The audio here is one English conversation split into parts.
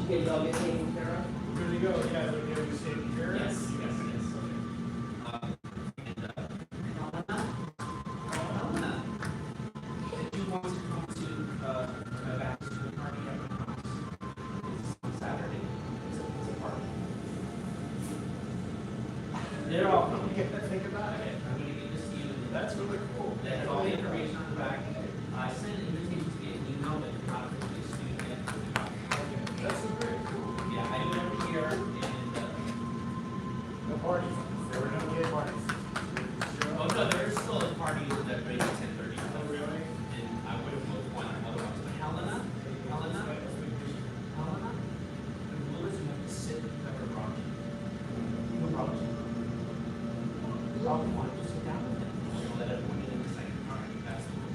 Did y'all get taken care of? Good to go. Yeah, we're going to be taken care of. Yes. Helena, did you want to come to a baptismal party at my house? It's on Saturday. It's a party. They're all coming. Think about it. I'm going to give this to you. That's really cool. That has all the information on the back. I sent an invitation to get an email, but not officially a student yet. That's very cool. Yeah, I do it every year, and No parties. There were no gay parties. oh no, there's still a party that breaks at 10:30. Oh, really? And I would have booked one otherwise. But Helena, the rule is you have to sit and cover Roger. No problem. Problem one, just sit down with them. You know, let everyone get in the second party. That's the rule.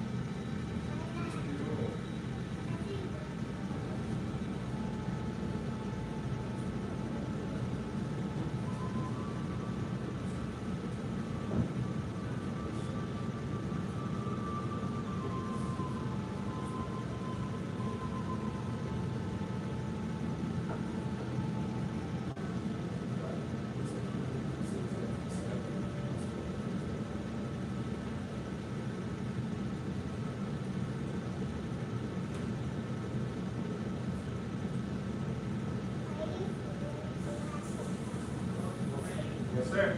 Yes, sir.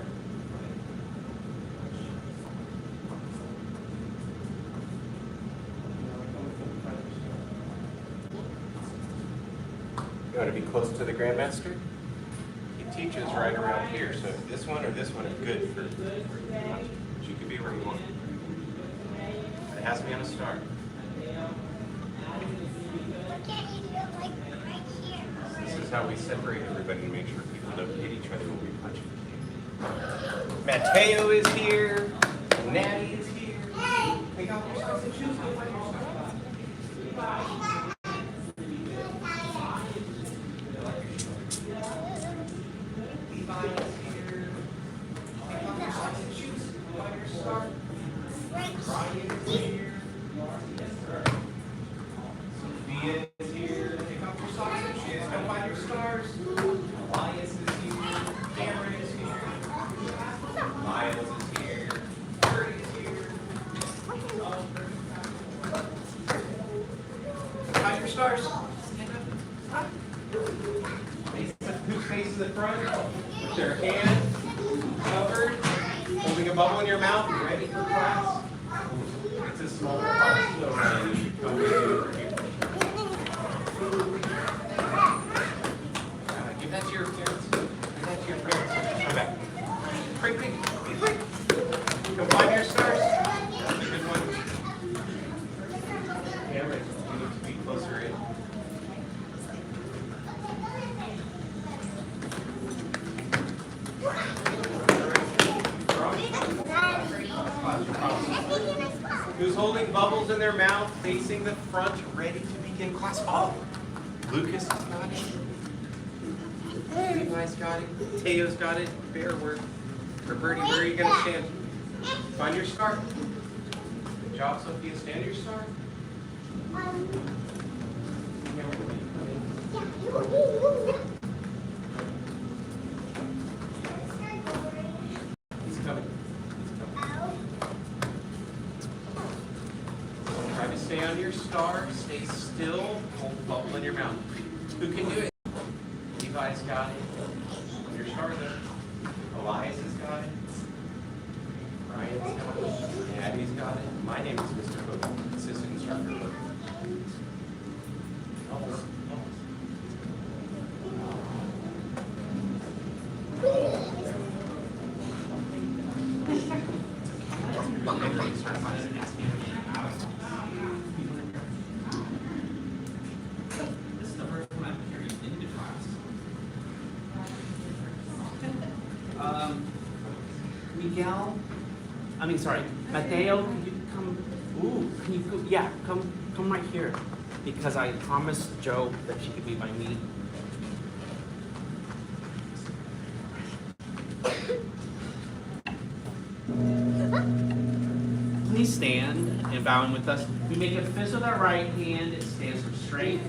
You want to be close to the Grandmaster? He teaches right around here, so this one or this one is good for lunch. You can be where you want. It has to be on a star. This is how we separate everybody and make sure people don't hit each other when we punch. Mateo is here. Natty is here. Take off your socks and shoes. Go find your socks. Levi is here. Take off your socks and shoes. Go find your scarf. Brian is here. Yes, sir. Sophia is here. Take off your socks and shoes. Go find your stars. Elias is here. Cameron is here. Miles is here. Kurt is here. Find your stars. Who faces the front? With their hand covered, holding a bubble in your mouth, ready for class. It's a small class, so you should come over here. Give that to your parents. Give that to your parents. Come back. Quick, quick, quick. Go find your stars. That's a good one. Cameron, you need to be closer in. Who's holding bubbles in their mouth, facing the front, ready to begin class? Oh, Lucas has got it. Levi's got it. Teo's got it. Bear, where Bertie, where are you going to stand? Find your star. Good job, Sophia. Stand your star. He's coming. Try to stay on your star. Stay still. Hold the bubble in your mouth. Who can do it? Levi's got it. Your star there. Elias has got it. Brian's got it. Abby's got it. My name is Mr. Hook, assistant instructor Hook. This is the first time I've carried into class. Miguel, Mateo, can you come? Ooh, can you go? Yeah, come right here, because I promised Joe that she could be by me. Please stand and bowing with us. We make a fist with our right hand. It stands for strength.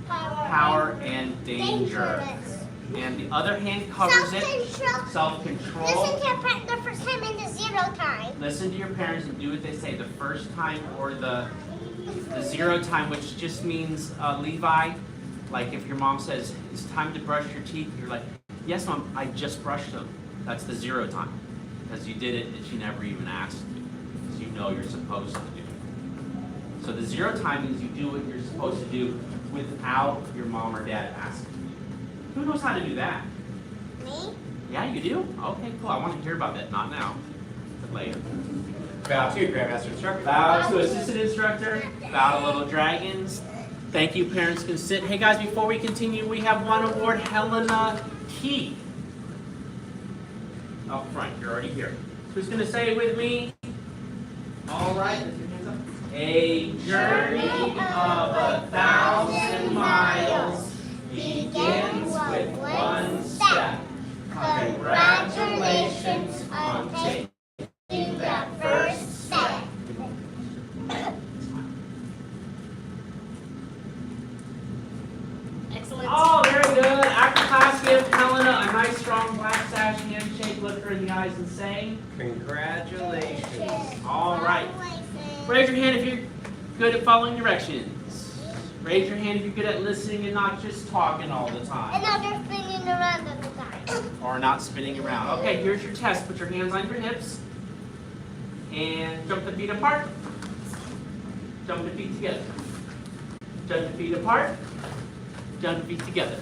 power and danger. And the other hand covers it. Self-control. Listen to your parents the first time and the 0 time. Listen to your parents and do what they say the first time or the 0 time, which just means, Levi, like if your mom says, it's time to brush your teeth, you're like, yes, Mom, I just brushed them. That's the 0 time. Because you did it and she never even asked you. Because you know you're supposed to do it. So the 0 time means you do what you're supposed to do without your mom or dad asking you. Who knows how to do that? Me? Yeah, you do? Okay, cool. I want to hear about that. Not now, but later. Bow to Grandmaster Instructor. Bow to assistant instructor. Bow to little dragons. Thank you, parents can sit. Hey guys, before we continue, we have one award, Helena Key. Up front, you're already here. Who's going to say it with me? All right, lift your hands up. A journey of 1,000 miles begins with one step. Congratulations on taking that first step. Excellent. Oh, very good. After class, give Helena a nice, strong black sash handshake, look her in the eyes and say, Congratulations. all right. Raise your hand if you're good at following directions. Raise your hand if you're good at listening and not just talking all the And time. now they're spinning around all the time. Or not spinning around. Okay, here's your test. Put your hands on your hips. And jump the feet apart. Jump the feet together. Jump the feet apart. Jump the feet together.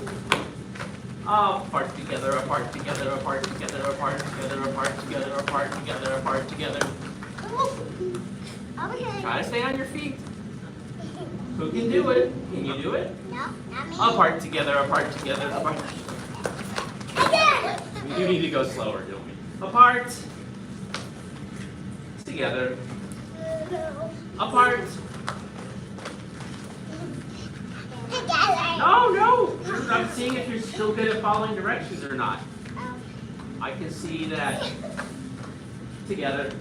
Apart together, apart together, apart together, apart together, apart together, apart together, apart together. Okay. Try to stay on your feet. Who can do it? Can you do it? No, not me. Apart together, apart together, apart. Again. We do need to go slower, don't we? Apart. Together. Apart. Together. No. I'm seeing if you're still good at following directions or not. I can see that. Together.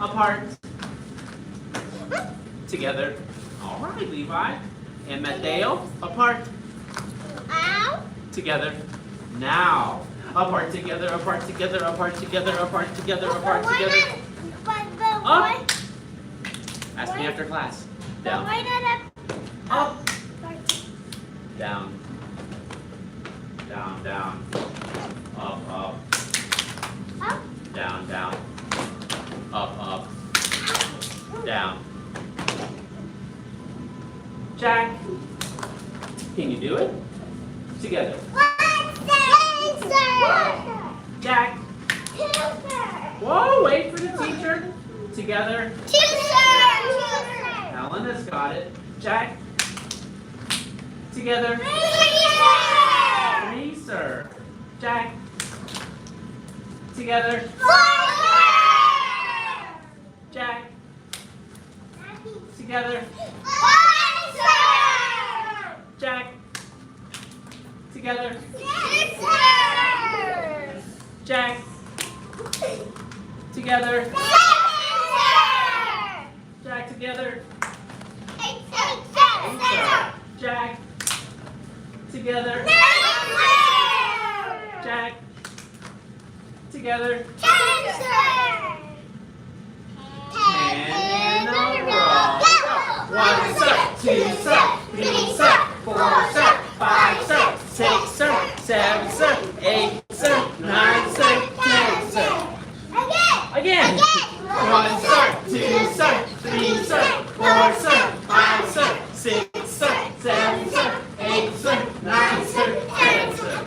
Apart. Together. All right, Levi. And Mateo. Apart. Ow. Together. Now. Apart together, apart together, apart together, apart together, apart together. But Up. Ask me after class. Down. why not Up. Down. Down, down. Up, up. up? Down, down. Up, up. Down. Jack. Can you do it? Together. Jack. Whoa, wait for the teacher. Together. Helena's got it. Jack. Together. Reeser. Jack. Together. Jack. Together. Jack. Together. Jack. Together. Jack together. Jack. Together. Jack. Together. 10 in a row. 1 set, 2 set, 3 set, 4 set, 5 set, 6 set, 7 set, 8 set, 9 set, 10 set. Again. 1 set, 2 set, 3 set, 4 set, 5 set, 6 set, 7 set, 8 set, 9 set, 10 set.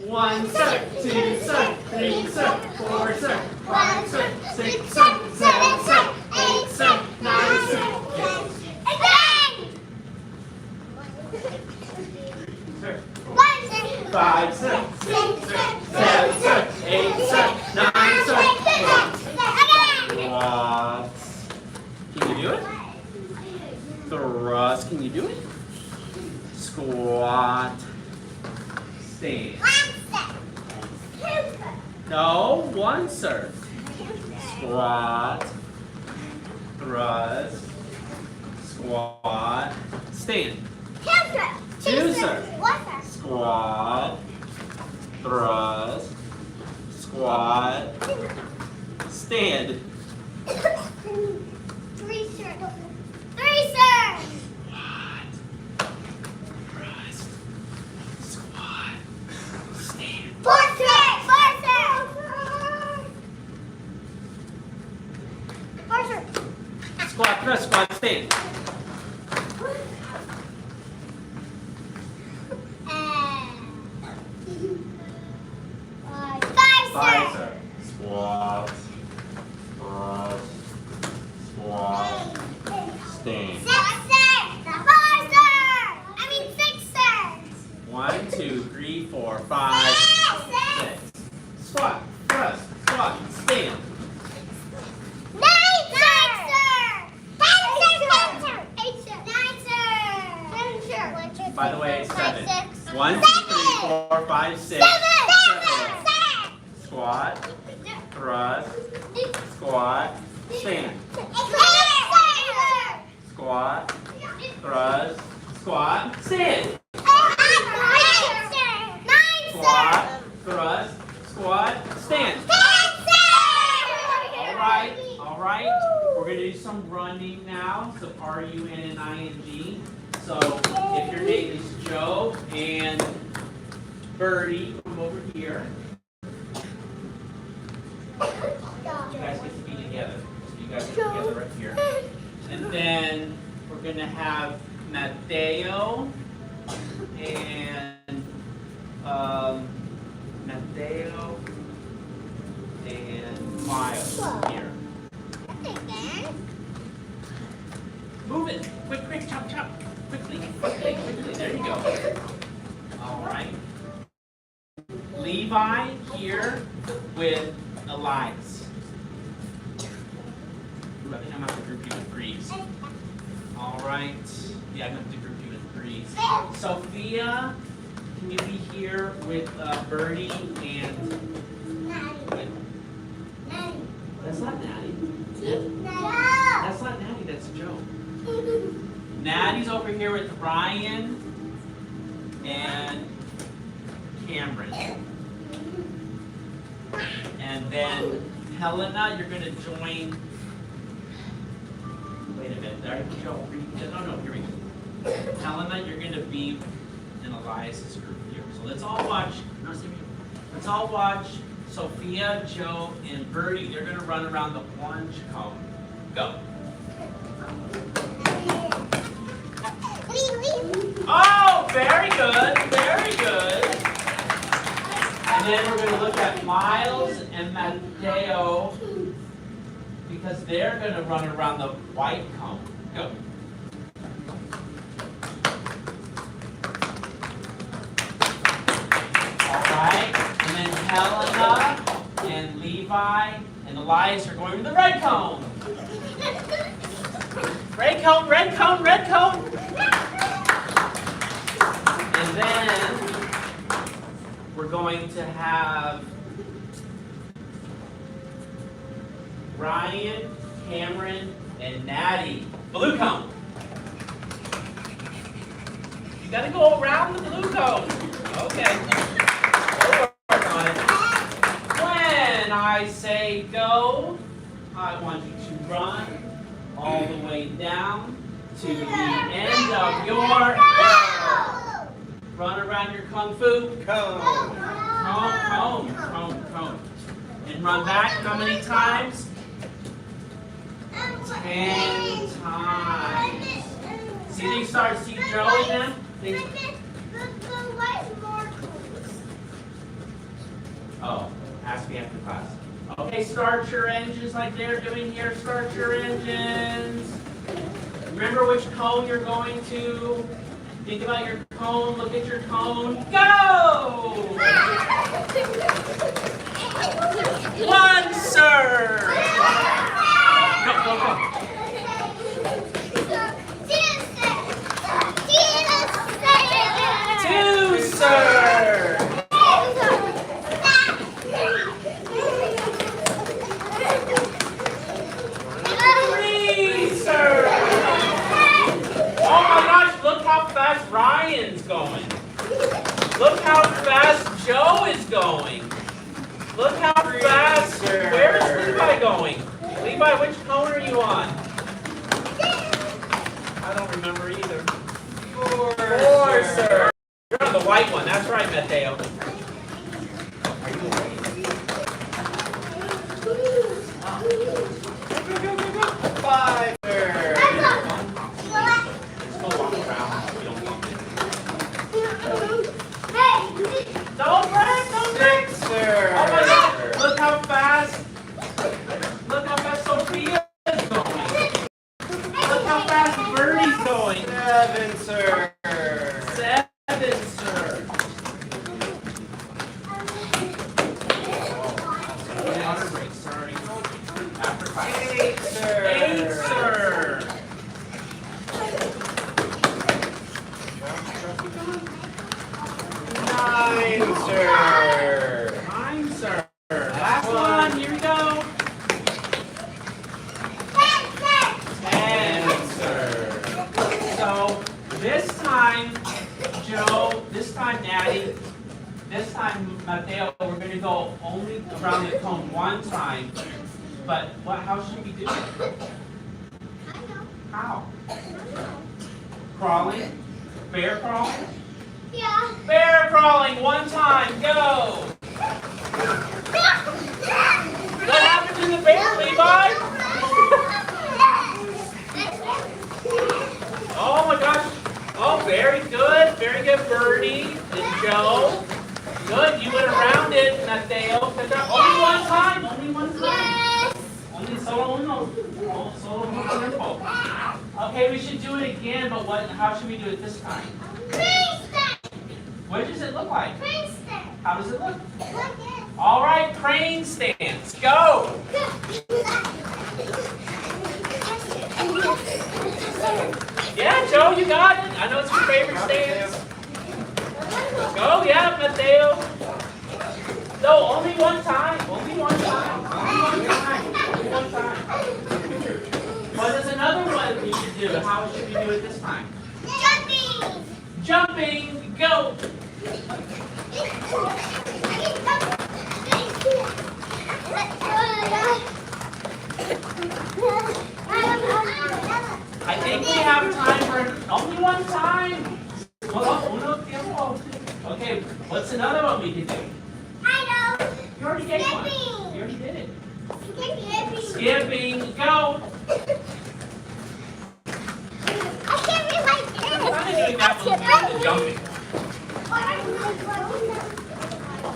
1 set, 2 set, 3 set, 4 set, 5 set, 6 set, 7 set, 8 set, 9 set. Sir. 5 set, 6 set, 7 set, 8 set, 9 set. Thrust. Can you do it? Thrust. Can you do it? Squat. Stand. No, 1 sir. Squat. Thrust. Squat. stand. Two, sir. One, sir. Squat, thrust, squat, stand. Three, sir. Three, sir. Squat, thrust, squat, stand. Four, sir. Four, sir. Four, sir. Squat, thrust, squat, stand. Five, sir. Squat, thrust, squat, stand. Six, sir. Five, sir. I mean six, sir. 1, 2, 3, 4, 5, 6. Squat, thrust, squat, stand. Nine, sir. 10, sir. 8, sir. 9, sir. 10, sir. By the way, 7. 6. 1, 2, 3, 4, 5, 6. 7. Squat, thrust, squat, stand. Squat, thrust, squat, stand. Squat, thrust, squat, stand. All right. We're going to do some running now. So RUNNING. So if your name is Joe and Birdie, come over here. You guys get to be together. So you guys get together right here. And then we're going to have Mateo and Miles here. Move it. Quick, chop. Quickly. There you go. All right. Levi here with Elias. I think I'm going to have to group you in threes. All right. Yeah, I'm going to have to group you in threes. Sophia, can you be here with Bernie and... That's not Natty. That's not Natty, that's Joe. Natty's over here with Ryan and Cameron. And then Helena, you're going to join. Wait a minute. There, Joe. No, here we go. Helena, you're going to be in Elias's group here. So let's all watch. Let's all watch Sophia, Joe, and Birdie. They're going to run around the orange cone. Go. Oh, very good. And then we're going to look at Miles and Mateo because they're going to run around the white cone. Go. All right. And then Helena and Levi and Elias are going to the red cone. Red cone. And then we're going to have Ryan, Cameron, and Natty. Blue cone. You gotta go around the blue cone. Okay. We'll work on it. When I say go, I want you to run all the way down to the end of your arrow. Run around your kung fu cone. Cone. And run back how many times? 10 times. See, they start see Joe in them? Oh, ask me after class. Okay, start your engines like they're doing here. Start your engines. Remember which cone you're going to. Think about your cone. Look at your cone. Go! 1, sir. Go. 2, sir. 3, sir. Oh my gosh, look Ryan's going. Look how fast Joe is going. Look how fast. Where's Levi going? Levi, which cone are you on? I don't remember either. 4, sir. You're on the white one. That's right, Mateo. Five, sir. Don't break, don't break. 6, sir. Oh my God. Look how fast. Look how fast Sophia is going. Look how fast Bernie's going. 7, sir. 7, sir. Water break, sorry. After 5. 8, sir. 8, sir. 9, sir. 9, sir. Last one, here we go. 10, sir. So this time, Joe, this time, Natty, this time, Mateo, we're going to go only around the cone one time. But how should we do it? How? Crawling? Bear crawling? Yeah. Bear crawling, one time, go! What happened to the bear, Levi? Oh my gosh. Oh, very good, Bernie and Joe. Good, you went around it, Mateo. Only one time, only one time. Yes. Only solo uno. Solo uno. Okay, we should do it again, but how should we do it this time? What does it look like? How does it look? All right, crane stance, go! Yeah, Joe, you got it. I know it's your favorite stance. Go, yeah, Mateo. No, only one time. Only one time. Only one time. Only one time. Well, there's another one we should do. How should we do it this time? Jumping. Jumping, go! I think we have time for only one time. Uno tiempo. Okay, what's another one we can do? I know. You already did one. Skipping. You already did it. Skipping. Skipping, go! I can't read my I'm kind of doing that when we do the jumping.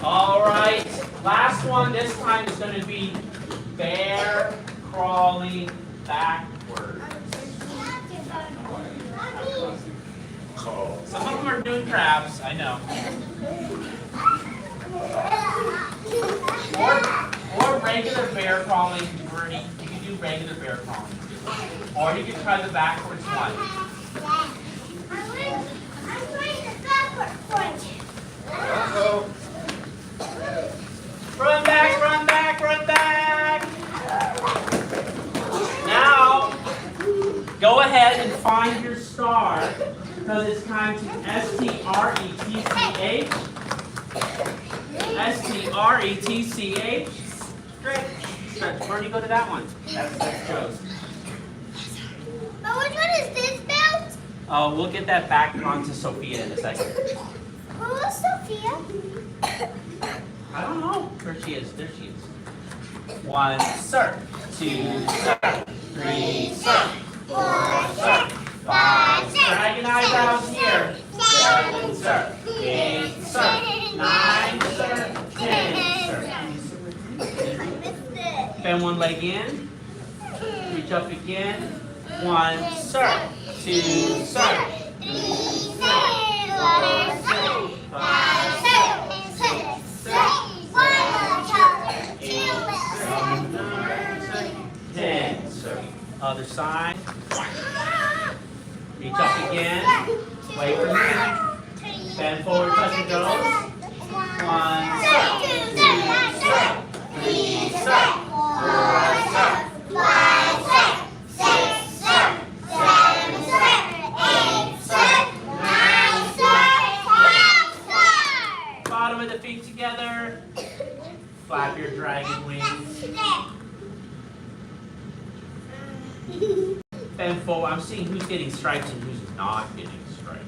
All right, last one. This time is going to be bear crawling backwards. Some of them are doing crabs, I know. Or regular bear crawling, Bernie. You can do regular bear crawling. Or you can try the backwards one. I'm going the backward foot. Uh-oh. Run back, run back, run back! Now, go ahead and find your star, because it's time to S-T-R-E-T-C-H. S-T-R-E-T-C-H. Stretch. Stretch. Where do you go to that one? That's Joe's. But which one is this belt? Oh, we'll get that back onto Sophia in a second. Who is Sophia? I don't know. There she is. There she is. 1, sir. 2, sir. 3, sir. 4, sir. 5, sir. Dragging eyebrows here. 7, sir. 8, sir. 9, sir. 10, sir. Bend one leg in. Reach up again. 1, sir. 2, sir. 3, sir. 4, sir. 5, sir. 6, sir. 10, sir. Other side. Reach up again. Wait for me. Bend forward, touch your toes. 1, sir. 2, sir. 3, sir. 4, sir. 5, sir. 6, sir. 7, sir. 8, sir. 9, sir. Bend forward. I'm seeing who's getting stripes and who's not getting stripes.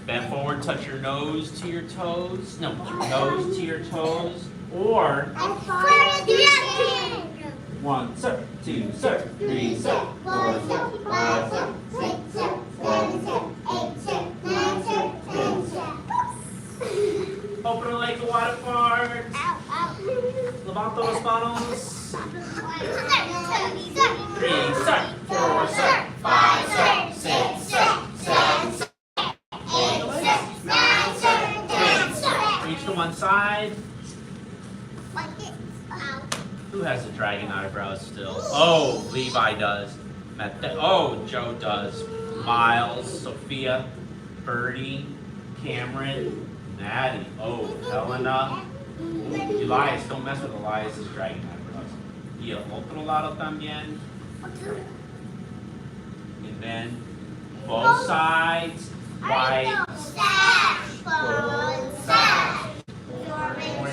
Bend forward, touch your nose to your toes. No, your nose to your toes. Or 1, sir, 2, sir, 3, sir, 4, sir, 5, sir, 6, sir, 7, sir, 8, sir, 9, sir, 10, sir. Open the leg wide apart. Levanto las manos. 3, sir, 4, sir, 5, sir, 6, sir, 7, sir, 8, sir, 9, sir, 10, sir. Reach to one side. Who has the dragon eyebrows still? Oh, Levi does. Oh, Joe does. Miles, Sophia, Birdie, Cameron, Maddie. Oh, Helena. Elias, don't mess with Elias's dragon eyebrows. Y el otro lado también. And then both sides. White. Orange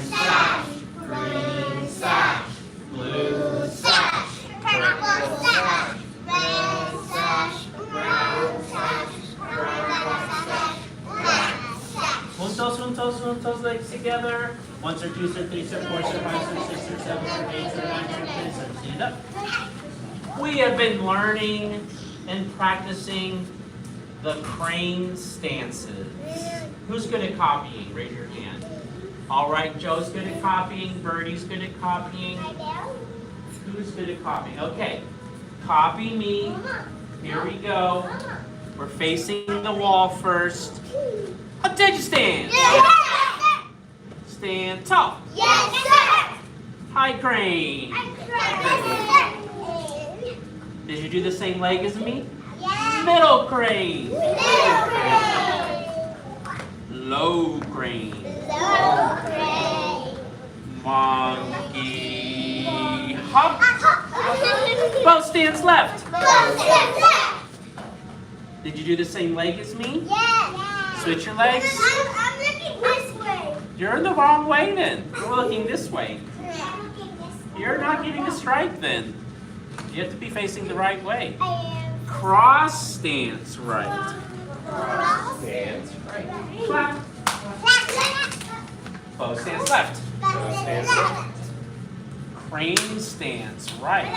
sash. Green sash. Blue sash. Purple sash. Red sash. Brown sash. Purple sash. Black sash. Juntos, legs together. 1, sir, 2, sir, 3, sir, 4, sir, 5, sir, 6, sir, 7, sir, 8, sir, 9, sir, 10, sir. Stand up. We have been learning and practicing the crane stances. Who's good at copying? Raise your hand. All right, Joe's good at copying. Birdie's good at copying. Who's good at copying? Okay, copy me. Here we go. We're facing the wall first. Attention stand. Stand tall. Yes, sir. High crane. Yes, sir. Did you do the same leg as me? Yes. Middle crane. Little crane. Low crane. Low crane. Monkey hop. Both stands left. Both stands left. Did you do the same leg as me? Yes. Switch your legs. I'm looking this way. You're in the wrong way then. You're looking this way. I'm looking this way. You're not getting a stripe then. You have to be facing the right way. I am. Cross stance right. Cross. Stands right. Clap. Both stands left. Stands left. Crane stance right.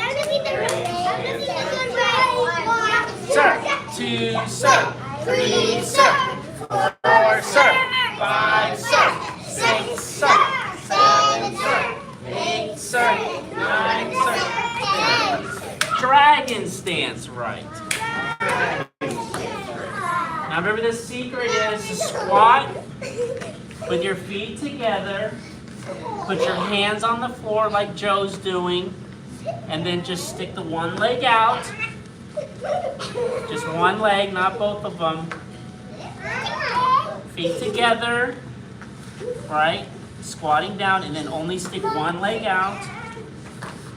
Sir. 2, sir. 3, sir. 4, sir. 5, sir. 6, sir. 7, sir. 8, sir. 9, sir. 10. Dragon stance right. Now remember the secret is to squat with your feet together. Put your hands on the floor like Joe's doing. And then just stick the one leg out. Just one leg, not both of them. Feet together. Right? Squatting down and then only stick one leg out.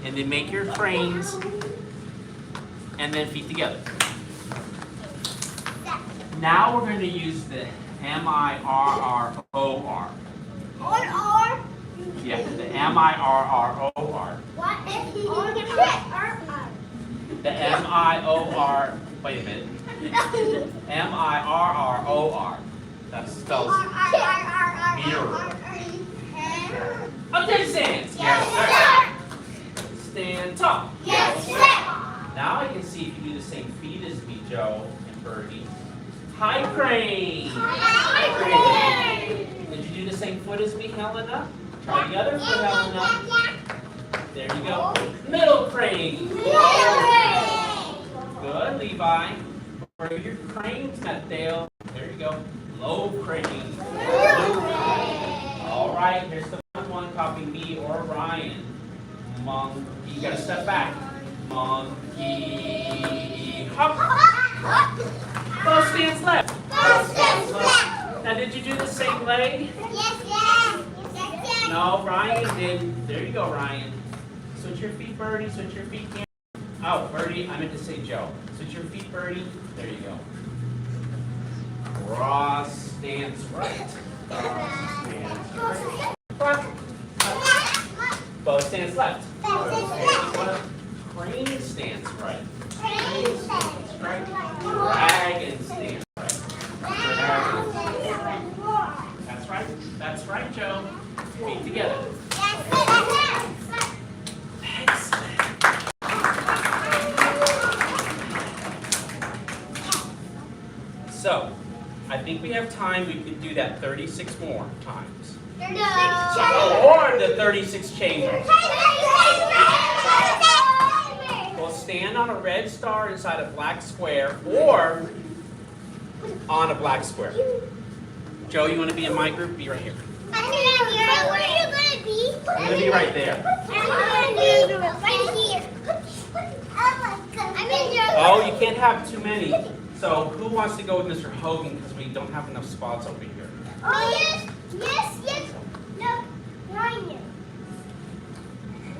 And then make your cranes. And then feet together. Now we're going to use the M-I-R-R-O-R. R. Yeah, the M-I-R-R-O-R. What is the The M-I-O-R, wait a minute. M-I-R-R-O-R. That spells mirror. Attention stance. Yes, Stand tall. Yes, sir. Now I can see if you do the same feet as me, Joe and Birdie. High crane. Did you do the same foot as me, Helena? Try the other foot, Helena. There you go. Middle crane. Good, Levi. Where are your cranes, Mateo? There you go. Low crane. All right, here's the first one. Copy me or Ryan. Monkey. You gotta step back. Monkey. Hop. Both stands left. Now, did you do the same leg? No, Ryan did. There you go, Ryan. Switch your feet, Birdie. Switch your feet, Cam. Oh, Birdie, I meant to say Joe. Switch your feet, Birdie. There you go. Cross stance right. Cross stance right. Both stands left. Crane stance. stance, right? Dragon stance. Dragon stance, right? That's right. That's right, Joe. Feet together. Excellent. So, I think we have time. We could do that 36 more times. Or the 36 chambers. We'll stand on a red star inside a black square or on a black square. Joe, you want to be in my group? Be right here. Where are you going to be? I'm going to be right there. I'm going to be right here. I'm in your... Oh, you can't have too many. So who wants to go with Mr. Hogan because we don't have enough spots over here? Oh, yes. No, right here.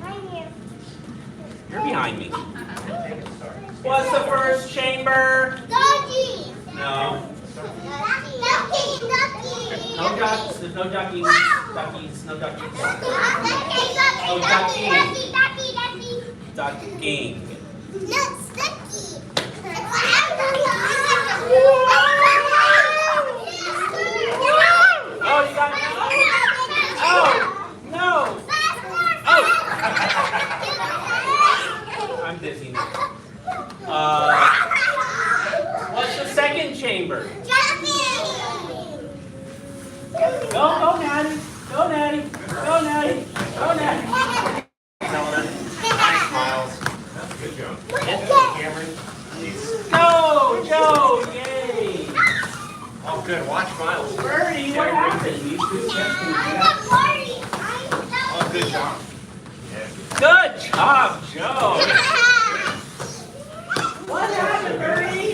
Right here. You're behind me. What's the first chamber? Doggy. No. Ducky. No ducks. There's no duckies. Duckies. No duckies. Ducking. Oh, you got it. Oh, no. Oh. I'm dizzy now. What's the second chamber? Go, Natty. Go, Natty. Go, Natty. Go, Natty. Nice, Miles. That's a good job. Cameron. Go, Joe. Yay. Oh, good. Watch Miles. Birdie, what happened? Oh, good job. Yeah. Good job, Joe. What happened, Birdie?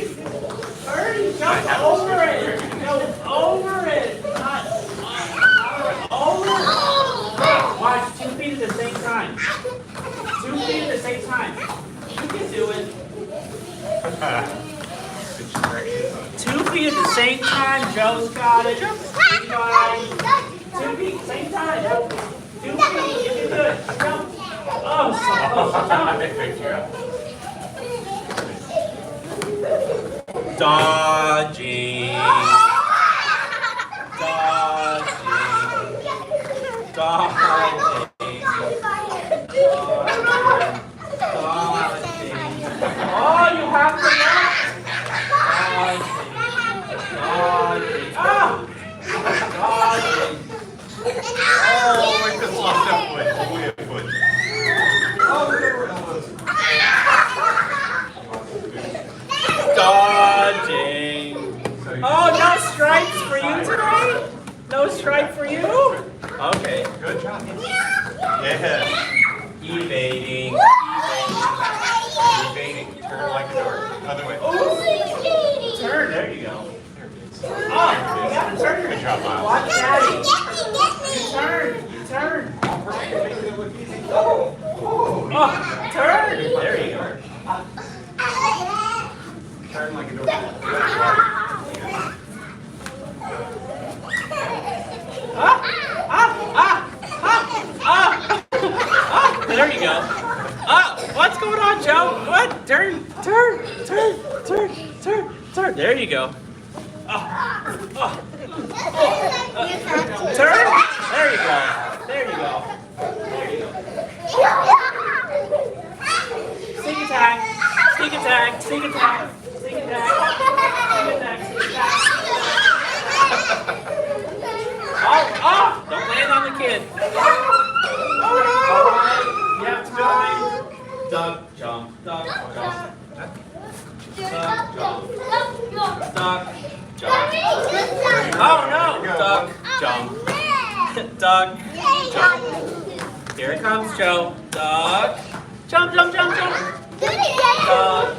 Birdie, jump over it. Go over it. Not over it. Watch 2 feet at the same time. 2 feet at the same time. You can do it. Good directions on it. 2 feet at the same time. Joe's got it. 2 feet, same time. 2 feet. You can do it. Jump. Oh, so close. Jump. Good job. Dodging. Dodging. Dodging. Dodging. Oh, you have to run. Dodging. Dodging. Ah! Dodging. Oh, we just lost that foot. We have foot. Oh, there were elbows. Dodging. Oh, no stripes for you today? No stripe for you? Okay. Good job. Yeah. Evading. Evading. Turn like a door. Other way. Turn. There you go. Oh, you got to turn. Good job, Miles. Watch Daddy. You turn. You turn. Oh, turn. There you go. Turn like a door. There you go. What's going on, Joe? What? Turn. There you go. Turn. There you go. There you go. Sneak attack. Sneak attack. Sneak attack. Sneak attack. Sneak attack. Sneak attack. Oh! Don't land on the kid. Oh no! You have time. Duck, jump, duck, jump. Duck, jump. Duck, jump. Oh no! Duck, jump. Duck, jump. Here it comes, Joe. Duck, jump, jump, jump, jump. Duck,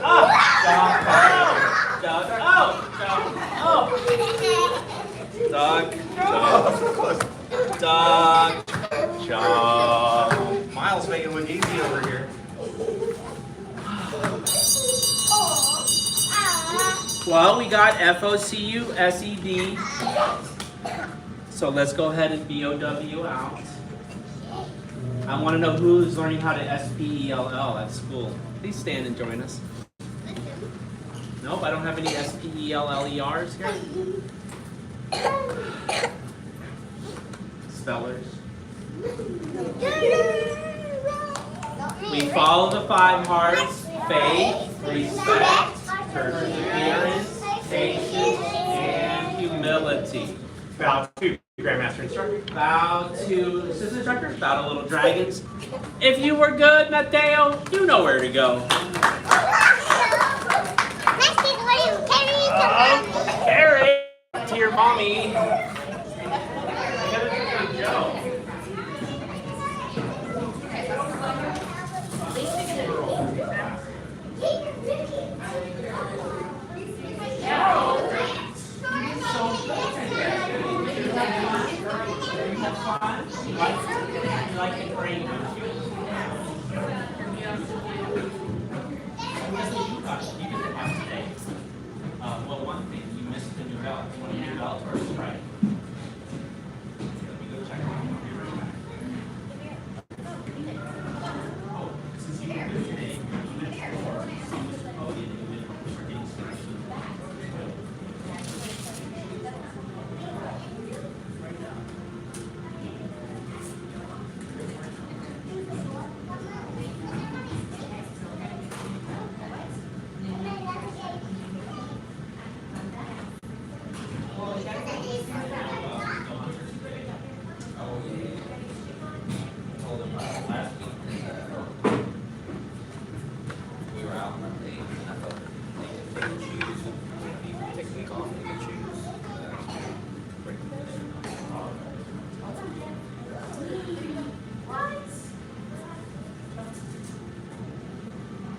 up, jump, oh. Duck, oh, jump, oh. Duck, jump. Duck, jump. Miles make it look easy over here. Well, we got FOCU, SED. So let's go ahead and BOW out. I want to know who's learning how to spell at school. Please stand and join us. Nope, I don't have any spellers here. Spellers. We follow the 5 hearts: faith, respect, perseverance, patience, and humility. Bow to Grandmaster Instructor. Bow to assistant instructor. Bow to little dragons. If you were good, Mateo, you know where to go. Carrie, to your mommy. I gotta take my Joe. You like the green, don't you? You get the house today. Well, one thing, you missed the new belt. You want a new belt or a strike? Let me go check. I'll be right back. Oh, since you were good today, you went before. Oh, you didn't win for getting started.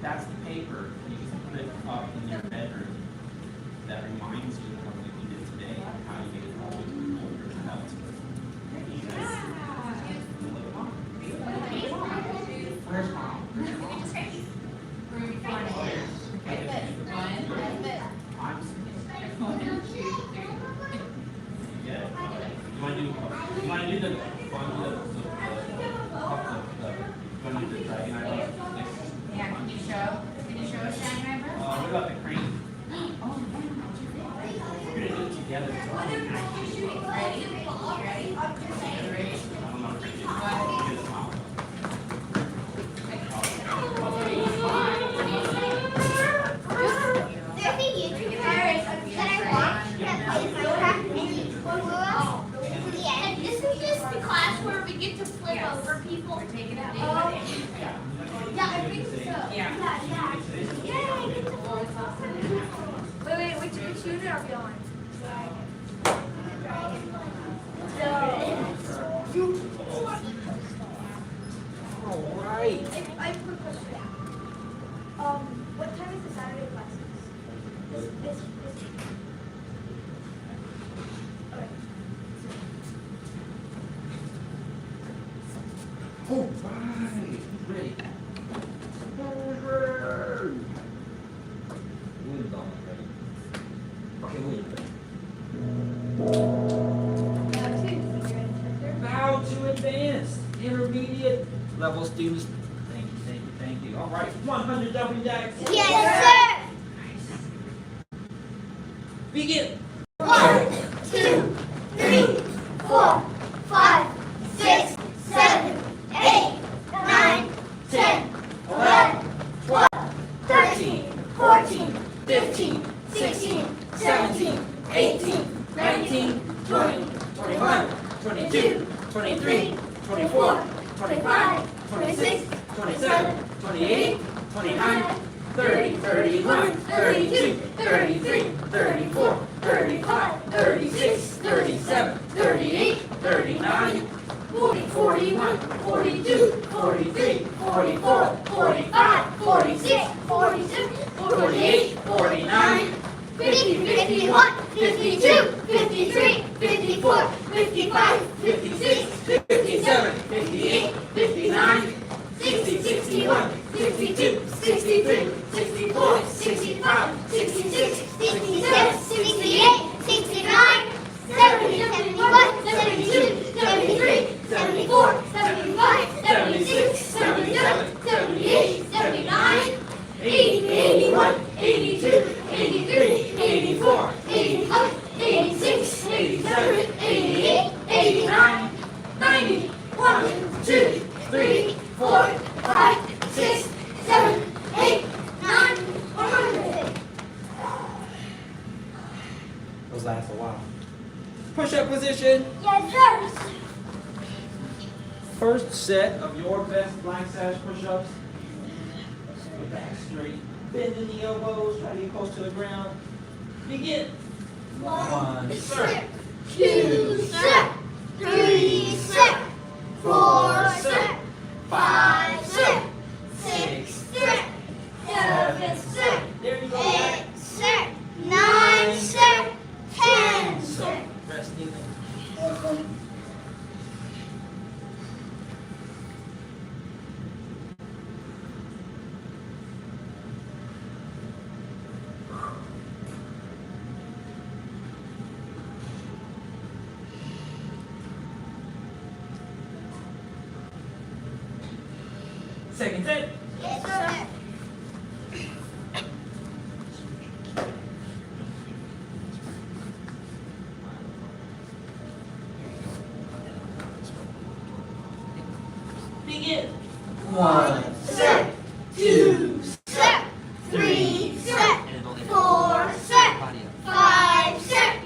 That's the paper. You can put it up in your bedroom. That reminds you of what you did today and how you made it all over your belt. Where's mom? You want to do the dragon eye? Yeah, can you show us that, remember? What about the crane? We're going to do it together. Ready? Ready? Ready? I don't know if we're going to do it. This is just the class where we get to flip over people. We're taking it day by day. Yeah, I think so. Yeah. Wait, which unit are we on? All right. I have a quick question. What time is the Saturday classes? This. All right. Ready. William's almost ready. Okay, William's ready. Bow to advanced, intermediate level students. Thank you. All right, 100 jumping jacks. Yes, sir. Begin. 1, 2, 3, 4, 5, 6, 7, 8, 9, 10, 11, 12, 13, 14, 15, 16, 17, 18, 19, 20, 21, 22, 23, 24, 25, 26, 27, 28, 29, 30, 31, 32, 33, 34, 35, 36, 37, 38, 39, 40, 41, 42, 43, 44, 45, 46, 47, 48, 49, 50, 51, 52, 53, 54, 55, 56, 57, 58, 59, 60, 61, 62, 63, 64, 65, 66, 67, 68, 69, 70, 71, 72, 73, 74, 75, 76, 82, 83, 84, 85, 86, 87, 88, 89, 90, 1, 2, 3, 4, 5, 6, 7, 8, 9, 100. Those last a while. Push-up position. Yes, sir. First set of your best black sash push-ups. Go back straight. Bend in the elbows. Try to get close to the ground. Begin. 1 set. 2 set. 3 set. 4 set. 5 set. 6 set. 7 set. There you go. 8 set. 9 set. 10 set. Resting. Second set. Yes, sir. Begin. 1 Set. 2 set. 3 set. 4 set. 5 set.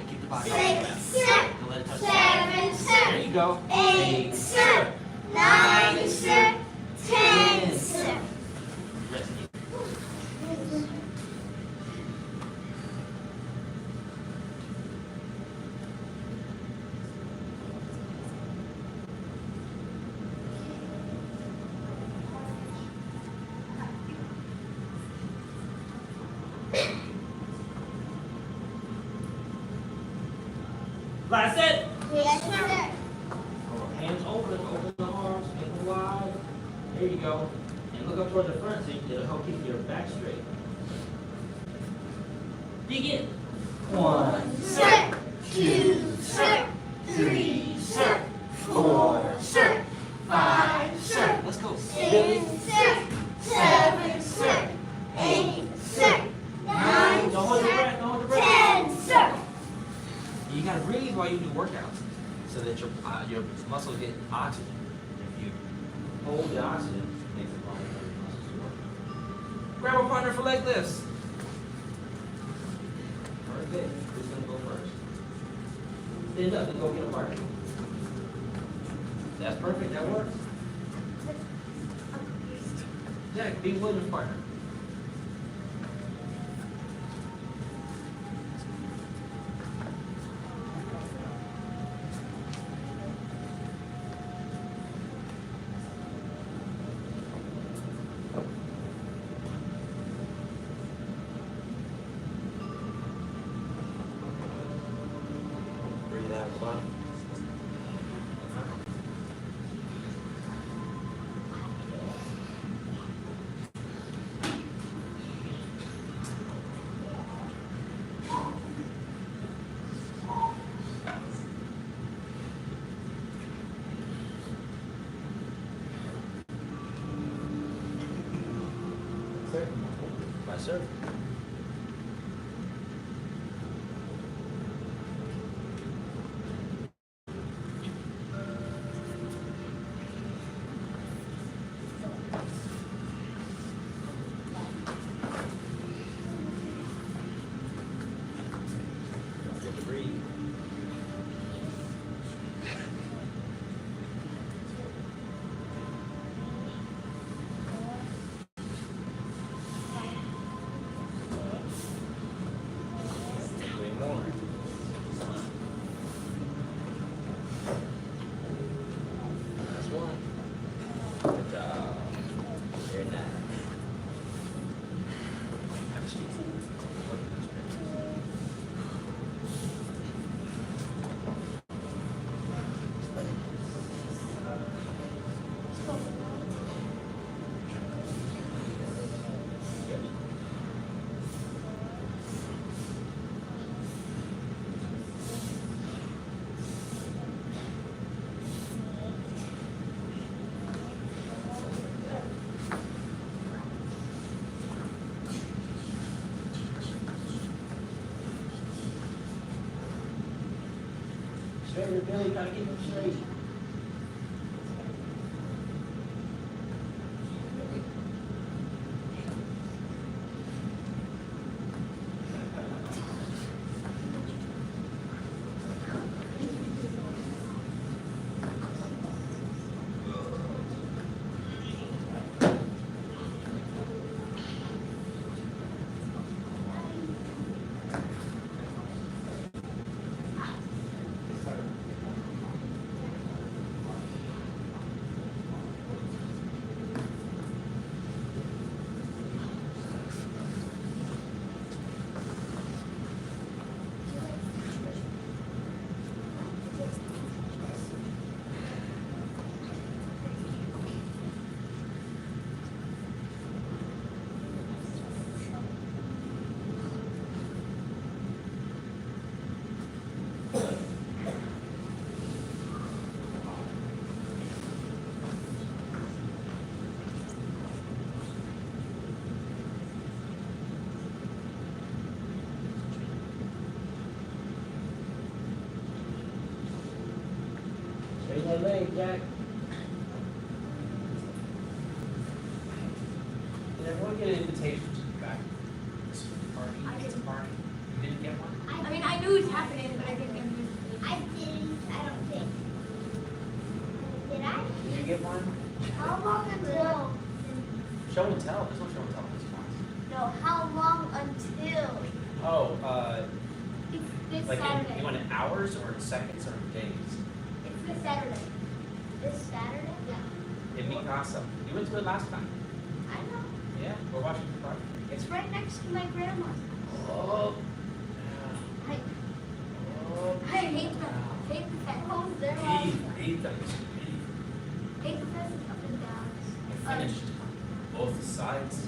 6 set. 7 set. There you go. 8 set. 9 set. 10 set. Resting. Last set. Yes, sir. Hands open the arms, make them wide. There you go. And look up toward the front so it'll help keep your back straight. Begin. 1 Set. 2 set. 3 set. 4 set. 5 set. Let's go. 6 set. 7 set. 8 set. 9 Don't hold your set. breath. Don't hold your breath. 10 set. You gotta breathe while you do workouts so that your muscles get oxygen. If you hold the oxygen, it makes it longer for your muscles to work. Grab a partner for leg lifts. Perfect. Who's gonna go first? Stand up and go get a partner. That's perfect. That works. Jack, be Williams' partner. Breathe out, fun. Yes, sir. Breathe. Straight your belly, try to keep them straight. Straighten that leg, Jack. Did everyone get an invitation to the back? This party? It's a party. You didn't get one? I mean, I knew it was happening, but I didn't get it. I didn't, I don't think. Did I? Did you get one? How long until? Show and tell. There's no show and tell in this class. No, how long until? Oh, It's this like Saturday. you want in hours or in seconds or in days? It's this Saturday. This Saturday? Yeah. In Mikasa. You went to it last time. I know. Yeah, we're watching the party. It's right next to my grandma's. Oh. I Oh. hate the festivals. They're all. Eat them. Hate the festivals up and down. I finished both sides.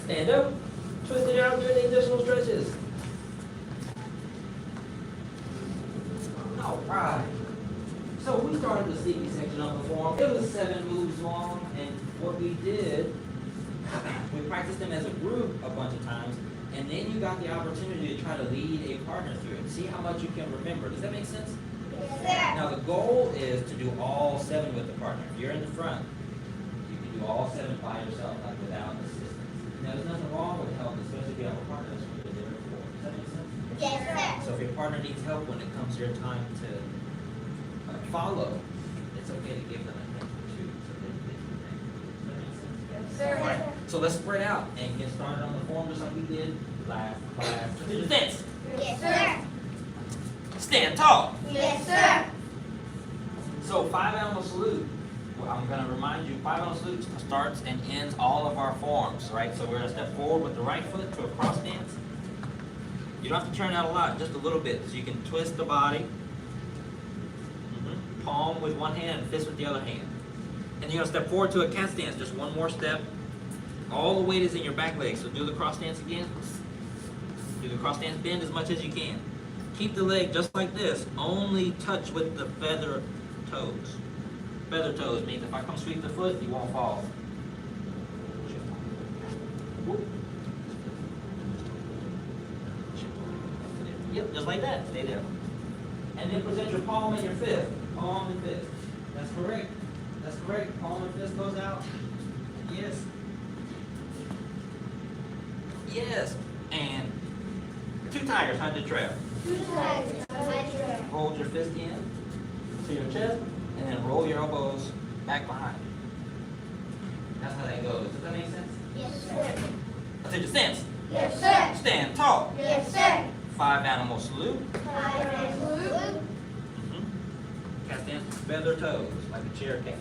Stand up, twist it out, do the additional stretches. All right. So we started the sleepy section of the form. It was 7 moves long, and what we did, we practiced them as a group a bunch of times, and then you got the opportunity to try to lead a partner through it. See how much you can remember. Does that make sense? Yes. Now the goal is to do all 7 with the partner. If you're in the front, do all 7 by yourself, like without assistance. Now, there's nothing wrong with help, especially if you have a partner that's what they did it before. Does that make sense? Yes, sir. So if your partner needs help when it comes your time to follow, it's okay to give them a hint too. So they can think. Does that make sense? Yes, sir. All right. So let's spread out and get started on the form just like we did last class. To the fence. Yes, sir. Stand tall. Yes, sir. So 5 animal salute. Well, I'm going to remind you, 5 animal salute starts and ends all of our forms, right? So we're going to step forward with the right foot to a cross stance. You don't have to turn out a lot, just a little bit, so you can twist the body. Palm with one hand and fist with the other hand. And you're going to step forward to a cat stance, just one more step. All the weight is in your back leg, so do the cross stance again. Do the cross stance, bend as much as you can. Keep the leg just like this, only touch with the feather toes. Feather toes means if I come sweep the foot, you won't fall. Whoop. Yep, just like that. Stay there. And then present your palm and your fist. Palm and fist. That's correct. That's correct. Palm and fist goes out. Yes. Yes. And 2 tigers, hunted trail. 2 tigers, hunted trail. Hold your fist in to your chest, and then roll your elbows back behind. That's how that goes. Does that make sense? Yes, sir. I said your stance. Yes, sir. Stand tall. Yes, sir. 5 animal salute. 5 animal salute. Cat stance, feather toes, like a chair cat.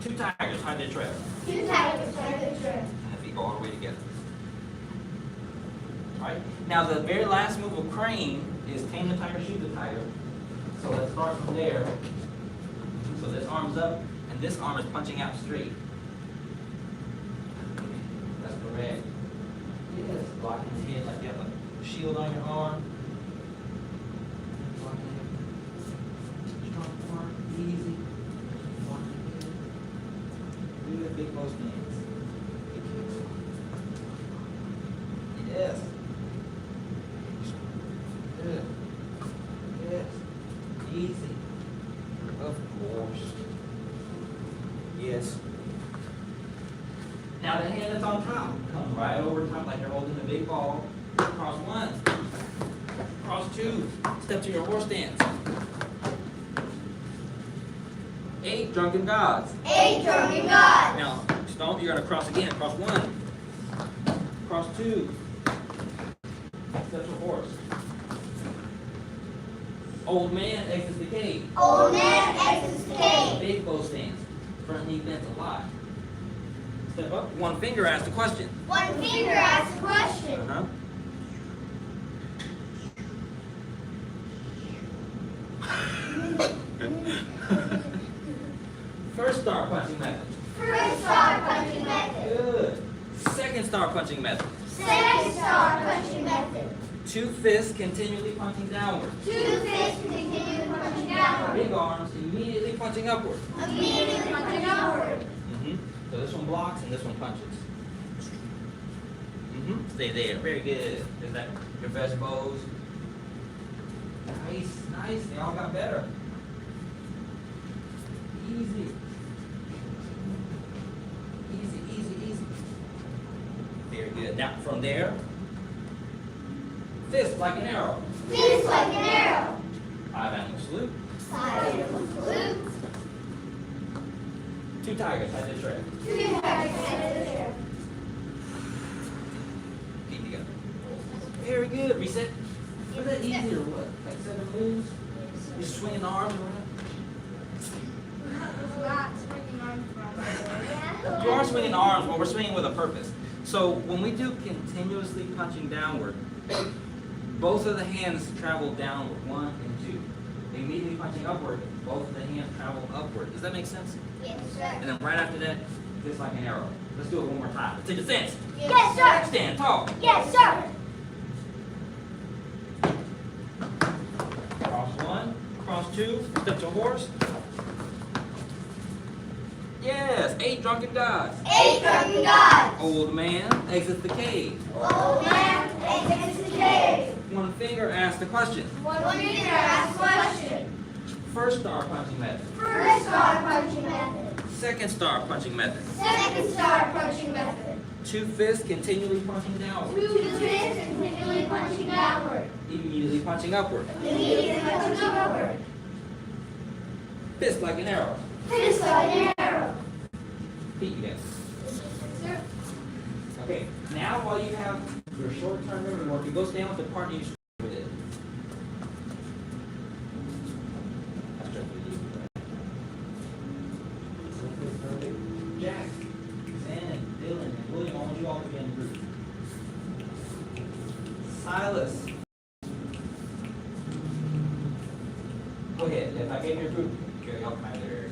2 tigers, hunted trail. 2 tigers, hunted trail. And the feet go all the way together. Alright? Now the very last move of crane is tame the tiger, shoot the tiger. So let's start from there. So this arm's up, and this arm is punching out straight. That's correct. Yes, blocking his head like you have a shield on your arm. Blocking it. Strong arm, easy. Blocking it. Do the big bow stance. Yes. Good. Yes. Easy. Of course. Yes. Now the hand that's on top, come right over top like you're holding a big ball. Cross 1. Cross 2. Step to your horse stance. 8 drunken gods. 8 drunken gods. Now stomp, you're gonna cross again. Cross 1. Cross 2. Step to horse. Old man exits the cave. Old man exits the cave. Big bow stance. Front knee bent a lot. Step up. 1 finger asks the question. 1 finger asks a question. Uh-huh. First star punching method. First star punching method. Good. Second star punching method. Second star punching method. 2 fists continually punching downward. 2 fists continue punching downward. Big arms immediately punching upward. Immediately punching upward. So this one blocks and this one punches. Stay there. Very good. Is that your best bows? Nice, nice. They all got better. Easy. Easy, easy, easy. Very good. Now from there, fist like an arrow. Fist like an arrow. 5 animal salute. 5 animal salute. 2 tigers, head to trail. 2 tigers, head to trail. Feet together. Very good. Reset. Was that easy or what? Like 7 moves? You're swinging the arms around. You are swinging the arms, but we're swinging with a purpose. So when we do continuously punching downward, both of the hands travel downward, 1 and 2. Immediately punching upward, both of the hands travel upward. Does that make sense? Yes, sir. And then right after that, just like an arrow. Let's do it one more time. Take a stance. Yes, sir. Stand tall. Yes, sir. Cross 1, cross 2, step to horse. Yes, 8 drunken gods. 8 drunken gods. Old man exits the cave. Old man exits the cave. 1 finger asks the question. 1 finger asks a question. First star punching method. First star punching method. Second star punching method. Second star punching method. Two fists continually punching downward. Two fists continually punching downward. Immediately punching upward. Immediately punching upward. Fist like an arrow. Fist like an arrow. Feet again. Okay, now while you have your short-term memory work, it goes down with the partner you struggle with it. I struggle with you. Jack, Shannon, Dylan, and William, I want you all to be in the group. Silas. Go ahead. If I gave you a group, Gary, help me out there.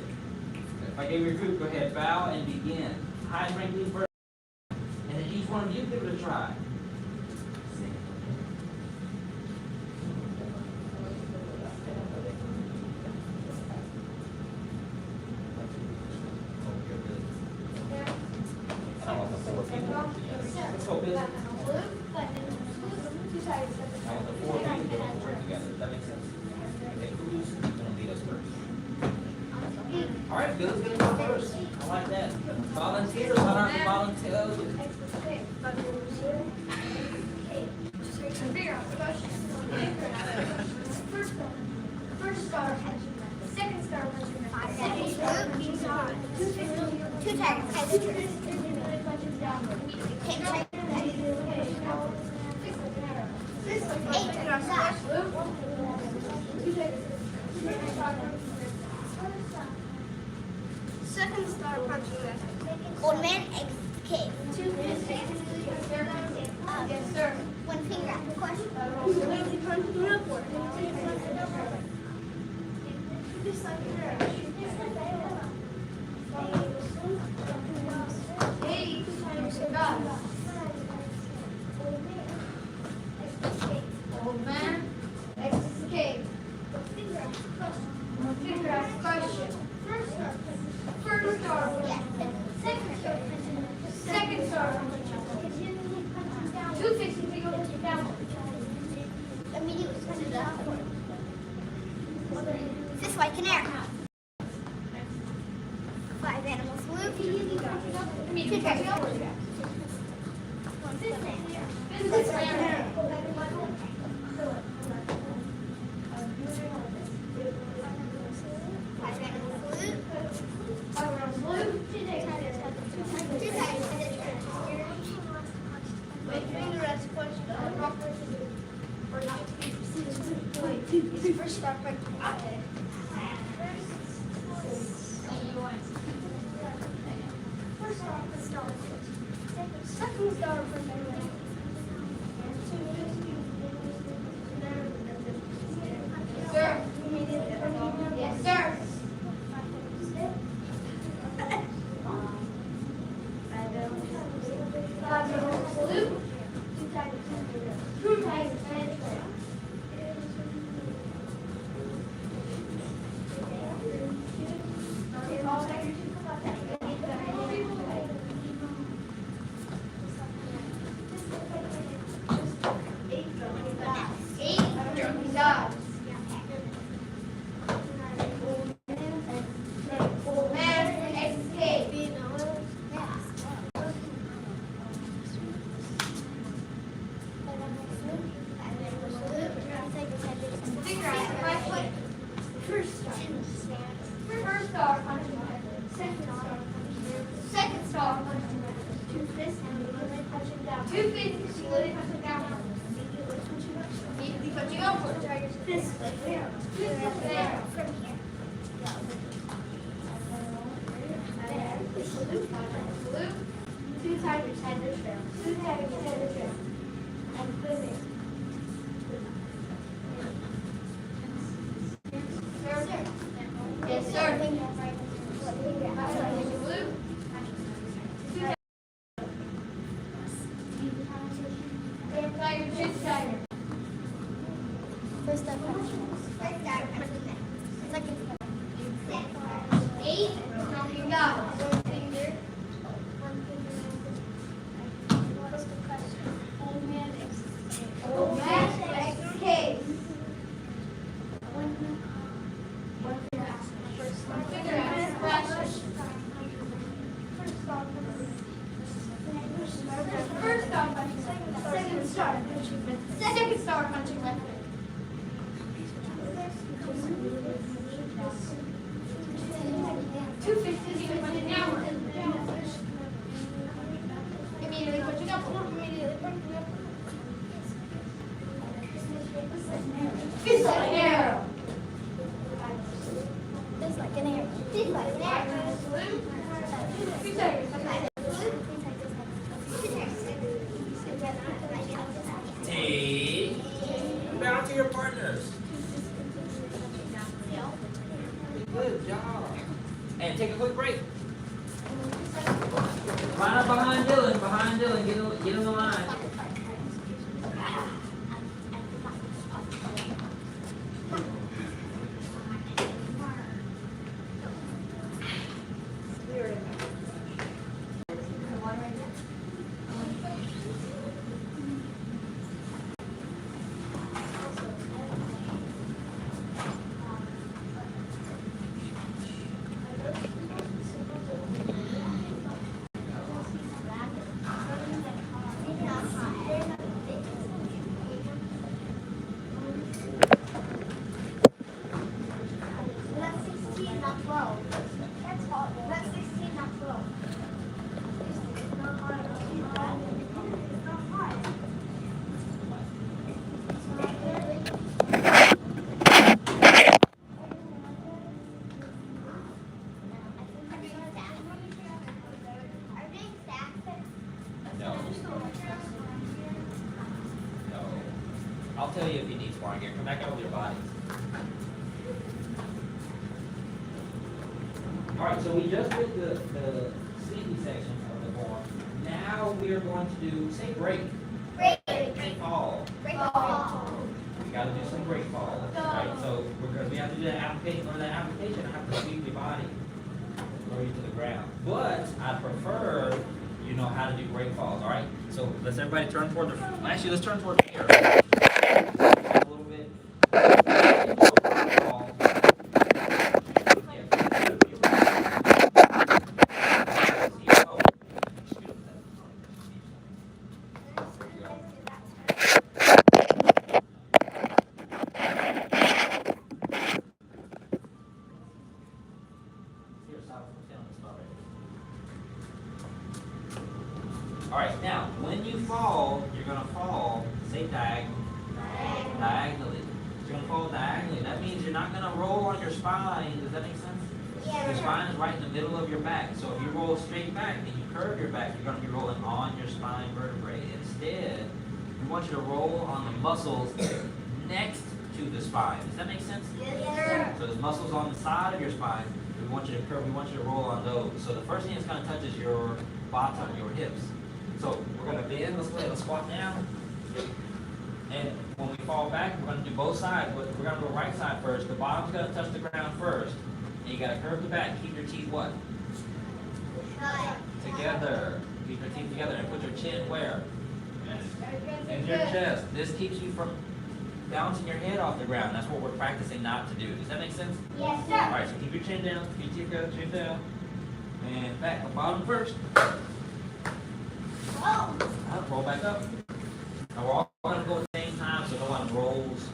If I gave you a group, go ahead, bow and begin. High and rank first. And then each one of you give it a try. Let's go, Billy. I want the four of you to work together. Does that make sense? Okay, who's gonna lead us first? All right, Billy's gonna go first. I like that. Volunteers, why aren't you volunteers? First star punching method. Second star punching method. Second star punching method. Two times. Punches downward. Second star punching method. Old man escape. Two fists. Yes, sir. One finger at the question. Completely punching upward. Just like an arrow. Hey, two times your God. Old man, escape. One finger at the question. First star. Second star. Two fists continually downward. Immediately punches upward. This like an arrow. Five animals flew. Immediately punching upward. This man. This like an arrow. Five animals flew. Blue. Two times. Wait, during the rest question, or not to be proceeded. Wait, it's first star punching method. First star. Second star punching method. Sir. Yes, sir. Blue. Two times. First star punching method. Second star punching method. Two fists punching down. Two fists slowly punching down. Immediately punching upward. Fist there. Fist there. From here. Blue. Two tigers head to trail. Two tigers head to trail. And blue there. Sir. Yes, sir. Blue. Tiger, shoot tiger. First up. First star punching method. Second star. Eight. Jumping down. One finger. What's the question? Old man escape. One finger. First finger. Question. Fist like an arrow. Fist like an arrow. Fist like an arrow. Fist like an arrow. Take. Bounce to your partners. Good job. And take a quick break. Line up behind Dylan. Behind Dylan. Get in the line. I'll tell you if you need sparring gear. Come back out with your bodies. Alright, so we just did the sneaky section of the form. Now we are going to do, say break. Break. Fall. Break ball. We got to do some break falls. Right? So because we have to do that application, or that application, I have to sweep your body, throw you to the ground. But I prefer you know how to do break falls. All right. So let's everybody turn toward the. Actually, let's turn toward the mirror. A little bit. All right, now, when you fall, you're going to fall, say diagonally. You're going to fall diagonally. That means you're not going to roll on your spine. Does that make sense? Yeah. Your spine is right in the middle of your back. So if you roll straight back and you curve your back, you're going to be rolling on your spine vertebrae. Instead, we want you to roll on the muscles next to the spine. Does that make sense? Yes, sir. So there's muscles on the side of your spine. We want you to curve. We want you to roll on those. So the first thing that's going to touch is your bottom, your hips. So we're going to bend. Let's squat down. And when we fall back, we're going to do both sides. But we're going to go right side first. The bottom's going to touch the ground first. And you got to curve the back. Keep your teeth what? Together. Keep your teeth together and put your chin where? In your chest. This keeps you from bouncing your head off the ground. That's what we're practicing not to do. Does that make sense? Yes, sir. All right, so keep your chin down. Keep your teeth together, chin down. And back. The bottom first. Oh. Roll back up. Now we're all going to go at the same time so no one rolls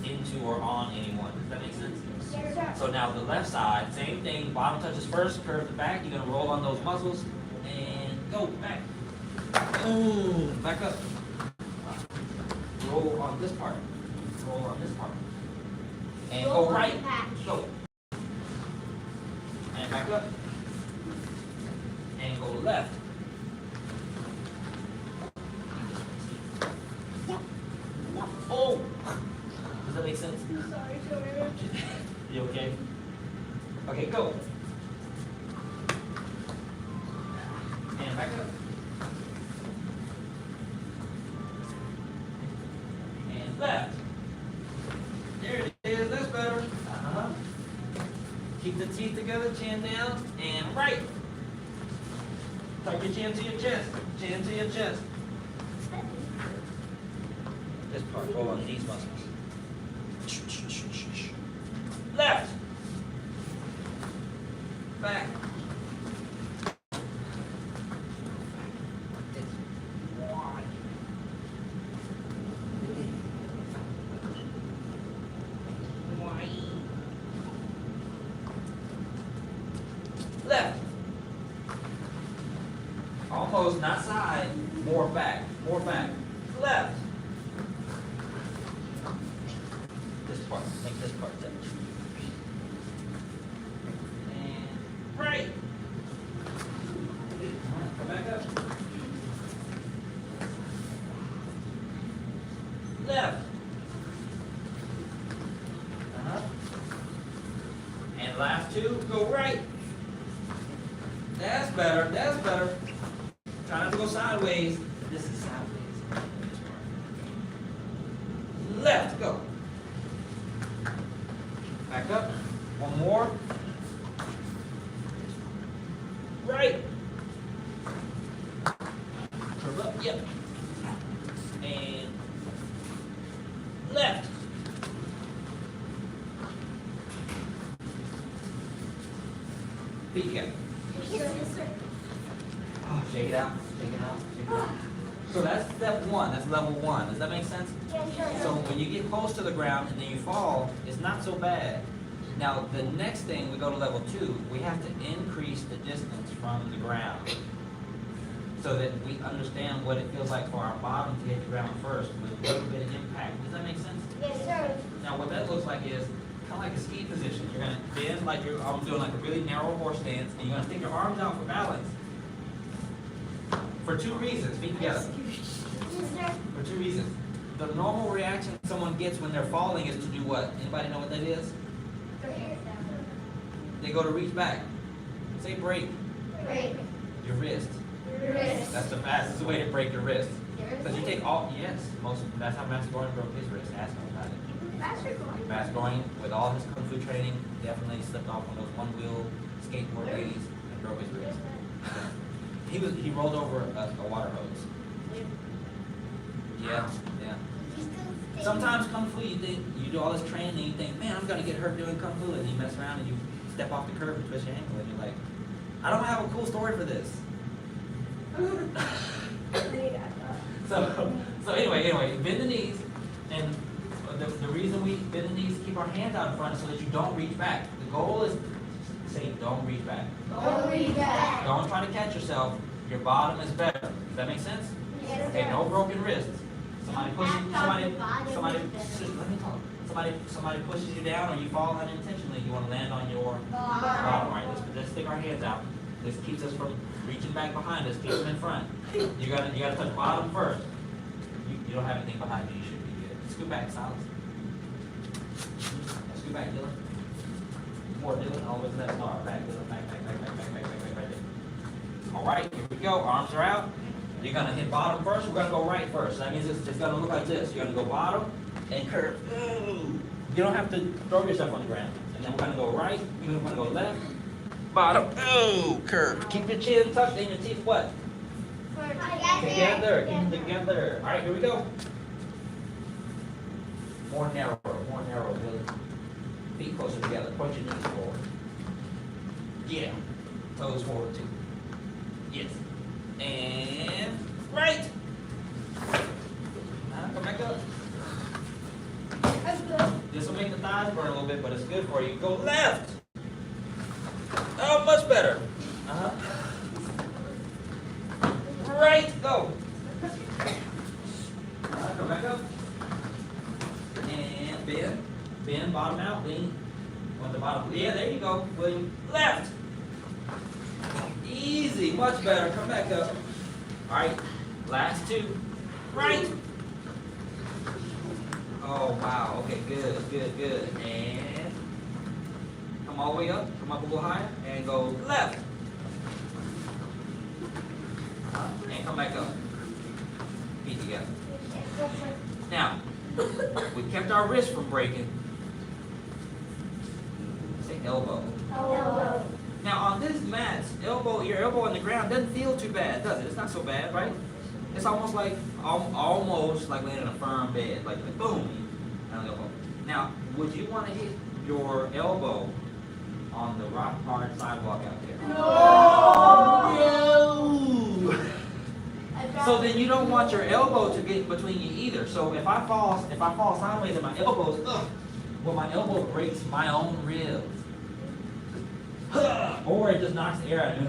into or on anyone. Does that make sense? Yes, sir. So now the left side, same thing. Bottom touches first, curve the back. You're going to roll on those muscles and go back. Boom. Back up. Roll on this part. Roll on this part. And Roll go on right. the back. Go. And back up. And go left. Oh! Does that make sense? I'm sorry, sir. You okay? Okay, go. And back up. And left. There it is. That's better. Uh-huh. Keep the teeth together, chin down, and right. Tuck your chin to your chest. Chin to your chest. This part, roll on these muscles. Left. Back. Wide. Wide. Left. Almost, not side. More back. More back. Left. This part. Make this part zip. And right. Come back up. Left. And last two, go right. That's better, that's better. Try not to go sideways. This is sideways. Left, go. Back up. One more. Right. Curve up, yep. And left. Feet together. Oh, shake it out, shake it out, shake it out. So that's step one, that's level one. Does that make sense? So when you get close to the ground and then you fall, it's not so bad. Now, the next thing, we go to level two, we have to increase the distance from the ground so that we understand what it feels like for our bottom to hit the ground first with a little bit of impact. Does that make sense? Yes, sir. Now, what that looks like is kind of like a ski position. You're going to bend like I'm doing like a really narrow horse stance, and you're going to stick your arms out for balance. For two reasons, feet together. For two reasons. The normal reaction someone gets when they're falling is to do what? Anybody know what that is? They go to reach back. Say break. Break. Your wrist. Your wrist. That's the fastest way to break your wrist. Because you take all, yes, that's how Master Gohring broke his wrist. Ask him about it. Master Gohring, with all his kung fu training, definitely slipped off on those one-wheel skateboard days and broke his wrist. He rolled over a water hose. Yeah, yeah. Sometimes kung fu, you think you do all this training and you think, man, I'm gonna get hurt doing kung fu, and you mess around and you step off the curb and twist your ankle, and you're like, I don't have a cool story for this. So anyway, bend the knees, and the reason we bend the knees, keep our hands out in front, is so that you don't reach back. The goal is, say, don't reach back. Don't reach back. Don't try to catch yourself. Your bottom is better. Does that make sense? Yes, Okay, sir. no broken wrists. Somebody pushes, somebody pushes you down, or you fall unintentionally. You want to land on your bottom. Right? Let's stick our hands out. This keeps us from reaching back behind us. Keep them in front. You gotta touch bottom first. You don't have anything behind you. You should be good. Scoot back, Silas. Scoot back, Dylan. More, Dylan. All the way to that star. Back, Dylan. Back, right there. All right, here we go. Arms are out. You're gonna hit bottom first. We're gonna go right first. That means it's gonna look like this. You're gonna go bottom and curve. Ooh. You don't have to throw yourself on the ground. And then we're gonna go right. We're gonna go left. Bottom. Ooh, curve. Keep your chin tucked and your teeth what? Together. Keep them together. All right, here we go. More narrow, Billy. Feet closer together. Point your knees forward. Yeah. Toes forward too. Yes. And right. Come back up. That's good. This will make the thighs burn a little bit, but it's good for you. Go left. Oh, much better. Right. Go. Come back up. And bend. Bend, bottom out, lean. On the bottom. Yeah, there you go. William. Left. Easy, much better. Come back up. All right, last two. Right. Oh, wow. Okay, good. And come all the way up. Come up a little higher. And go left. And come back up. Feet together. Now, we kept our wrists from breaking. Say elbow. Elbow. Now on this mat, your elbow on the ground doesn't feel too bad, does it? It's not so bad, right? It's almost like laying in a firm bed, like boom, on the elbow. Now, would you want to hit your elbow on the rock hard sidewalk out there? No. So then you don't want your elbow to get between you either. So if I fall sideways and my elbow's my elbow breaks my own ribs. Or it just knocks the air out of you.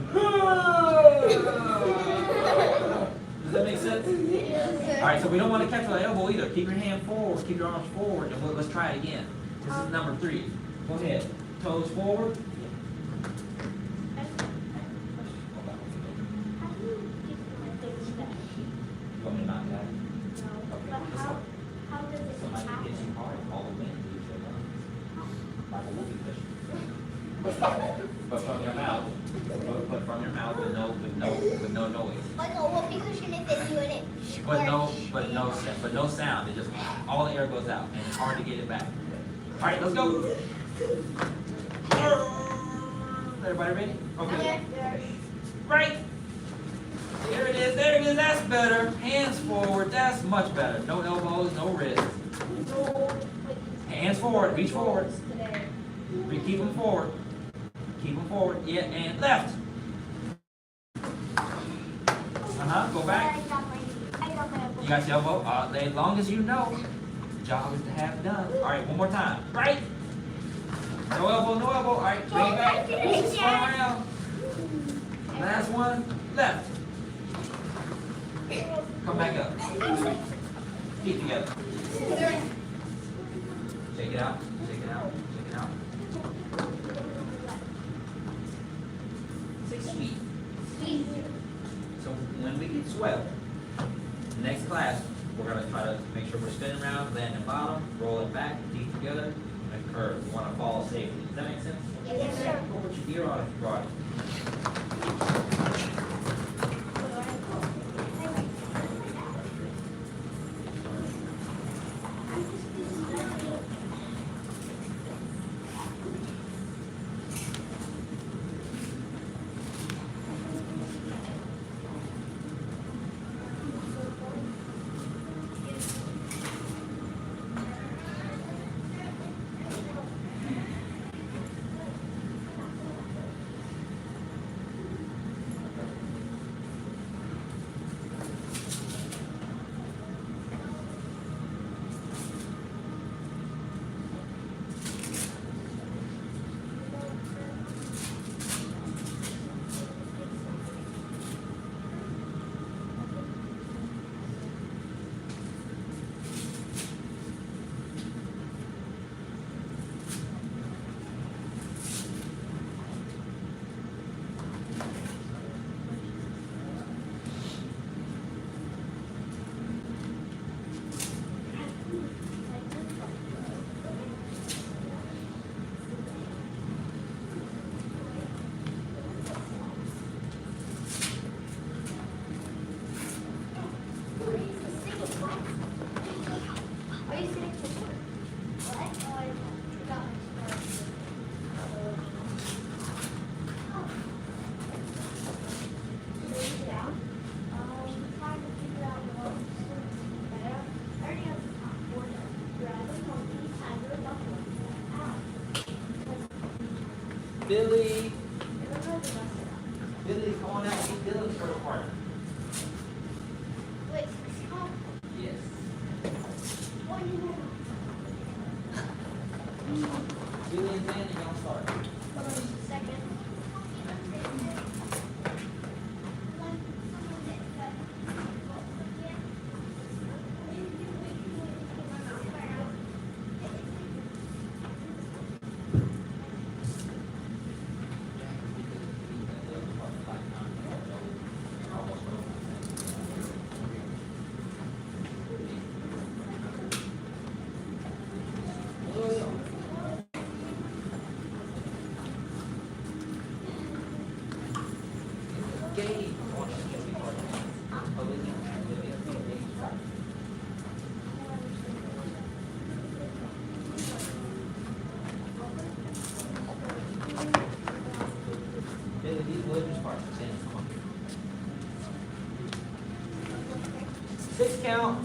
Does that make sense? Yes, sir. All right, so we don't want to catch the elbow either. Keep your hand forward, keep your arms forward, and let's try it again. This is number 3. Go ahead. Toes forward. How do you get my big step? Go ahead and knock that. No. But how does it Somebody happen? hits you hard, all the wind leaves your lungs. Like a whoopee cushion. But from your mouth. But from your mouth with no noise. Like a whoopee cushion if it's doing it. But no sound. It just all the air goes out and it's hard to get it back. All right, let's go. Everybody ready? Okay. Right. There it is. There it is. That's better. Hands forward. That's much better. No elbows. No wrists. Hands forward. Reach forward. Keep them forward. Keep them forward. Yeah, and left. Go back. You got your elbow. As long as you know, the job is to have it done. All right, one more time. Right. No elbow, no elbow. All right, bring it back. Spin around. Last one. Left. Come back up. Feet together. Shake it out. Shake it out. Shake it out. 6 feet. So when we get swell, next class, we're going to try to make sure we're spinning around, landing bottom, roll it back, teeth together, and curve. We want to fall safely. Does that make sense? Yes, sir. Go put your gear on if you brought it. Billy. Billy, come on out. Meet Dylan's first partner. Wait, stop. Yes. What do you want? Billy and Danny, y'all start. Hold on just a second.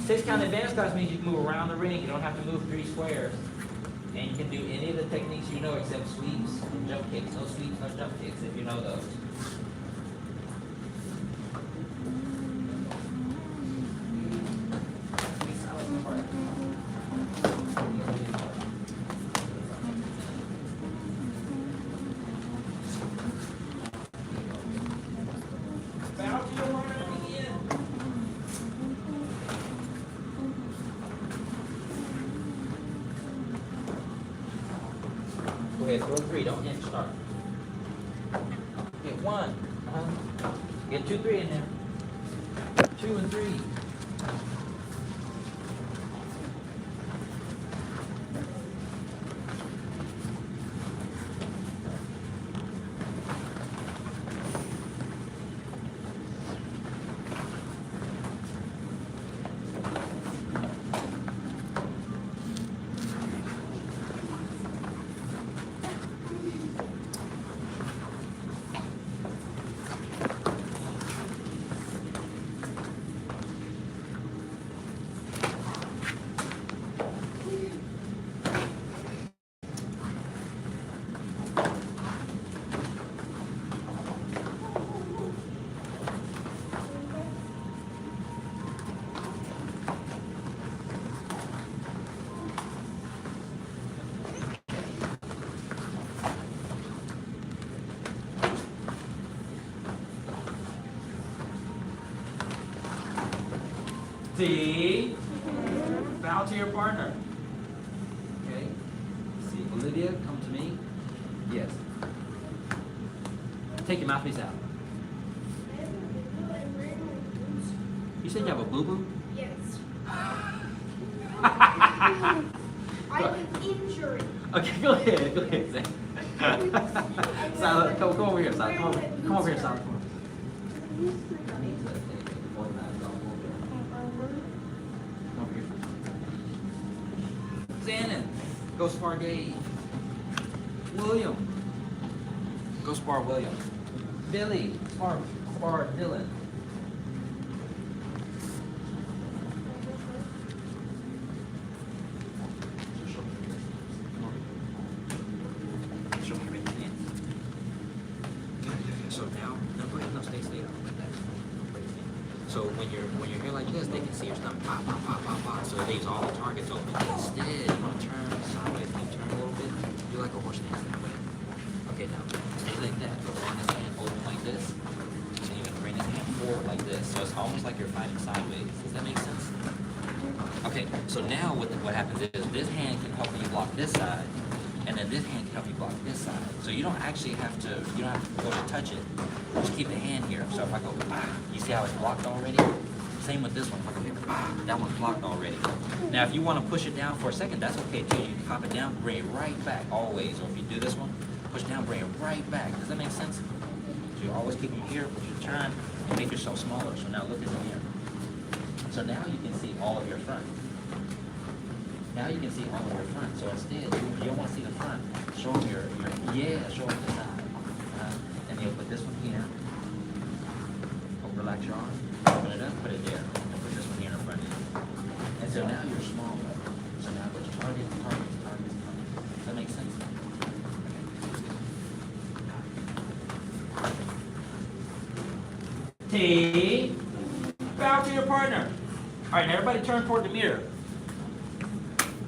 Six count advanced class means you can move around the ring. You don't have to move 3 squares. And you can do any of the techniques you know except sweeps and jump kicks. No sweeps, no jump kicks if you know those. Bow to your right again. ahead, throw 3. Don't hit start. Get 1. Get 2, 3 in there. 2 and 3. See? Bow to your partner. Okay. See, Olivia, come to me. Yes. Take your mouthpiece out. You said you have a boo-boo? Yes. Okay, I'm injured. go ahead. Go ahead, Zane. Silent, come over here, Silent. Come over here, Silent. Come on. I need to organize all over here. Shannon, go spar Gabe. William, go spar William. Billy, spar Dylan. Show me your right hand. So now, no, go ahead, no, stay up like that. So when you're here like this, they can see your stomach pop, pop, pop, pop, pop. So it leaves all the targets open. Instead, you want to turn sideways. You turn a little bit. Do like a horse stance that way. Okay, now stay like that. Run his hand open like this. So you're gonna bring his hand forward like this. So it's almost like you're fighting sideways. Does that make sense? Okay. So now what happens is this hand can help you block this side, and then this hand can help you block this side. So you don't actually have to. You don't have to go to touch it. Just keep the hand here. So if I go, you see how it's blocked already? Same with this one. If I go here, that one's blocked already. Now, if you want to push it down for a second, that's okay too. You can pop it down, bring it right back always. Or if you do this one, push down, bring it right back. Does that make sense? So you always keep them here, but you turn and make yourself smaller. So now look at the mirror. So now you can see all of your front. Now you can see all of your front. So instead, you don't want to see the front. Show them your show them the side. And you'll put this one here. Relax your arm. Open it up, put it there. And put this one here in the front. And so now you're smaller. So now put your target. Does that make sense? Okay. T. Bow to your partner. All right, now everybody turn toward the mirror.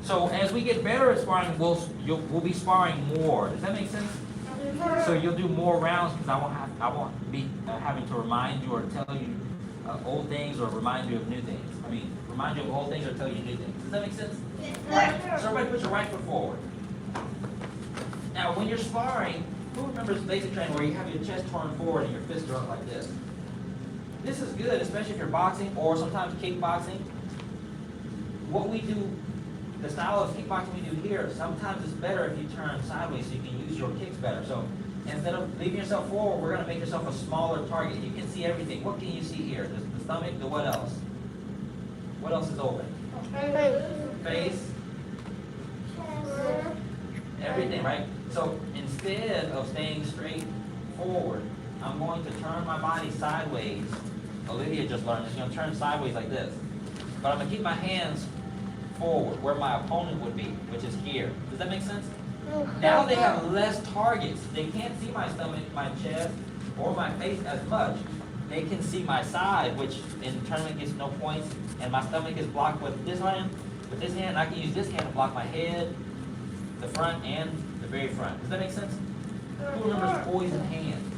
So as we get better at sparring, we'll be sparring more. Does that make sense? So you'll do more rounds because I won't be having to remind you or tell you old things or remind you of new things. I mean, remind you of old things or tell you new things. Does that make sense? Right. So everybody put your right foot forward. Now, when you're sparring, who remembers basic training where you have your chest turned forward and your fists are up like this? This is good, especially if you're boxing or sometimes kickboxing. What we do, the style of kickboxing we do here, sometimes it's better if you turn sideways so you can use your kicks better. So instead of leaving yourself forward, we're going to make yourself a smaller target. You can see everything. What can you see here? The stomach, the what else? What else is open? Face. Everything, right? So instead of staying straight forward, I'm going to turn my body sideways. Olivia just learned this. You're going to turn sideways like this. But I'm going to keep my hands forward where my opponent would be, which is here. Does that make sense? Now they have less targets. They can't see my stomach, my chest, or my face as much. They can see my side, which in tournament gets no points, and my stomach is blocked with this hand. With this hand, I can use this hand to block my head, the front, and the very front. Does that make sense? Who remembers poison hands?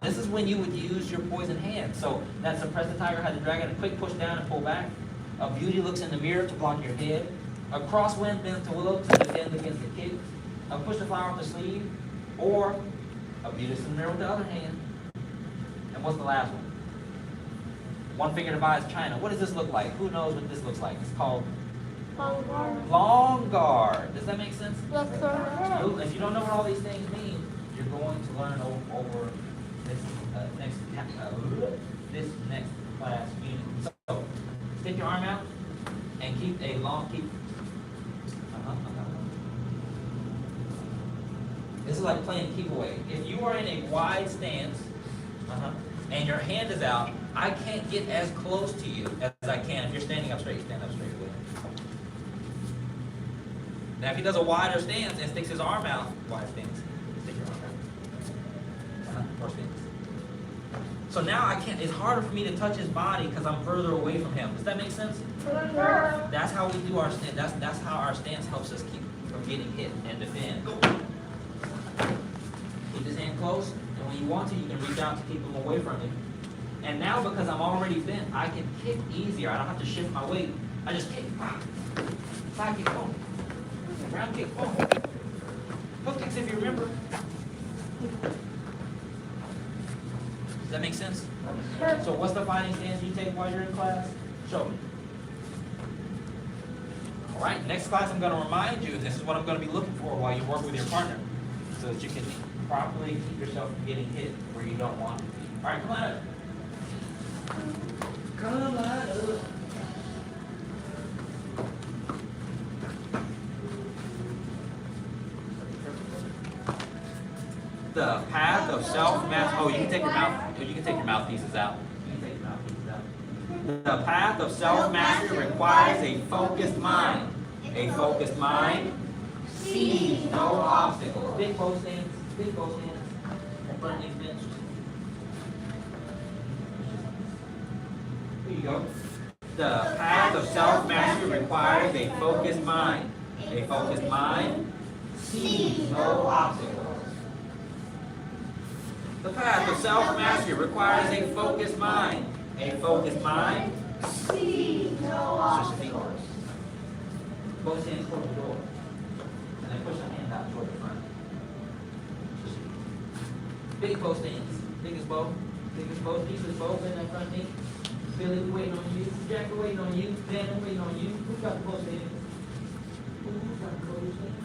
This is when you would use your poison hand. So that suppress the tiger, hide the dragon, a quick push down and pull back. A beauty looks in the mirror to block your head. A crosswind bends to willow to defend against the kick. push the flower with the sleeve, or a Venus in the mirror with the other hand. And what's the last one? One finger divides China. What does this look like? Who knows what this looks like? It's called long guard. Does that make sense? If you don't know what all these things mean, you're going to learn over this next class unit. So stick your arm out and keep a long This is like playing keep away. If you are in a wide stance, and your hand is out, I can't get as close to you as I can. If you're standing up straight, stand up straight with him. Now, if he does a wider stance and sticks his arm out, wide stance, stick your arm out. Or stance. So now I can't. It's harder for me to touch his body because I'm further away from him. Does that make sense? That's how we do our stance. That's how our stance helps us keep from getting hit and defend. Keep his hand close. And when you want to, you can reach out to keep him away from you. And now, because I'm already bent, I can kick easier. I don't have to shift my weight. I just kick. Side kick, boom. Round kick, boom. Hook kicks, if you remember. Does that make sense? So what's the fighting stance you take while you're in class? Show me. All right, next class I'm going to remind you, this is what I'm going to be looking for while you work with your partner, so that you can properly keep yourself from getting hit where you don't want to be. All right, come on up. Come on up. The path of self-mastery. Oh, you can take your mouthpieces out. You can take your mouthpieces out. The path of self-mastery requires a focused mind. A focused mind sees no obstacles. Big both stands. Big both stands. In front of these benches. Here you go. The path of self-mastery requires a focused mind. A focused mind sees no obstacles. The path of self-mastery requires a focused mind. A focused mind sees no obstacles. Both hands toward the door. And then push the hand out toward the front. Big both hands. Biggest both. Biggest both. Deepest both in that front knee. Billy waiting on you. Jack waiting on you. Dan waiting on you. Who got the both hands? Who's got the both hands?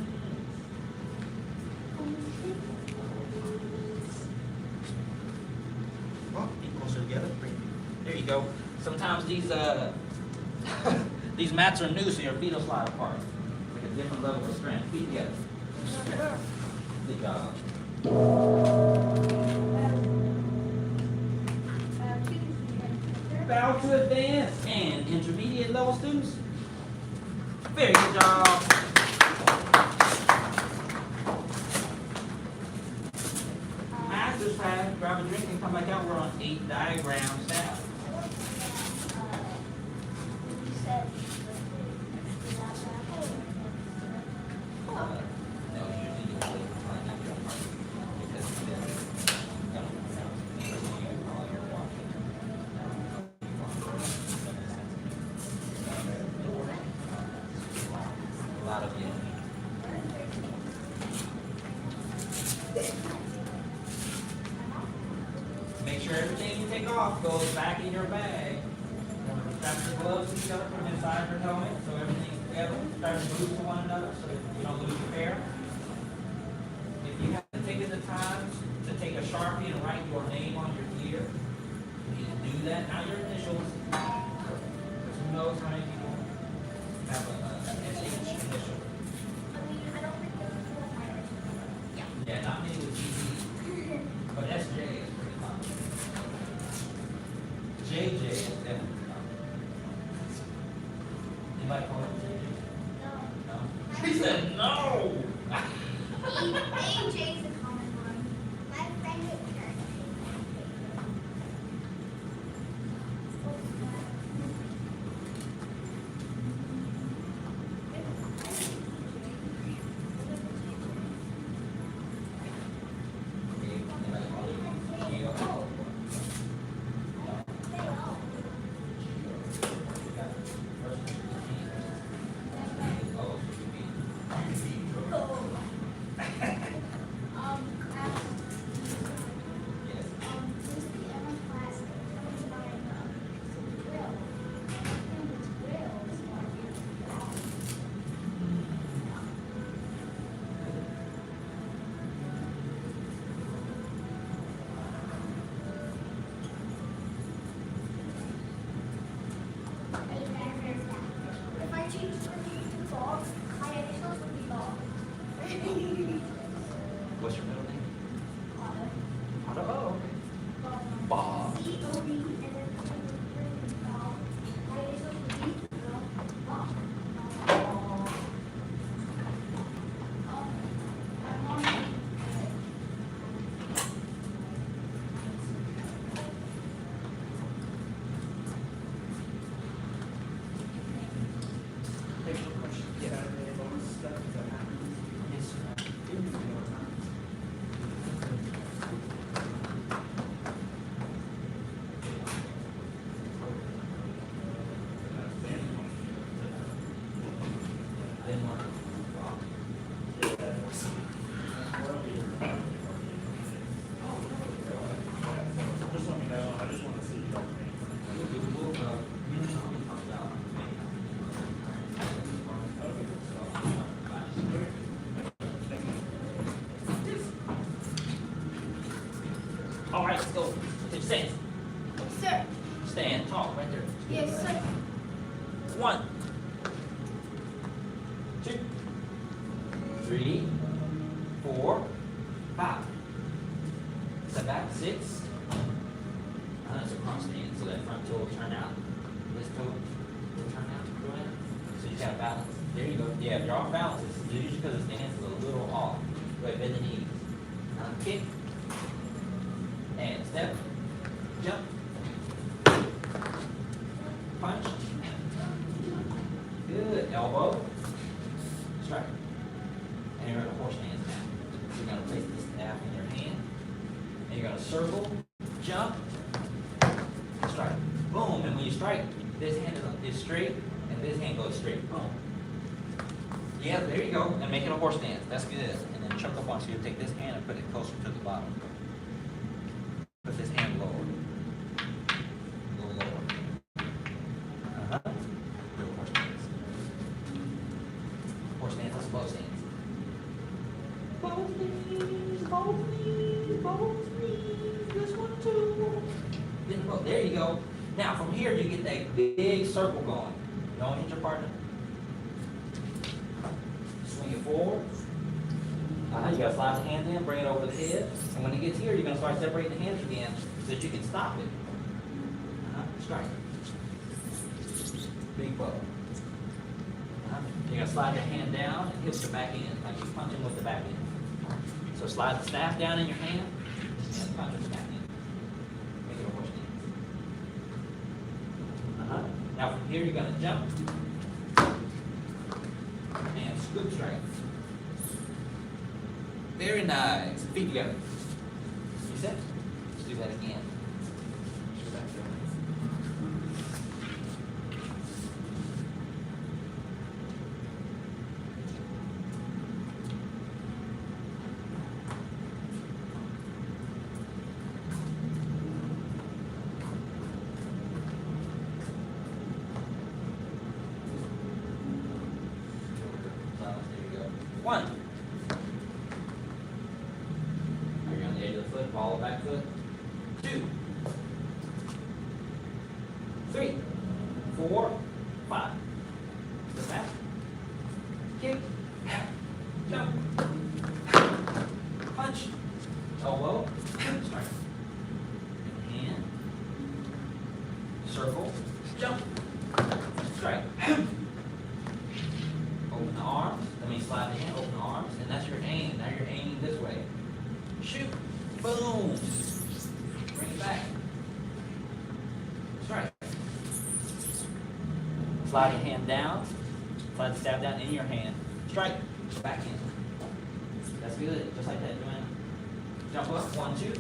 Together. There you go. Sometimes these these mats are new, so your feet will slide apart. Like a different level of strength. Feet together. Good job. Bow to advanced and intermediate level students. Very good job. Master's pad, grab a drink and come back out. We're on 8 diagram staff. A lot of you. Make sure everything you take off goes back in your bag. Strap your gloves together from inside your helmet so everything's together. Try to move to one another so you don't lose your pair. If you haven't taken the time to take a Sharpie and write your name on your gear, you need to do that. Not your initials. Because who knows how many people have an SH initial. Yeah, not many with GD. But SJ is pretty common. JJ is definitely common. Anybody call it JJ? No. She said no! AJ is a common one. My friend is Just let me know, I just wanna see you. All right, let's go. Stand. Yes, sir. Stand tall right there. Yes, sir. 1, 2, 3, 4, 5. Step back, 6. That's a cross stand, so that front toe will turn out. This toe will turn out. Go ahead. So you got balance. There you go. Yeah, if you're off balance, it's usually because the stance is a little off. Go ahead, bend the knees. Kick. And step. Jump. Punch. Good. Elbow. Strike. And you're going to horse stance now. So you're going to place the staff in your hand. And you're going to circle, jump, strike. Boom. And when you strike, this hand is straight, and this hand goes straight. Boom. Yeah, there you go. And make it a horse stance. That's good. And then chuck up on, so you take this hand and put it closer to the bottom. Put this hand lower. A little lower. Do a horse stance. Horse stance is both stance. Both knees, both knees, both knees. This one too. Then both. There you go. Now from here you get that big circle going. Don't hit your partner. Swing it forward. You gotta slide the hand in, bring it over the head. And when it gets here, you're gonna start separating the hands again so that you can stop it. Strike. Big bow. You're gonna slide your hand down and hit the back end, like you're punching with the back end. So slide the staff down in your hand and punch with the back end. Make it a horse stance. Now from here, you're gonna jump and scoop strike. Very nice. Feet together. You set? Let's do that again. Go back there. There you go. 1. Follow back foot. 2, 3, 4, 5. Step back. Kick. Jump. Punch. Elbow. Strike. Hand. Circle. Jump. Strike. Open the arms. Slide the hand. Open the arms. And that's your aim. Now you're aiming this way. Shoot. Boom. Bring it back. Strike. Slide your hand down. Slide the staff down in your hand. Strike. Back in. That's good. Just like that, Joanna. Jump up. 1, 2.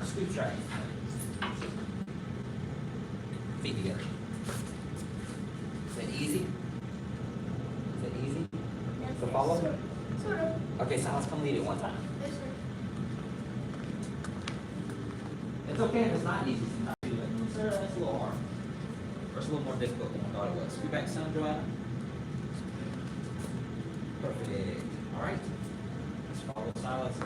Scoop strike. Feet together. Is that easy? Is that easy? So follow? Sort of. Okay, Silas, come lead it one time. Yes, sir. It's okay if it's not easy sometimes. Do it. Sarah, that's a little hard. Or it's a little more difficult than I thought it was. Scoot back some, Joanna. Perfect. All right. Let's follow Silas.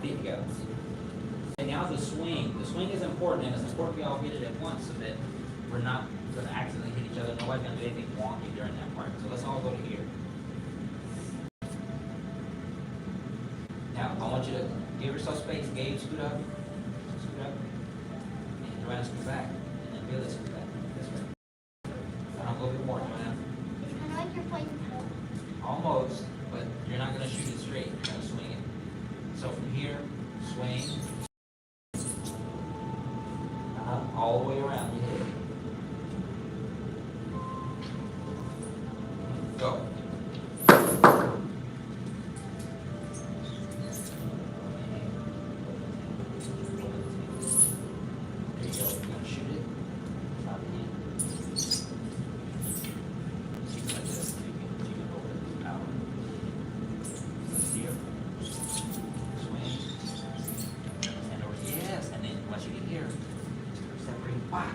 Feet together. And now the swing. The swing is important, and it's important we all get it at once so that we're not going to accidentally hit each other. nobody's gonna do anything wonky during that part. So let's all go to here. Now, I want you to give yourself space. Gabe, scoot up. Scoot up. And Joanna, scoot back. And then Billy, scoot back. This way. I'll go a bit more, Joanna. It's kind of like you're playing pool. Almost, but you're not going to shoot it straight. You're going to swing it. So from here, swing. All the way around. You hit it. Go. There you go. You're going to shoot it. Stop it in. Keep it like this. Keep it over the power. Here. Swing. And over. Yes. And then once you get here, separate box.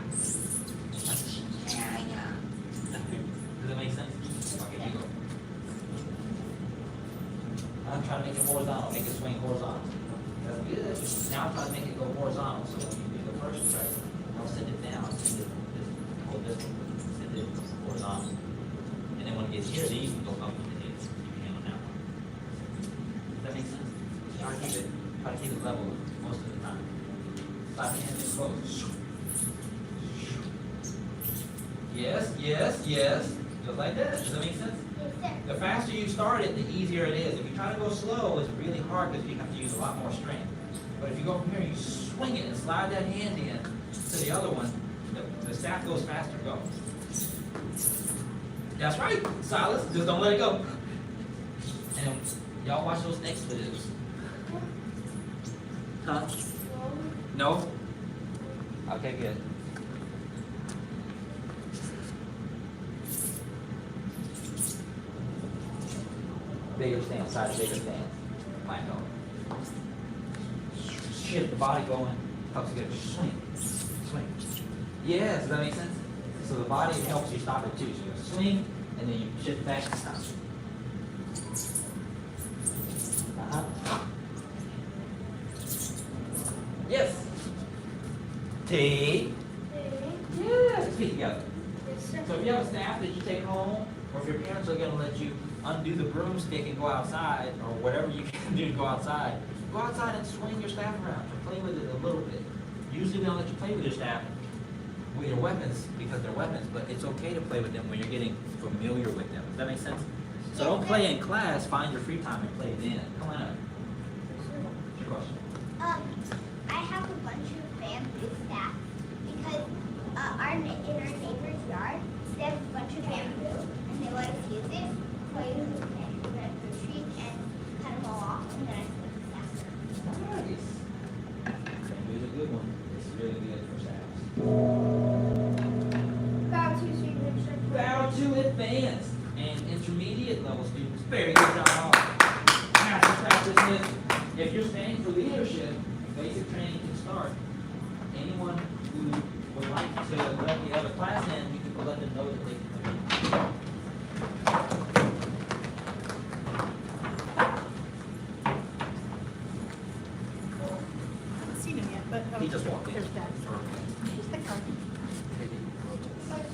Does that make sense? Okay, you go. I'm trying to make it horizontal. Make it swing horizontal. That's good. Now I'm trying to make it go horizontal. So when you do the first strike, I'll send it down. Send it hold this one. Send it horizontal. And then when it gets here, then you can go up with the hits. You can handle that one. Does that make sense? Try to keep it level most of the time. Slap your hands in close. Yes, yes, yes. Just like that. Does that make sense? The faster you start it, the easier it is. If you try to go slow, it's really hard because you have to use a lot more strength. But if you go from here, you swing it and slide that hand in to the other one, the staff goes faster. Go. That's right, Silas. Just don't let it go. And y'all watch those next videos. Huh? No? Okay, good. Bigger stance, side to bigger stance. Might go. Shift the body going. Helps you get a swing. Swing. Yes, does that make sense? So the body helps you stop it too. So you swing and then you shift back and stop. Yes. T. Yes. Feet together. So if you have a staff that you take home, or if your parents are going to let you undo the broomstick and go outside, or whatever you can do to go outside and swing your staff around or play with it a little bit. Usually we don't let you play with your staff with your weapons because they're weapons, but it's okay to play with them when you're getting familiar with them. Does that make sense? So don't play in class, find your free time and play then. Come on up. What's your question? I have a bunch of bamboo staff because in our neighbor's yard, they have a bunch of bamboo and they let us use it, play with the tree and cut them all off and then I put the staff. Nice. Bamboo's a good one. It's really good for staffs. Bow to advanced and intermediate level students. Very good job. Master practice. If you're staying for leadership, basic training can start. Anyone who would like to let the other class in, you can let them know that they can come in. Seen him yet, but He just walked in. There's Dad. He's the car.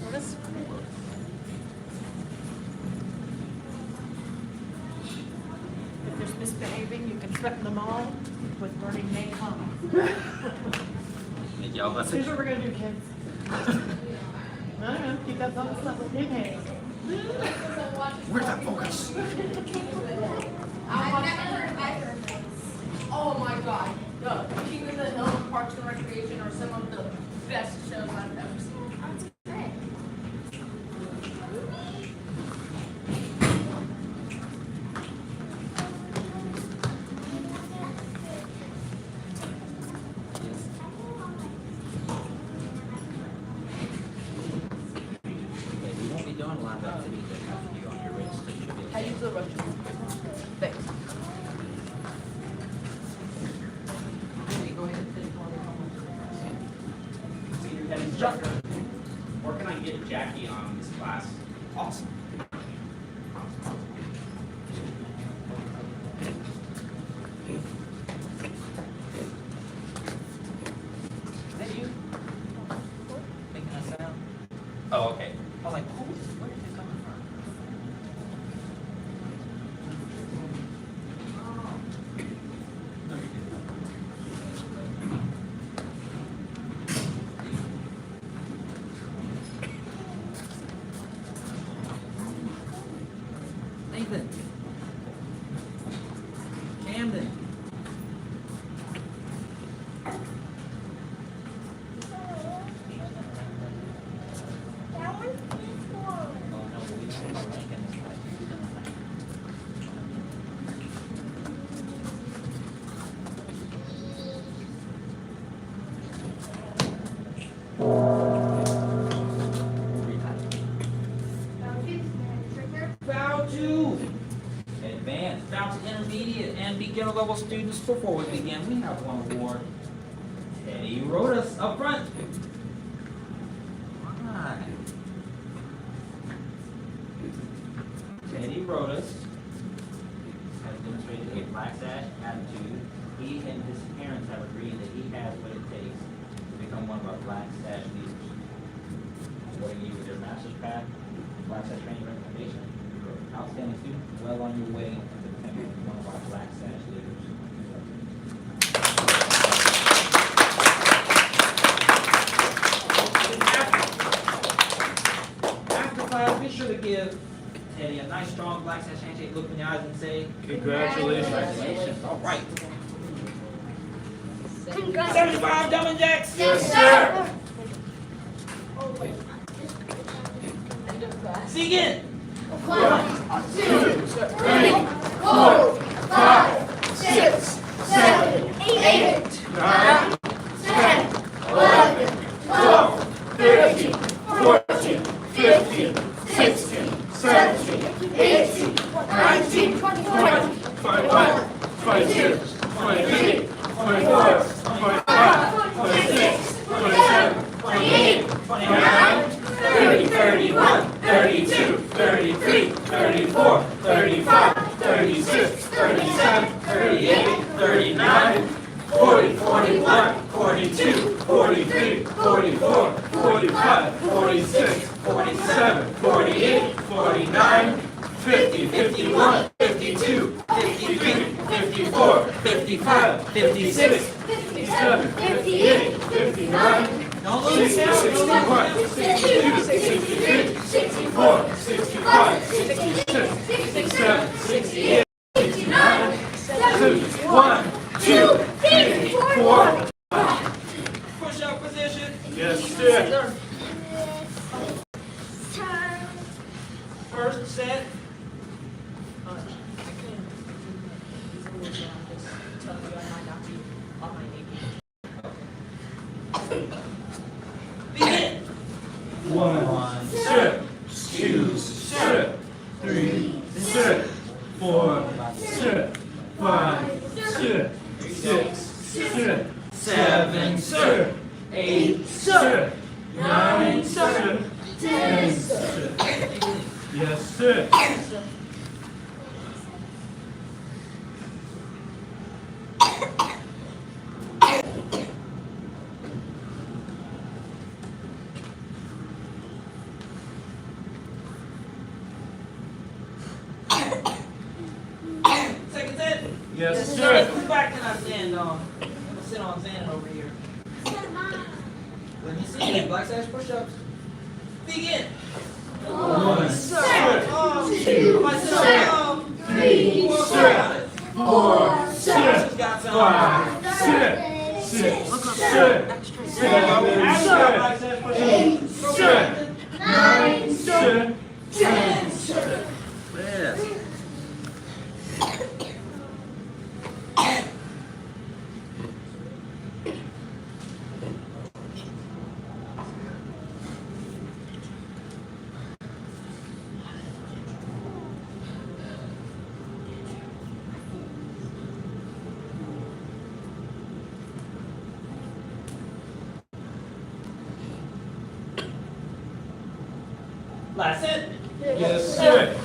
What is? If there's misbehaving, you can threaten them all with burning napalm. Y'all, that's Here's what we're gonna do, kids. I don't know, keep that focus level. New hands. Where's that focus? I've never heard of either. Oh my god. The King of the Hill, Parks and Recreation are some of the best shows I've ever seen. That's great. We won't be doing a lot of activities that have to be on your wrist. So you should be I okay. use the restroom. Thanks. Okay, go ahead. Finish one of your homework. Senior head instructor. Where can I get Jackie on this class? Awesome. Is that you? Making a sound? Oh, okay. I was like, who Nathan. Camden. That one's this one. Oh, no, but we don't have a rank in this class. Bow to advanced, bow to intermediate, and beginner level students. Before we begin, we have one award. Teddy wrote us up front. Hi. Teddy wrote us has demonstrated a black sash attitude. He and his parents have agreed that he has what it takes to become one of our black sash leaders. Awarding you with your master's path, black sash training recommendation. You're an outstanding student, well on your way to becoming one of our black sash leaders. After class, be sure to give Teddy a nice, strong black sash handshake, look in the eyes, and say, Congratulations. congratulations. All right. Congratulations. 75 Diamond Jacks. Yes, sir. See again. 1, 2, 3, 4, 5, 6, 7, 8, 9, 10, 11, 12, 13, 14, 15, 16, 17, 18, 19, 20, 21, 22, 23, 24, 25, 26, 27, 28, 29, 30, 31, 32, 33, 34, 35, 36, 37, 38, 39, 40, 41, 42, 43, 44, 45, 46, 47, 48, 49, 50, 51, 52, 53, 54, 55, 56, 57, 58, 59, don't lose count. 61, 62, 63, 64, 65, 66, 67, 68, 69, 1, 2, 3, 4. Push up position. Yes, sir. First set. Begin. 1, step, 2, step, 3, step, 4, step, 5, step, 6, step, 7, step, 8, step, 9, step, 10, step. Yes, sir. Second set. Yes, sir. Whose back can I stand on? I'm gonna sit on Xanon over here. Let me see it. Black sash push-ups. Begin. 1, step, Two. I sit on 3, step, 4, step, Who's got some? 5, step, 6, step, 7, step, 8, step, 9, step, 10, step. Yes. Last set. Yes, sir.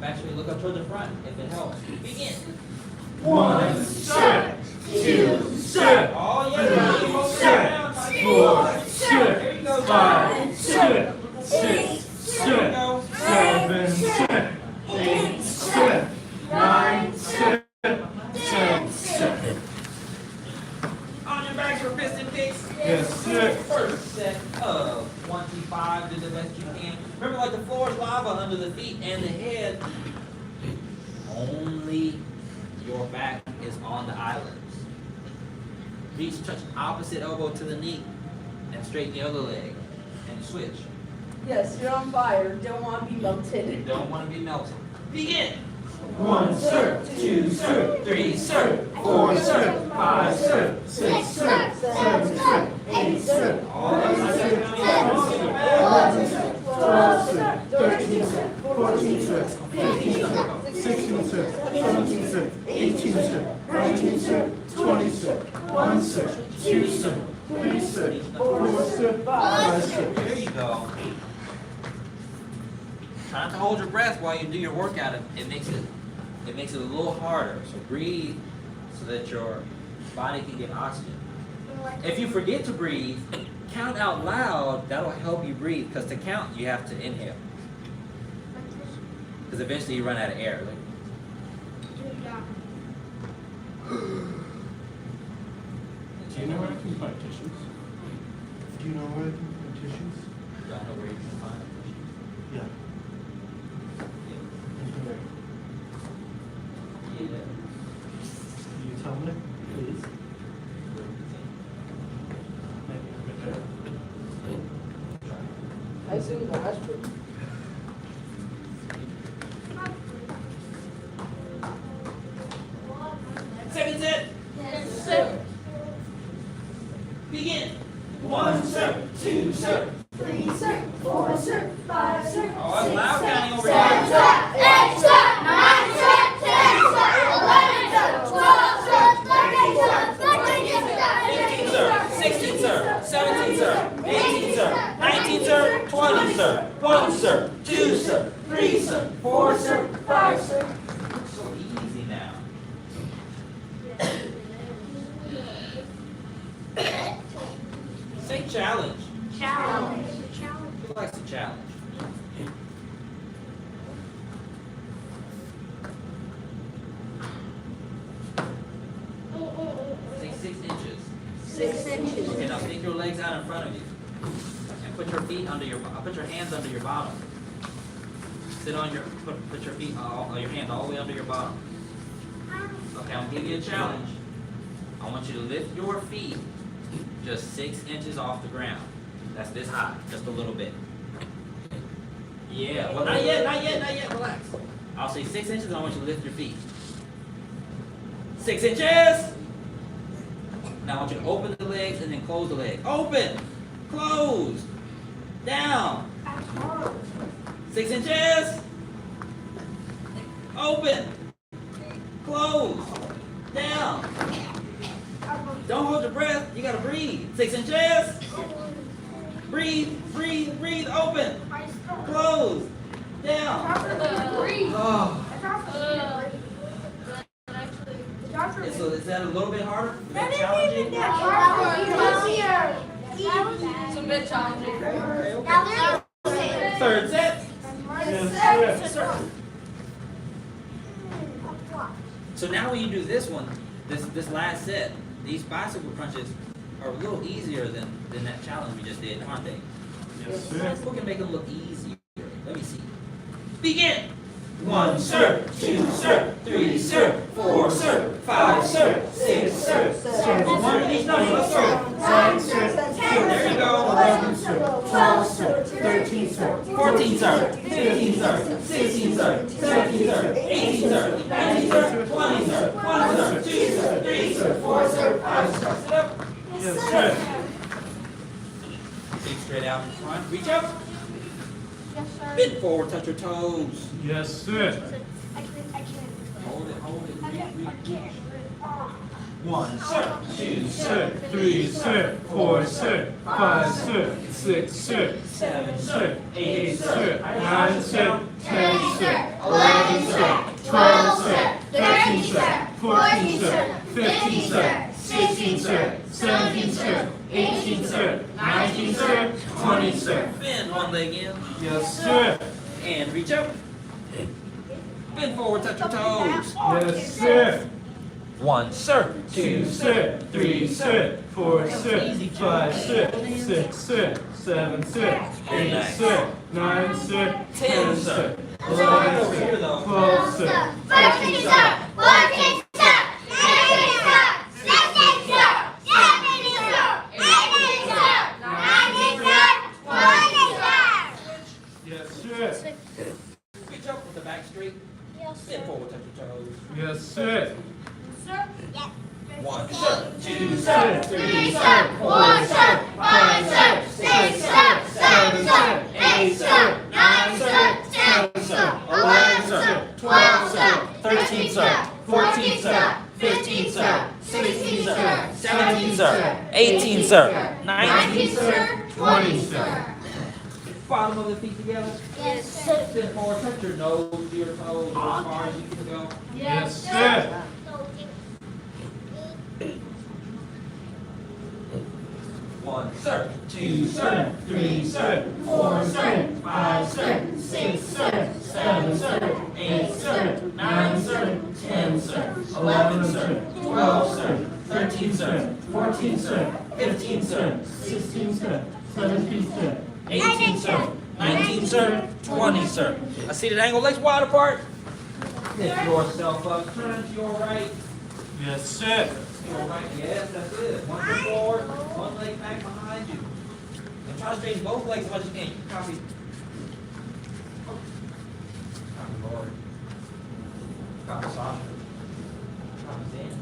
Actually, look up toward the front if it helps. Begin. 1, step, 2, step, Oh, yeah. 3, step, 4, step, 5, step, 6, step, 7, step, 8, step, 9, step, 10, step. On your backs for piston kicks. Yes, sir. first set of 25, do the best you can. Remember, like the floor is lava under the feet and the head. Only your back is on the islands. Reach, touch opposite elbow to the knee and straighten the other leg and switch. Yes, you're on fire. Don't want to be melted. Don't want to be melted. Begin. 1, sir, 2, sir, 3, sir, 4, sir, 5, sir, 6, sir, 7, sir, 8, sir, All of them. 11, sir, 12, sir, 13, sir, 14, sir, 15, sir, 16, sir, 17, sir, 18, sir, 19, sir, 20, sir, 1, sir, 2, sir, 3, sir, 4, sir, 5, sir. There you go. Try not to hold your breath while you do your workout. It makes it a little harder. So breathe so that your body can get oxygen. If you forget to breathe, count out loud. That'll help you breathe. Because to count, you have to inhale. Because eventually you run out of air. Do you know where I can find tissues? Do you know where I can put tissues? Do I know where you can find it? Yeah. Yeah. Can you tell me, please? Maybe over there. I assume the restroom. Second set. Yes, sir. Begin. 1, sir, 2, sir, 3, sir. 4, sir. 5, sir. Oh, that's loud counting over 7, here. sir. 8, sir. 9, sir. 10, sir. 11, sir. 12, sir. 13, sir. 14, sir. 15, sir. 16, sir. 17, sir. 18, sir. 19, sir. 20, sir. 1, sir. 2, sir. 3, sir. 4, sir. 5, sir. So easy now. Say challenge. Challenge. Who likes to challenge? Say 6 inches. 6 inches. Okay, now stick your legs out in front of you. And put your feet under put your hands under your bottom. Sit on your, put your feet, your hands all the way under your bottom. Okay, I'm gonna give you a challenge. I want you to lift your feet just 6 inches off the ground. That's this high, just a little bit. Yeah, well not yet, relax. I'll say 6 inches and I want you to lift your feet. 6 inches! Now I want you to open the legs and then close the legs. Open! Close! Down! 6 inches! Open! Close! Down! Don't hold your breath, you gotta breathe. 6 inches! Breathe, breathe, breathe, open! Close! Down! Oh. So is that a little bit harder? Is that challenging? It's a bit challenging. Third set. Yes, sir. So now when you do this one, this last set, these bicycle crunches are a little easier than that challenge we just did, aren't they? Yes, sir. We can make them look easier. Let me see. Begin! 1, sir, 2, sir, 3, sir, 4, sir, 5, sir, 6, sir, 7, One of each number, let's go. 9, sir, 10, There you go. 11, sir, 12, sir, 13, sir, 14, sir. 15, sir. 16, sir. 17, sir. 18, sir. 19, sir. 20, sir. 1, sir. 2, sir. 3, sir. 4, sir. 5, sir. Sit up. Yes, sir. Feet straight out in front. Reach up. Yes, sir. Bend forward. Touch your toes. Yes, sir. I can't. Hold it. Hold it. I can't. 1, sir, 2, sir, 3, sir, 4, sir, 5, sir, 6, sir, 7, sir, 8, sir, 9, sir, 10, sir, 11, sir, 12, sir, 13, sir, 14, sir, 15, sir, 16, sir, 17, sir, 18, sir, 19, sir, 20, sir. Bend one leg in. Yes, sir. And reach up. Bend forward. Touch your toes. Yes, sir. 1, sir. 2, sir. 3, sir. 4, sir. 5, sir. 6, sir. 7, sir. 8, sir. 9, sir. 10, sir. 11, sir. 12, sir. 13, sir. 14, sir. 15, sir. 16, sir. 17, sir. 18, sir. 19, sir. 20, sir. Yes, sir. Reach up with the back straight. Bend forward, touch your toes. Yes, sir. Sir? Yes. 1, sir. 2, sir. 3, sir. 4, sir. 5, sir. 6, sir. 7, sir. 8, sir. 9, sir. 10, sir. 11, sir. 12, sir. 13, sir. 14, sir. 15, sir. 16, sir. 17, sir. 18, sir. 19, sir. 20, sir. Bottom of the feet together. Yes, sir. Bend forward, touch your nose to your toes as far as you can go. Yes, sir. 1, sir. 2, sir. 3, sir. 4, sir. 5, sir. 6, sir. 7, sir. 8, sir. 9, sir. 10, sir. 11, sir. 12, sir. 13, sir. 14, sir. 15, sir. 16, sir. 17, sir. 18, sir. 19, sir. 20, sir. A seated angle, legs wide apart. Lift yourself up, turn to your right. Yes, sir. Your right, yes, that's it. One foot forward, one leg back behind you. And try to straighten both legs as much as you can. You can copy. Copy Lord. Copy Sasha. Copy Zen.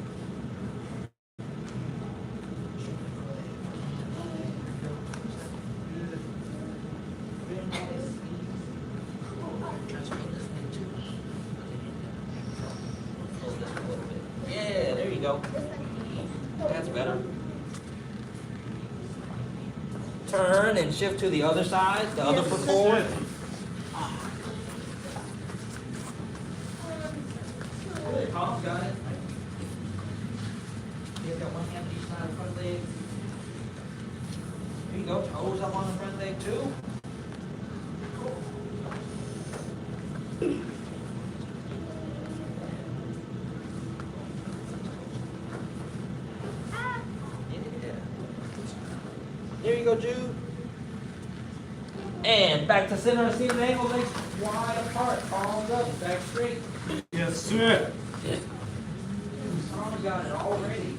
Yeah, there you go. That's better. Turn and shift to the other side, the other foot forward. Tom's got it. You've got one hand on each side of the front leg. There you go, toes up on the front leg too. There you go, Jude. And back to center, seated angle, legs wide apart, palms up, back straight. Yes, sir. Tom's got it already.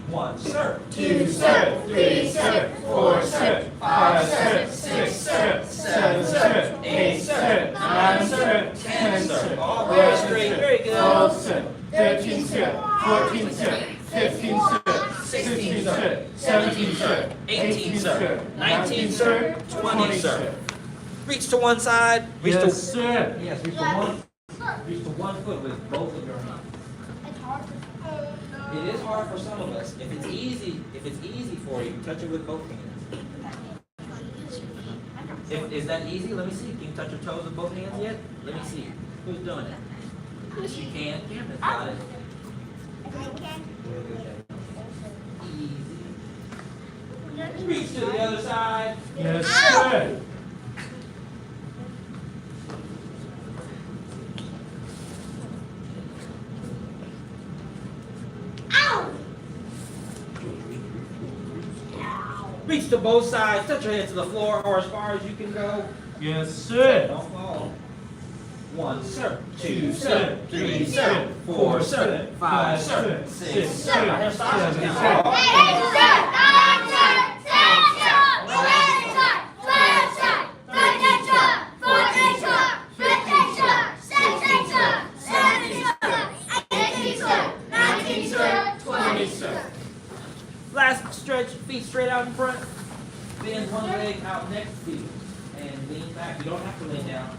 1, sir. 2, sir. 3, sir. 4, sir. 5, sir. 6, sir. 7, sir. 8, sir. 9, sir. 10, sir. All very straight, very good. 12, sir. 13, sir. 14, sir. 15, sir. 16, sir. 17, sir. 18, sir. 19, sir. 20, sir. Reach to one side. Reach Yes, to sir. yes, reach to one foot with both of your hands. It's hard. It is hard for some of us. If it's easy for you, touch it with both hands. Is that easy? Let me see. Can you touch your toes with both hands yet? Let me see. Who's doing it? Yes, you can. Cameron's got it. Easy. Reach to the other side. Yes, sir. Reach to both sides. Touch your head to the floor or as far as you can go. Yes, sir. Don't fall. 1, sir. 2, sir. 3, sir. 4, sir. 5, sir. 6, sir. 7, sir. 20, sir. Last stretch, feet straight out in front. Bend one leg out next to you. And lean back. You don't have to lean down.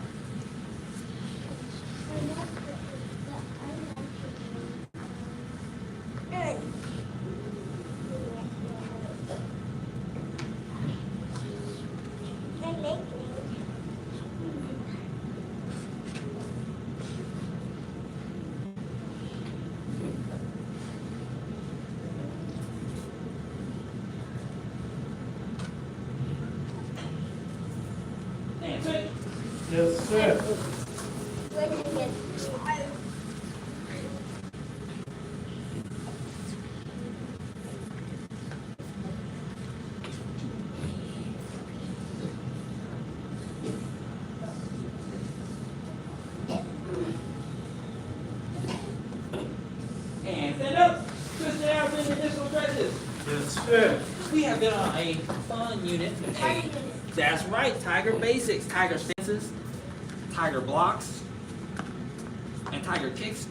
And sit. Yes, sir. have been on a fun unit. That's right, Tiger Basics, Tiger Stances, Tiger Blocks, and Tiger Kicks.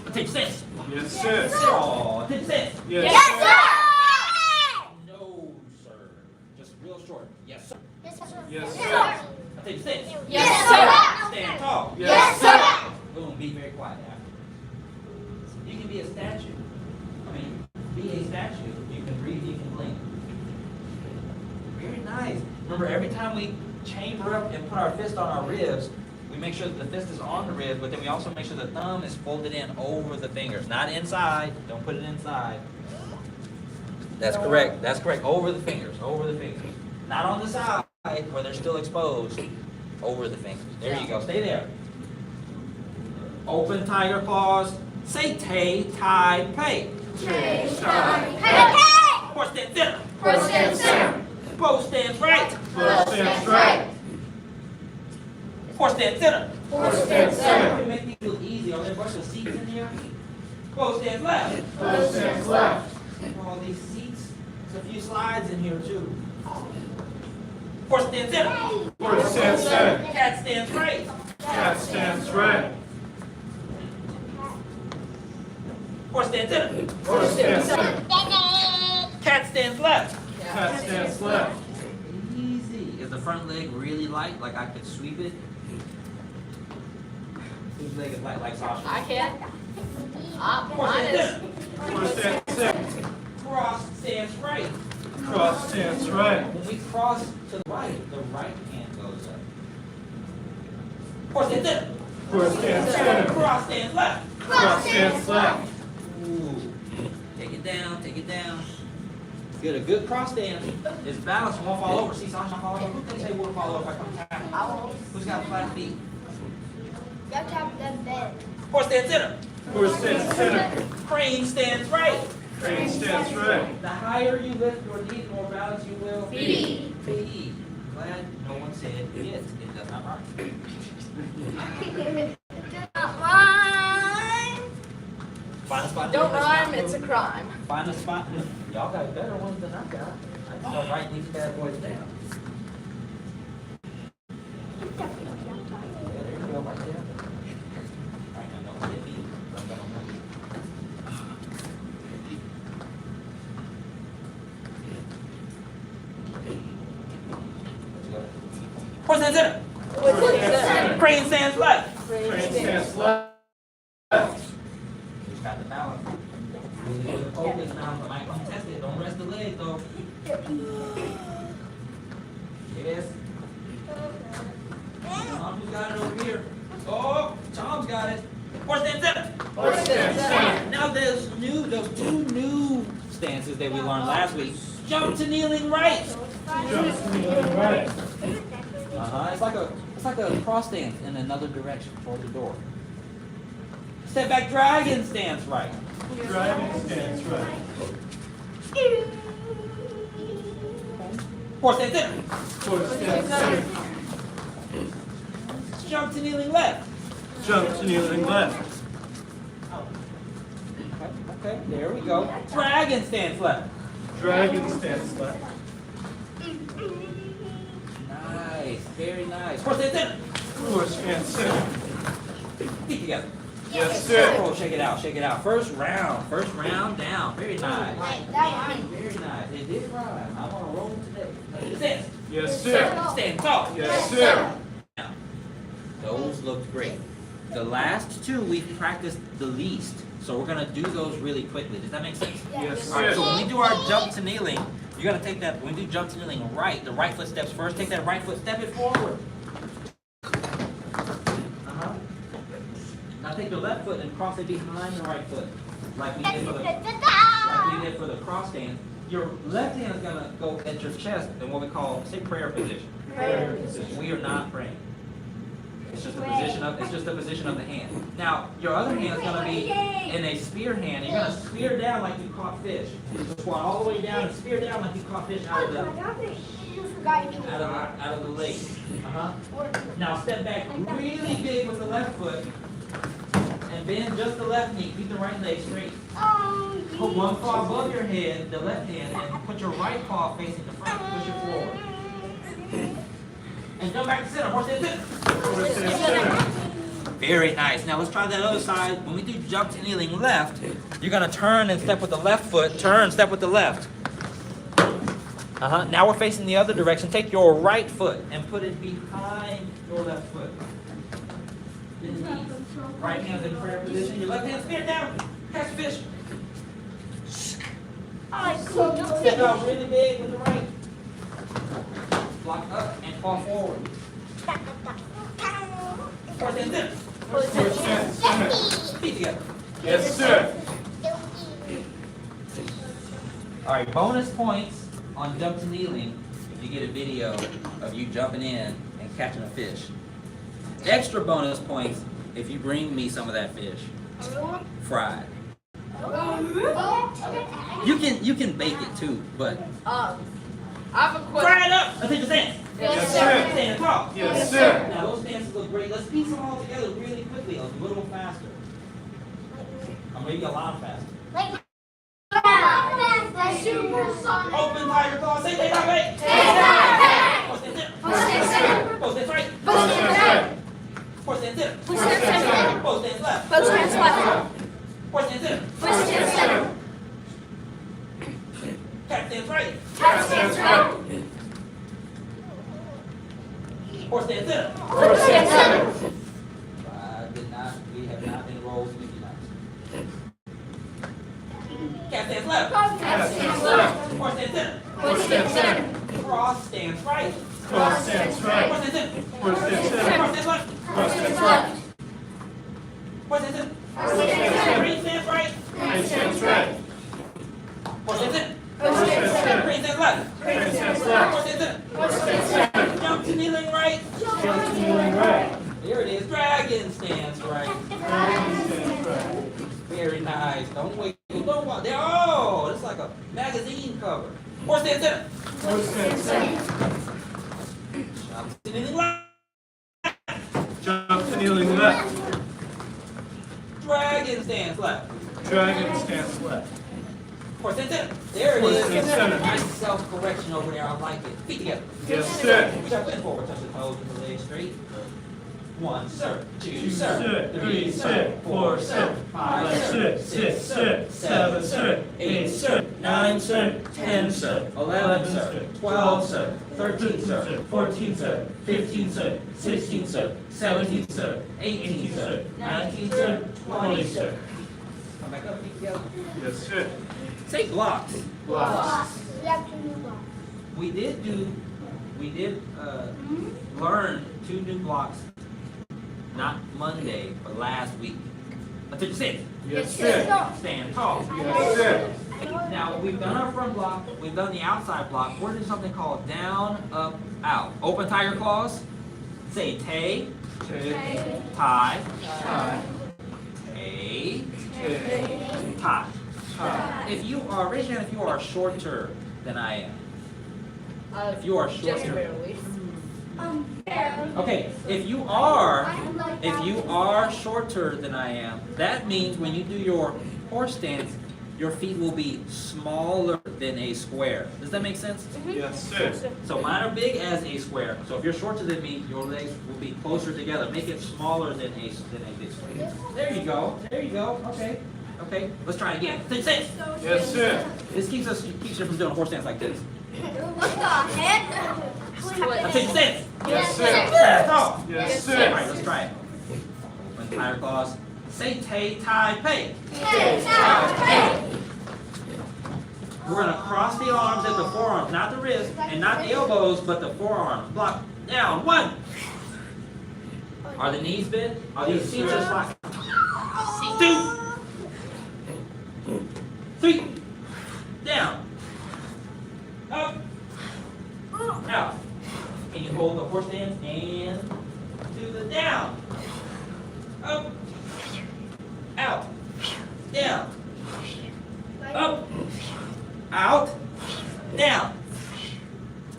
Attention stance. Yes, sir. Oh, attention stance. Yes, No, sir. Just real short. Yes, sir. Yes, sir. Attention stance. Yes, sir. Stand tall. Yes, sir. Boom, be very quiet after. You can be a statue. Be a statue. You can breathe, you can blink. Very nice. Remember, every time we chamber up and put our fist on our ribs, we make sure that the fist is on the rib, but then we also make sure the thumb is folded in over the fingers. Not inside. Don't put it inside. That's correct. That's correct. Over the fingers. Over the fingers. Not on the side where they're still exposed. Over the fingers. There you go. Stay there. Open tiger claws. Say tay, tie, pay. Horse stand center. Bow stands right. Horse stands right. Horse stand center. Horse stands center. We make these look easy. Are there a bunch of seats in here? Bow stands left. Horse stands left. All these seats. There's a few slides in here too. Horse stands center. Horse stands center. Cat stands right. Cat stands right. Horse stands center. Horse stands center. Cat stands left. Cat stands left. Easy. Is the front leg really light? Like I could sweep it? Whose leg is light like Sasha? I can. Horse Mine stands is. center. Horse stands center. Cross stands right. Cross stands right. When we cross to the right hand goes up. Horse stands center. Horse stands center. Cross stands left. Cross stands left. Ooh. Take it down, take it down. Good, a good cross stand is balanced, won't fall over. See, Sasha fall over. Who can say won't fall over if I come tap? Who's got flat feet? You have to have them bed. Horse stands center. Horse stands center. Crane stands right. Crane stands right. The higher you lift your knees, the more balance you will Be. be. Glad no one said it. It does not rhyme. Find a spot. Don't rhyme, it's a crime. Find a spot. Y'all got better ones than I got. I just don't write these bad boys down. Yeah, there you go, right there. Right now, don't hit me. I'm gonna move. Horse stands center. Crane stands left. Crane stands left. Just got the balance. Really good focus now. I might contest it. Don't rest the leg though. Yes. Tom's got it over here. Oh, Tom's got it. Horse stands center. Horse stands center. Now there's those two new stances that we learned last week. Jump to kneeling right. Jump to kneeling right. It's like a cross stance in another direction toward the door. Step back dragon stance right. Dragon stands right. Horse stands center. Horse stands center. Jump to kneeling left. Jump to kneeling left. Okay, there we go. Dragon stance left. Dragon stands left. Nice, very nice. Horse stands center. Horse stands center. Feet together. Yes, sir. Oh, shake it out, shake it out. First round down. Very nice. Very nice. It did rhyme. I want to roll today. Sit. Yes, sir. Stand tall. Yes, sir. Now, those looked great. The last two we've practiced the least, so we're gonna do those really quickly. Does that make sense? Yes, All right, so sir. when we do our jump to kneeling, you're gonna take that. When we do jump to kneeling right, the right foot steps first. Take that right foot, step it forward. Now take the left foot and cross it behind the right foot, like we did for the cross stand. Your left hand is gonna go at your chest in what we call prayer position. Prayer position. We are not praying. It's just the position of the hand. Now your other hand is gonna be in a spear hand. You're gonna spear down like you caught fish. Squat all the way down and spear down like you caught fish out of the lake. Now step back really big with the left foot and bend just the left knee. Keep the right leg straight. Put one paw above your head, the left hand, and put your right paw facing the front. Push it forward. And jump back to center. Horse stand center. Very nice. Now let's try that other side. When we do jump to kneeling left, you're gonna turn and step with the left foot. Turn, step with the left. Now we're facing the other direction. Take your right foot and put it behind your left foot. Right hand's in prayer position. Your left hand spear down. Catch the fish. Step out really big with the right. Block up and fall forward. Horse stand center. Horse stand center. Feet together. Yes, sir. All right, bonus points on jump to kneeling if you get a video of you jumping in and catching a fish. Extra bonus points if you bring me some of that fish, fried. You can bake it too, but I have a question. fry it up until you stand. Yes, sir. Stand tall. Yes, sir. Now those dances look great. Let's piece them all together really quickly, a little faster. Or maybe a lot faster. Open tiger claw. Say take out bait. Horse stand center. Horse stand right. Horse stand right. Horse stand center. Horse stand center. Horse stand left. Horse stand left. Horse stand center. Horse stand center. Cat stands right. Cat stands right. Horse stands center. Horse stands center. We have not enrolled Mickey Mouse. Cat stands left. Cat stands left. Horse stands center. Horse stands center. Cross stands right. Cross stands right. Horse stands center. Horse stands center. Horse stands left. Horse stands left. Horse stands center. Horse stands center. Green stands right. Green stands right. Horse stands center. Horse stands center. Green stands left. Green stands left. Horse stands center. Horse stands center. Jump to kneeling right. Jump to kneeling right. There it is. Dragon stands right. Dragon stands right. Very nice. Don't wait. Don't walk there. Oh, it's like a magazine cover. Horse stands center. Horse stands center. Jump to kneeling left. Jump to kneeling left. Dragon stands left. Dragon stands left. Horse stands center. There it Horse is. stands center. Nice self-correction over there. I like it. Feet together. Yes, sir. Reach out and forward. Touch the toes with the legs straight. 1, sir. 2, Two, sir. sir. 3, Three, sir. sir. 4, sir. 5, sir. 6, sir. 7, sir. 8, sir. 9, sir. 10, sir. 11, sir. 12, sir. 13, sir. 14, sir. 15, sir. 16, sir. 17, sir. 18, sir. 19, sir. 20, sir. Come back up. Feet together. Yes, sir. Say blocks. Blocks. We did learn 2 new blocks, not Monday, but last week. Let's take a sit. Yes, sir. Stand tall. Yes, sir. Now, we've done our front block, we've done the outside block. We're doing something called down, up, out. Open tiger claws. Say tay, Tay. tie, Tie. tay, Tay. tie. Tie. If you are, raise your hand if you are shorter than I am. If you are Just shorter. barely. Okay, if you are shorter than I am, that means when you do your horse stance, your feet will be smaller than a square. Does that make sense? Yes, sir. So mine are big as a square. So if you're shorter than me, your legs will be closer together. Make it smaller than a big square. There you go. There you go. Okay. Okay. Let's try it again. Sit. Yes, sir. This keeps you from doing a horse stance like this. What the heck? Now take stance. Yes, sir. Stand tall. Yes, All right, sir. let's try it. Open tiger claws. Say tay, tie, pay. We're gonna cross the arms at the forearms, not the wrist, and not the elbows, but the forearms. Block down. 1. Are the knees bent? Are these seats just like 2, 3, down, up, out. Can you hold the horse stance and to the down, up, out, down, up, out, down.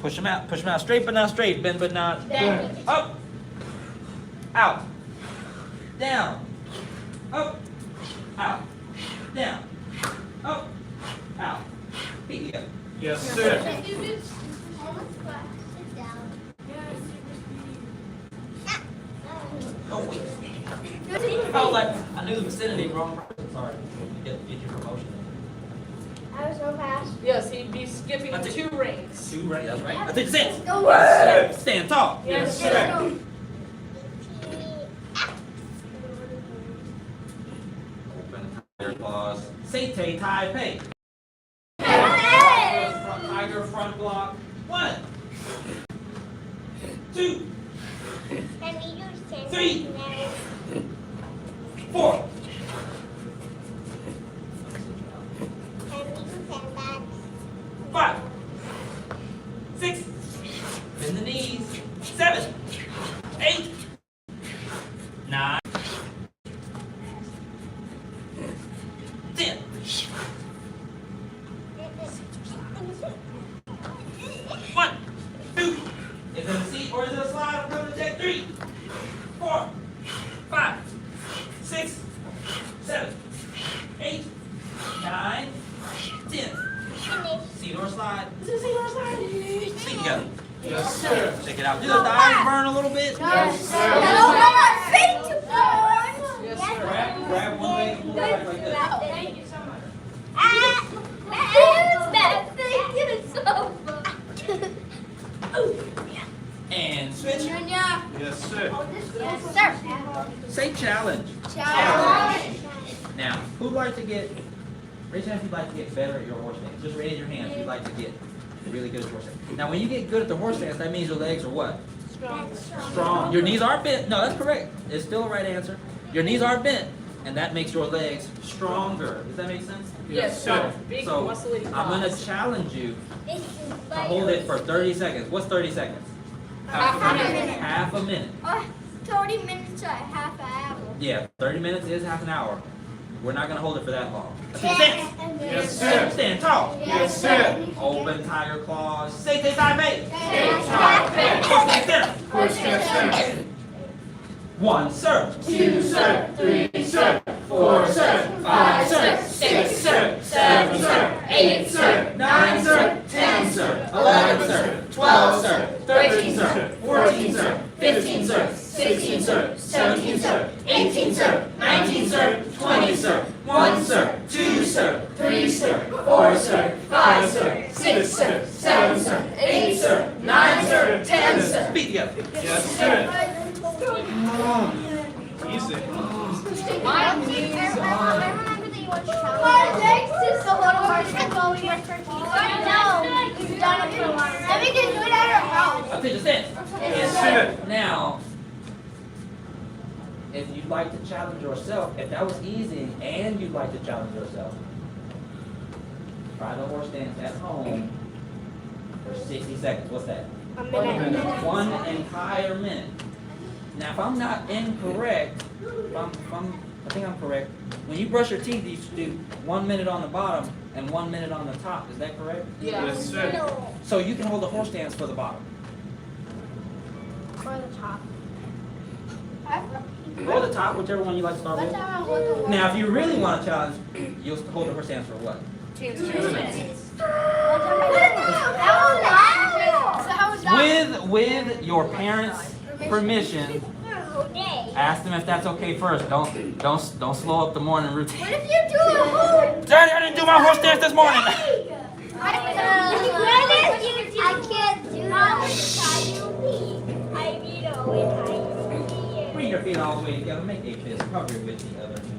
Push them out, straight but not straight, bend but not bend. Up, out, down, up, out, down, Up. Out. Feet together. Yes, sir. Sit down. Oh, wait. I was like, I knew the vicinity wrong. Sorry. Get your promotion. I was so fast. Yes, he'd be skipping I think- 2 rings. 2 right, that's right. I think sit. Go. Stand tall. Yes, sir. sir. Open tiger claws. Seite tai pei. Front tiger, front block. 1, 2, Can we do 3, 4. Can we do sandbags? 5, 6. Bend the knees. 7, 8, 9, 10. 1, 2. Is it a seat or is it a slide? I'm coming to check. 3, 4, 5, 6, 7, 8, 9, 10. Seat or slide? Is it a seat or a slide? Seat together. Yes, sir. Check it out. Do the thighs burn a little bit? Yes, sir. Yes, sir. Grab one leg and pull it back like this. Thank you so much. And switch. Yes, sir. Say challenge. Now, who'd like to get, raise your hand if you'd like to get better at your horse stance. Just raise your hand if you'd like to get really good at horse stance. Now, when you get good at the horse stance, that means your legs are what? Strong. Your knees aren't bent. No, that's correct. It's still the right answer. Your knees aren't bent, and that makes your legs stronger. Does that make sense? Yes, sir. sir. Big So, muscly I'm going to quads. challenge you to hold it for 30 seconds. What's 30 seconds? Half a minute. Half a minute. 30 minutes to half an hour. Yeah, 30 minutes is half an hour. We're not going to hold it for that long. Yes. Yes, sir. Stand tall. Yes, sir. Open tiger claws. Seite tai pei. Push stand center. 1, sir. 2, sir. 3, sir. 4, sir. 5, sir. 6, sir. 7, sir. 8, sir. 9, sir. 10, sir. 11, sir. 12, sir. 13, sir. 14, sir. 15, sir. 16, sir. 17, sir. 18, sir. 19, sir. 20, sir. 1, sir. 2, sir. 3, sir. 4, sir. 5, sir. 6, sir. 7, sir. 8, sir. 9, sir. 10, sir. Feet together. Yes, sir. Easy. My knees are. My legs is a little hard to go in your turkey. No, you've done it for a while. Let me just do it at our house. Up to the stand. Yes, sir. Now, if you'd like to challenge yourself, if that was easy and you'd like to challenge yourself, try the horse stance at home for 60 seconds. What's that? A minute. 1 entire minute. Now, if I'm not incorrect, I think I'm correct. When you brush your teeth, you should do 1 minute on the bottom and 1 minute on the top. Is that correct? Yeah. Yes, sir. So you can hold the horse stance for the bottom. For the top. Or the top, whichever one you like to start with. Now, if you really want to challenge, you'll hold the horse stance for what? 2 minutes. With your parents' permission, ask them if that's okay first. Don't slow up the morning routine. What if you do it? Daddy, I didn't do my horse stance this morning. I can't do that. Bring your feet all the way together. Make a fist. Cover it with the other hand.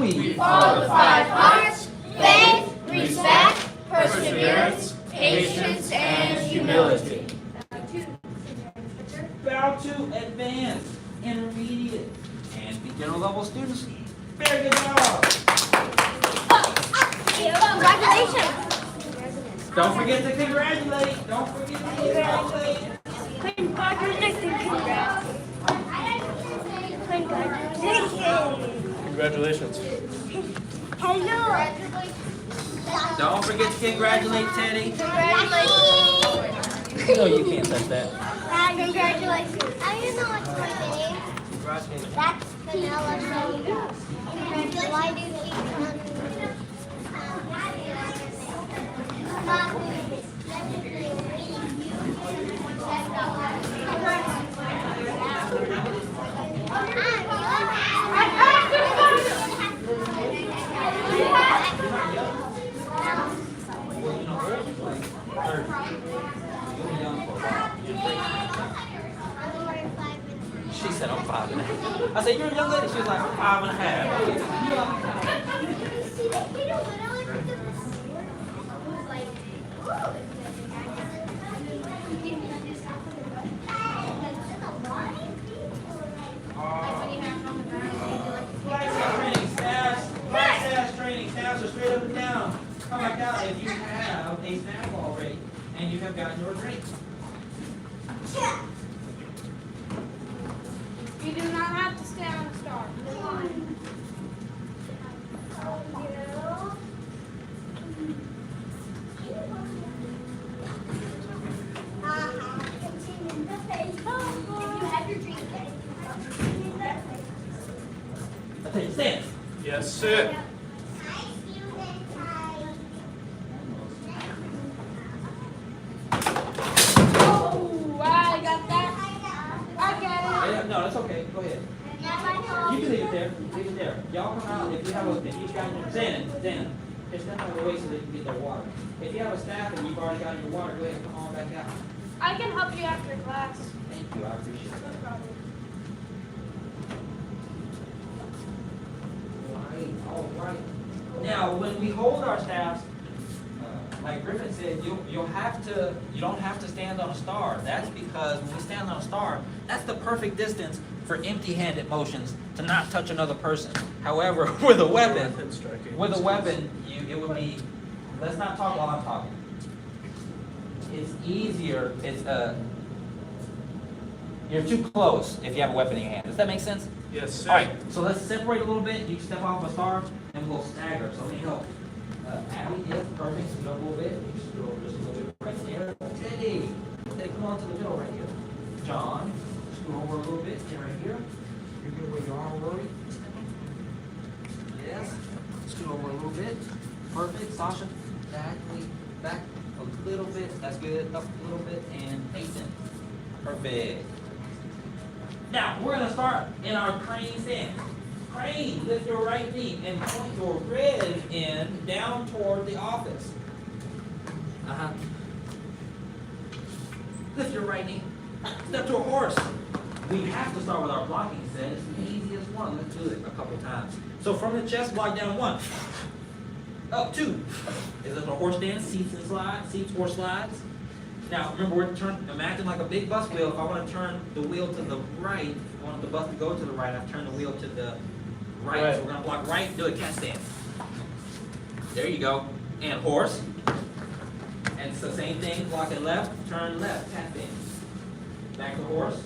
We Follow the 5 R's: faith, respect, perseverance, patience, and humility. bow to advanced, intermediate, and beginner level students. Very good job. Congratulations. Don't forget to congratulate. Don't forget to congratulate. Congratulations. Hello. Don't forget to congratulate Teddy. Congratulations. You know you can't touch that. Congratulations. I don't know what's my name. Congratulations. That's vanilla. Why do you keep I said, you're a young lady. She was like, I'm 5.5. See, the kid literally picked up the sword and was like, oh, Flag training, snaps are straight up and down. Come back out if you have a snap already and you have gotten your drink. You do not have to stay on the star. I tell you, stand. Yes, sit. Oh, I got that. I get Yeah, no, that's okay. Go ahead. You can leave it there. Leave it there. Y'all come out if you have a, if you've got your Stand. Just step out of the way so they can get their water. If you have a staff and you've already got your water, go ahead and come on back out. I can help you after class. Thank you. I appreciate it. All right. Now, when we hold our staffs, like Griffin said, you don't have to stand on a star. That's because when we stand on a star, that's the perfect distance for empty-handed motions to not touch another person. However, with a weapon, it would be. Let's not talk while I'm talking. It's easier. You're too close if you have a weapon in your hand. Does that make sense? Yes, sit. All right, so let's separate a little bit. You step off a star, and we'll stagger. So let me help. Abby, yes, perfect. Scoot up a little bit. You scoot over just a little bit right there. Teddy, come on to the middle right here. John, scoot over a little bit. Get right here. You're good with your arm, Rory. Yes. Scoot over a little bit. Perfect. Sasha, back a little bit. That's good. Up a little bit. And Peyton. Perfect. Now, we're going to start in our crane stance. Crane, lift your right knee and point your red end down toward the office. Lift your right knee. Step to a horse. We have to start with our blocking set. It's the easiest one. Let's do it a couple times. So from the chest, block down 1. Up 2. Is it a horse stance? Seats and slides. Seats or slides. Now, remember, imagine like a big bus wheel. If I want to turn the wheel to the right, I want the bus to go to the right, I've turned the wheel to the right. So we're going to block right, do a cat stance. There you go. And horse. And it's the same thing, block it left, turn left, cat stance. Back to horse.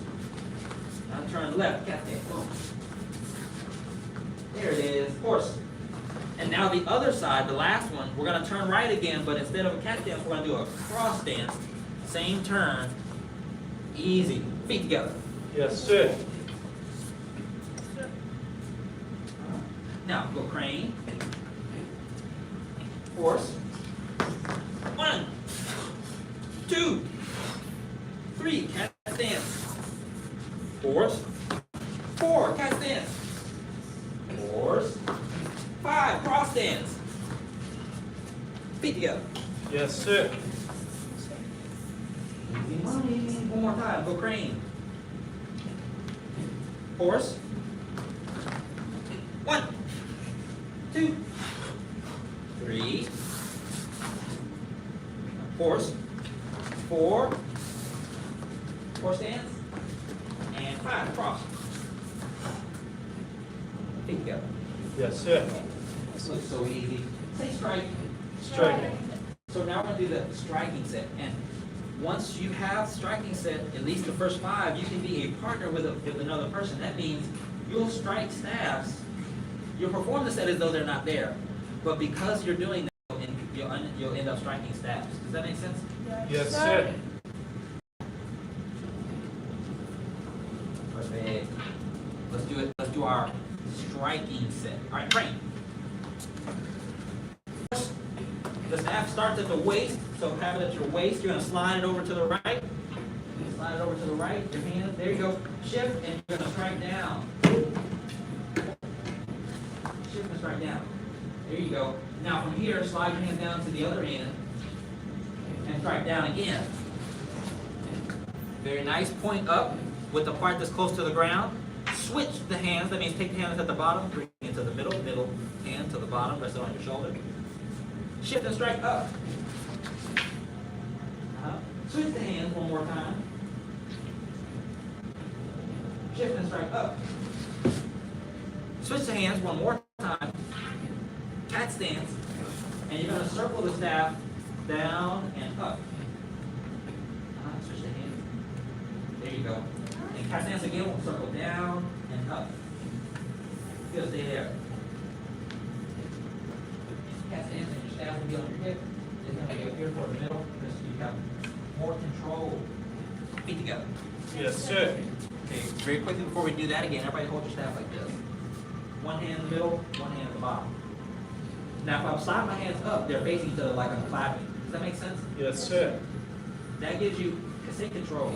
Now turn left, cat stance. Boom. There it is, horse. And now the other side, the last one, we're going to turn right again, but instead of a cat stance, we're going to do a cross stance. Same turn, easy, feet together. Yes, sit. Now go crane, horse. 1, 2, 3, cat stance. Horse. 4, cat stance. Horse. 5, cross stance. Feet together. Yes, sit. Easy money. One more time. Go crane. Horse. 1, 2, 3. Horse. 4. Horse stance. And 5. Cross. Feet together. Yes, sit. This looks so easy. Say strike. Striking. So now we're going to do the striking set. And once you have striking set, at least the first 5, you can be a partner with another person. That means you'll strike staffs. You'll perform the set as though they're not there. But because you're doing that, you'll end up striking staffs. Does that make sense? Yes, sit. Perfect. Let's do it. Let's do our striking set. All right, crane. The staff starts at the waist, so have it at your waist. You're going to slide it over to the right. Slide it over to the right. Your hand. There you go. Shift, and you're going to strike down. Shift and strike down. There you go. Now from here, slide your hand down to the other end and strike down again. Very nice. Point up with the part that's close to the ground. switch the hands, that means take the hands at the bottom, bring it to the middle hand to the bottom, rest it on your shoulder. Shift and strike up. Switch the hands one more time. Shift and strike up. Switch the hands one more time. Cat stance. And you're going to circle the staff down and up. Switch the hands. There you go. And cat stance again, we'll circle down and up. You'll stay there. Cat stance and your staff will be on your hip. It's going to go here toward the middle. Just so you have more control. Feet together. Yes, sir. Okay, very quickly before we do that again, everybody hold your staff like this. One hand in the middle, one hand at the bottom. Now, if I'm sliding my hands up, they're facing each other like I'm clapping. Does that make sense? Yes, sir. That gives you control.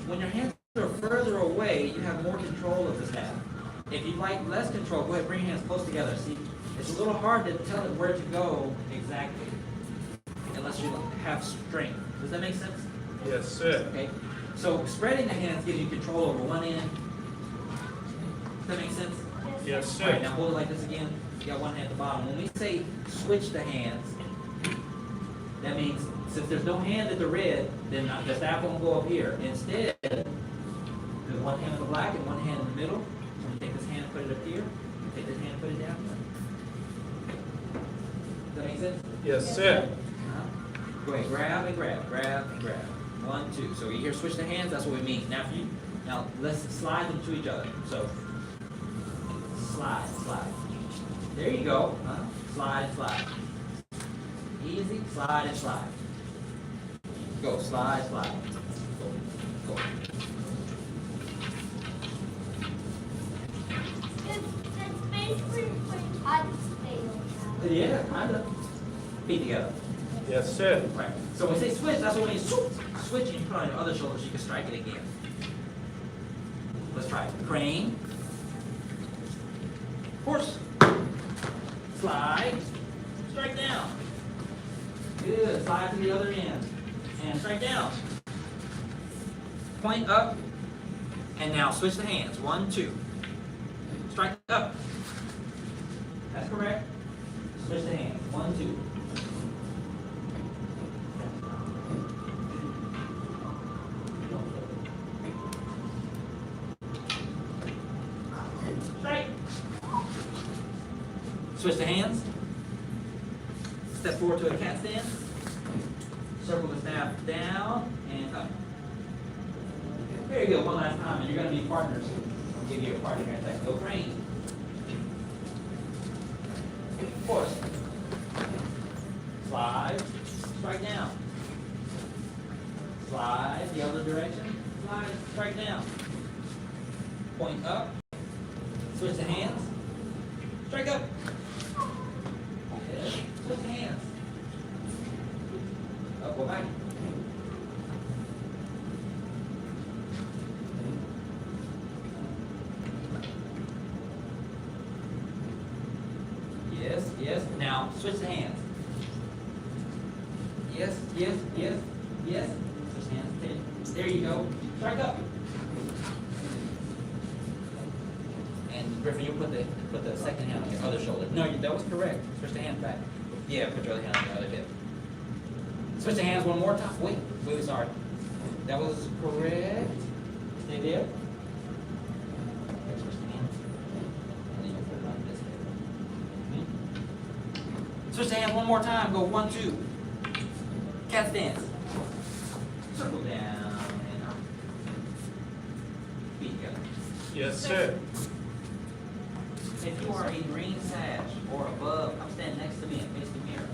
When your hands are further away, you have more control of the staff. If you'd like less control, go ahead, bring your hands close together. See, it's a little hard to tell it where to go exactly, unless you have strength. Does that make sense? Yes, sir. Okay. So spreading the hands gives you control over one end. Does that make sense? Yes, All right, sir. now hold it like this again. You got one hand at the bottom. When we say switch the hands, that means since there's no hand at the red, then the staff won't go up here. Instead, there's one hand at the black and one hand in the middle. So you take this hand and put it up here. You take this hand and put it down here. Does that make sense? Yes, sir. Go ahead, grab and grab, grab and grab. 1, 2. So you hear switch the hands, that's what we mean. Now let's slide them to each other. So slide, slide. There you go. Slide and slide. Easy, slide and slide. Go, slide, slide. Go, go. It's basically like Todd's tail. Yeah, kind of. Feet together. Yes, sir. Right. So when we say switch, that's what we mean. Switch and you put on your other shoulder so you can strike it again. Let's try it. Crane. Horse. Slide. Strike down. Good. Slide to the other end. And strike down. Point up. And now switch the hands. 1, 2. Strike up. That's correct. Switch the hands. 1, 2. Strike. Switch the hands. Step forward to a cat stance. Circle the staff down and up. Very good. One last time, and you're going to be partners. I'll give you a partner here in a second. Go crane. Horse. Slide. Strike down. Slide the other direction. Slide. Strike down. Point up. Switch the hands. Strike up. Okay. Switch the hands. Up, go back. Yes, yes. Now switch the hands. Yes, yes, yes, yes. Switch hands. There you go. Strike up. And Griffin, you put the second hand on your other shoulder. No, that was correct. Switch the hand back. Yeah, put your other hand on your other hip. Switch the hands one more time. Wait, sorry. That was correct. Stay there. Switch the hands. And then you'll put it on this hip. Switch the hands one more time. Go 1, 2. Cat stance. Circle down and up. Feet together. Yes, sir. If you are a green sash or above, come stand next to me and face the mirror.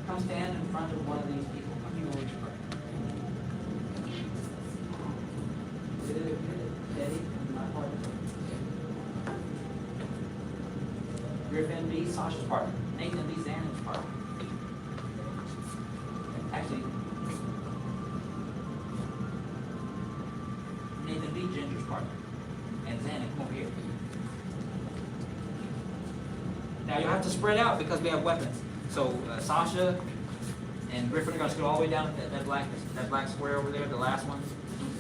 Come stand in front of one of these people. Come here. Good, good. Teddy, my partner. Griffin B. Sasha's partner. Nathan B. Xander's partner. Actually, Nathan B. Ginger's partner. And Xander, come over here. Now you have to spread out because we have weapons. So Sasha, And Griffin, you're gonna scroll all the way down to that black square over there, the last one.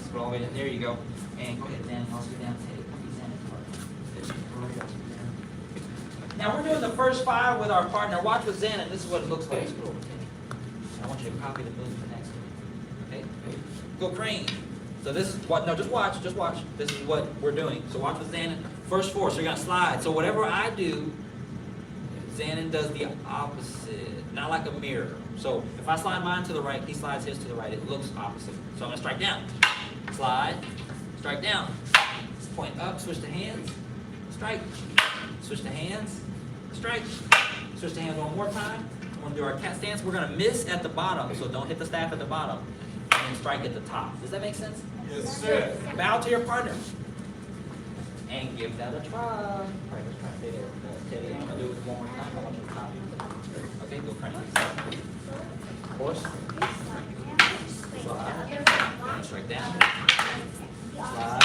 Scroll all the way down. There you go. And go ahead, Dan. I'll scroll down. Teddy, come get Xanon. Now we're doing the first 5 with our partner. Watch with Xanon. This is what it looks like. Scroll over, Teddy. I want you to copy the move for next one. Okay? Gohring. So this is what, no, just watch. This is what we're doing. So watch with Xanon. First 4, so you're gonna slide. So whatever I do, Xanon does the opposite. Not like a mirror. So if I slide mine to the right, he slides his to the right. It looks opposite. So I'm gonna strike down. Slide. Strike down. Point up, switch to hands. Strike. Switch to hands. Strike. Switch to hands one more time. We're gonna do our cat stance. We're gonna miss at the bottom, so don't hit the staff at the bottom. And strike at the top. Does that make sense? Yes, sir. Bow to your partner. And give that a try. All right, let's try to stay there. Teddy, I'm gonna do it one more time. I want you to copy. Okay, go crank. Horse. Slide. And strike down. Slide.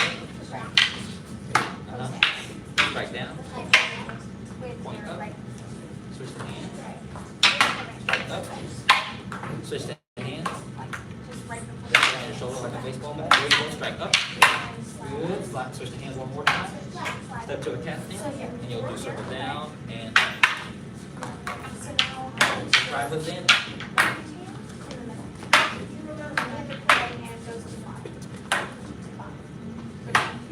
Strike down. Point up. Switch to hands. Strike up. Switch to hands. Down your shoulder like a baseball bat. There you go. Strike up. Good. Slide. Switch to hands one more time. Step to a cat stance. And you'll do circle down and try with Xanon.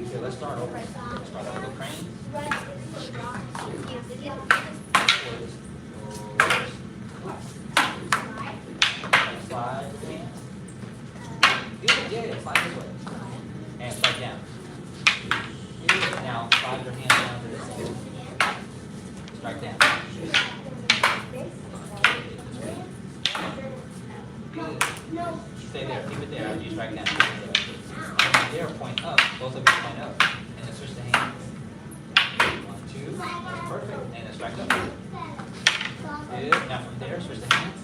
Okay, let's start over. Start over the crane. Slide with hands. Good, yeah, slide this way. And slide down. Good. Now slide your hand down to this. Strike down. Good. Stay there, keep it there after you strike down. There, point up. Both of you point up. And then switch the hands. 1, 2. Perfect. And then strike up. Good. Now from there, switch the hands.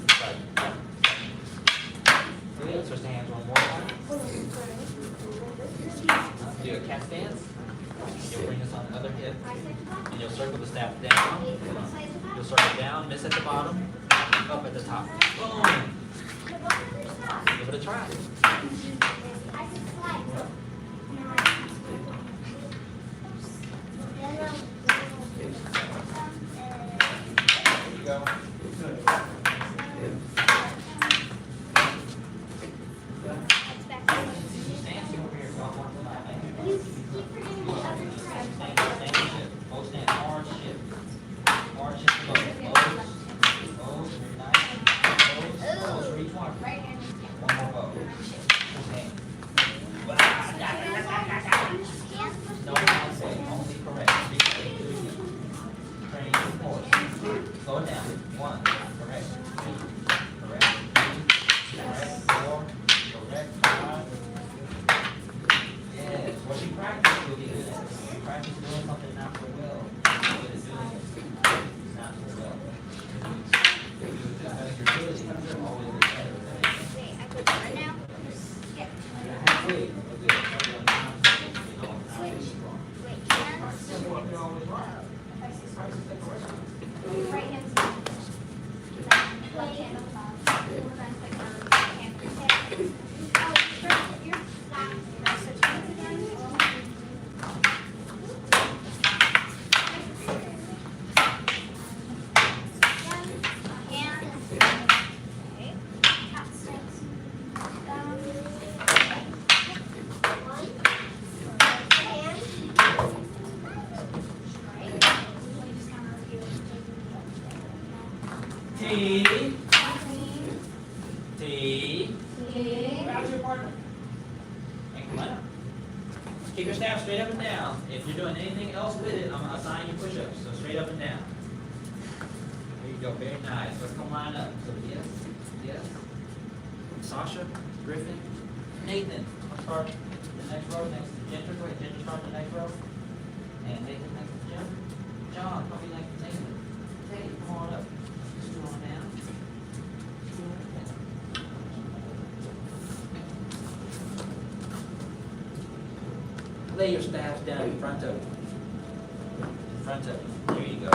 Strike up. Good. Switch the hands one more time. Do a cat stance. You'll bring this on the other hip. And you'll circle the staff down. You'll circle down, miss at the bottom, up at the top. Boom. Give it a try. There you go. Stance over here. Both stand. Hard shift. Hard shift to both. Both. Very nice. Both for each one. One more bow. Okay. No, I say only correct. Train horse. Slow it down. 1. Correct. 2. Correct. 3. Correct. 4. Correct. 5. Yes. What you practice, you'll be good at. You practice doing something not so well. You're good at doing it not so well. You do it to the best of your ability. You're always the better. Halfway. You're good. You're always wrong. Practice that correction. Right hand side. Left hand on top. T. T. Bow to your partner. And come on up. Keep your staff straight up and down. If you're doing anything else with it, I'm going to assign you push-ups. So straight up and down. There you go. Very nice. Let's come line up. So yes, yes. Sasha, Griffin, Nathan. Let's start the next row next to Ginger. Go ahead, Ginger, start the next row. And Nathan next to Jim. John, probably next to Nathan. Teddy, come on up. Scoot on down. Lay your staffs down in front of you. In front of you. There you go.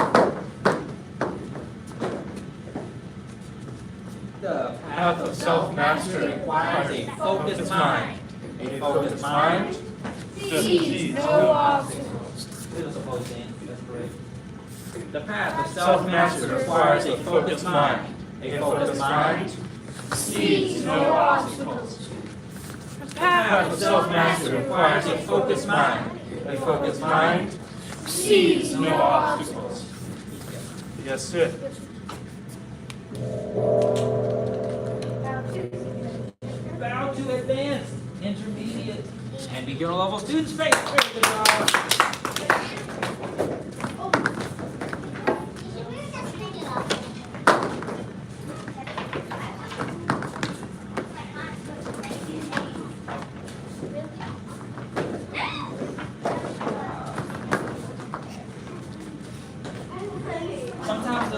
path of self-mastery requires a focused mind. A focused mind defeats No obstacles. It was opposed to that's correct. The path of self-mastery requires a focused mind. A focused mind Sees no obstacles. The The path of self-mastery requires a focused mind. A focused mind sees no obstacles. Yes, sir. bow to advanced, intermediate, and beginner level students face. Very good job.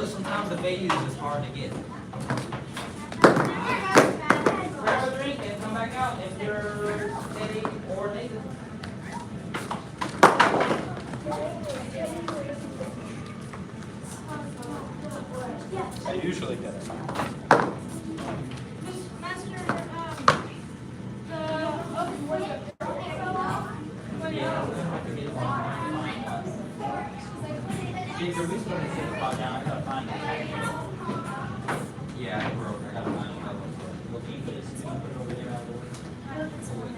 Sometimes the values is hard to get. Grab a drink and come back out if you're Eddie or Nathan. I usually get it. If the reason I said about now, I gotta find it. Yeah, I broke. I gotta find another one. Well, can you put it over there out of the way?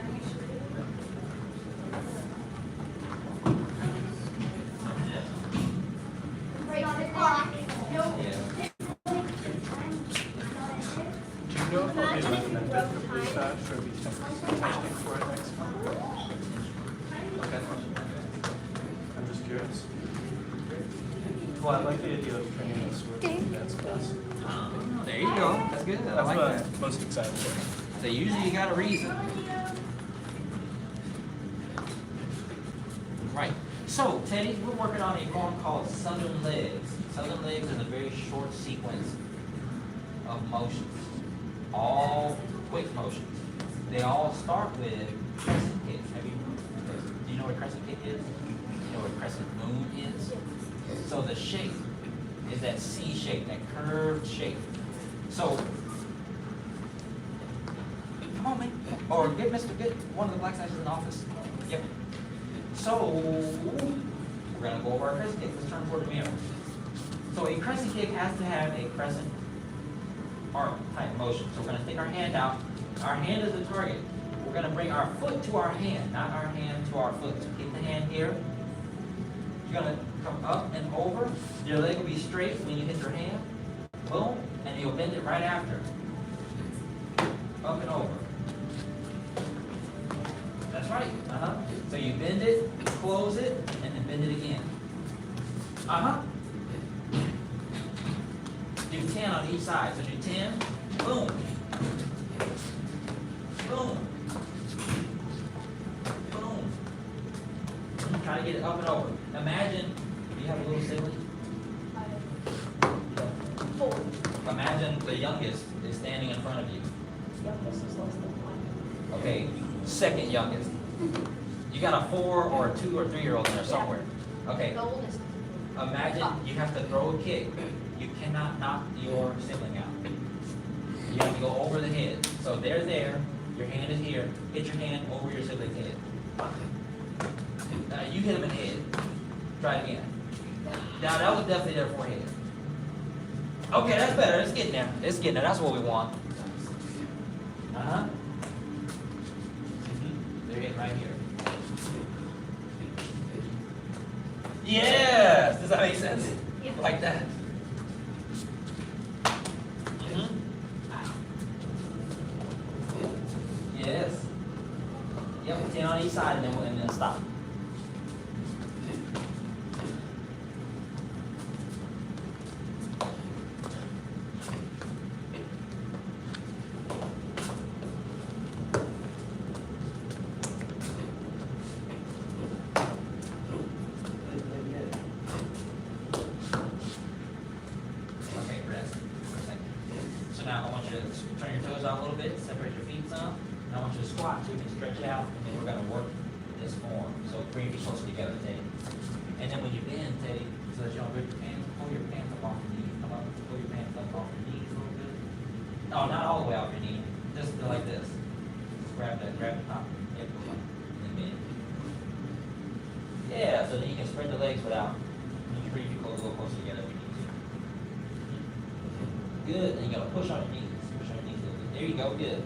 Right on the clock. Nope. Yeah. Do you know if I'll be recommended for research or be testing for it next month? Okay. I'm just curious. Well, I like the idea of training us with dance class. There you go. That's good. I That's like what that. I'm most excited for. So usually you got a reason. Right. So, Teddy, we're working on a poem called Southern Legs. Southern Legs is a very short sequence of motions. All quick motions. They all start with crescent kick. Do you know what a crescent kick is? You know what a crescent moon is? So the shape is that C shape, that curved shape. So, come on, man. Or get one of the black guys in the office. Yep. So, we're gonna go over our crescent kick. Let's turn toward the mirror. So a crescent kick has to have a crescent arc type motion. So we're gonna stick our hand out. Our hand is the target. We're gonna bring our foot to our hand, not our hand to our foot. So keep the hand here. You're gonna come up and over. Your leg will be straight when you hit your hand. Boom, and you'll bend it right after. Up and over. That's right. So you bend it, close it, and then bend it again. Do 10 on each side. So do 10. Boom. Boom. Boom. Try to get it up and over. Imagine you have a little sibling. Imagine the youngest is standing in front of you. Okay, second youngest. You got a 4 or a 2 or 3-year-old in there somewhere. Okay. The oldest. Imagine you have to throw a kick. You cannot knock your sibling out. You have to go over the head. So they're there. Your hand is here. Hit your hand over your sibling's head. Now you hit them in the head. Try it again. Now that was definitely their forehead. Okay, that's better. It's getting there. It's getting there. That's what we want. They're hitting right here. Yes! Does that make sense? Yeah. Like that. Yes. Yep, 10 on each side and then stop. Okay, rest. So now I want you to turn your toes out a little bit, separate your feet some. And I want you to squat so you can stretch out, and then we're going to work this form. So bring your feet closer together, Teddy. And then when you bend, Teddy, so that you don't rip your pants, pull your pants up off your knees. Come up, pull your pants up off your knees a little bit. No, not all the way off your knee. Just go like this. Just grab the top. Yep. And bend. Yeah, so then you can spread the legs without. You can bring your clothes a little closer together if you need to. Good. Then you gotta push on your knees. Push on your knees a little bit. There you go. Good.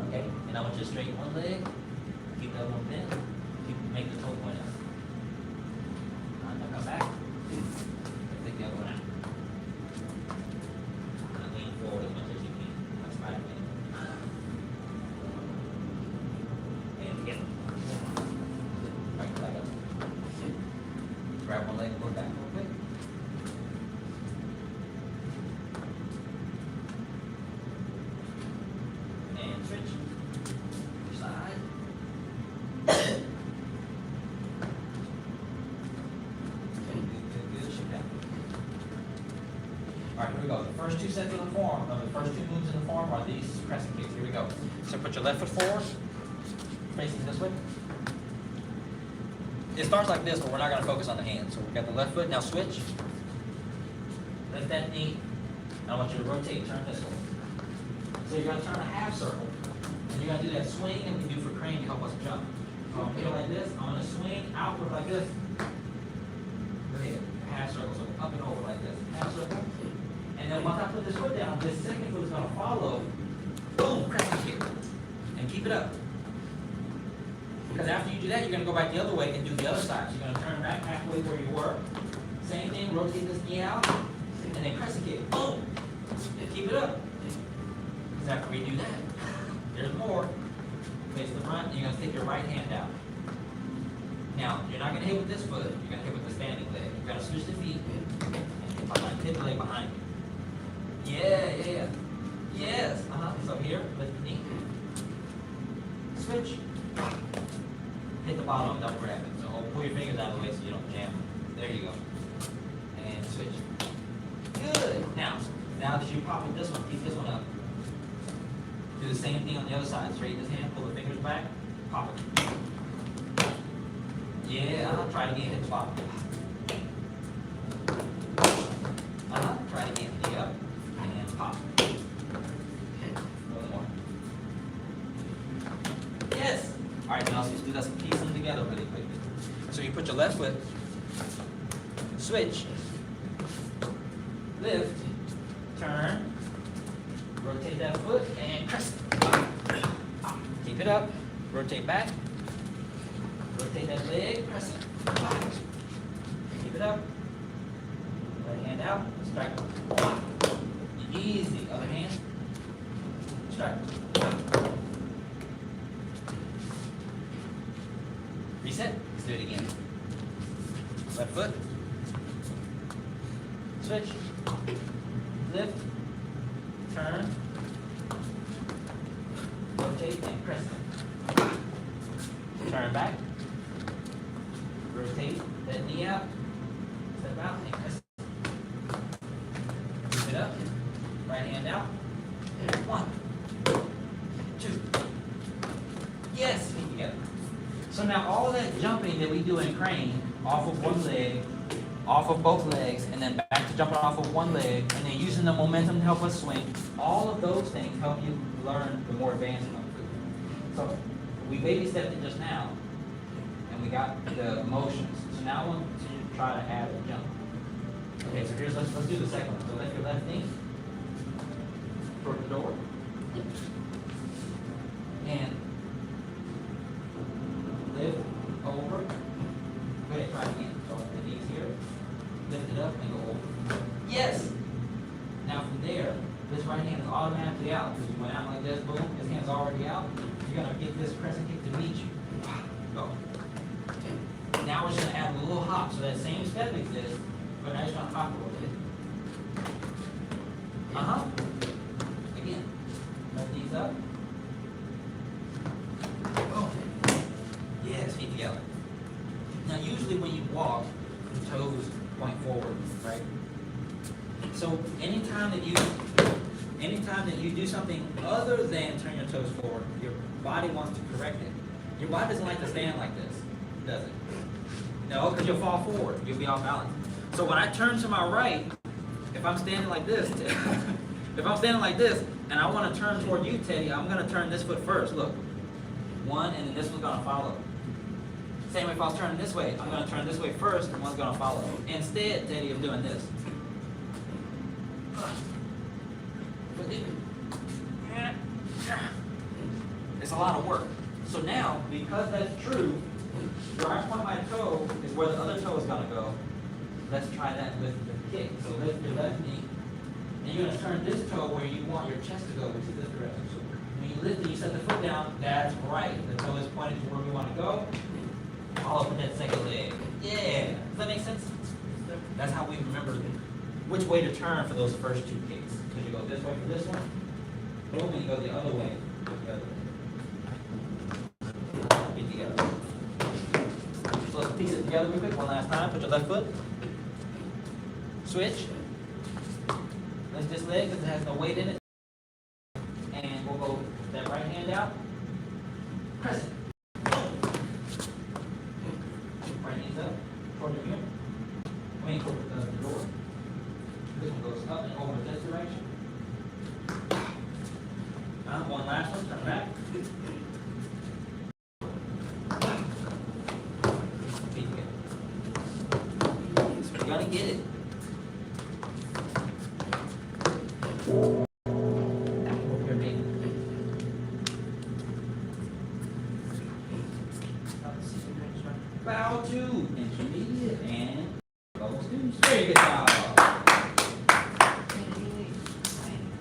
Okay. And I want you to straighten one leg. Keep the other one bent. Make the toe point out. Now come back. Take the other one out. And lean forward as much as you can. Like Spider-Man. And together. Right leg up. Grab one leg, pull it back real quick. And switch. Your side. All right, here we go. The first two sets of the form, the first two moves in the form are these crescent kicks. Here we go. So put your left foot forward, facing this way. It starts like this, but we're not going to focus on the hand. So we've got the left foot. Now switch. Lift that knee. I want you to rotate and turn this way. So you're going to turn a half circle. And you're going to do that swing that we do for crane to help us jump. So I'm here like this. I'm going to swing outward like this. Go ahead. Half circle. So up and over like this. Half circle. And then once I put this foot down, this second foot is going to follow. Boom, crescent kick. And keep it up. Because after you do that, you're going to go back the other way and do the other side. So you're going to turn back halfway where you were. Same thing, rotate this knee out. And then crescent kick. Boom. And keep it up. Because after we do that, there's more. Face the front, and you're going to take your right hand out. Now, you're not going to hit with this foot. You're going to hit with the standing leg. You're going to switch the feet. And hit the leg behind you. Yeah. Yes. So here, lift the knee. Switch. Hit the bottom, don't grab it. So pull your fingers out of the way so you don't jam. There you go. And switch. Good. Now that you pop with this one, keep this one up. Do the same thing on the other side. Straighten this hand, pull the fingers back, pop it. Yeah, try it again, hit the bottom. Try it again, knee up, and pop. One more. Yes. All right, now let's do this, piece them together really quickly. So you put your left foot, switch, lift, turn, rotate that foot, and press it. Keep it up, rotate back, rotate that leg, press it. Keep it up, right hand out, strike. Easy, other hand, strike. Reset. Let's do it again. Left foot. Switch. Lift. Turn. Rotate and press it. Turn back. Rotate that knee out. Step out and press it. Keep it up. Right hand out. 1, 2. Yes, feet together. So now all of that jumping that we do in crane, off of one leg, off of both legs, and then back to jumping off of one leg, and then using the momentum to help us swing, all of those things help you learn the more advanced kung fu. So we baby stepped it just now, and we got the motions. So now I want you to try to add a jump. Okay, so here's, let's do the second one. So lift your left knee toward the door, and lift over. Go ahead, try it again. So the knees here. Lift it up and go over. Yes! Now from there, this right hand is automatically out because you went out like this, boom, his hand's already out. You're gonna get this crescent kick to meet you. Go. Now we're just gonna add a little hop. So that same step exists, but now you're gonna hop a little bit. Again. Lift these up. Boom. Yes, feet together. Now usually when you walk, the toes point forward, right? So anytime that you do something other than turn your toes forward, your body wants to correct it. Your body doesn't like to stand like this, does it? No, because you'll fall forward. You'll be off balance. So when I turn to my right, if if I'm standing like this, if I'm standing like this, and I want to turn toward you, Teddy, I'm going to turn this foot first. Look, one, and then this one's going to follow. Same way if I was turning this way, I'm going to turn this way first, and one's going to follow. Instead, Teddy, I'm doing this. It's a lot of work. So now, because that's true, where I point my toe is where the other toe is going to go. Let's try that with the kick. So lift your left knee, and you're going to turn this toe where you want your chest to go, which is this direction. So when you lift it, you set the foot down, that's right. The toe is pointing to where we want to go. All up with that second leg. Yeah. Does that make sense? That's how we remember which way to turn for those first two kicks. Because you go this way for this one, boom, and you go the other way for the other way. Get together. So let's piece it together real quick one last time. Put your left foot. Switch. Lift this leg because it has no weight in it. And we'll go that right hand out. Press it. Right knees up toward the mirror. Toward the door. This one goes up and over this direction. One last one. Turn back. Feet together. So you're gonna get it. Bow to intermediate and level students. Very good job.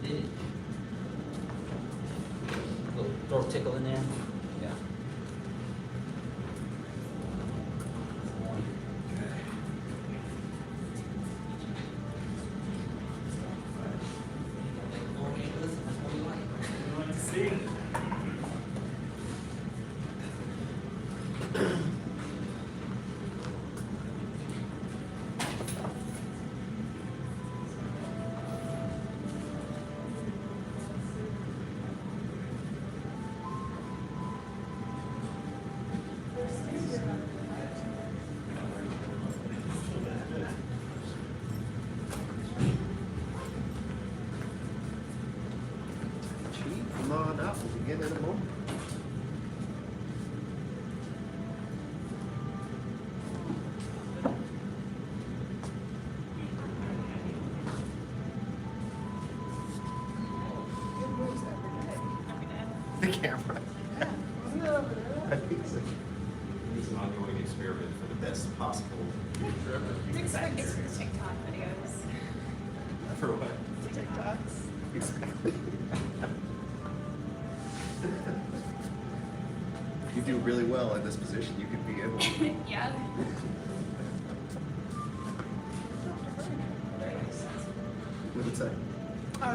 Did it? Little throat tickle in there. Yeah. Come on up, we'll begin in a moment. The camera. I think so. It's an ongoing experiment for the best possible. Expect TikTok videos. For what? TikToks. Exactly. You do really well in this position, you could be able to. Yeah. What did it say? I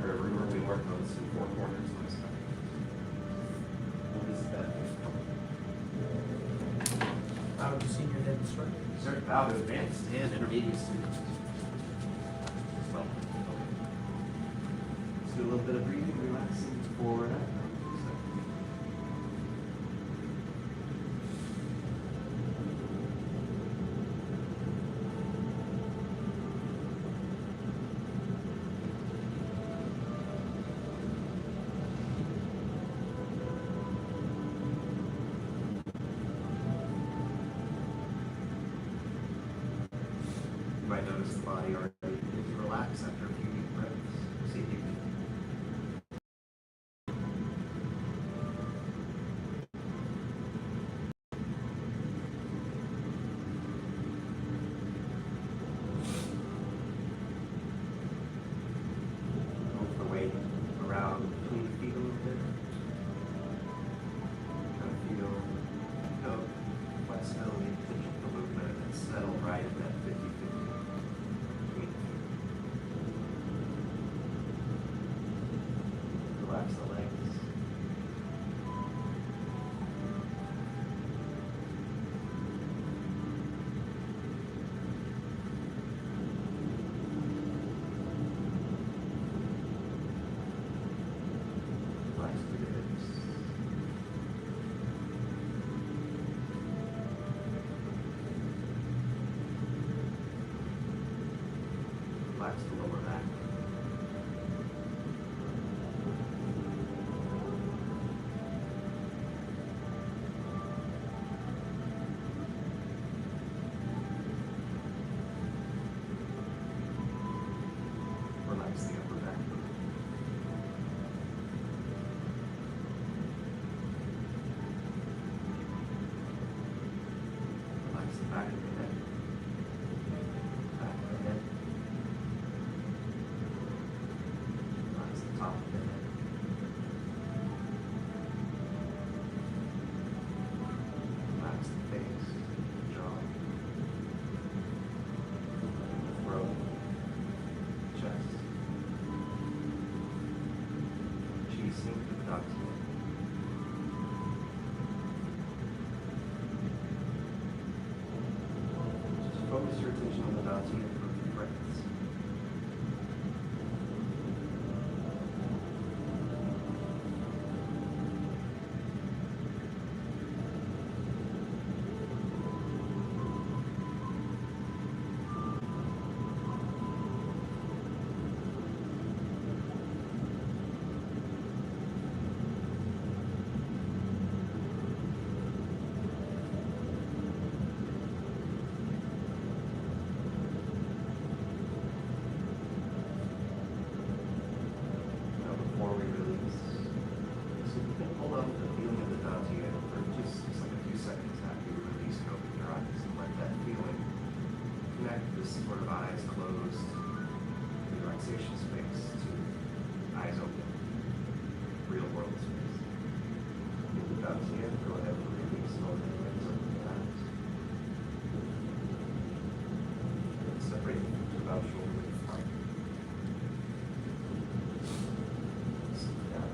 remember we worked on this in four corners last time. What is that? How would you see your head instructor? Certain bow to advanced and intermediate students. Well, okay. Let's do a little bit of breathing, relaxing forward and up. You might notice the body already begins to relax after a few deep breaths. See if you can. Move the weight around between the feet a little bit. Kind of feel the flexibility, the movement, and settle right at that 50-50 between the feet. Relax the lower back. Relax the upper back. Relax the back of your head. Back of the head. Relax the top of the head. Relax the face, jaw, throat, chest. Cheese sink to the ducts. Just focus your attention on the dots here for a few breaths. Now before we release, so you can hold on to the feeling of the dantian for just like a few seconds after you release and open your eyes and let that feeling connect this sort of eyes closed relaxation space to eyes open, real world space. In the dantian, go ahead and release and open your eyes, open your eyes. Separate about shoulder width apart. Sit down.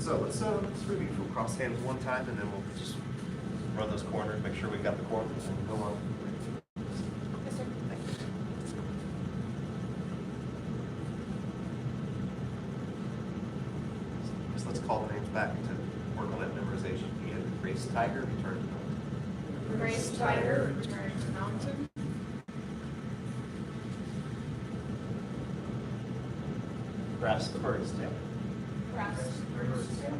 So let's review from cross hands one time, and then we'll just run those corners, make sure we've got the corners, and go on. Yes, sir. Thank you. So let's call the names back to work on that memorization. Again, Grace Tiger, return to home. Grace Tiger, returning to mountain. Grasp the bird's tail. Grasp the bird's tail.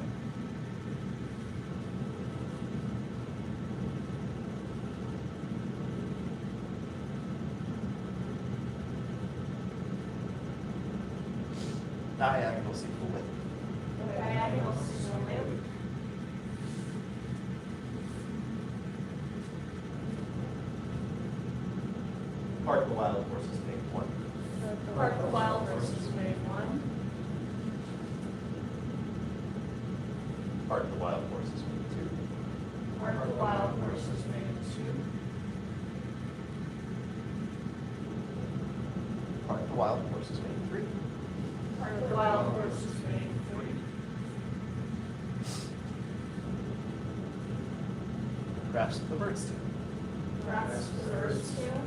Diagonal single width. Diagonal single width. Part the wild horses make one. Part the wild horses made one. Part the wild horses make two. Part the wild horses made two. Part the wild horses make three. Part the wild horses made three. Grasp the bird's tail. Grasp the bird's tail.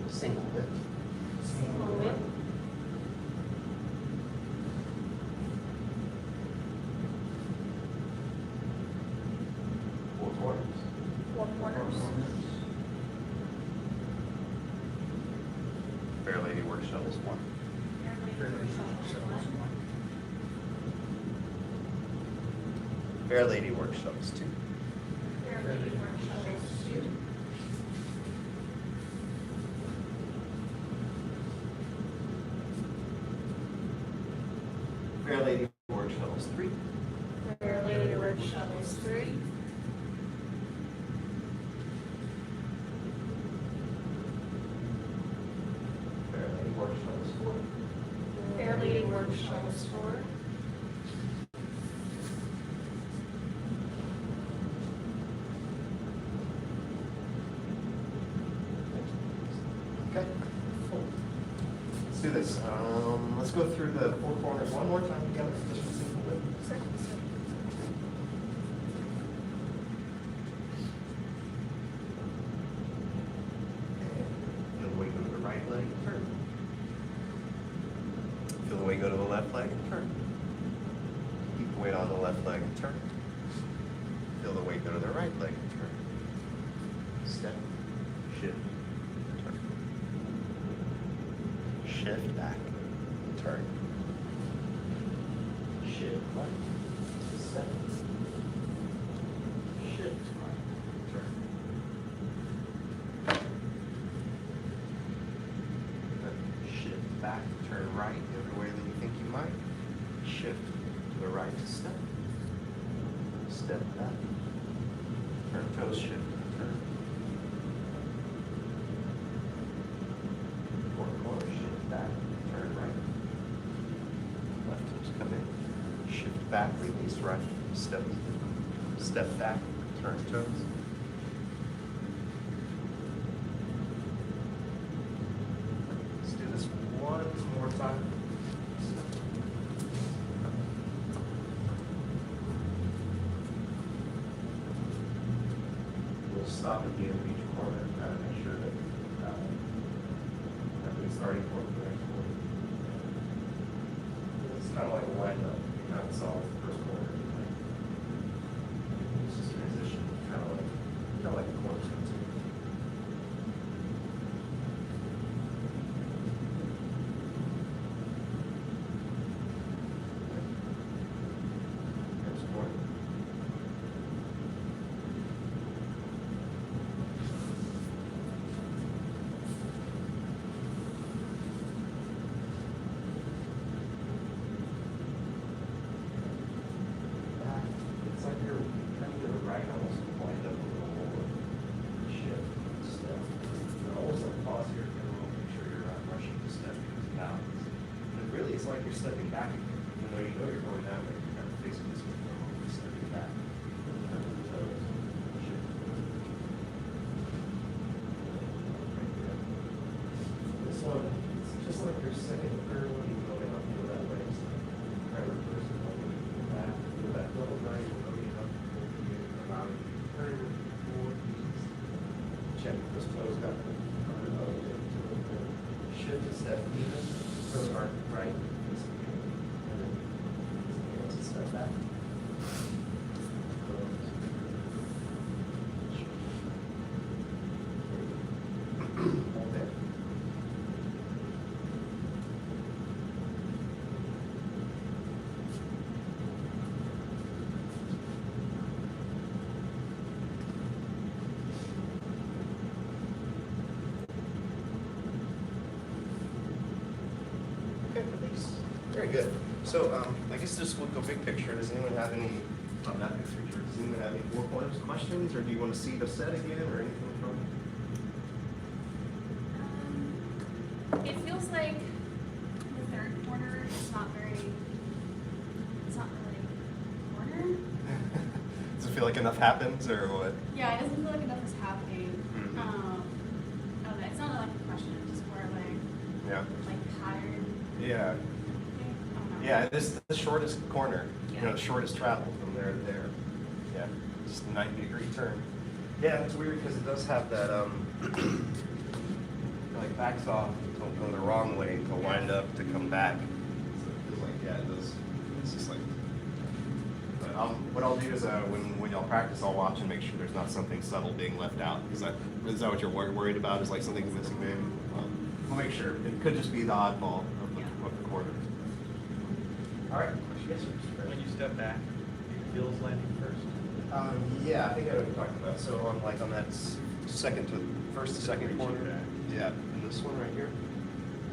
Single width. Single width. Four corners. Four corners. Fair Lady Work Shovels one. Fair Lady Work Shovels two. Fair Lady Work Shovels two. Fair Lady Work Shovels three. Fair Lady Work Shovels three. Fair Lady Work Shovels four. Fair Lady Work Shovels four. Okay. Let's do this. Let's go through the four corners one more time together. Just for single width. Feel the weight go to the right leg and turn. Feel the weight go to the left leg and turn. Keep the weight on the left leg and turn. Feel the weight go to the right leg and turn. Step, shift, turn. Shift back, turn. Shift right, step. Shift right, turn. Shift back, turn right every way that you think you might. Shift to the right, step. Step back. Turn toes, shift, turn. Corner, shift back, turn right. Left toes come in. Shift back, release right, step. Step back, turn toes. Let's do this one more time. We'll stop at the end of each corner and kind of make sure that everybody's starting point for the next corner. It's kind of like a wind up. You kind of saw the first corner. It's just transition, kind of like a corner step too. Next corner. It's like you're turning to the right, almost wind up a little more. even though you know you're going that way, you're kind of facing this way, stepping back. This one, it's just like your second, third one, you know, up feel that way. So try to reverse it, back, feel that double right, loading up, allow you to turn forward, check this toes got the shift a step even, so start right, and then step back. Hold there. Okay, release. Very good. So, I guess just we'll go big picture. Does anyone have any, not big picture, does anyone have any 4 pointers questions, or do you want to see the set again, or anything from it? It feels like the third corner is not really a corner. Does it feel like enough happens, or what? Yeah, it doesn't feel like enough is happening. Mhm. I don't know, it's not like a question, it's just more Yeah. like pattern. Yeah. I don't know. Yeah, this is the shortest corner, you know, Yeah. the shortest travel from there to there. Yeah, just a 90-degree turn. Yeah, it's weird because it does have that, like backs off, don't go the wrong way to wind up to come back. So it feels like, yeah, it does. It's just like, but what I'll do is when y'all practice, I'll watch and make sure there's not something subtle being left out. Is that what you're worried about? Is like something missing maybe? We'll make sure. It could just be the oddball of the quarter. All right. Yes, sir. When you step back, it feels landing first. Yeah, I think I know what you're talking about. So on that first to second corner. Yeah, and this one right here.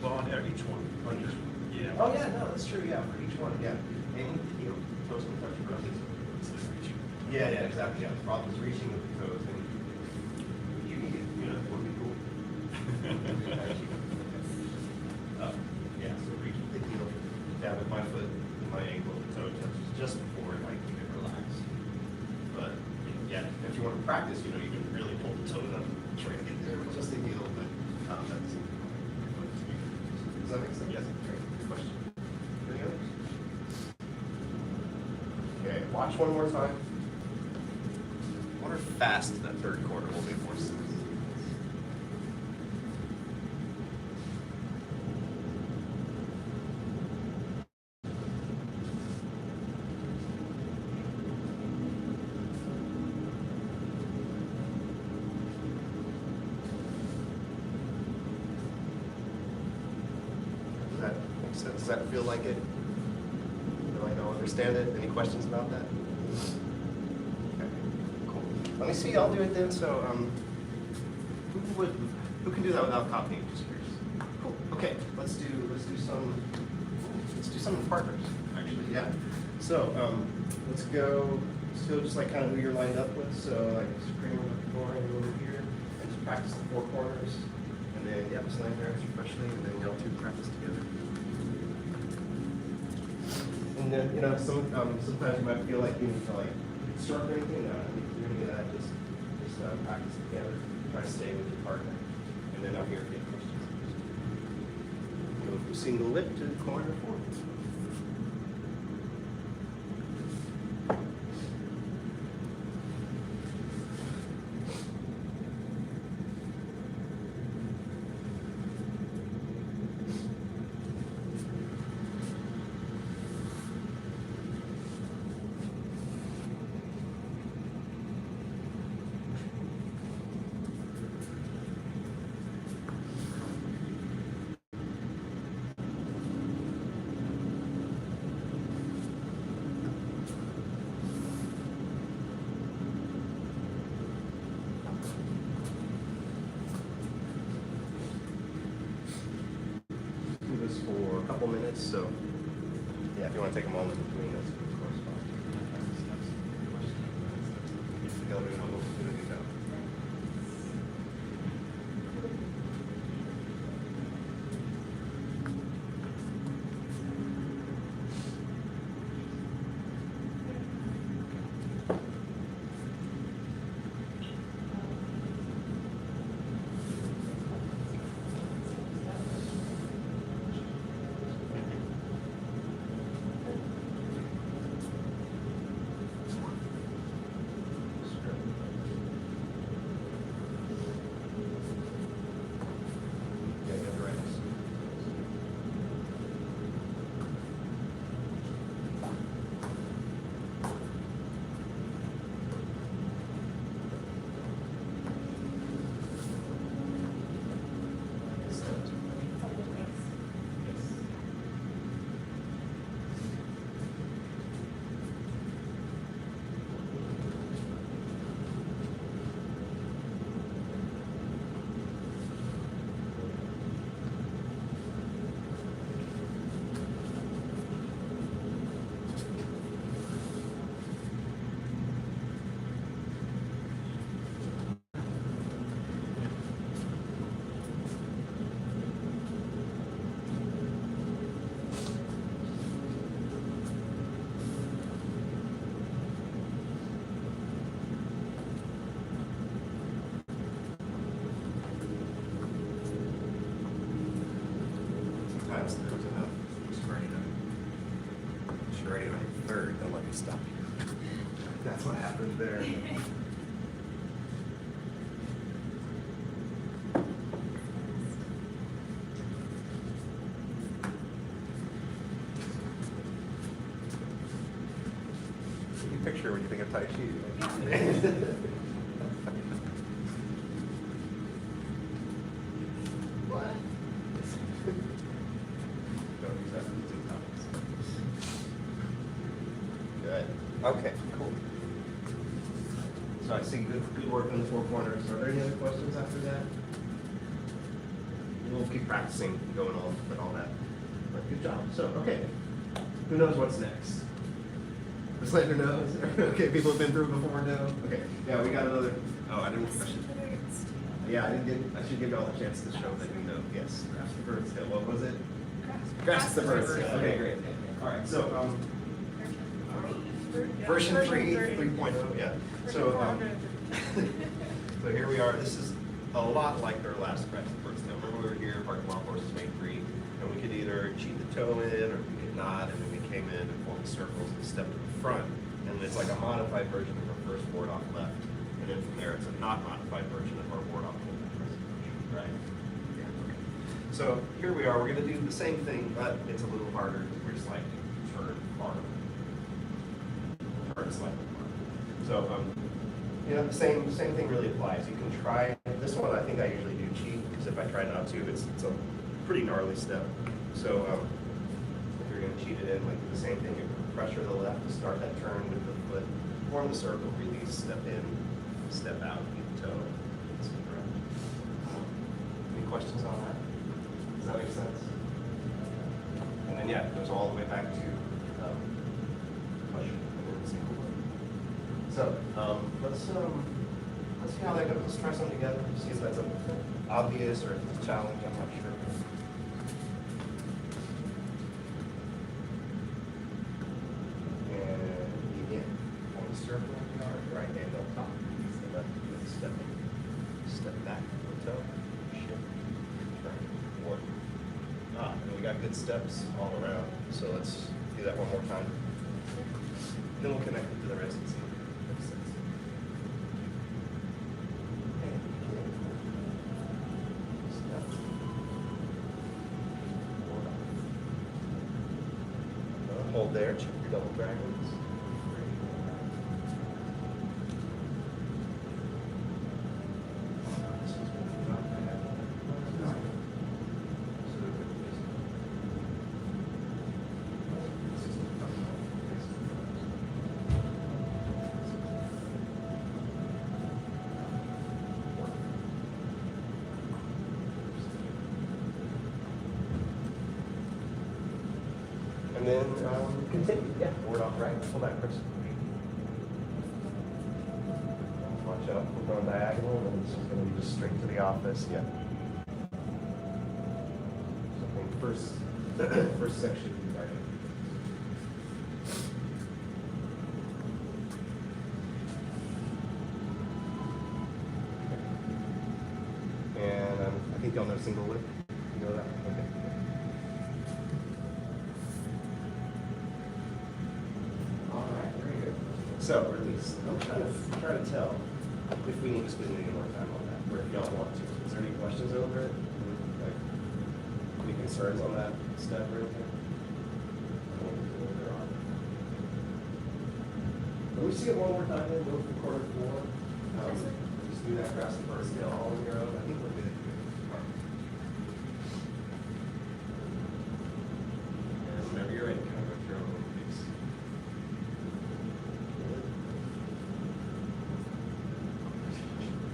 Well, on each one. On each. Yeah. Oh yeah, no, that's true. Yeah, for each one. Yeah, and you know, toes can touch your toes. Yeah, yeah, exactly. Yeah, the problem is reaching with the toes, and you need it. You know, that would be cool. Yeah, so reach with the heel, dab with my foot, and my ankle, the toe touches just before, like you can relax. But yeah, if you want to practice, you know, you can really pull the toes up, and try to get there with just the heel. But that's. Does that make sense? Yes. Great. Good question. Any others? Okay, watch one more time. I wonder if fast that third quarter will make more sense. Does that make sense? Does that feel like it? Feel like I'll understand it? Any questions about that? Okay, cool. Let me see, I'll do it then. So, who can do that without copying? Just curious. Cool. Okay, let's do some partners, actually, yeah. So, let's go just like kind of who you're lined up with. So like screen with Gohring over here, and just practice the 4 corners. And then, yeah, just laying there especially, and then y'all 2 practice together. And then, you know, sometimes you might feel like you need to like instruct or anything. No, you're gonna get that. Just practice together. Try to stay with your partner. And then I'm here if you have questions. Go from single lip to corner 4. Do this for a couple minutes, so yeah, if you want to take a moment between us, of course. Together, we'll go. writing on your third, they'll let me stop you. That's what happened there. What do you picture when you think of Tai Chi? What? Don't use that in TikToks. Good. Okay, cool. So I see good work in the four corners. Are there any other questions after that? We'll keep practicing and going on with all that. But good job. So, okay. Who knows what's next? The Slater knows. Okay, people have been through it before, no? Okay. Yeah, we got another. Oh, I should give you all the chance to show that you know. Yes, grasp the bird scale. What was it? Grasp the bird scale. Okay, great. All right, so version 3.0, yeah. So so here we are. This is a lot like their last grasp the bird scale. Remember we were here, parking lot horses made 3, and we could either cheat the toe in or we could not, and then we came in and formed circles and stepped to the front, and it's like a modified version of our first board off left. And then from there, it's a not modified version of our board off right? Yeah. Okay. So here we are. We're going to do the same thing, but it's a little harder. We're just like turn farther. Turn slightly farther. So you know, the same thing really applies. You can try this one. I think I usually do cheat because if I try not to, it's a pretty gnarly step. So if you're going to cheat it in, like do the same thing. You pressure the left to start that turn with the foot, form the circle, release, step in. Step out, keep the toe. Any questions on that? Does that make sense? And then yeah, it goes all the way back to push and then single leg. So let's see how that goes. Let's try something together. See if that's obvious or if it's a challenge. I'm not sure. And begin. On the circle, right hand up top. Step back, toe, shift, turn, forward. And we got good steps all around. So let's do that one more time. Then we'll connect it to the rest and see if it makes sense. Step. Hold there, check your double dragons. And then continue. Yeah, board off right. Pull back, Chris. Watch out. We're going diagonal, and this is going to be just straight to the office. Yeah. So I think first section. Right. And I think y'all know single whip. You know that? Okay. So, or at least, I'm trying to tell if we need to spend any more time on that, or if y'all want to. Is there any questions over it? Like, any concerns on that step or anything? Can we see it one more time then, go for quarter 4? Just do that grasp the first scale all on your own. I think we're good. And whenever you're ready, kind of go through a little piece.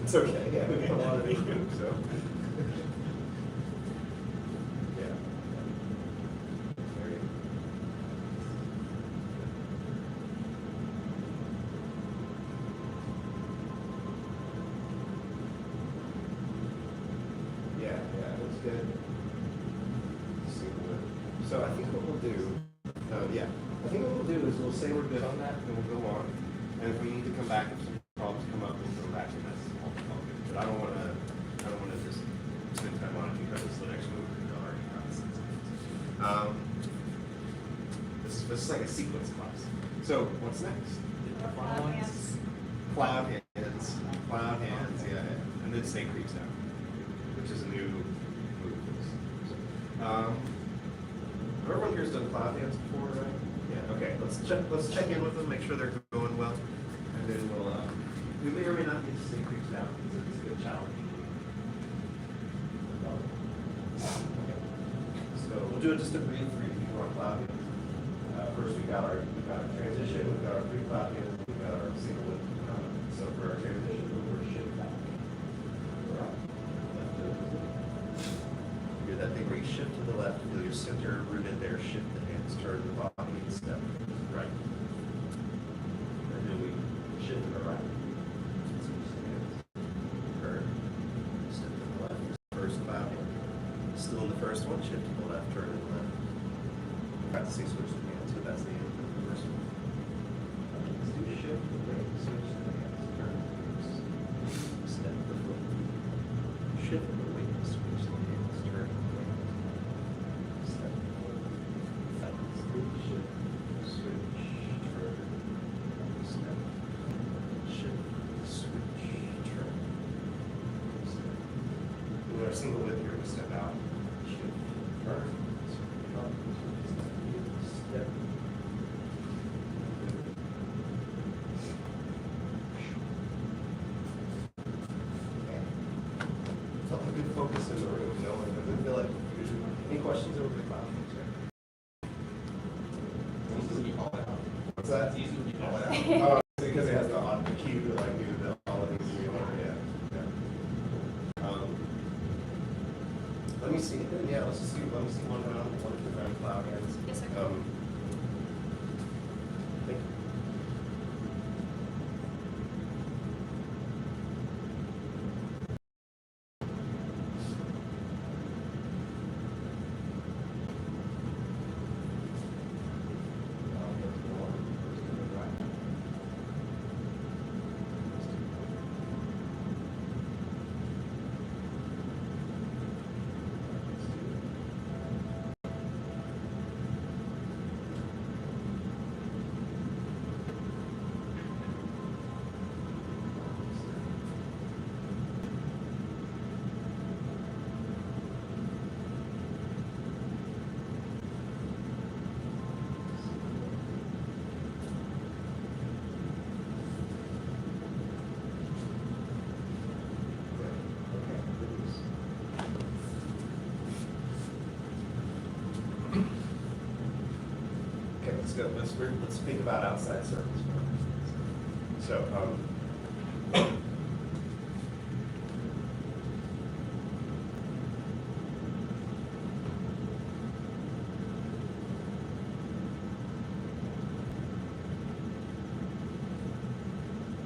It's okay, yeah, we got a lot of these, so. Yeah. There you go. Yeah, it looks good. So I think what we'll do, I think what we'll do is we'll say we're good on that, and we'll go on. And if we need to come back, if some problems come up, we'll come back to this. But I don't want to just spend time on it because it's the next move. We've already got this. This this is like a sequence class. So what's next? Cloud hands, yeah, and then snake creeps down, which is a new move. Everyone here's done cloud hands before, right? Yeah. Okay. Let's check in with them, make sure they're going well, and then we may or may not get to snake creeps down because it's a good challenge. Okay. So we'll do it just a brief review on cloud hands. First, we got our transition, we've got our pre-cloud hands, we've got our single whip. So for our transition, we're shift back. Do that thing where you shift to the left, feel your center rooted there, shift the hands, turn the body, and step right. And then we shift to the right. Turn, step to the left. First cloud hand. Still in the first one, shift to the left, turn to the left. Practicing switching hands, but that's the end of the first one. Let's do shift, switch the hands, turn, step the foot. Shift the weight, switch the hands, turn, step the foot. Let's do shift, switch, turn, step, shift, switch, turn, step. With our single whip here, we step out, shift, turn, switch, up, step. Felt a good focus in the room, you know, and I feel like any questions over the cloud? What's that? It's easy when you call it out. Oh, because it has the cue to like do all of these, you know, yeah. Let me see, yeah, let me see one round cloud hands. Yes, sir. Thank you. Okay, let's go. Let's think about outside circles. So,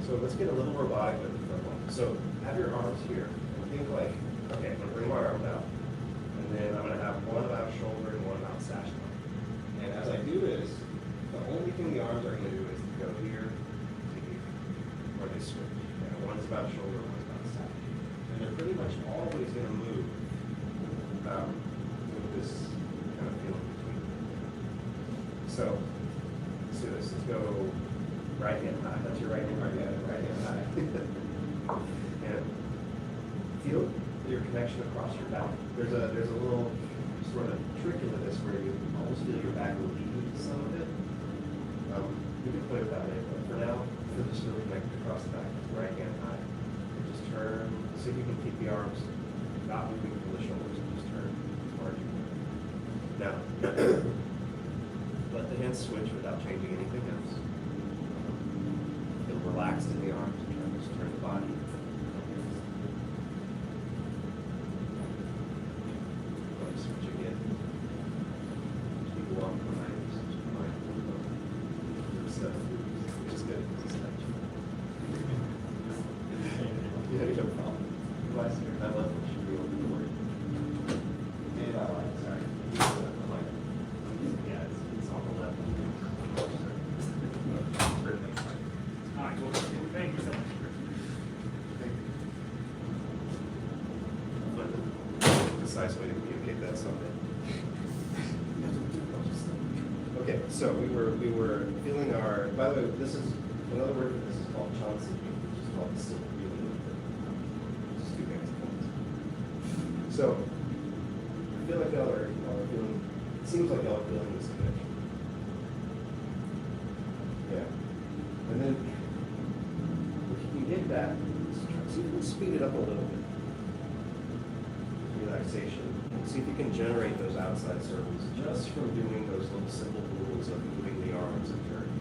so let's get a little robotic with the front one. So have your arms here and think like, okay, I'm gonna bring my arms out, and then I'm gonna have one about shoulder and one about sash line. And as I do this, the only thing the arms are going to do is go here to here, or they switch. And one's about shoulder, one's about sash. And they're pretty much always going to move with this kind of feeling between them. So let's do this. Let's go right hand high. That's your right hand high. And feel your connection across your back. There's a little sort of trick into this where you almost feel your back will lead some of it. You can play with that later, but for now, feel just really connected across the back, right hand high. And just turn, see if you can keep the arms not moving from the shoulders, and just turn as far as you can. Now, let the hands switch without changing anything else. Feel relaxed in the arms, and just turn the body. Switch again. Keep walking behind you. Which is good. Yeah, no problem. I love what you do on the word. And I like, sorry. I like it. Yeah, it's on the left. All right, well, thank you so much. So we were feeling our, by the way, this is, another word for this is called Chauncey, which is called the simple feeling. Just two things. So, I feel like y'all are feeling, it seems like y'all are feeling this connection. Yeah. And then, if you can get that, see if you can speed it up a little bit. Relaxation. See if you can generate those outside circles just from doing those little simple rules of moving the arms and turning.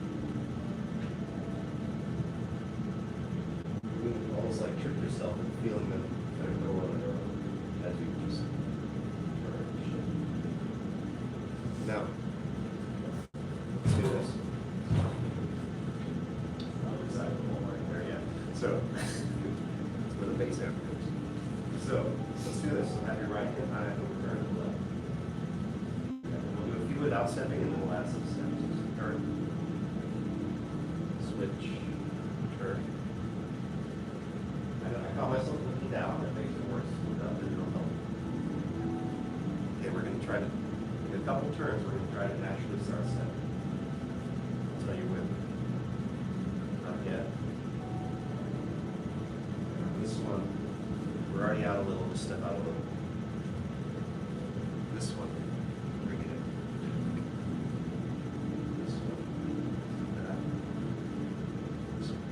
You can almost like trick yourself into feeling them kind of go on their own as you just turn and shift. Now, let's do this. Side right there, yeah. So, that's where the base half goes. So, let's do this. Have your right hand high over turn to the left. We'll do a few without stepping, and then we'll add some steps. Turn. Switch. Turn. I call myself looking down. That makes it worse. Look up and it'll help. Okay, we're going to try to, in a couple turns, we're going to try to naturally start stepping. Until you're with me. Not yet. This one, we're already out a little, just step out a little. This one, bring it in. This one, that. This one.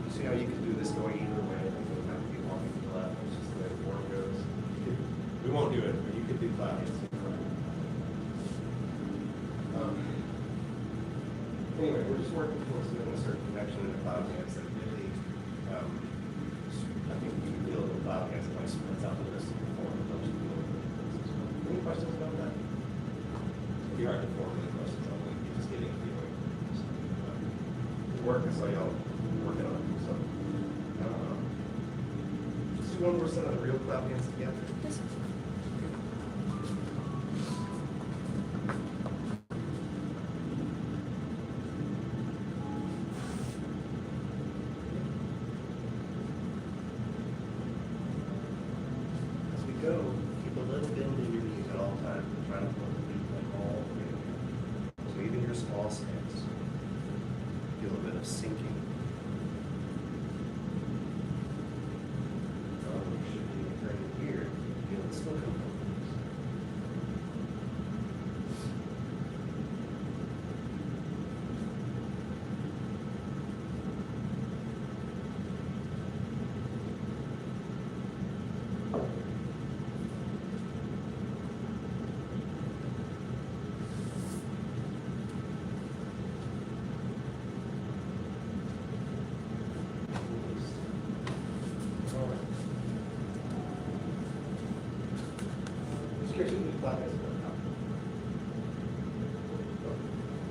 You see how you can do this going either way? You don't have to be walking to the left, it's just the way the form goes. We won't do it, but you could do cloud hands. Anyway, we're just working towards doing a certain connection in the cloud hands that really, I think you can feel the cloud hands that might spread out the rest of the form. Any questions about that? It'd be hard to form any questions on it. You're just getting a feeling. Work is how y'all working on it. So, just do one more set of the real cloud hands together. Go, keep a little bend in your knees at all times and try to pull the feet like all the way together. So even your small stance, feel a bit of sinking. Shifting and turning here, feel it still come from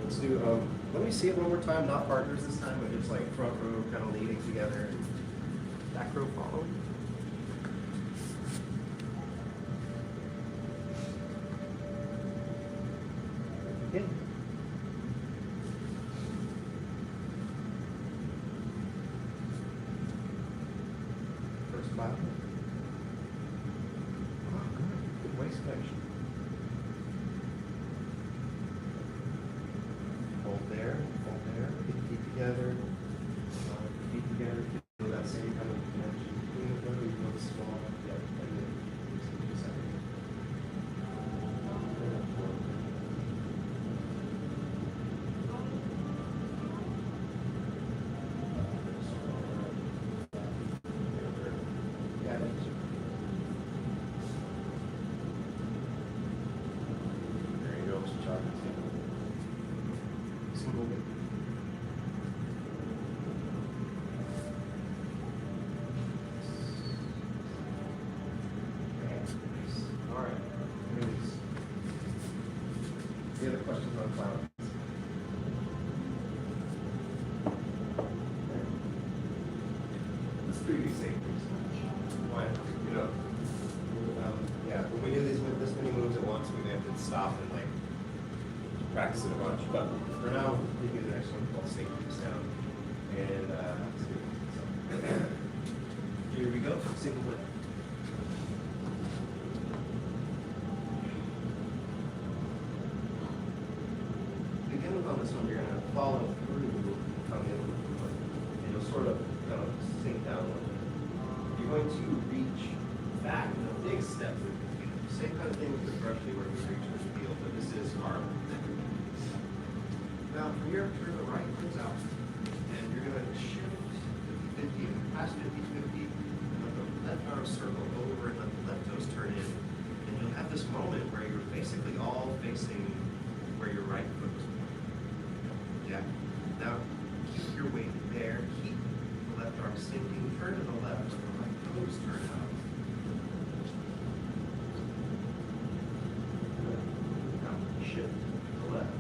Let's do, let me see it one more time, not partners this time, but just like front row kind of leading together and back row following. Again. First bow. Oh, good waist flexion. Hold there, feet together, feel that same kind of connection. Between the belly, really small, yeah, and then just a second. Yeah, there you go, some chocolate too. Single bit. All right. Anyways, any other questions on cloud? It's pretty safe. Why? You know, yeah. When we do this many moves at once, we may have to stop and like practice it a bunch. But for now, we do the next one called safety sound. And let's do it. So, here we go. Single bit. this one, you're going to follow through on the end of the foot. And you'll sort of kind of sink down a little bit. You're going to reach back in a big step with the feet. Same kind of thing with the brush where we reach with the heel, but this is arm. Now from here, turn the right foot out. And you're going to shift 50-50 and pass 50-50. And let the left arm circle over and let the left toes turn in. And you'll have this moment where you're basically all facing where your right foot is pointing. Yeah. Now keep your weight there. Keep the left arm sinking. Turn to the left. Let the right toes turn out. Now shift to the left.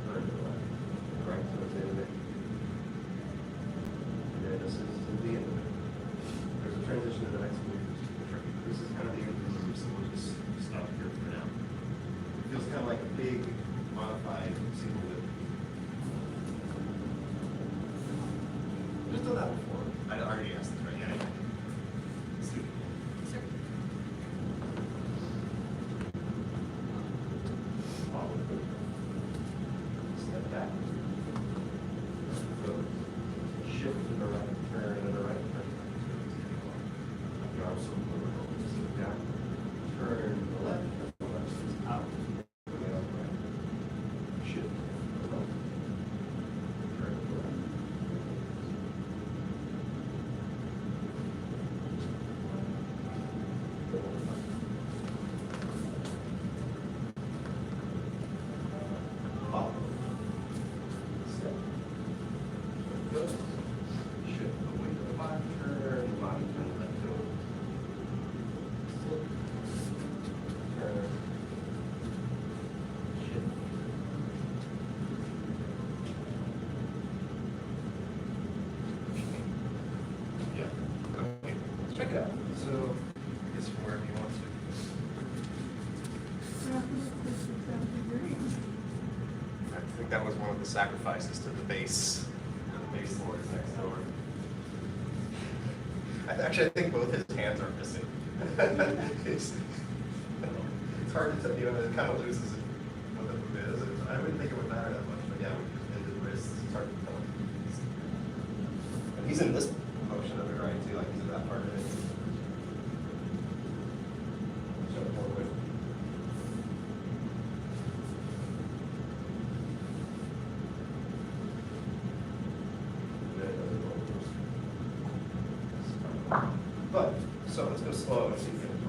Turn to the left. The right toes in it. And then this is the end of it. There's a transition to the next move. This is kind of the end of the move, so we'll just stop here for now. It feels kind of like a big, modified single whip. Just done that before. I already asked this, right? Yeah. Steve. Follow through. Step back. Go. Shift to the right, turn to the right, turn. Your arms so forward. Sit down. Turn to the left. The left is out. Bring it up right. Shift to the left. Turn to the left. Follow. Step. Go. Shift away to the body. Turn the body. Turn the left toe. Sit. Turn. Shift. Yeah. Okay. Let's check it out. So, I guess from wherever you want to. I think that was one of the sacrifices to the base. The base board is next door. Actually, I think both his hands are missing. it's hard to tell, you know, it kind of loses what the move is. I wouldn't think it would matter that much, but yeah, we just ended the wrists. It's hard to tell. And he's in this motion of it, right, too? Like he's in that part of it. Show it more quick. But, so let's go slow and see if we can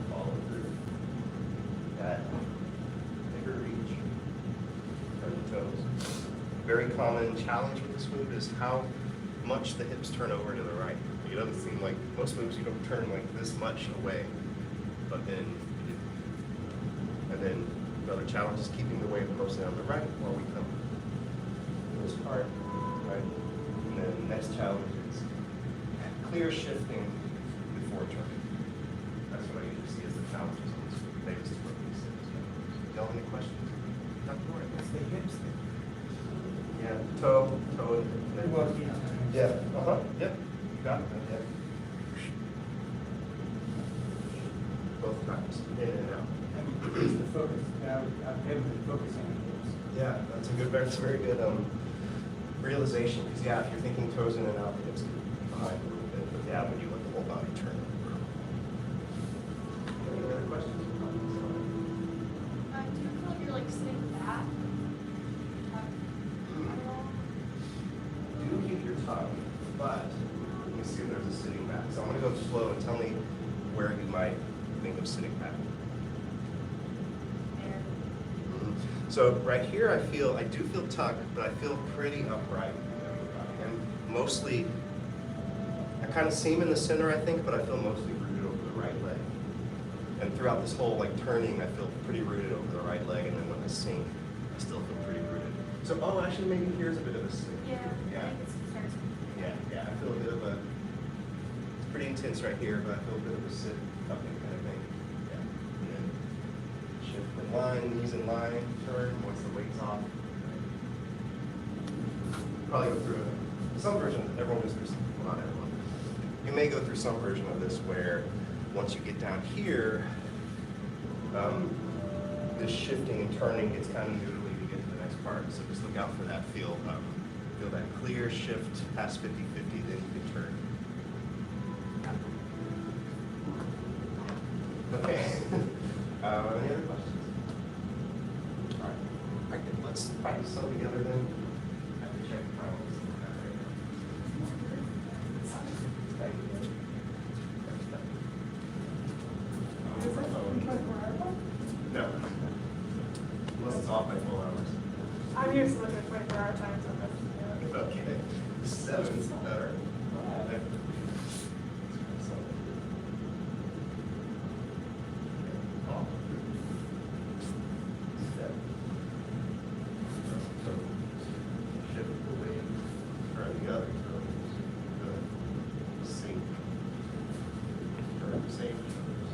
follow through. That bigger reach. Turn the toes. Very common challenge with this move is how much the hips turn over to the right. It doesn't seem like most moves you don't turn like this much away, but then you do. And then another challenge is keeping the weight mostly on the right while we come to this part, right? And then the next challenge is clear shifting before turning. That's what I usually see as the challenges on this biggest one of these things. Y'all any questions? Dr. Gohring? That's the hips thing. Yeah, toe, and Well, yeah. yeah, yep, you got it, yeah. Both times, in and out. It's the focus. I've been focusing on hips. Yeah, that's a very good realization, because yeah, if you're thinking toes in and out, the hips can be behind a little bit, but yeah, when you let the whole body turn. Any other questions? Do you feel like you're like sitting back? Do keep your tongue, but let me see if there's a sitting back. So I'm going to go slow and tell me where you might think of sitting back. So right here, I do feel tucked, but I feel pretty upright. And mostly, I kind of seam in the center, I think, but I feel mostly rooted over the right leg. And throughout this whole like turning, I feel pretty rooted over the right leg, and then when I sink, I still feel pretty rooted. So, oh, actually, maybe here's a bit of a sink. Yeah. Yeah. I think it starts. Yeah, I feel a bit of a, it's pretty intense right here, but I feel a bit of a sit tucking kind of thing. Yeah. And then shift in line, knees in line, turn once the weight's off. Probably go through some version, everyone goes through, well, not everyone. You may go through some version of this where once you get down here, this shifting and turning gets kind of noodly to get to the next part. So just look out for that. Feel that clear shift past 50-50, then you can turn. Okay. Any other questions? All right. Let's practice some together then. I have to check the problems. No. Unless it's off by 12 hours. I'm used to looking at 24-hour times on this. Okay. 7's better. Shift away. Turn the other toes. Good. Sink. Turn the same toes.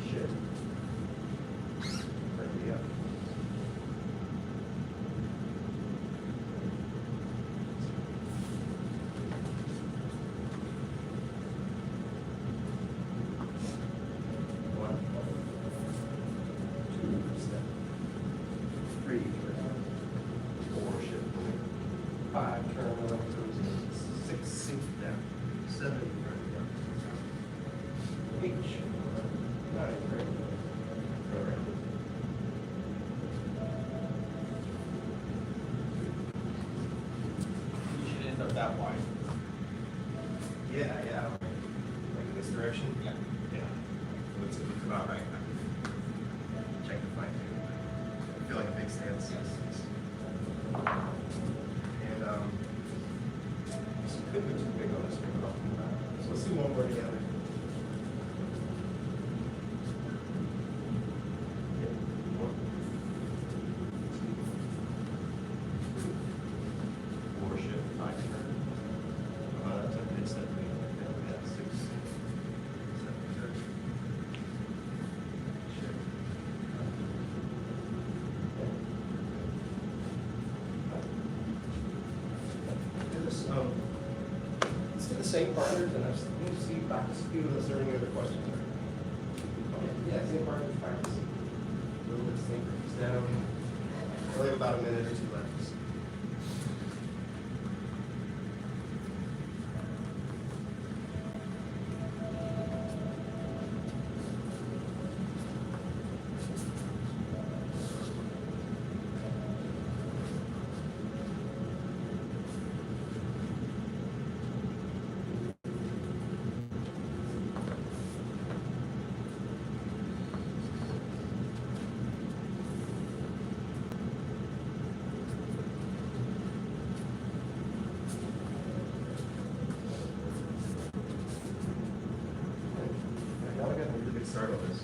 Shift. Turn the other. One. Two. Step. 3. Turn. 4. Shift. 5. Turn the left toes. 6. Sink down. 7. Turn down. 8. 9. Turn. Go around. You should end up that wide. Yeah. Like in this direction? Yeah. Looks about right. Check the fine tune. I feel like a big stance. Yes. And could be too big on this one. So let's do one more together. Yeah. 1, 2, 4. Shift. 5. Turn. That's a good step. Yeah. 6. 7. Turn. Shift. Let's do the same partners, and I've seen you practice a few of those. Are there any other questions? Okay. Yeah, same partners practice. A little bit same groups down. We have about a minute or two left. Y'all got a really good start on this.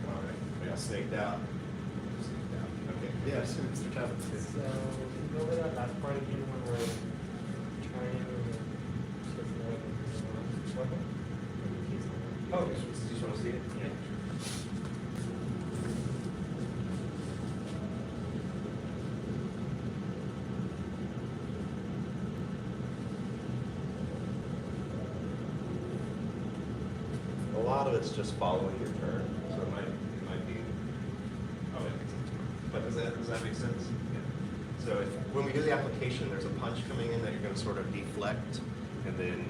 All right, we got snaked out. Okay, yes, Mr. Chapman. So, go over that last part again when we're trying to Oh, you just want to see it? Yeah. A lot of it's just following your turn, so it might be. Oh, but does that make sense? Yeah. So when we do the application, there's a punch coming in that you're going to sort of deflect, and then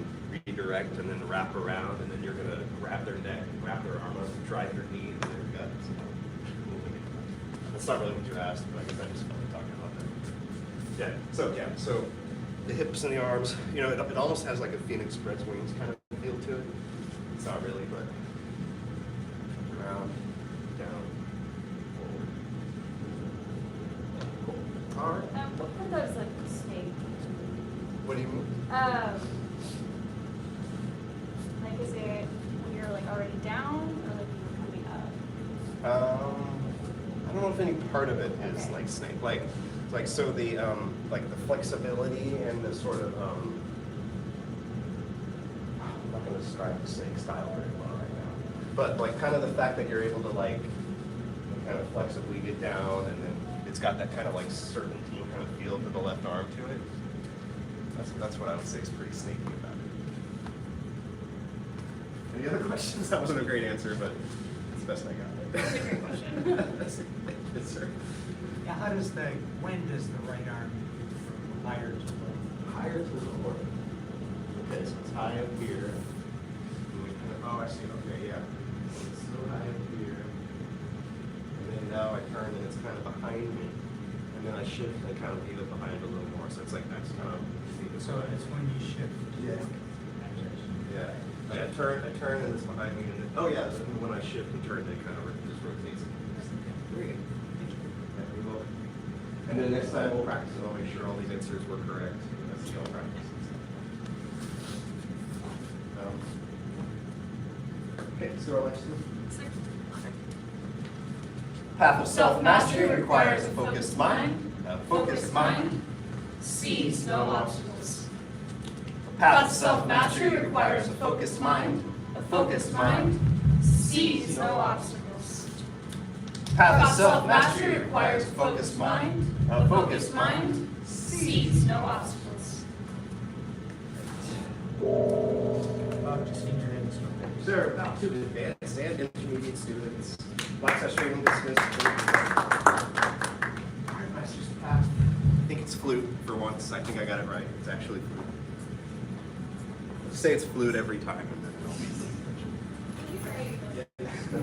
redirect, and then wrap around, and then you're going to grab their neck, wrap their arm up, drive their knee into their gut. That's not really what you asked, but I guess I just felt like talking about that. Yeah. So the hips and the arms, it almost has like a phoenix spreads wings kind of feel to it. It's not really, but around, down, forward. Cool. All right. What are those like snake? What do you mean? Like is it when you're like already down or like when you're coming up? I don't know if any part of it is like snake, like so the like the flexibility and the sort of I'm not going to describe the snake style very well right now, but like kind of the fact that you're able to like kind of flexibly get down, and then it's got that kind of like serpentine kind of feel to the left arm to it. That's what I would say is pretty sneaky about it. Any other questions? That wasn't a great answer, but it's the best I got. That's a great question. Yes, sir. Yeah, when does the right arm move from higher to low? Higher to lower. Okay, so it's high up here. Oh, I see. Okay, yeah. So it's so high up here. And then now I turn and it's kind of behind me. And then I shift and kind of leave it behind a little more. So it's like that's kind of. So it's when you shift. Yeah. Yeah. I turn and it's behind me. And then, oh yeah, so when I shift and turn, it kind of just rotates. Very good. Yeah, we will. And then next time we'll practice and I'll make sure all these answers were correct. That's the all practice. Okay, so our next one. Path of self-mastery requires a focused mind. A focused mind sees no obstacles. Path of self-mastery requires a focused mind. A focused mind sees no obstacles. Path of self-mastery requires a focused mind. A focused mind sees no obstacles. Just need your hands from there. Sir, about to advanced and intermediate students. Last session dismissed. Alright, master's path. I think it's flute for once. I think I got it right. It's actually flute. Just say it's flute every time and then it'll be flute. Yeah.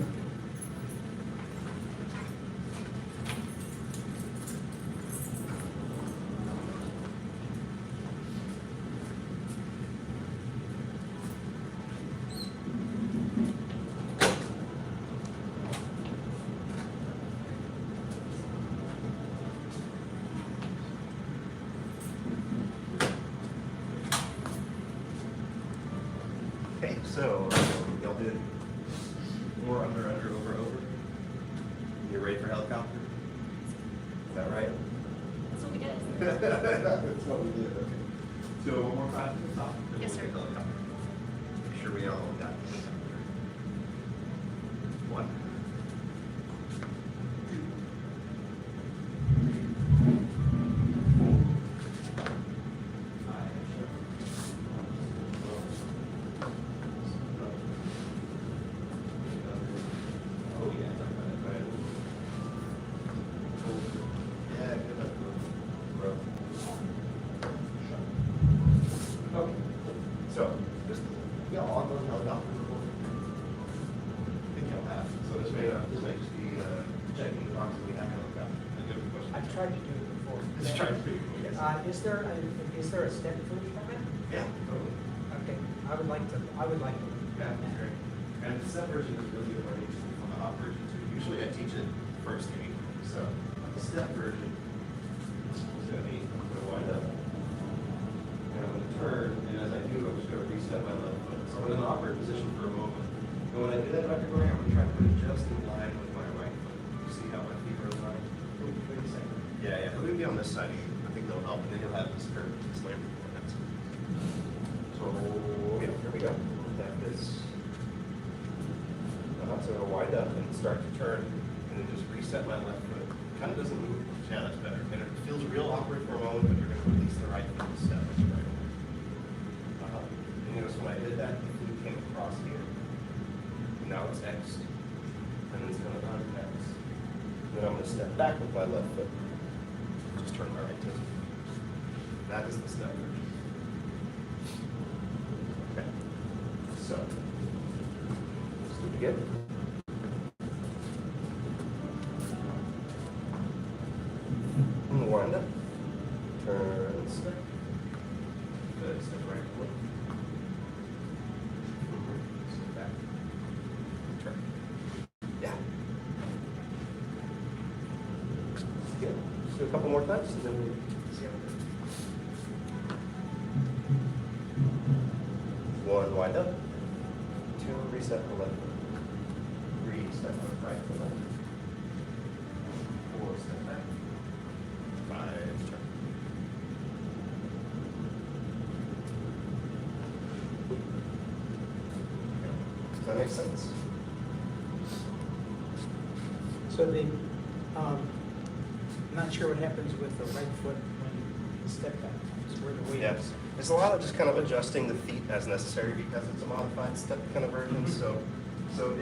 Okay, so y'all did more under, over. You're ready for helicopter? Is that right? That's what we did. That's what we did, okay. So one more time to the top? then Yes, we'll sir. get helicopter. Make sure we all got this. 1, 2. So, just, y'all on the helicopter before? I think y'all have. So this may just be checking the box that we have helicopter. Any other questions? I've tried to do it before. Just trying to figure it out. Is there a step through from it? Yeah, totally. Okay, I would like to. Yeah, great. And the step version is really a learning tool from the hot version too. Usually I teach it first anyway. So the step version is going to be, I'm going to wind up. And I'm going to turn, and as I do, I'm just going to reset my left foot. So I'm in an awkward position for a moment. And when I do that, Dr. Gohring, I'm going to try to put it just in line with my right foot. You see how my feet are aligned? Wait a second. Yeah, we're going to be on this side of you. I think they'll help. And then you'll have this curve, this landing point. That's it. So, yeah, here we go. That is. So I'll wind up and start to turn and then just reset my left foot. Kind of doesn't move. Yeah, that's better. And it feels real awkward for a moment, but you're going to release the right foot and step right away. And you notice when I did that, the foot came across here. Now it's X. And then it's going to un-X. Then I'm going to step back with my left foot. Just turn my right toe. That is the step version. Okay. So, let's do it again. Wind up, turn, step, good, step right foot, step back, turn, yeah. Good, just do a couple more times and then we'll see how it goes. 1, wind up, 2, reset the left foot, 3, step on right foot left, 4, step back. 5, turn. Does that make sense? So I'm not sure what happens with the right foot when the step back comes, where the weight Yeah, is. there's a lot of just kind of adjusting the feet as necessary because it's a modified step kind of version. So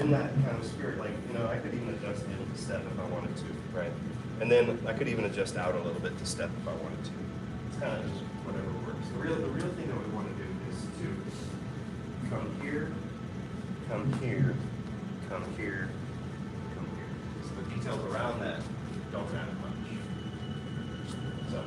in that kind of spirit, like, you know, I could even adjust in to step if I wanted to, right? And then I could even adjust out a little bit to step if I wanted to. It's kind of just whatever works. The real thing that we want to do is to come here, come here, come here, come here. So the details around that don't matter much. So.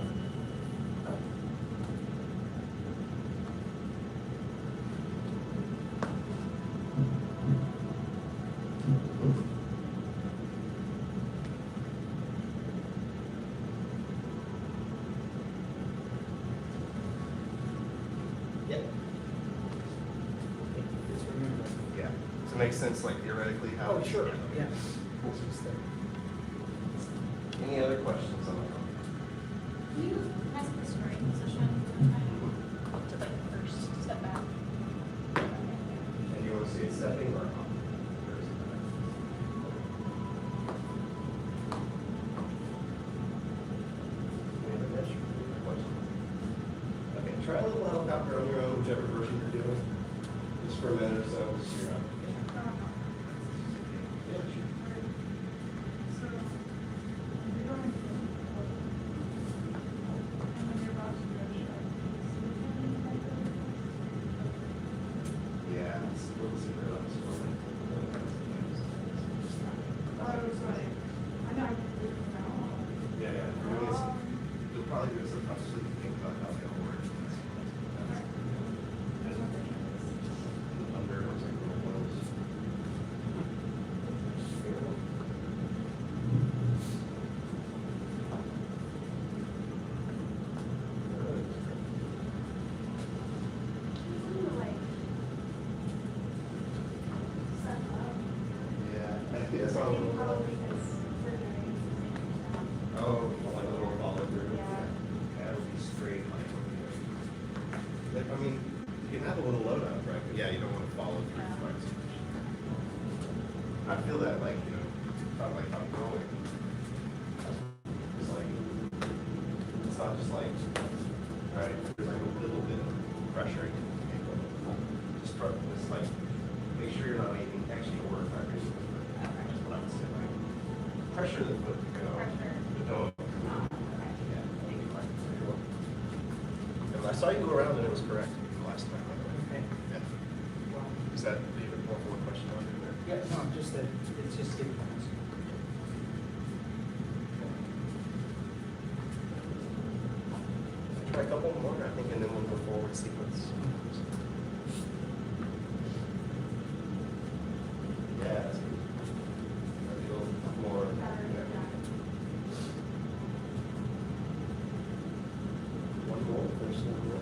Yeah. Just remember. Yeah. To make sense, like theoretically, how. Oh, sure, yeah. Any other questions on that? Can you mess with the starting position to like the first step back? And you want to see it stepping or up? Any other questions? Okay, try a little helicopter on your own, whichever version you're doing. Just for a minute or so, just see around. Yeah, sure. Yeah, it's a little super low, so we're gonna- Yeah, yeah. I mean, you'll probably do some consciously think about how they all work. Under, it looks like little clothes. Yeah, I think that's all. Oh, like a little follow through. Yeah, it'll be straight like. Like, I mean, you can have a little load up, right? But yeah, you don't want to follow through quite so much. I feel that, like, you know, kind of like I'm going. It's like, it's not just like, right? There's like a little bit of pressure. Just start this, like, make sure you're not making extra work. Right? Just what I would say, like, pressure the foot to go. But don't. Yeah. And I saw you go around and it was correct the last time, by the way. Okay. Yeah. Well, Is that even more for a question on it there? yeah, no, just that, it's just getting close. Try a couple more, I think, and then we'll go forward sequence. Yeah, that's good. I feel more. One more, there's one more.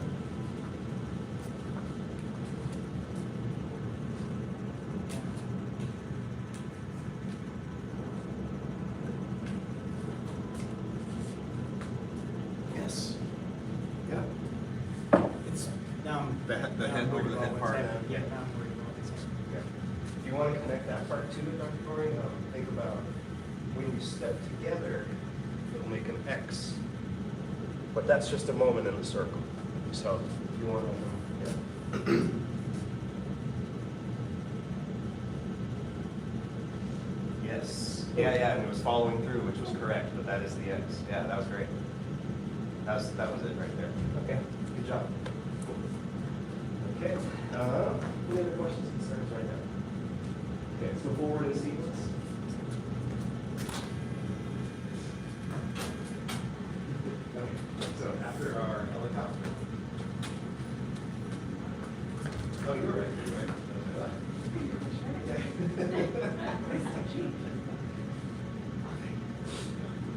Yes. Yeah. It's, now I'm. The head now I'm over worried the about head what's part. happening. Yeah, now I'm worried about what's happening. Yeah. If you want to connect that part to it, Dr. Gohring, think about when you step together, it'll make an X. But that's just a moment in the circle. So if you want to, yeah. Yes. Yeah, and it was following through, which was correct, but that is the X. Yeah, that was great. That was it right there. Okay, good job. Okay, any other questions, concerns right now? Okay, let's go forward in sequence. Okay, so after our helicopter. Oh, you're right, you're right.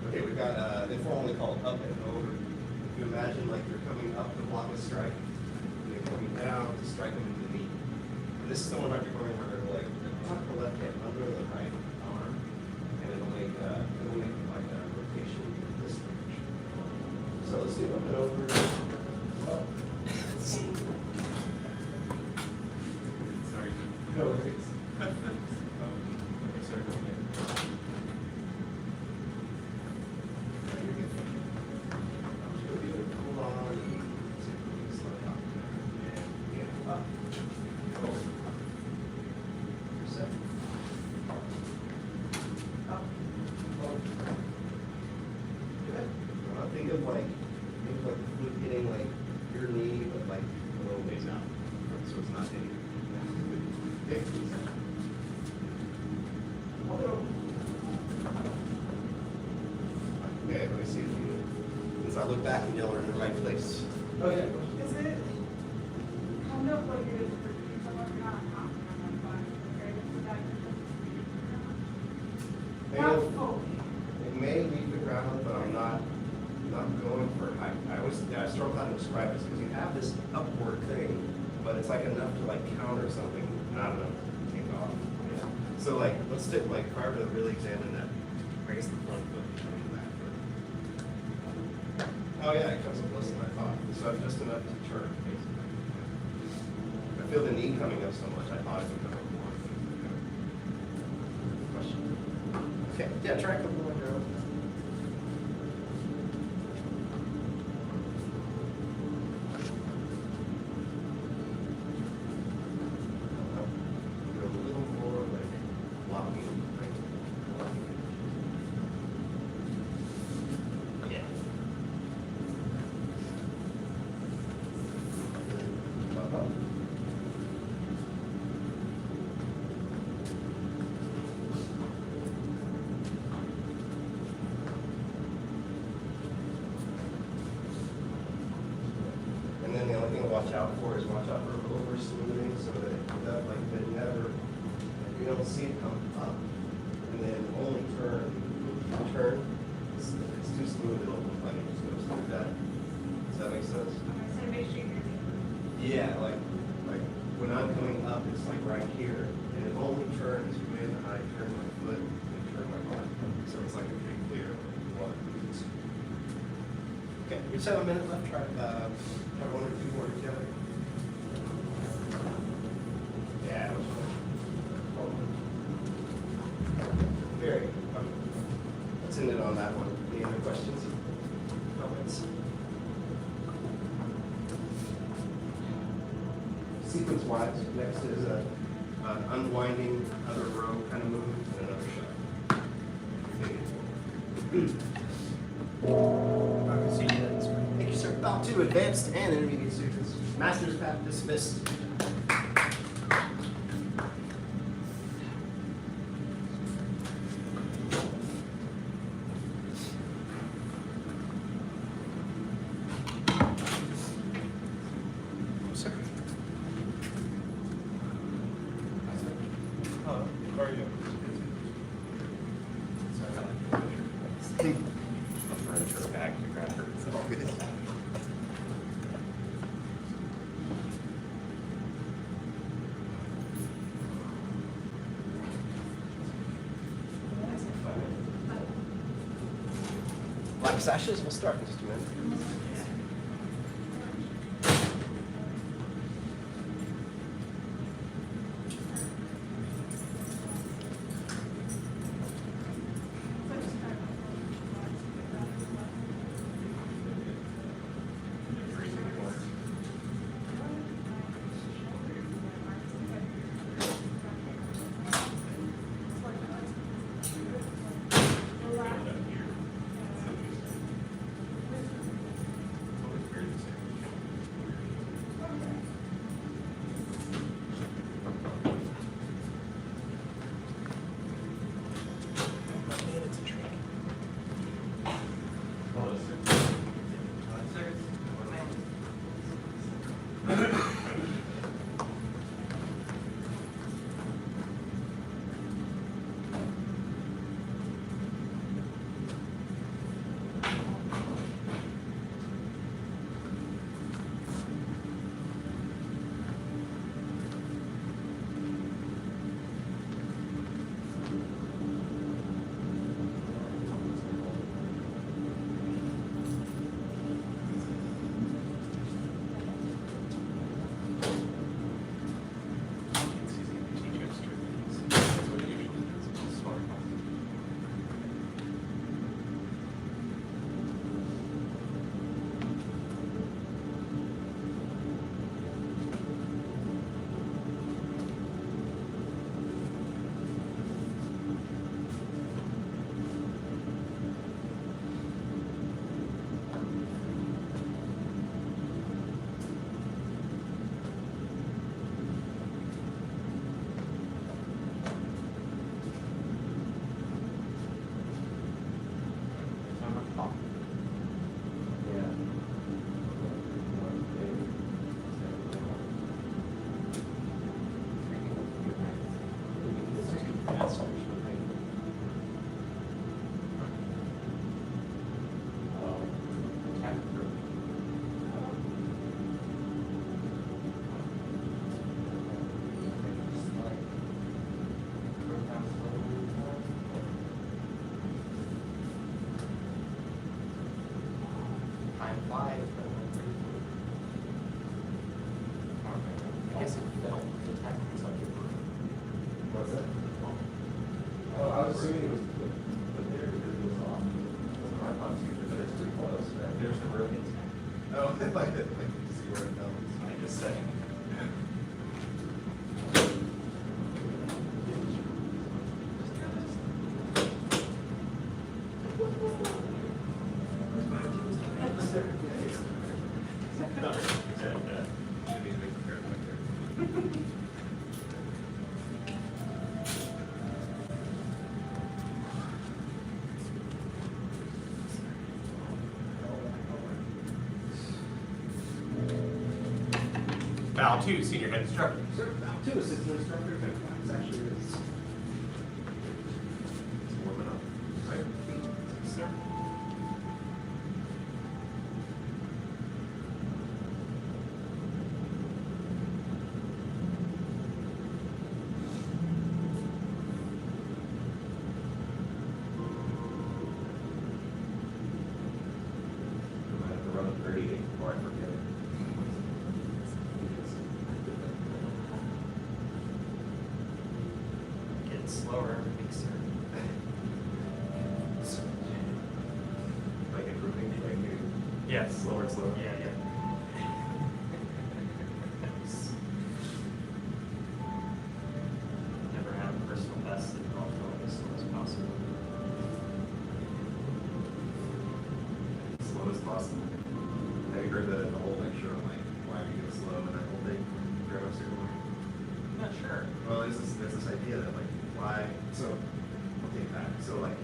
Okay, we've got informally called up and over. If you imagine like you're coming up to block a strike, and you're coming down to strike them in the knee. And this is the one Dr. Gohring where they're like, tuck the left hand under the right arm, and it'll make like a rotation in this direction. So let's do up and over. Up. Sorry. No worries. Okay, sorry. Go ahead. look back and yell are in the right place. Oh, yeah. Is it? I know what it is for you, so I'm not confident on that. It may leave the ground, but I'm not going for height. I struggle how to describe this because you have this upward thing, but it's like enough to like counter something, not enough to take off. Yeah. So like, let's take like prior to really examine that, I guess the front foot and the back foot. Oh yeah, it comes up less than I thought. So I'm just enough to turn, basically. I feel the knee coming up so much, I thought it would come up more. Question? Okay, yeah, try a couple more, Joe. A little more like blocking, right? Yeah. Uh-huh. And then the only thing to watch out for is watch out for over smoothing so that like that never, you don't see it come up and then only turn. It's too smooth, it'll look like it just goes through that. Does that make sense? So make sure you're. Yeah, like when I'm coming up, it's like right here, and it only turns when I turn my foot and turn my body. So it's like a pretty clear one. Okay, we just have a minute left. Try one or two more together. Yeah. That was fun. Very fun. Let's end it on that one. Any other questions? Comments? Sequence-wise, next is an unwinding other row kind of move and another shot. Thank you, sir. About 2 advanced and intermediate students. Master's path dismissed. Sir. Hello, how are you? A furniture bag to grab her. It's all good. Black sashes, we'll start in just a minute. why? I guess it fell to attack something. What's that? Oh, I was assuming it was put there because it was off. That's what I thought too, but it's pretty close. There's the brilliance. Oh, like see where it goes. I just saying. Val 2, senior head instructor. Sir, Val 2, assistant instructor. It's actually it's warming up. Right? Sir. I might have to run a 38 before I forget it. Getting slower every week, sir. Like improving, like you. Yes. Slower and slower. Yeah, yeah. Never had a personal best and I'll go as slow as possible. Slow as possible. Have you heard that in the whole lecture on like why we get slow and that whole thing? Grandma Superman? I'm not sure. Well, there's this idea that like why so I'll take that. So like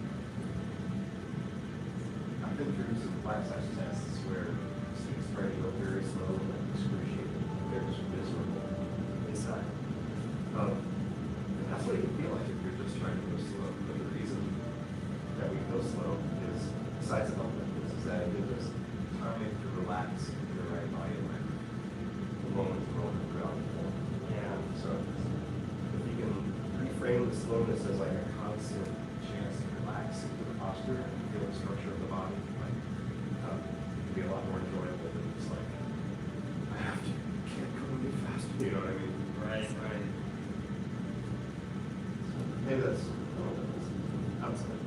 I've been through some class size tests where students try to go very slow and like excruciating. They're just miserable inside. And that's what it can feel like if you're just trying to go slow. But the reason that we go slow is besides the element is that it gives us time to relax into the right body alignment. The moment to roll throughout the form. Yeah. So if you can reframe the slowness as like a constant chance to relax into the posture and feel the structure of the body, like it can be a lot more enjoyable than just like I have to can't go any faster. You know what I mean? Right, right. Maybe that's a little bit outside.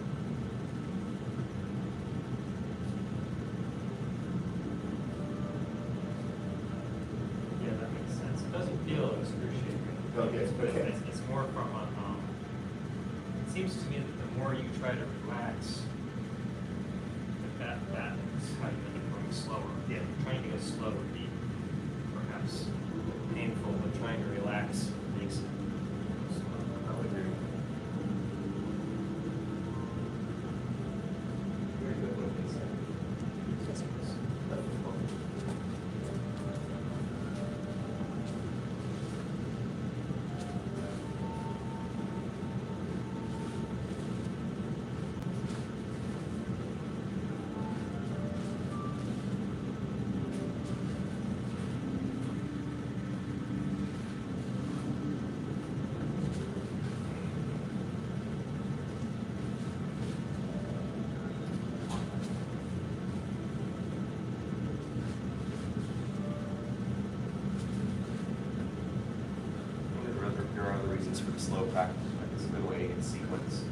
Yeah, that makes sense. It doesn't feel excruciating. Okay, okay. It's more from a, it seems to me that the more you try to relax, that is how you end up going slower. Yeah. Trying to go slow would be perhaps painful, but trying to relax makes it slow. I would agree. Very good look inside. There are other reasons for the slow practice. Right? It's a good way to get sequence.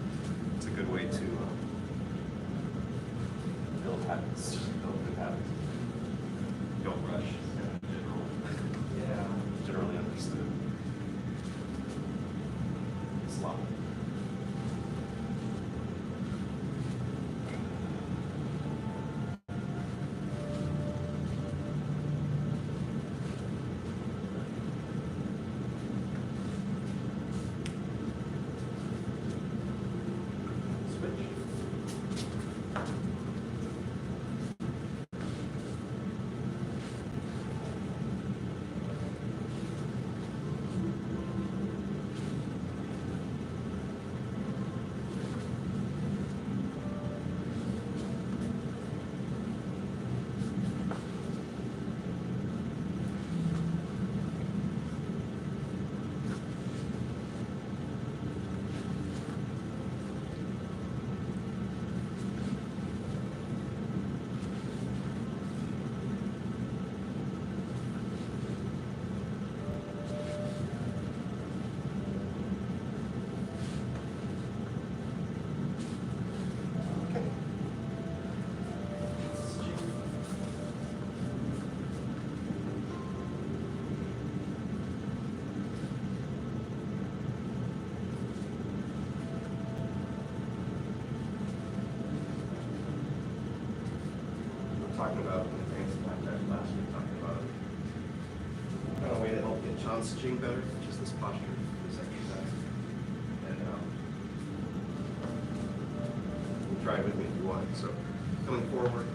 It's a good way to build habits, build good habits. Don't rush. Generally understood. Slow. Switch. about in the transplant that last week, talking about kind of a way to help get John stitching better, just this posture, this exercise. And try it with me if you want. So coming forward,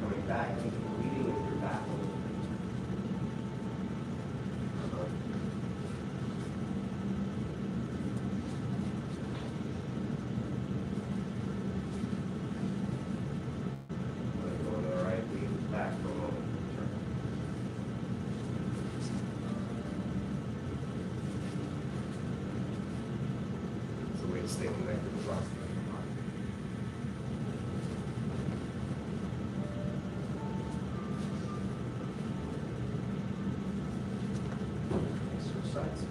coming back into the leading with your back a little bit. Go to the right, lean back for a moment. Turn. It's a way to stay connected across the body. Switch sides.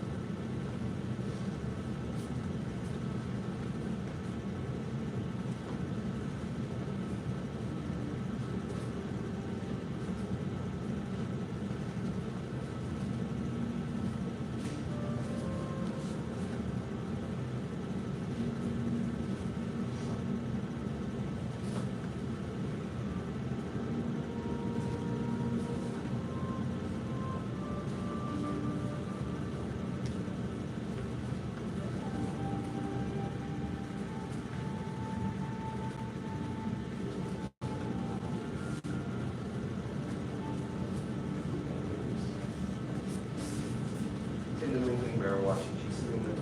In the moving barrel watching, she's sitting there.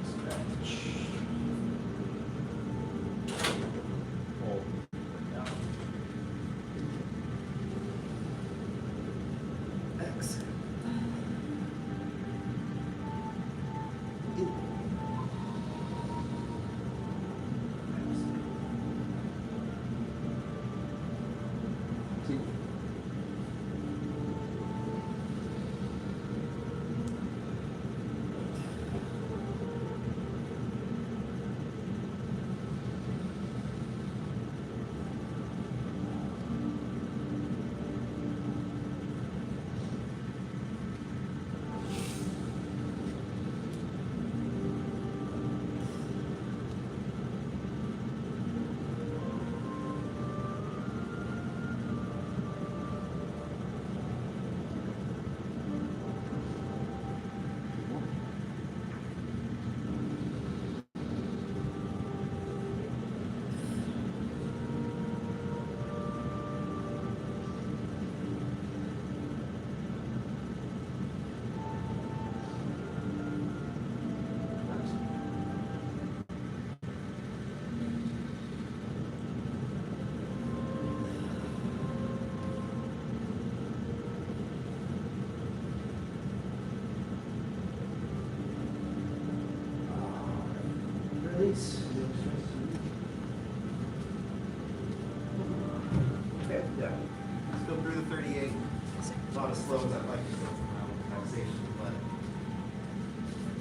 Stretch. Hold. Down. Exhale. In. Exhale. Continue. Release. Okay, yeah. Still through the 38. A lot of slows I'd like to go from relaxation, but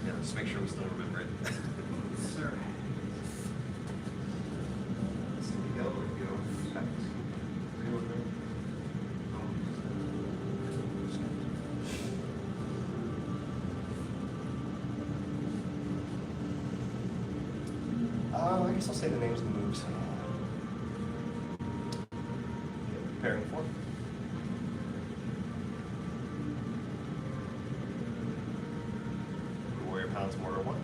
yeah, just make sure we still remember it. Sir. So we go, we go. I guess I'll say the names of the moves. Okay, preparing for. Warrior Pounds Mortar 1.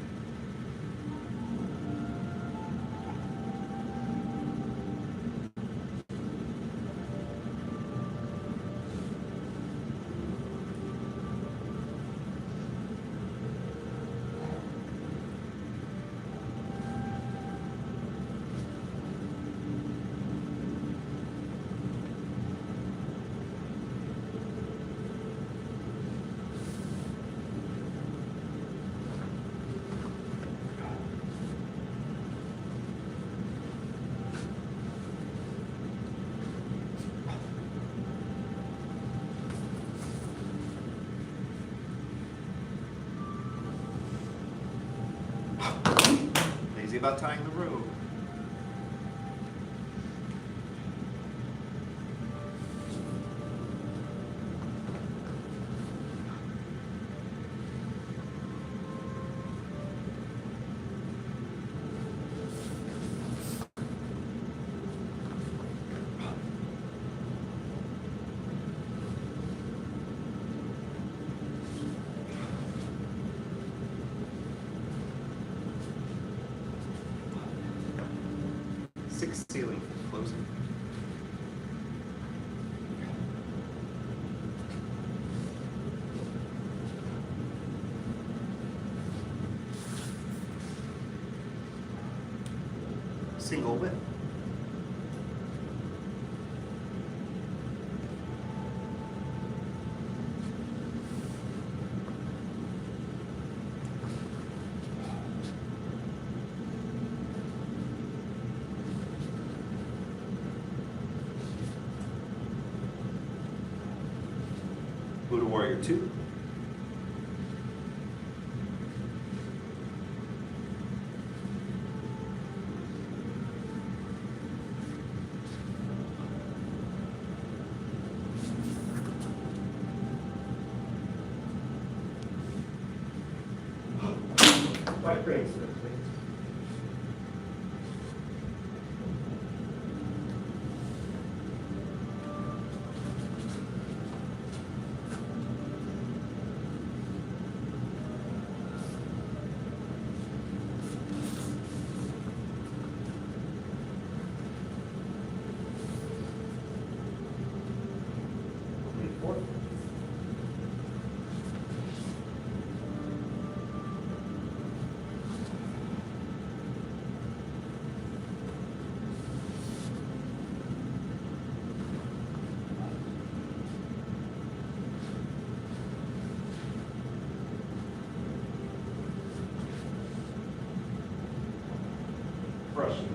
Lazy about tying the rope. basic ceiling closing. Single width. Buddha Warrior 2. White frames, please. Brushing.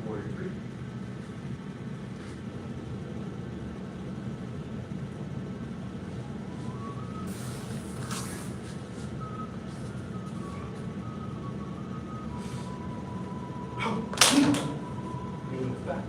Warrior 3. Leaning back.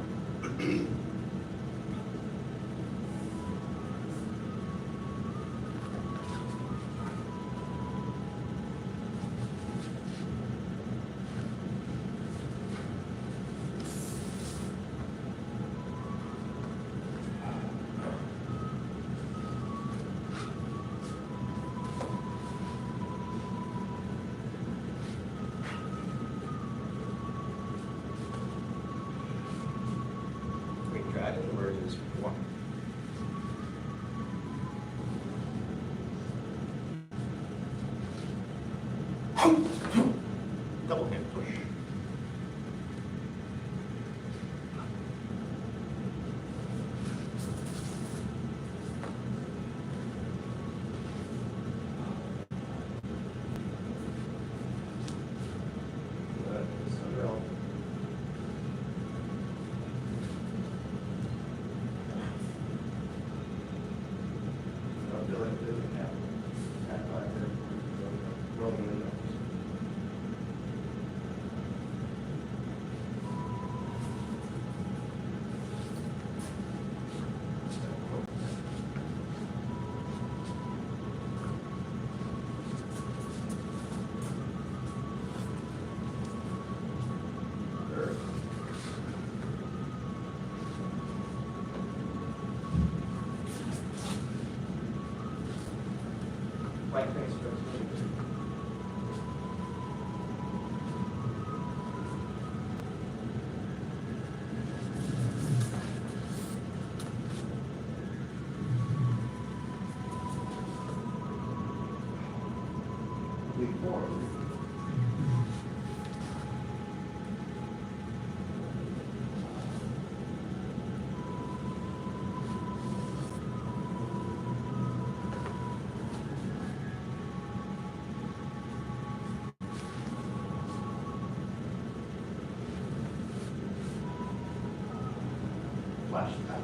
Green Dragon emerges 1. Double hand push. White face first. Lead forward. Flash back.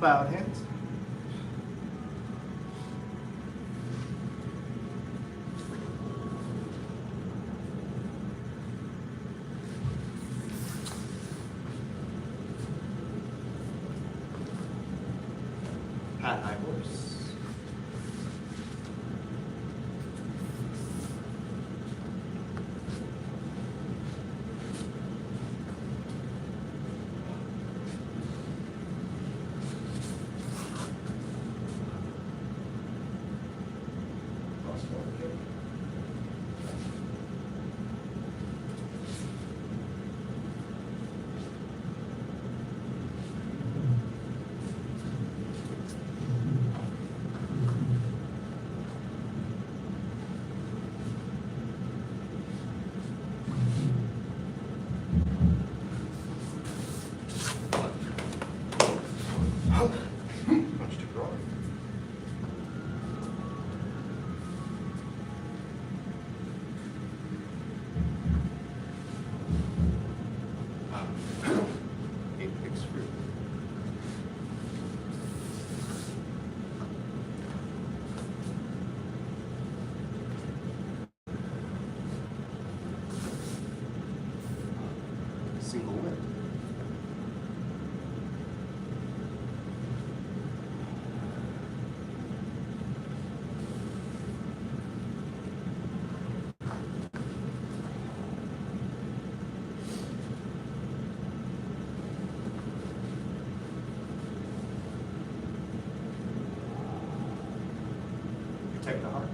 Bowed hands. Pat high horse. Cross forward kick. Punch to Gohring. Eight picks fruit. Single whip. Protect the heart.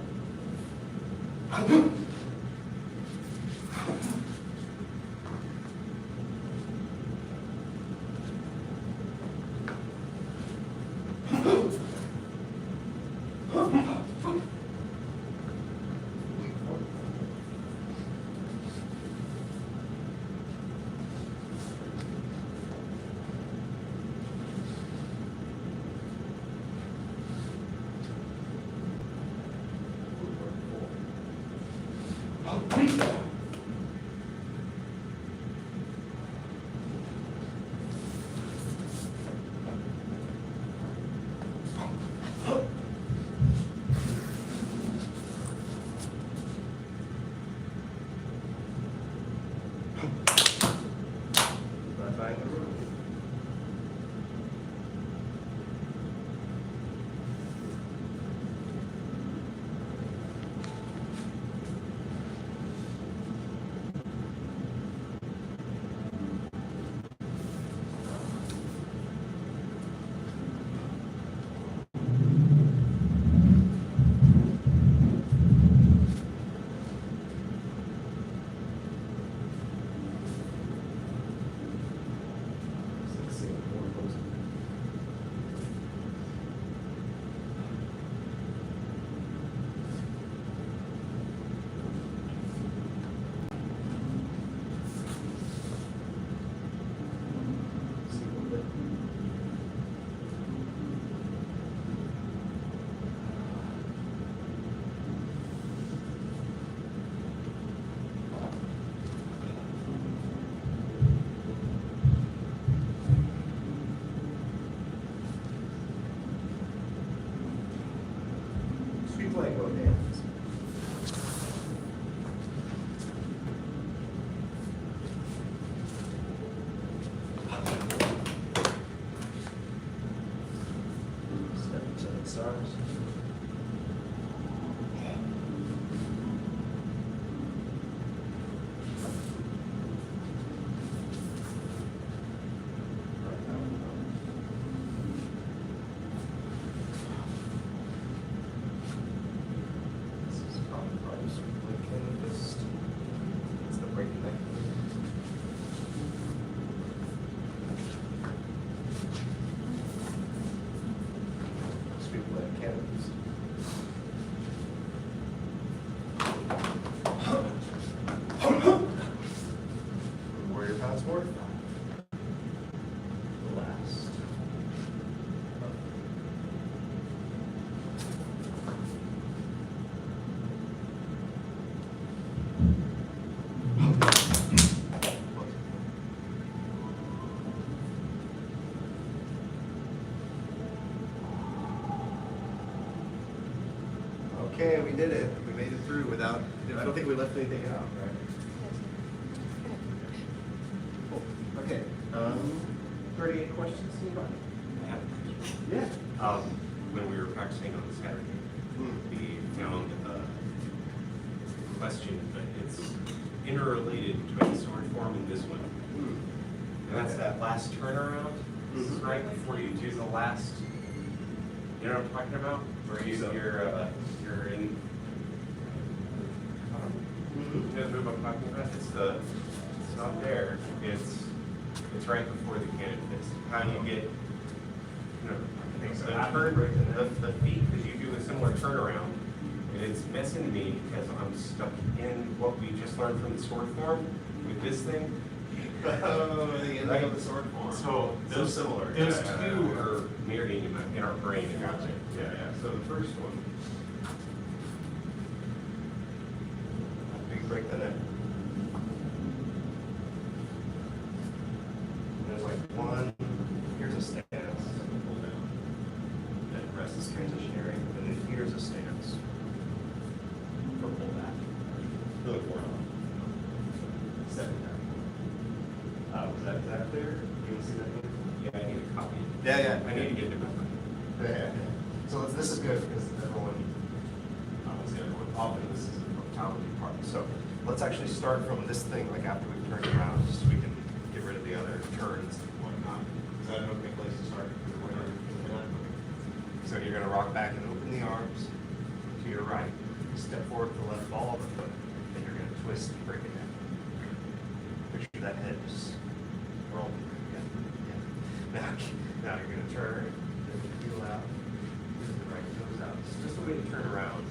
Bye-bye. Sweep leg both hands. Step into the stars. Right now. This is probably sweep leg fist. It's the breaking neck. Sweep leg cannon fist. Warrior passport. Last. we did it. We made it through without, I don't think we left anything out, right? Cool. Okay. 38 questions, anybody? I have a question. Yeah. When we were practicing on Saturday, we found a question, but it's interrelated between the sword form and this one. And that's that last turnaround, right before you do the last. You know what I'm talking about? Where you're in. You know the move I'm talking about? It's not there. It's right before the cannon fist. How do you get? The feet, because you do a similar turnaround, and it's messing me because I'm stuck in what we just learned from the sword form with this thing. Oh, the end of the sword form. So those similar. Those two are mirroring in our brain. Gotcha. Yeah. So the first one. Big break the neck. There's like one. Here's a stance. Pull down. Then rest is transitionary. And then here's a stance. For pull back. Really forward. Step it down. Was that clear? You want to see that? Yeah, I need a copy. Yeah. I need to get to my Yeah. So this is good because everyone, I won't say everyone, often this is a totality part. So let's actually start from this thing, like after we've turned around, just so we can get rid of the other turns and whatnot. Is that an okay place to start? So you're going to rock back and open the arms to your right. Step forward to the left ball of the foot. Then you're going to twist and break it down. Picture that head just rolling. Yeah. Now you're going to turn, then heel out, the right toes out. It's just a way to turn around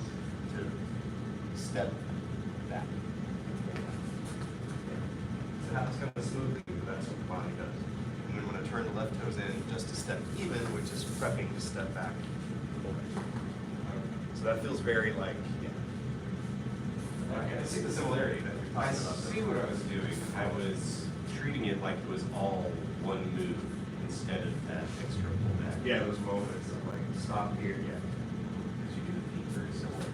to step back. So that's kind of smoothly, but that's what the body does. And then when I turn the left toes in, just to step even, which is prepping to step back. So that feels very like, okay, I see the similarity that you're I talking about. see what I was doing. I was treating it like it was all one move instead of that extra pullback. Yeah, those moments of like, stop here, yeah. Because you do the feet very similar.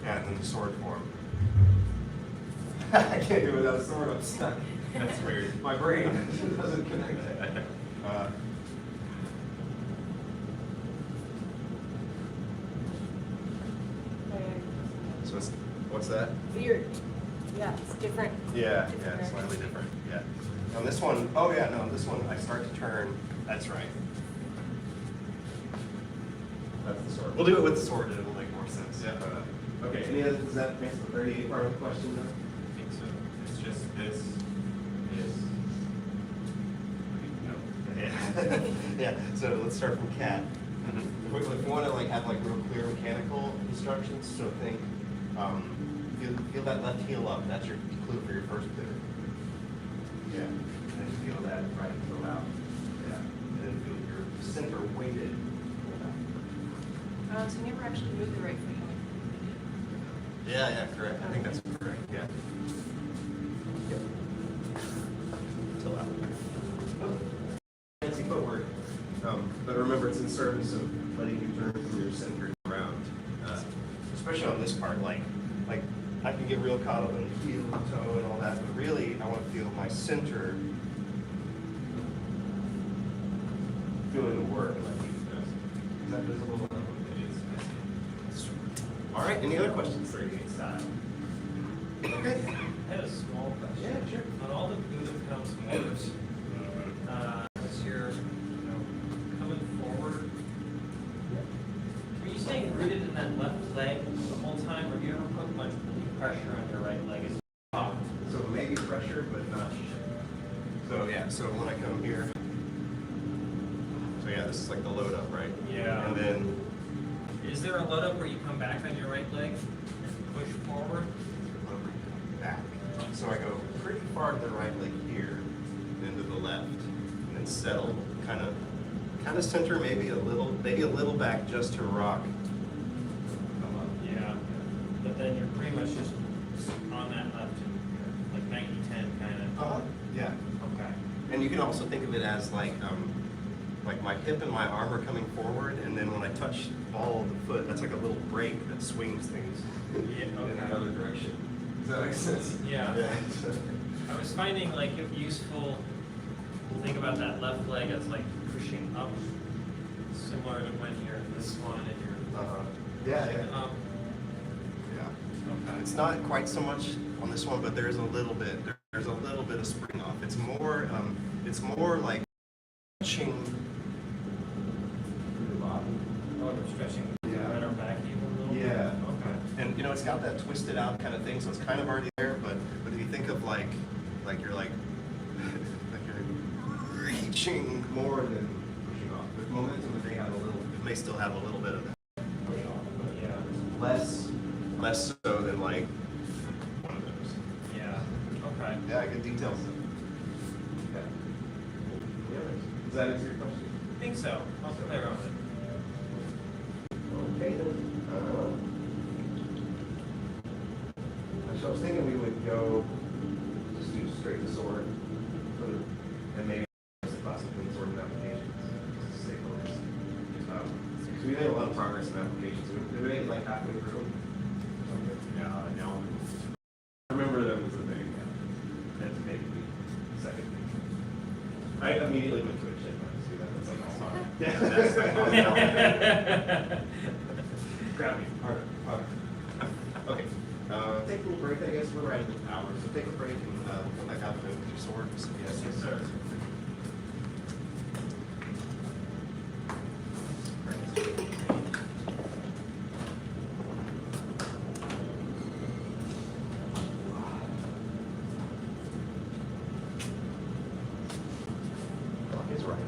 Yeah, and then the sword form. I can't do it without a sword, I'm stuck. That's weird. My brain doesn't connect. So what's that? Weird. Yeah, it's different. Yeah, it's slightly different, yeah. On this one, this one I start to turn, that's right. That's the sword. We'll do it with the sword and it'll make more sense. Yeah. Okay, does that answer the 38 part of the question though? I think so. It's just this. Yeah. Yeah, so let's start from cat. If we want to like have like real clear mechanical instructions, so think, feel that left heel up, that's your clue for your first pivot. Yeah, and then feel that right heel out. Yeah, and then feel your center weighted pull out. So you never actually moved the right foot. Yeah, correct. I think that's correct, yeah. Yep. Till out. Fancy footwork. But remember, it's in service of letting you turn from your center around. Especially on this part, like I can get real caught up in the heel, toe, and all that, but really, I want to feel my center doing the work like he does. Is that visible? It is. All right, any other questions? 38 style. Okay. I had a small question. Yeah, sure. On all the Buddha comes moves, as you're coming forward, are you staying rooted in that left leg the whole time, or do you ever put much pressure on your right leg? So maybe pressure, but not. So yeah, so when I come here, so yeah, this is like the load up, right? Yeah. And then Is there a load up where you come back on your right leg and push forward? back. So I go pretty far to the right leg here, then to the left, and then settle, kind of center, maybe a little back just to rock. Come up. Yeah. But then you're pretty much just on that left, like 90-10 kind of. Yeah. Okay. And you can also think of it as like like my hip and my arm are coming forward, and then when I touch the ball of the foot, that's like a little brake that swings things in another direction. Does that make sense? Yeah. Yeah. I was finding like it useful to think about that left leg as like pushing up, similar to when you're in this one and you're Yeah, pushing yeah. up. Yeah. Okay. It's not quite so much on this one, but there's a little bit. There's a little bit of spring off. It's more like touching through the body. Oh, we're stretching Yeah. right our back even a little bit? Yeah. Okay. And you know, it's got that twisted out kind of thing, so it's kind of already there. But if you think of like you're like you're reaching more than pushing off. With momentum, it may still have a little bit of that push off, but yeah, less so than like one of those. Yeah. Okay. Yeah, good details. Okay. Does that answer your question? I think so. I'll play around with it. Okay then. So I was thinking we would go just do straight to sword, and maybe just classically sword applications. Just to stay focused. So we made a lot of progress in applications. We made it like halfway through. Yeah, no. I remember that was the thing. That's maybe the second thing. I immediately went to a chip. See that? That's like all sorry. Yeah, that's grab me. Harder. Okay. Take a little break, I guess. We're right at the hour, so take a break and we'll come back out with your swords. Yes, sir. He's right.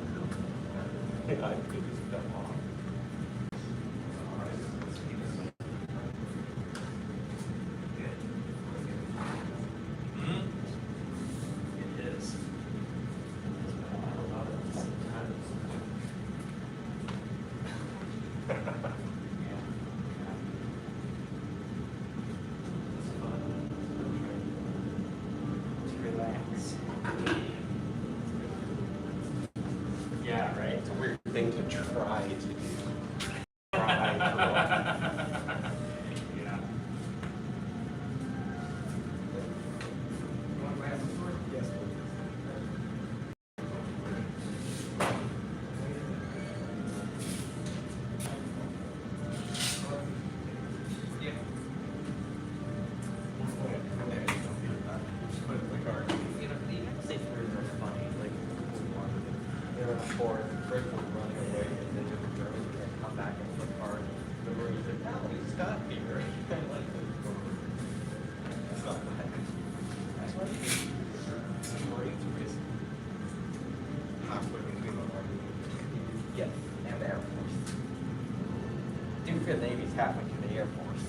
I could just dump off. It is. Relax. Yeah, right? It's a weird thing to try to do. Yeah. Yes. Put it in the car. You know, the United States birds are funny. Like, they're in a forest, birds were running away, and then the Germans would come back into the park. The birds said, "No, he's got here." Kind of like those birds. That's not bad. That's why the Marines were just halfway between the Army. Yes, and the Air Force. Duke of the Navy's halfway to the Air Force.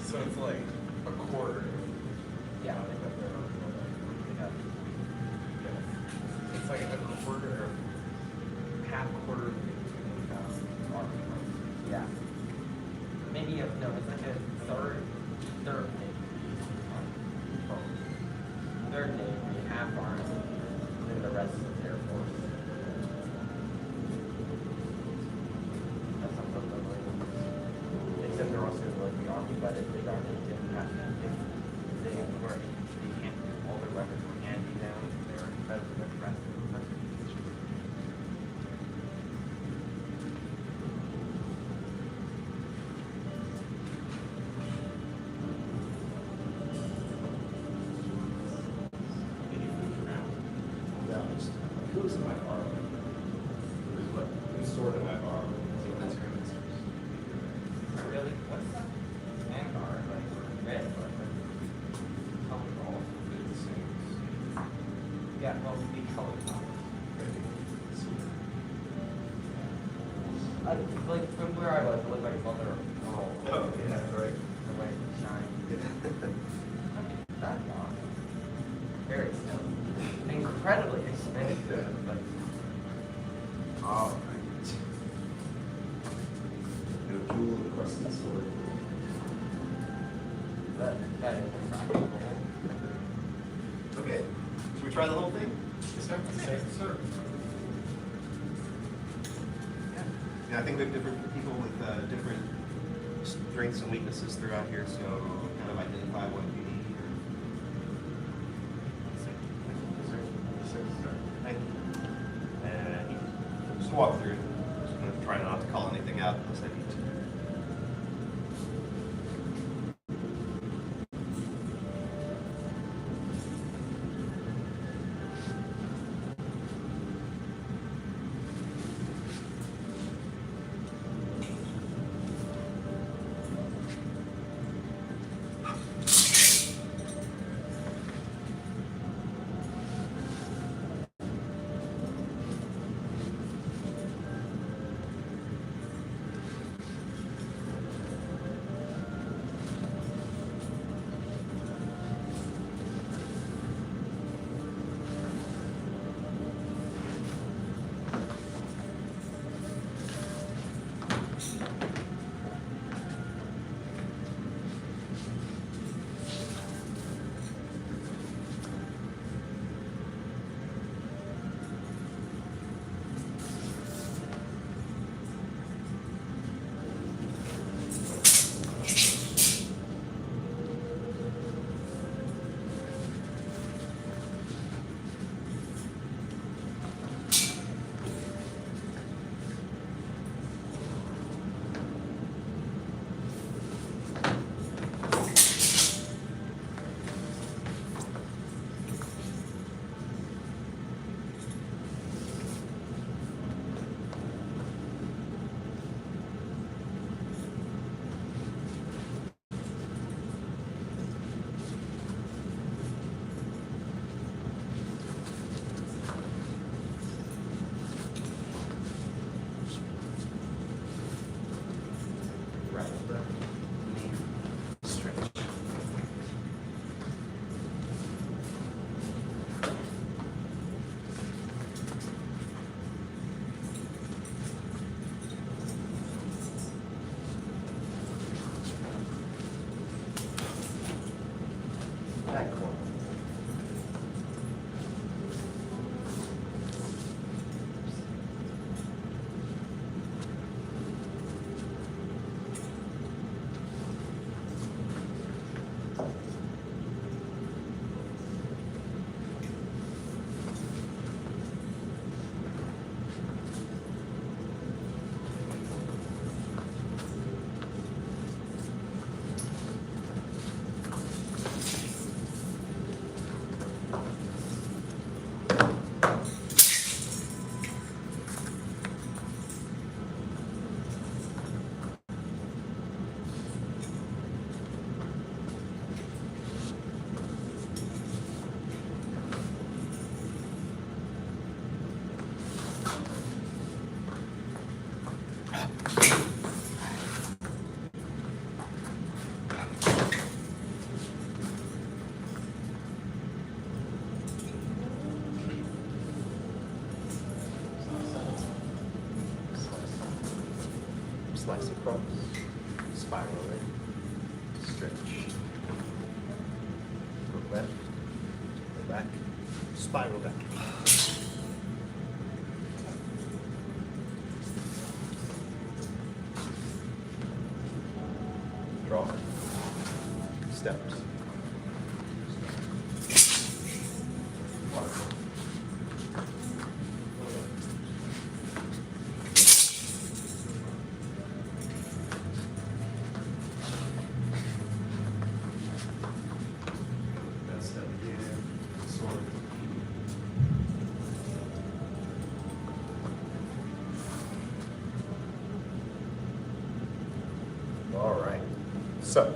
So it's like a quarter. Yeah, they got their own. They have. It's like a quarter, half quarter between Army. Yeah. Maybe no, it's like a third Navy. Third Navy, half Army, and then the rest is Air Force. That's not so like. Except they're also like the Army, but if the Army didn't have to, if they were, they can't, all their weapons were handy down, they're better than the rest of the country. Who's in my arm? Who's stored in my arm? That's Really? What's that? Vanguard, like red, but color. Yeah, well, the color like from where I was, it looked like a mother of pearl. Oh, yeah, right. The way it shines. That long. Very expensive. Incredibly expensive, but All right. The jewel of the crescent sword. that is practical. Okay, should we try the whole thing? This sir. Six, sir. Yeah, I think we have different people with different strengths and weaknesses throughout here, so kind of identify what you need. Thank you. And just walk through. Just gonna try not to call anything out unless I need to. That corner. Slice across, spiral in, stretch. Go left, go back, spiral back. Draw, steps. All right. So,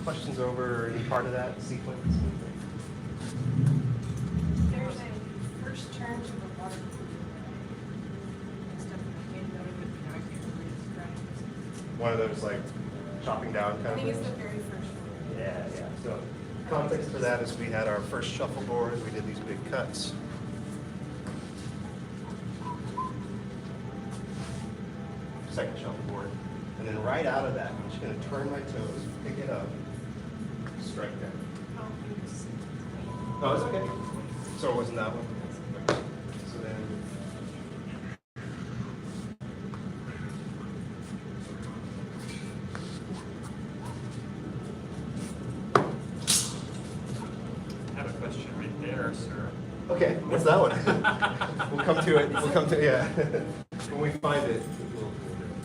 questions over any part of that sequence? There's a first turn to the water. Stuff that came out of it, you know, I can't really describe One of those like chopping down it. I kind think of it's things? the very first one. Yeah. So, context for that is we had our first shuffleboard, we did these big cuts. Second shuffleboard. And then right out of that, I'm just going to turn my toes, pick it up, strike down. Oh, it's okay. So it wasn't that one? Okay. So then. I have a question right there, sir. Okay, what's that one? We'll come to it. We'll come to yeah. When we find it.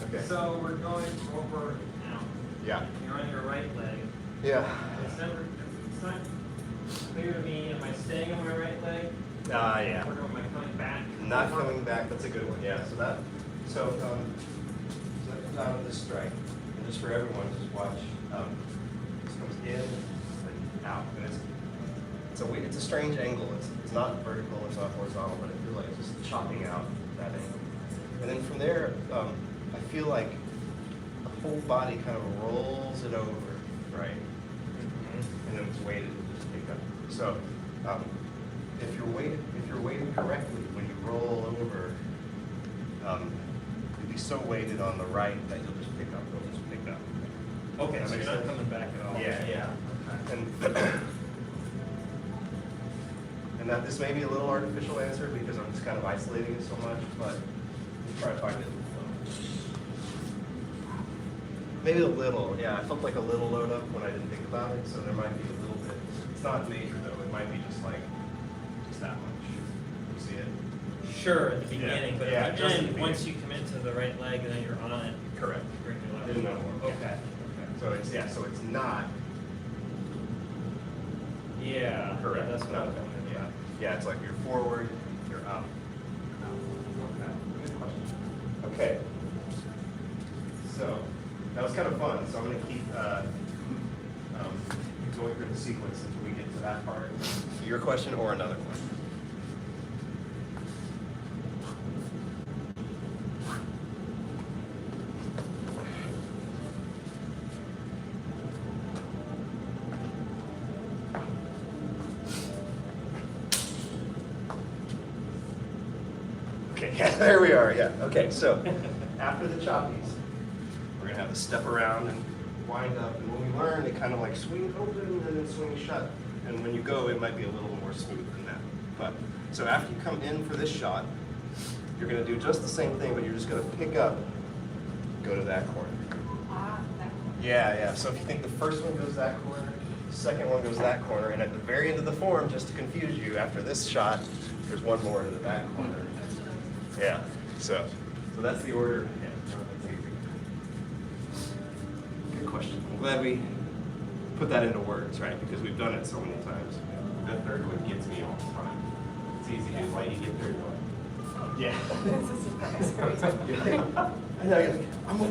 Okay. So we're going over now. Yeah. You're on your right leg. Yeah. It's not clear to me, am I staying on my right leg? Yeah. Or am I coming back? Not coming back. That's a good one. Yeah. So that comes out of this strike. And just for everyone, just watch. This comes in and out. And it's a strange angle. It's not vertical. It's not horizontal. But I feel like it's just chopping out that angle. And then from there, I feel like the whole body kind of rolls it over, right? And then it's weighted to just pick up. So if you're weighted correctly, when you roll over, you'll be so weighted on the right that you'll just pick up. It'll just pick up. Okay, That so makes you're not sense? coming back at all. Yeah. Okay. And that this may be a little artificial answer because I'm just kind of isolating it so much, but we'll try to find it. Maybe a little, yeah. I felt like a little load up when I didn't think about it, so there might be a little bit. It's not major though. It might be just that much. You see it? Sure, at the beginning, but Yeah, at the just at end, the once you commit to the right leg, then you're on it. Correct. Bring your left. Didn't know more. Okay. So it's not Yeah. correct. Yeah, that's what No, I was wondering. yeah. Yeah, it's like you're forward, you're up. Okay. Good question. Okay. So that was kind of fun. So I'm going to keep going through the sequence until we get to that part. Your question or another question? Okay, yeah, there we are, yeah. Okay, so after the choppies, we're gonna have a step around and wind up, and when we learn, it kind of like swings open and then swings shut. And when you go, it might be a little more smooth than that. But, so after you come in for this shot, you're gonna do just the same thing, but you're just gonna pick up, go to that corner. Yeah, so if you think the first one goes that corner, the second one goes that corner, and at the very end of the form, just to confuse you, after this shot, there's one more to the back corner. Yeah, so that's the order. Yeah, that's easy. Good question. I'm glad we put that into words, right? Because we've done it so many times. The third one gets me all the time. It's easy to why you get third one. Yeah. I know.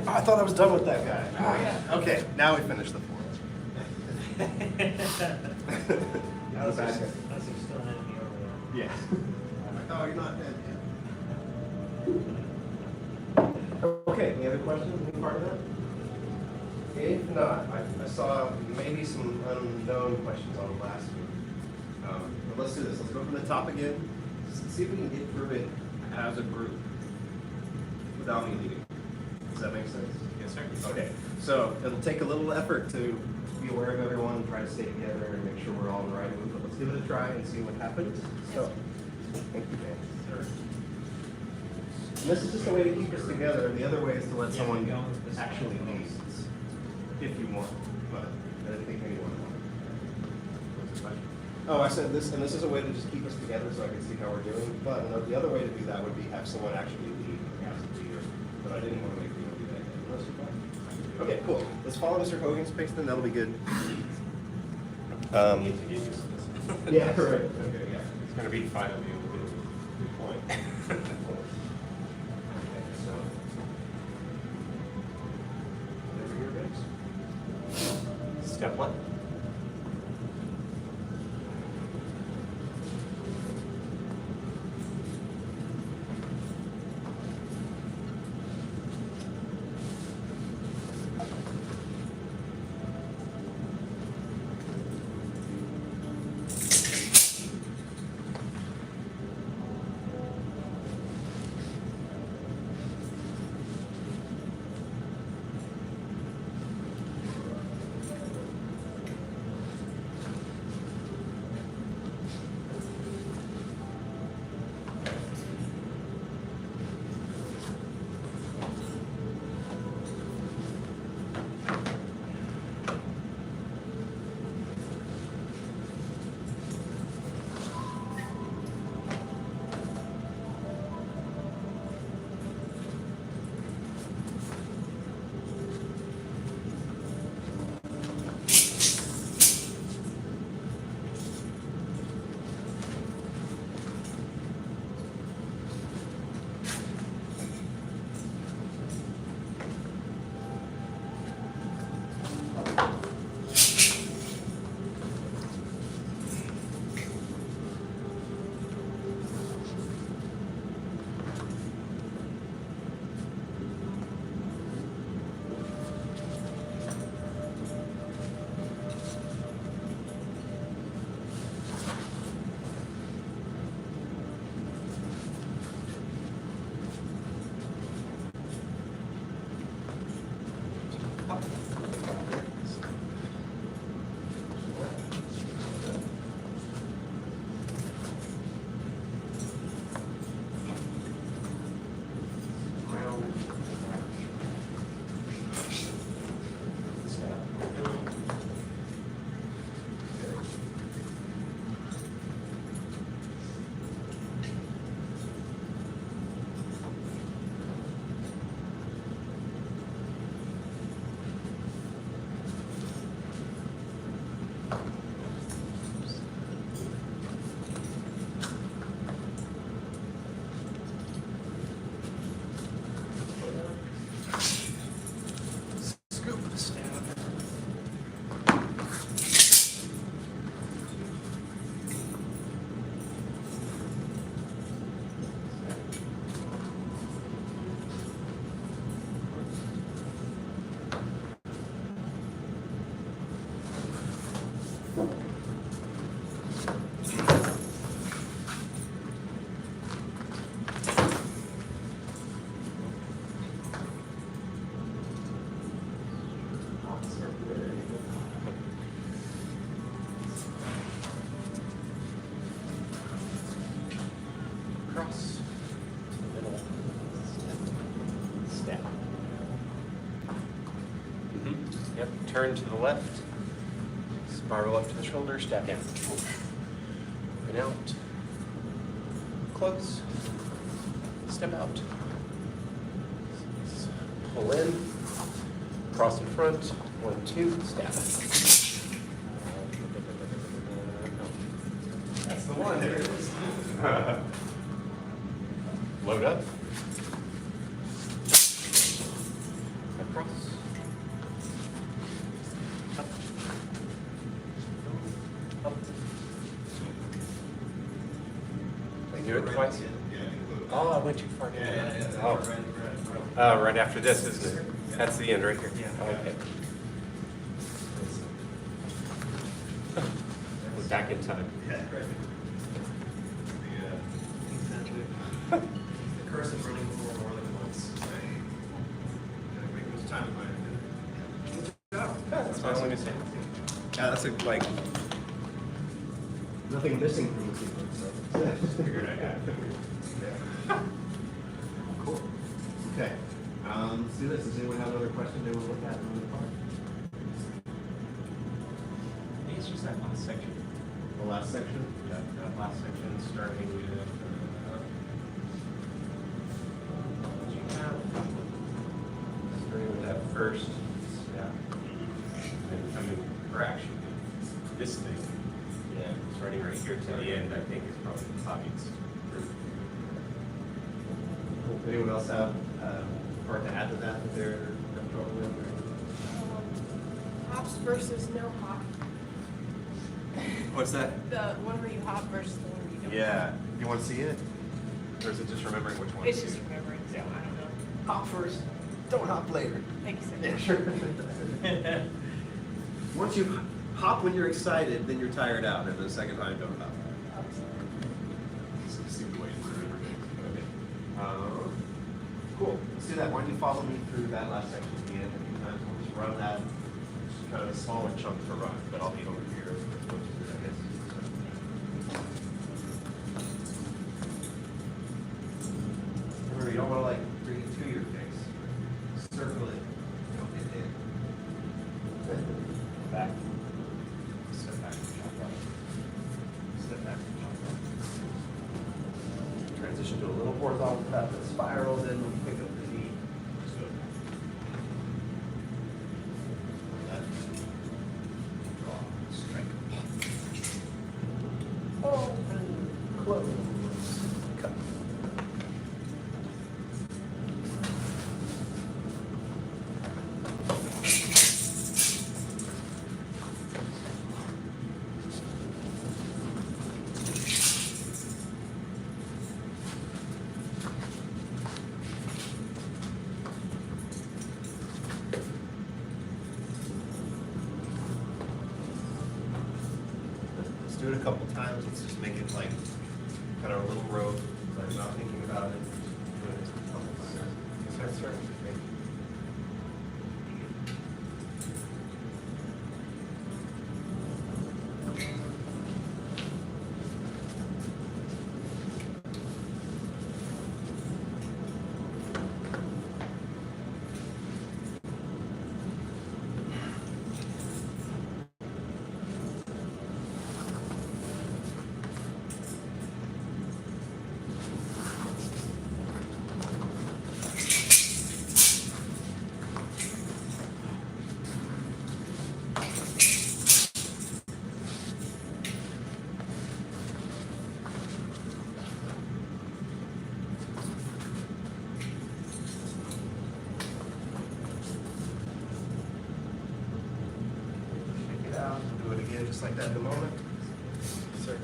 I thought I was done with that guy. Okay, now we finish the form. Unless there's still an enemy over there. Yeah. Oh, you're not dead yet. Okay, any other questions, any part of that? If not, I saw maybe some unknown questions on the last one. But let's do this. Let's go from the top again. See if we can get through it as a group without me leading. Does that make sense? Yes, sir. Okay, so it'll take a little effort to be aware of everyone and try to stay together and make sure we're all in the right mood, but let's give it a try and see what happens. So, thank you, Dan. And this is just a way to keep us together. The other way is to let someone actually lead, if you want, but I didn't think anyone wanted. Oh, I said this, and this is a way to just keep us together so I can see how we're doing, but the other way to do that would be have someone actually lead, perhaps the leader, but I didn't want to make people do that yet. Unless you're fine. Okay, cool. Let's follow Mr. Hogan's pace then, that'll be good. Yeah, correct. Okay, yeah. It's gonna be fine of you. Good point. Okay, so. Whatever you're ready. Step one. Scoop, stab. Cross, middle, step. Yep, turn to the left, spiral up to the shoulder, step down. Open out, close, step out. Pull in, cross in front, 1, 2, step. That's the one, there it is. Load up. Across. Up. Up. Wait, do it twice? Oh, I went too far. Oh, right after this, isn't it? That's the end right here. Okay. We're back in time. The cursive running for more than once. Gotta make those time That's fine when you say. Yeah, that's like nothing missing from the sequence. So. Figured I had. Cool. Okay. Let's do this. Does anyone have another question they want to look at in the part? I think it's just that last section. The last section? That last section starting with starting with that first step. And I mean, or actually, this thing, yeah, starting right here to the end, I think is probably obvious. Cool. Anyone else have part to add to that they're having trouble with? Hops versus no hop. What's that? The one where you hop versus the one where you don't. Yeah. You want to see it? Or is it just remembering which one? It's just remembering, so I don't know. Hop first, don't hop later. Thank you so much. Yeah, sure. Once you hop when you're excited, then you're tired out, and the second time, don't hop. It's a stupid way to remember it. Okay. Cool. Let's do that. Why don't you follow me through that last section at the end a few times? We'll just run that. Just kind of a smaller chunk to run, but I'll be over here. I guess. Remember, you don't want to like bring it to your face. Circle it. Don't hit it. Back. Step back and jump up. Step back and jump up. Transition to a little horizontal path that spirals in when you pick up the knee. So. That. Draw. Strike. Open. Close. Cut. Let's do it a couple times. Let's just make it like kind of a little road. So I'm not thinking about it. Do it a couple times. Start starting to make. in just like that in a moment. Sir.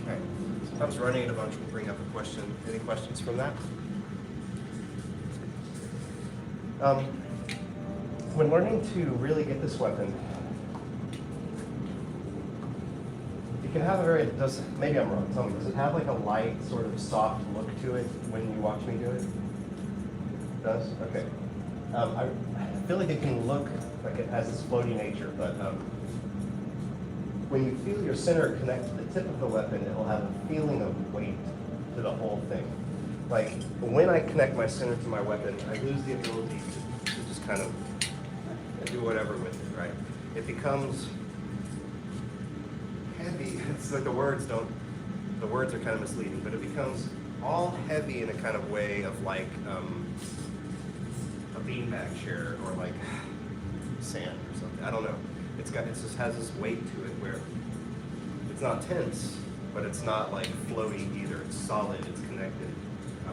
Okay. Sometimes running it a bunch will bring up a question. Any questions from that? When learning to really get this weapon, it can have a very, maybe I'm wrong, tell me, does it have like a light, sort of soft look to it when you watch me do it? It does? Okay. I feel like it can look like it has this floaty nature, but when you feel your center connect to the tip of the weapon, it will have a feeling of weight to the whole thing. Like, when I connect my center to my weapon, I lose the ability to just kind of do whatever with it, right? It becomes heavy. It's like the words are kind of misleading, but it becomes all heavy in a kind of way of like a beanbag chair or like sand or something. I don't know. It just has this weight to it where it's not tense, but it's not like floaty either. It's solid, it's connected. I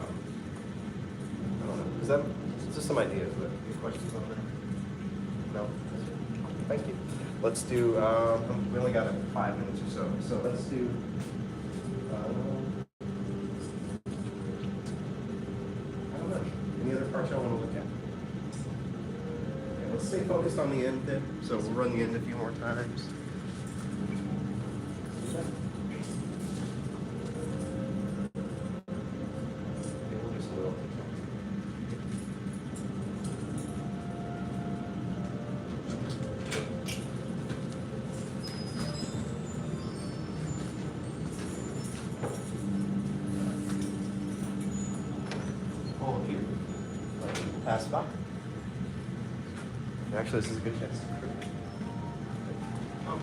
don't know. Is that just some ideas? But any questions on that? No? Thank you. Let's do, we only got 5 minutes or so. So let's do, I don't know. Any other parts y'all want to look at? Okay, let's stay focused on the end then. So we'll run the end a few more times. Okay, we'll just look. Hold here. Pass by. Actually, this is a good chance to prove it. Oh,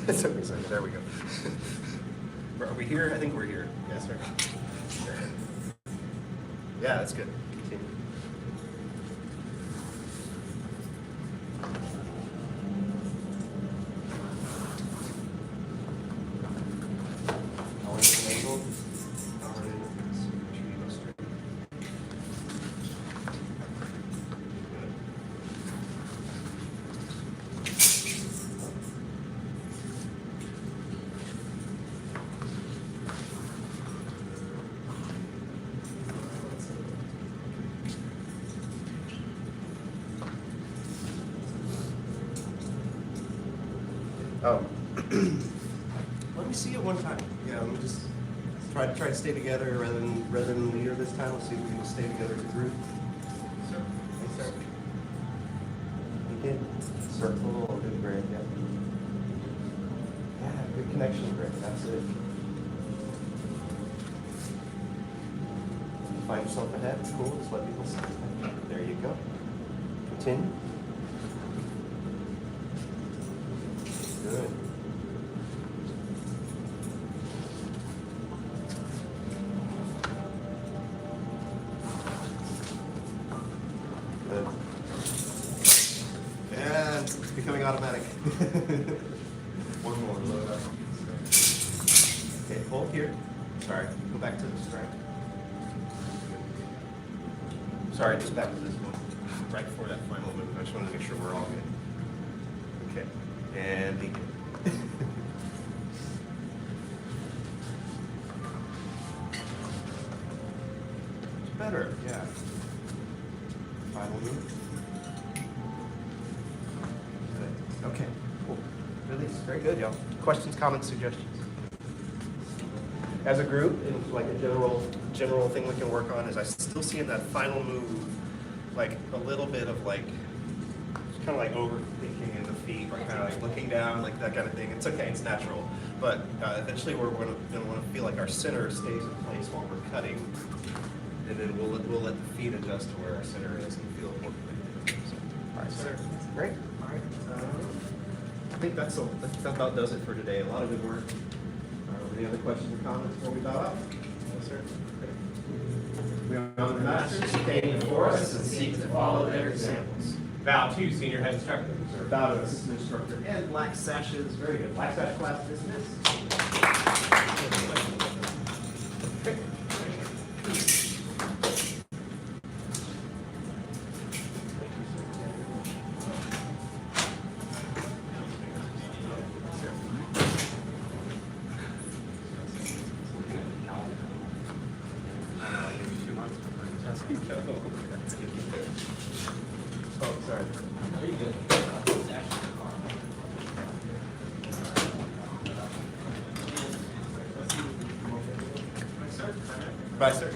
It took me a second. There we go. Are we here? I think we're here. Yes, sir. Yeah, that's good. Continue. Always angled. Let me see it one time. Yeah, let me just try to stay together rather than leader this time. Let's see if we can stay together as a group. Sir. Hey, sir. You did circle, good grade, yeah. Yeah, good connection, Greg. That's it. Find yourself ahead. Cool. Just let people see. There you go. Continue. Good. Good. And it's becoming automatic. One more. Load up. Okay, hold here. Sorry. Go back to the strike. Sorry, just back to this one. Right before that final move. I just wanted to make sure we're all good. Okay. And begin. Better, yeah. Final move. Good. Okay, cool. Release. Very good, y'all. Questions, comments, suggestions? As a group, and like a general thing we can work on is I still see in that final move like a little bit of like kind of like overthinking in the feet, or kind of like looking down, like that kind of thing. It's okay, it's natural. But eventually we're going to want to feel like our center stays in place while we're cutting. And then we'll let the feet adjust to where our center is and feel more connected. So, all right, sir. Great. All right. I think that about does it for today. A lot of good work. Any other questions or comments before we bow out? Yes, sir. Great. We honor the masters who came before us and seek to follow their examples. Bow to senior head instructor. Sir, bow to assistant instructor and black sashes. Very good. Black sash class dismissed. Oh, sorry. Are you good? Bye, sir.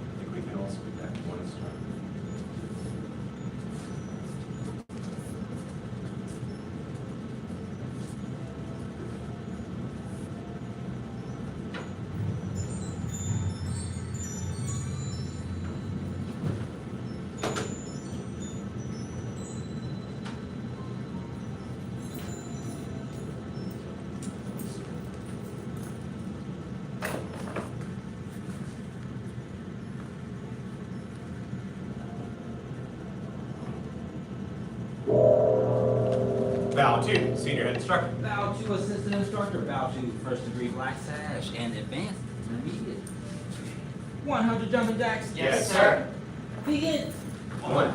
I think we can also go back to one instructor. Bow to senior head instructor. Bow to assistant instructor. Bow to first degree black sash and advanced intermediate. 100 jumping jacks. Yes, sir. Begin. 1,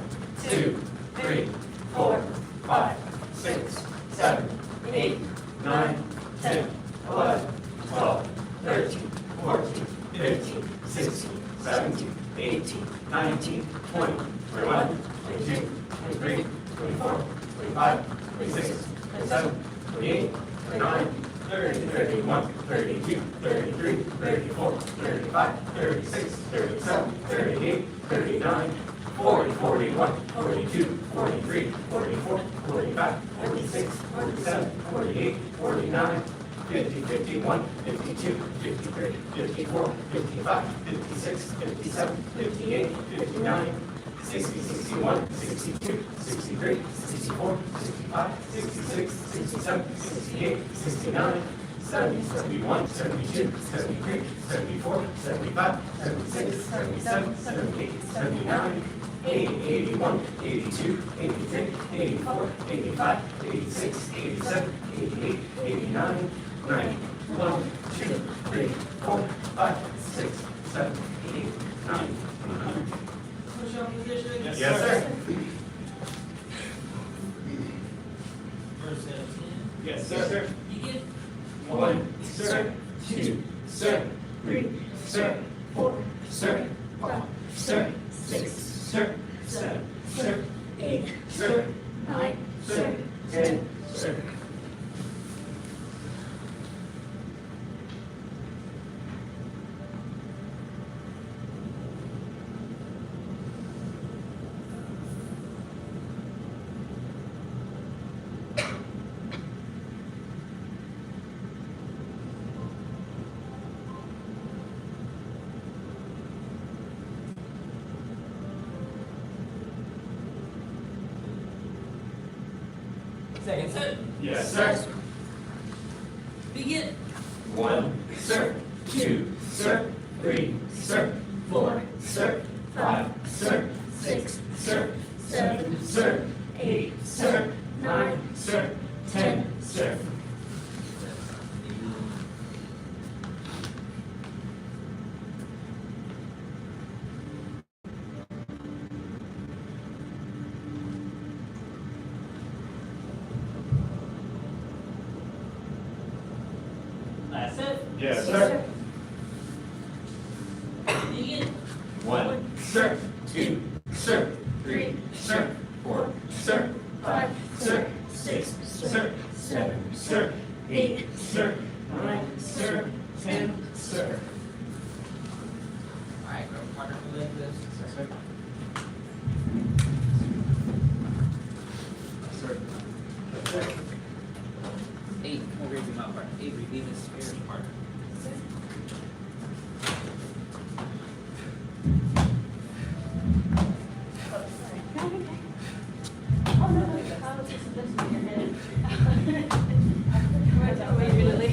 2, 3, 4, 5, 6, 7, 8, 9, 10, 11, 12, 13, 14, 15, 16, 17, 18, 19, 20, 21, 22, 23, 24, 25, 26, 27, 28, 29, 30, 31, 32, 33, 34, 35, 36, 37, 38, 39, 40, 41, 42, 43, 44, 45, 46, 47, 48, 49, 50, 51, 52, 53, 54, 55, 56, 57, 58, 59, 60, 61, 62, 63, 64, 65, 66, 67, 68, 69, 70, 71, 72, 73, 74, 75, 76, 77, 78, 79, 80, 81, 82, 83, 84, 85, 86, 87, 88, 89, 90, 1, 2, 3, 4, 5, 6, 7, 8, 9, 100. Push up position. Yes, sir. sir. Begin. 1, sir, 2, sir, 3, sir, 4, sir, 5, sir, 6, sir, 7, sir, 8, sir, 9, sir, 10, sir. Second, sir. Yes, sir. Begin. 1, sir, 2, sir, 3, sir, 4, sir, 5, sir, 6, sir, 7, sir, 8, sir, 9, sir, 10, sir. That's it. Yes, sir. Begin. 1, sir, 2, sir, 3, sir, 4, sir, 5, sir, 6, sir, 7, sir, 8, sir, 9, sir, 10, sir. All right, grab a partner for this. Sir. Sir. 8, come over here, be my partner. 8, relieve this spirit partner. Oh, no, I was just listening to your head. Where's that way, really?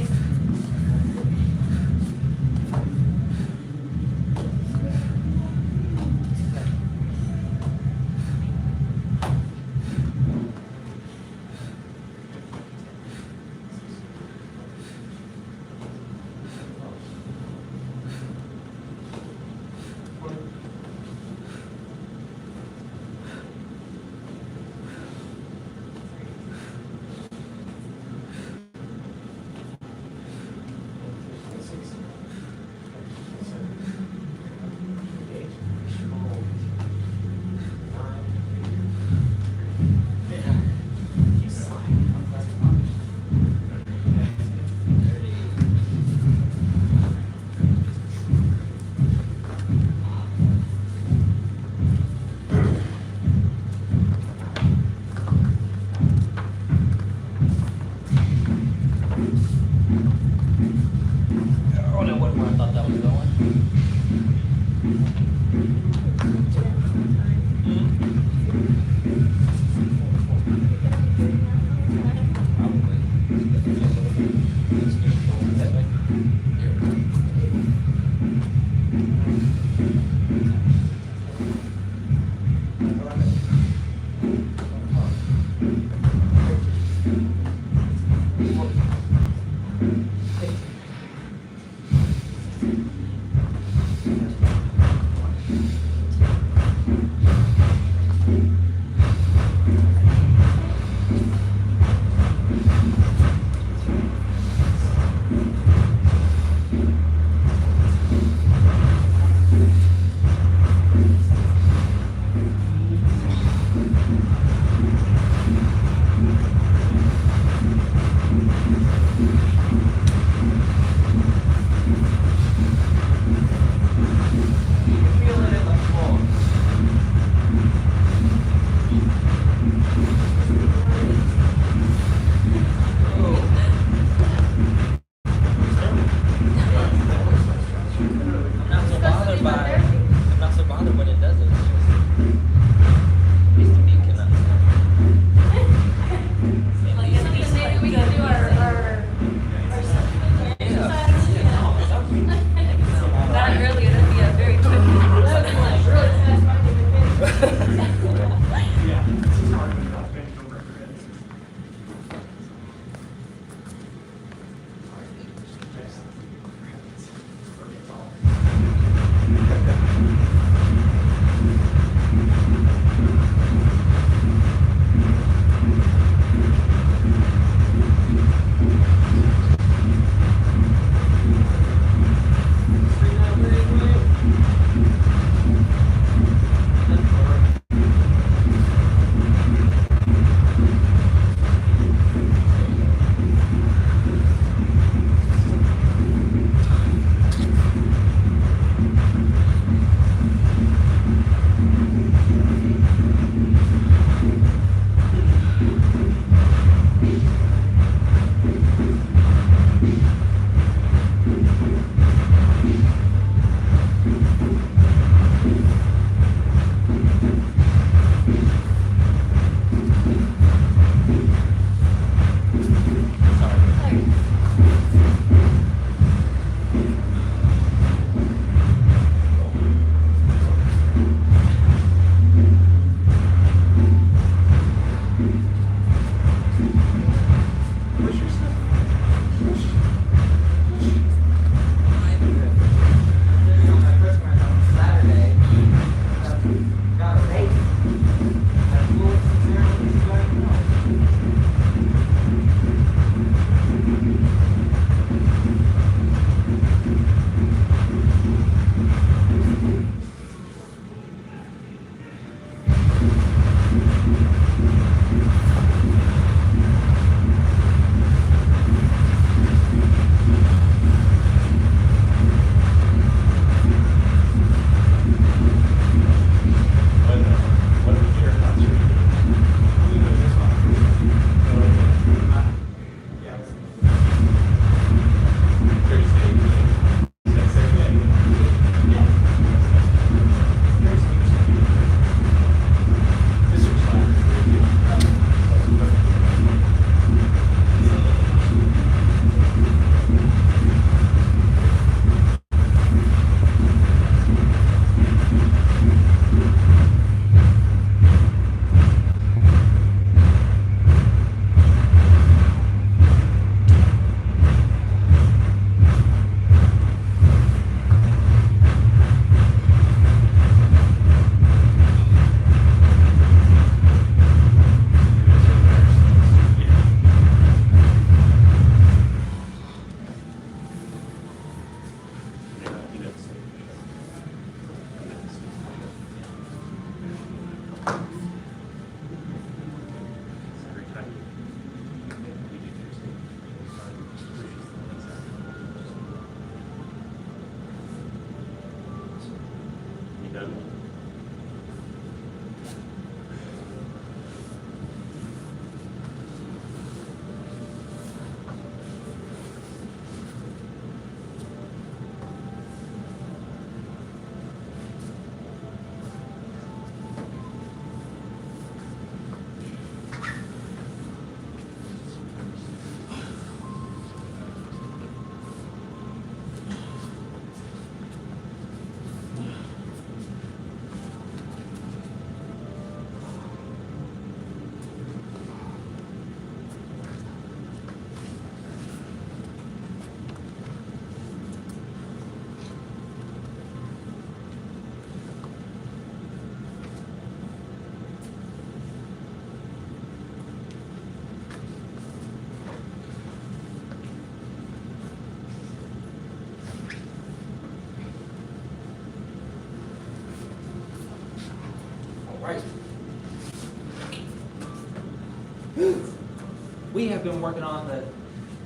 We have been working on the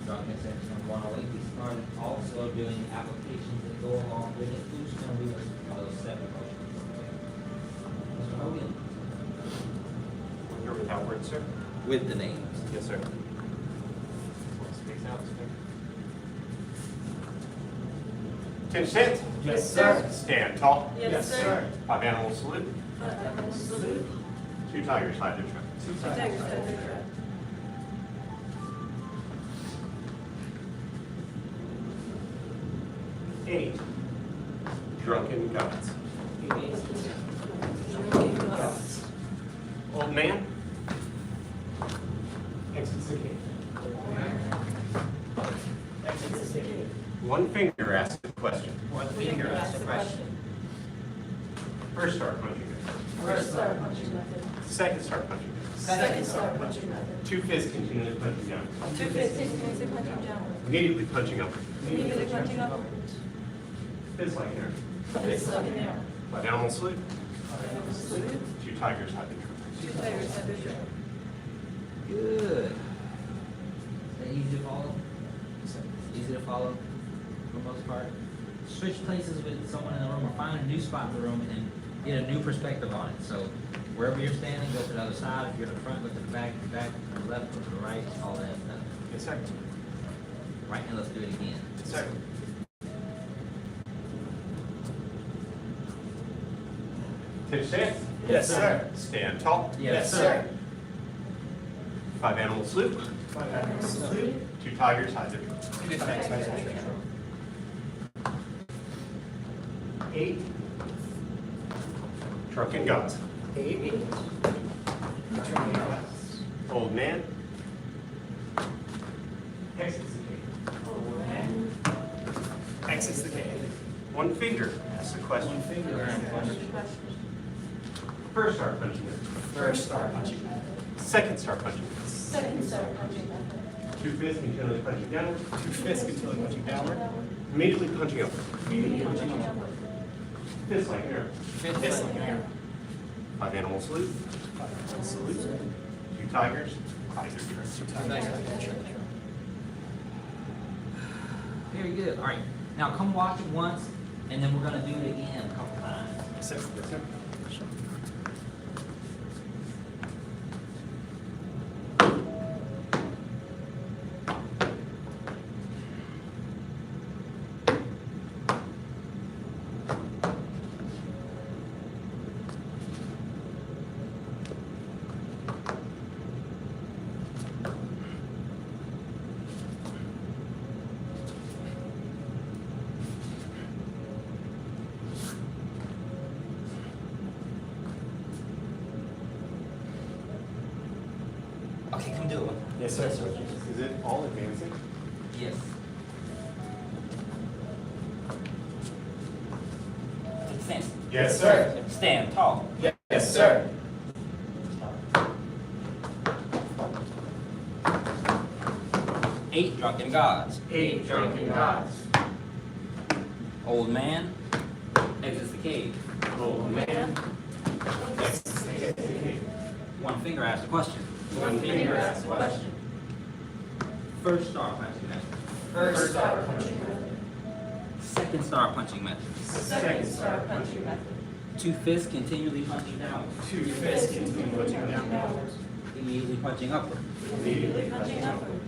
drunken section of 108. We started also doing applications that go along with it. Who's going to do those 7 motions? Mr. Hogan? You're without words, sir? With the names. Yes, sir. Space out, Attention, stand. Yes, sir. Stand tall. Yes, sir. 5 animals salute. Salute. 2 tigers hide their trail. Protect. 8 drunken gods. Old man exits the cave. One finger asks a question. One finger asks a question. First start punching method. Second start punching method. 2 fists continually punching down. Immediately punching up. Fists like an arrow. 5 animals salute. 2 tigers hide the trail. Good. Is that easy to follow? Easy to follow for the most part? Switch places with someone in the room or find a new spot in the room and get a new perspective on it. So wherever you're standing, go to the other side. If you're in the front, go to the back, to the left, go to the right, all that stuff. Yes, sir. Right, and let's do it again. Yes, sir. Attention, stand. Yes, sir. Stand tall. Yes, sir. 5 animals salute. Salute. 2 tigers hide their trail. 8 drunken gods. 8 Old man exits the cave. exits the cave. 1 finger asks a question. First start punching it. First start punching. Second start punching it. 2 fists continually punching downward. 2 fists continually punching downward. Immediately punching upward. Fists like an arrow. Fists like an arrow. 5 animals salute. Salute. 2 tigers hide their trail. Very good. All right. Now come watch it once, and then we're going to do it again a couple times. Yes, sir. Yes, sir. Okay, come do it. Yes, sir. Is it all advancing? Yes. Stand. Yes, sir. Stand tall. Yes, sir. Eight drunken gods. 8 drunken gods. Old man exits the cave. Old man exits the cave. One finger asks a question. 1 finger asks a question. First star punching method. First start punching. Second star punching method. Second start punching. 2 fists continually punching down. 2 fists continually punching downward. Immediately punching upward. Immediately punching upward.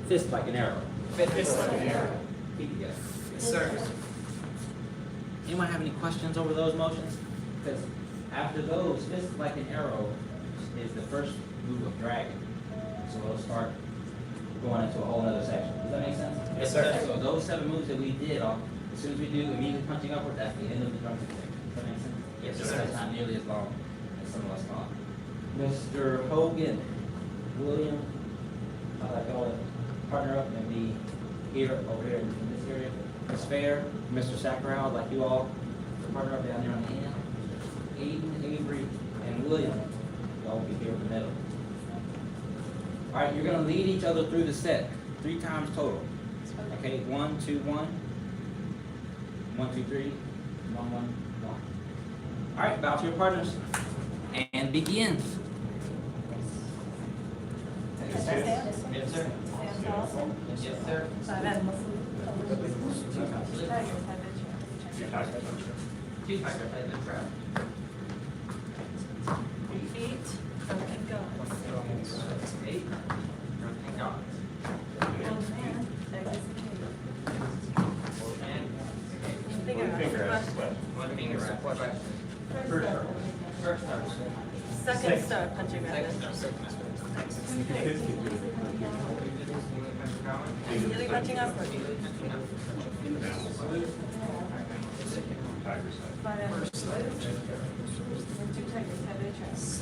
Fist like an arrow. Fists like an arrow. Feet together. Yes, sir. Anyone have any questions over those motions? Because after those, fist like an arrow is the first move of dragon. So we'll start going into a whole other section. Does that make sense? Yes, sir. So those 7 moves that we did, as soon as we do immediately punching upward, that's the end of the drunken section. Does that make sense? Yes, So sir. that's not nearly as long as some of us thought. Mr. Hogan, William, I like y'all to partner up and be here, over here in this area. Ms. Fair, Mr. Sackarau, I'd like you all to partner up down there on the end. Aiden, Avery, and William, y'all will be here in the middle. All right, you're gonna lead each other through the set, 3 times total. Okay, 1, 2, 1. 1, 2, 3. 1, 1, 1. All right, bow to your partners and begin. Yes, sir. Sam Dawson. Yes, sir. Simon Muslim. Two tigers. Two tigers, I did crap. 8, Drunken Gods. 8. Drunken gods. Old man, exits the cave. Old man. Finger One finger asks asks a a question. question. One finger asks a question. First start. First start. Second start punching method. Second start. Immediately punching upward. Tigers. Five animals salute. And 2 tigers have their tracks.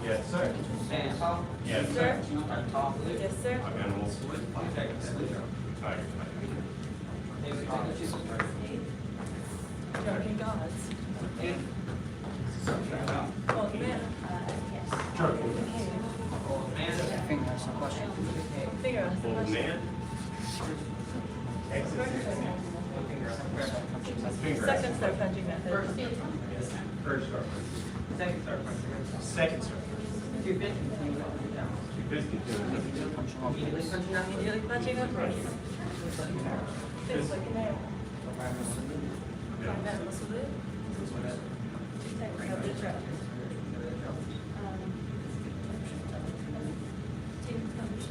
Yes, sir. Stand tall. Yes, Sir? Turn tall, salute. Yes, sir. Animal salute. Two tigers, salute. Tigers. Drunken Gods. Eight. Old man. Drunken. Old man. Finger asks a question. Finger asks a Old question. man. Exit. Finger. Second start punching method. First start. Second start. Second start. Two fists, continue to punch down. Two fists continue. Immediately punching down. Immediately punching upwards. Fist like an arrow. Five animals salute. 2 tigers have their tracks. Team punch.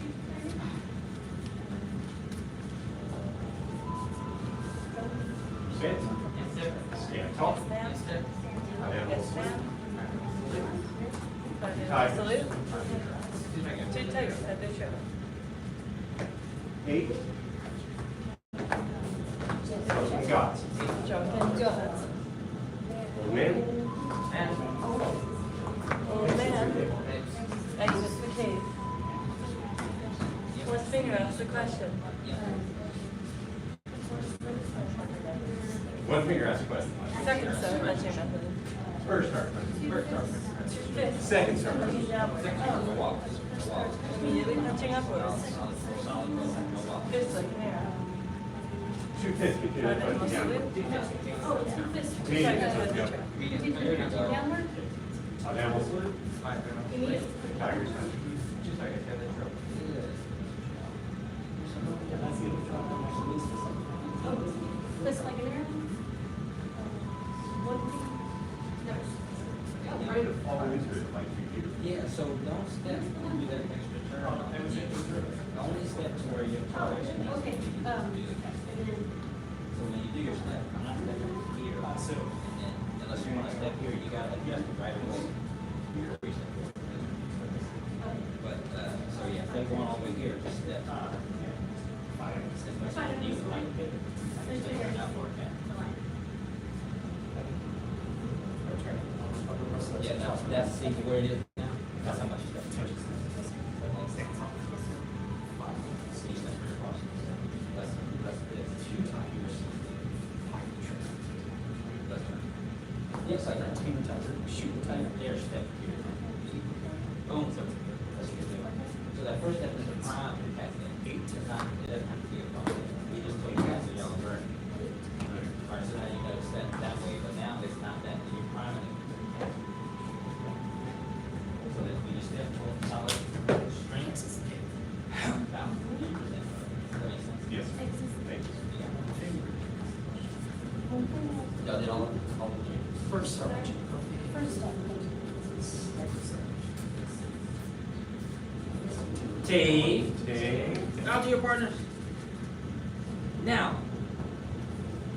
Sit. Yes, sir. Stand tall. Yes, ma'am. Yes, sir. Animal Yes, salute. ma'am. Five Tigers. animals salute. Two tigers. 2 tigers have their tracks. 8. Drunken gods. Drunken Gods. Old man. And. Old man exits the cave. One finger asks a question. One finger asks a question. Second start punching method. First start. First start. Fifth. Second start. Punching downward. Immediately punching upwards. Fist like an arrow. Two fists continue Five to animals punch down. salute. Oh, 2 fists. 2 tigers have their tracks. Downward. Animal salute. Immediate. Tigers. Two tigers have their trophy. Fist like an arrow. I'm afraid to fall into it like you do. Yeah, so don't step and do that extra turn. Only step to where you're touching. Okay, So when you do your step, I'm not stepping here. And then, unless you want to step here, you gotta adjust it right away. But, so yeah, step going all the way here, just step. Step by step, you can like it. Step out for it, yeah. Yeah, that's see where it is now. That's how much step. Yes, like that. Shoot, there, step here. Boom, so let's get there. So that first step is a prime impact in. It's not, it doesn't have to be a problem. We just told you guys so y'all learn. Alright, so now you gotta step that way, but now it's not that, you're priming it. So that we just step full solid strength. About 50%. Does that make sense? Yes. Thank you. Y'all did all the first start. Team. Out to your partners. Now,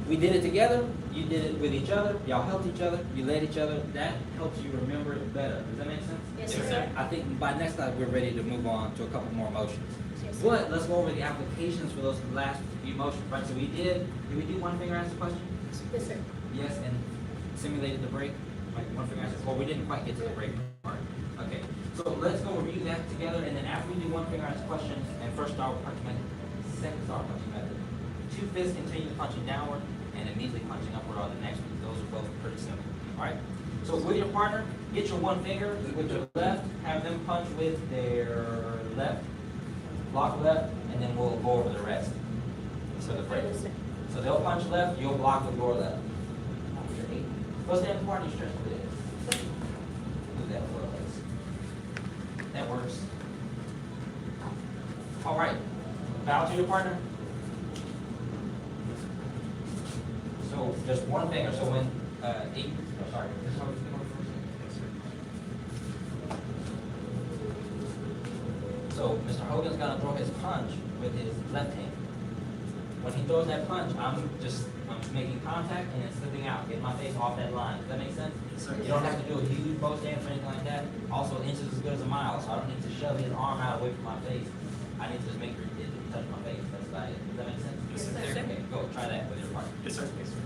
we did it together, you did it with each other, y'all helped each other, you led each other, that helps you remember it better. Does that make sense? Yes, sir. I think by next time, we're ready to move on to a couple more motions. But let's go over the applications for those last few motions, right? So did we do one finger answer question? Yes, sir. Yes, and simulated the break, like one finger answer, well, we didn't quite get to the break part. Okay, so let's go review that together, and then after we do one finger answer question, and first star punching method, second star punching method, 2 fists continue punching downward, and immediately punching upward are the next ones. Those are both pretty simple, all right? So with your partner, get your one finger with your left, have them punch with their left, block left, and then we'll go over the rest. So the break. So they'll punch left, you'll block with your left. What's the important partner stress with it? do that for us. That works. All right, bow to your partner. So just one finger, so when, sorry, this one. So Mr. Hogan's gonna throw his punch with his left hand. When he throws that punch, I'm making contact and it's slipping out, getting my face off that line. Does that make sense? Yes, sir. You don't have to do a huge bow stance or anything like that. Also, inches as good as a mile, so I don't need to shove his arm out away from my face. I need to just make it touch my face. That's about it. Does that make sense? Yes, sir. Okay, go, try that with your partner. Yes, sir. Yes, sir.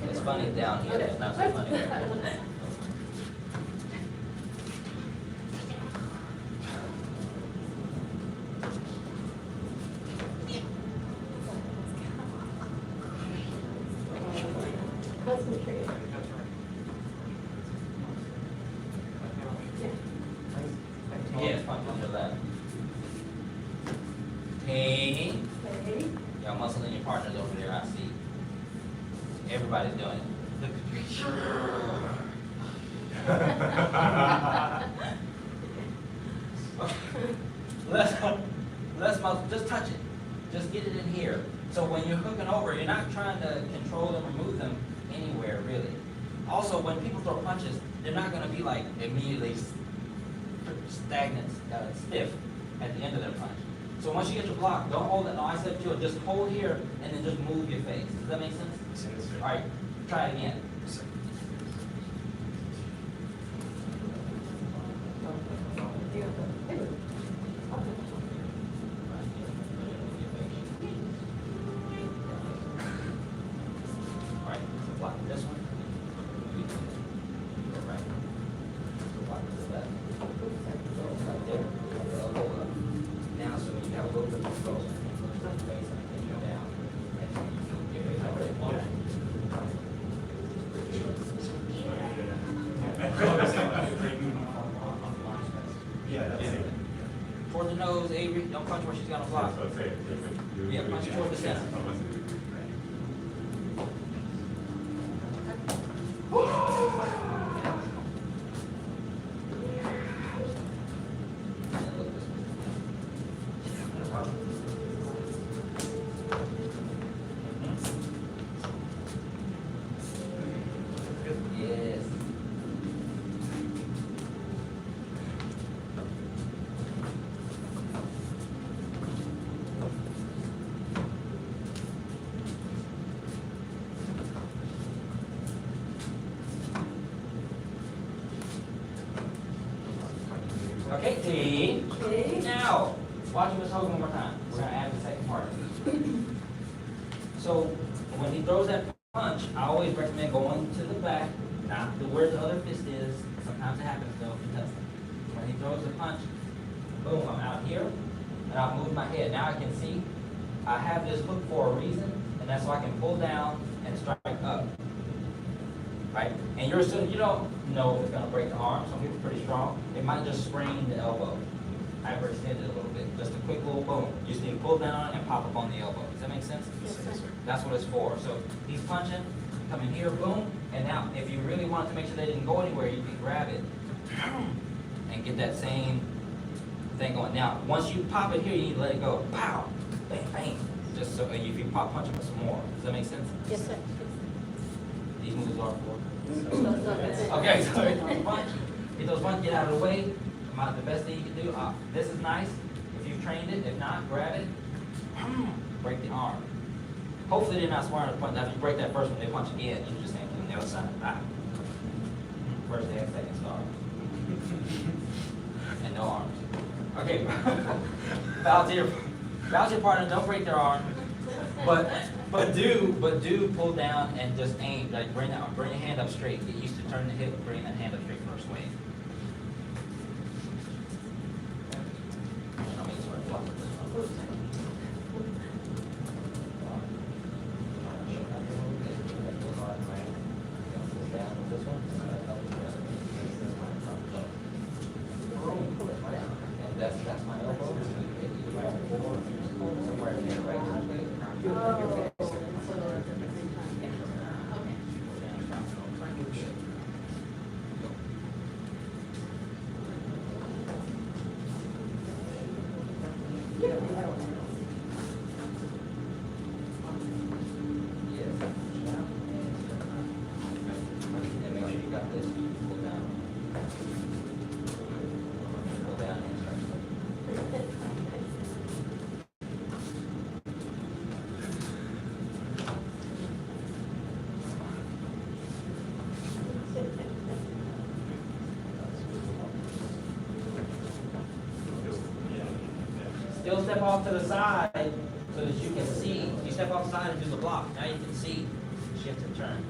It's funny down here, it's not so funny. Yes, punch on your left. Hey. Y'all muscling your partners over there, I see. Everybody's doing it. Look let's muscle, just touch it. Just get it in here. So when you're hooking over, you're not trying to control them or move them anywhere, really. Also, when people throw punches, they're not gonna be like immediately stagnant, stiff at the end of their punch. So once you get your block, don't hold it. No, I said to it, just hold here and then just move your face. Does that make sense? Yes, sir. All right, try it again. Yes, sir. All right, so block this one. Go right. Block this left. Go right there. Elbow up. Now, so you have a little bit more close. Face and you go down. And you can get it over there. Yeah, that's it. Toward the nose, Avery. Don't punch where she's gonna block. Yeah, punch toward the center. And look this way. Yes. Okay, T. Now, watch Miss Hogan one more time. We're gonna add the second part. So, when he throws that punch, I always recommend going to the back, not to where the other fist is. Sometimes it happens though, if you touch them. When he throws the punch, boom, I'm out here, and I'll move my head. Now I can see, I have this hook for a reason, and that's so I can pull down and strike up. Right? And you're assuming, you don't know if it's gonna break the arm. Some people are pretty strong. It might just sprain the elbow. Hyperextend it a little bit. Just a quick little boom. You just need to pull down and pop up on the elbow. Does that make sense? Yes, sir. That's what it's for. So he's punching, come in here, boom, and now if you really wanted to make sure they didn't go anywhere, you can grab it and get that same thing going. Now, once you pop it here, you need to let it go. Pow! Bang, bang. Just so, and if you pop punch him some more. Does that make sense? Yes, sir. These moves are for. Okay, so he throws punch. He throws punch, get out of the way. The best thing you can do, this is nice. If you've trained it, if not, grab it. Break the arm. Hopefully they're not swearing to punch. After you break that first one, they punch again. You just can't do the other side. first hand, second star. And no arms. Okay, bounce your partner, don't break their arm. But do pull down and just aim, like bring your hand up straight. Get used to turn the hip, bring that hand up straight first way. I'll make sure I block with this one. That's my elbow. Somewhere in there, right? And make sure you got this. Pull down. Pull down and start. Still step off to the side so that you can see. You step off the side and do the block. Now you can see shift and turn.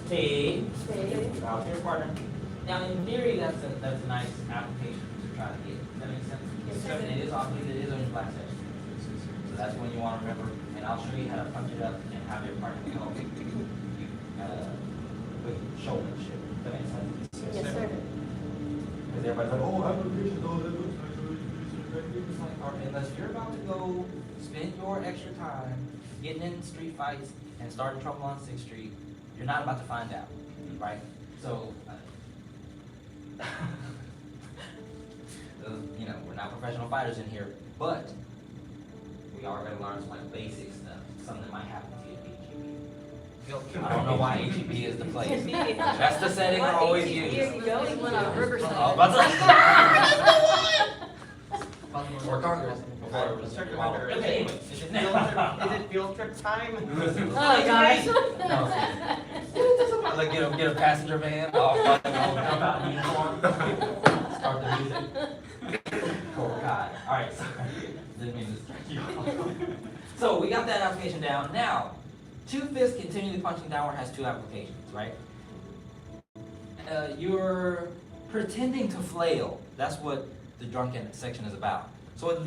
T. Out to your partner. Now in theory that's a nice application to try to get. Does that make sense? Yes, sir. And it is obviously it is on your black section. So that's when you want to remember, and I'll show you how to punch it up and have your partner help you with showmanship. Does that make sense? Yes, sir. Because everybody's like, oh, I'm a patient, oh, that looks nice. It's like, all right, unless you're about to go spend your extra time getting in street fights and starting trouble on 6th Street, you're not about to find out, right? So, you know, we're not professional fighters in here, but we are going to learn some like basic stuff, something that might happen to you at HEB. I don't know why HEB is the place. That's the setting I always use. Or Congress. Let's check your under. Okay, anyway, Is it field trip time? Oh, gosh. No. Like get a passenger van, jump out in uniform, start the music. Cool, God. All right, sorry. Didn't mean to distract you. So we got that application down. Now, 2 fists continually punching downward has 2 applications, right? You're pretending to flail. That's what the drunken section is about. So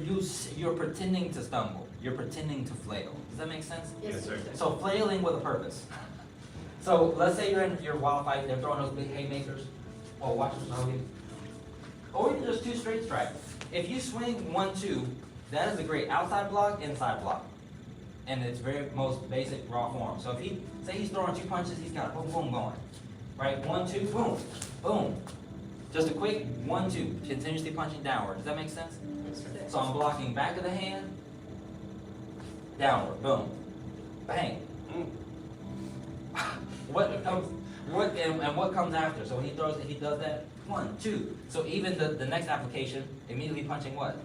you're pretending to stumble. You're pretending to flail. Does that make sense? Yes, sir. So flailing with a purpose. So let's say you're in your wild fight, they're throwing those big haymakers. Well, watch this, or even just 2 straight strikes. If you swing 1, 2, that is a great outside block, inside block. And it's very most basic raw form. So if say he's throwing 2 punches, he's got a boom, boom going. Right, 1, 2, boom, boom. Just a quick 1, 2, continuously punching downward. Does that make sense? So I'm blocking back of the hand, downward, boom, bang. What comes after? So when he throws, if he does that, 1, 2. So even the next application, immediately punching what?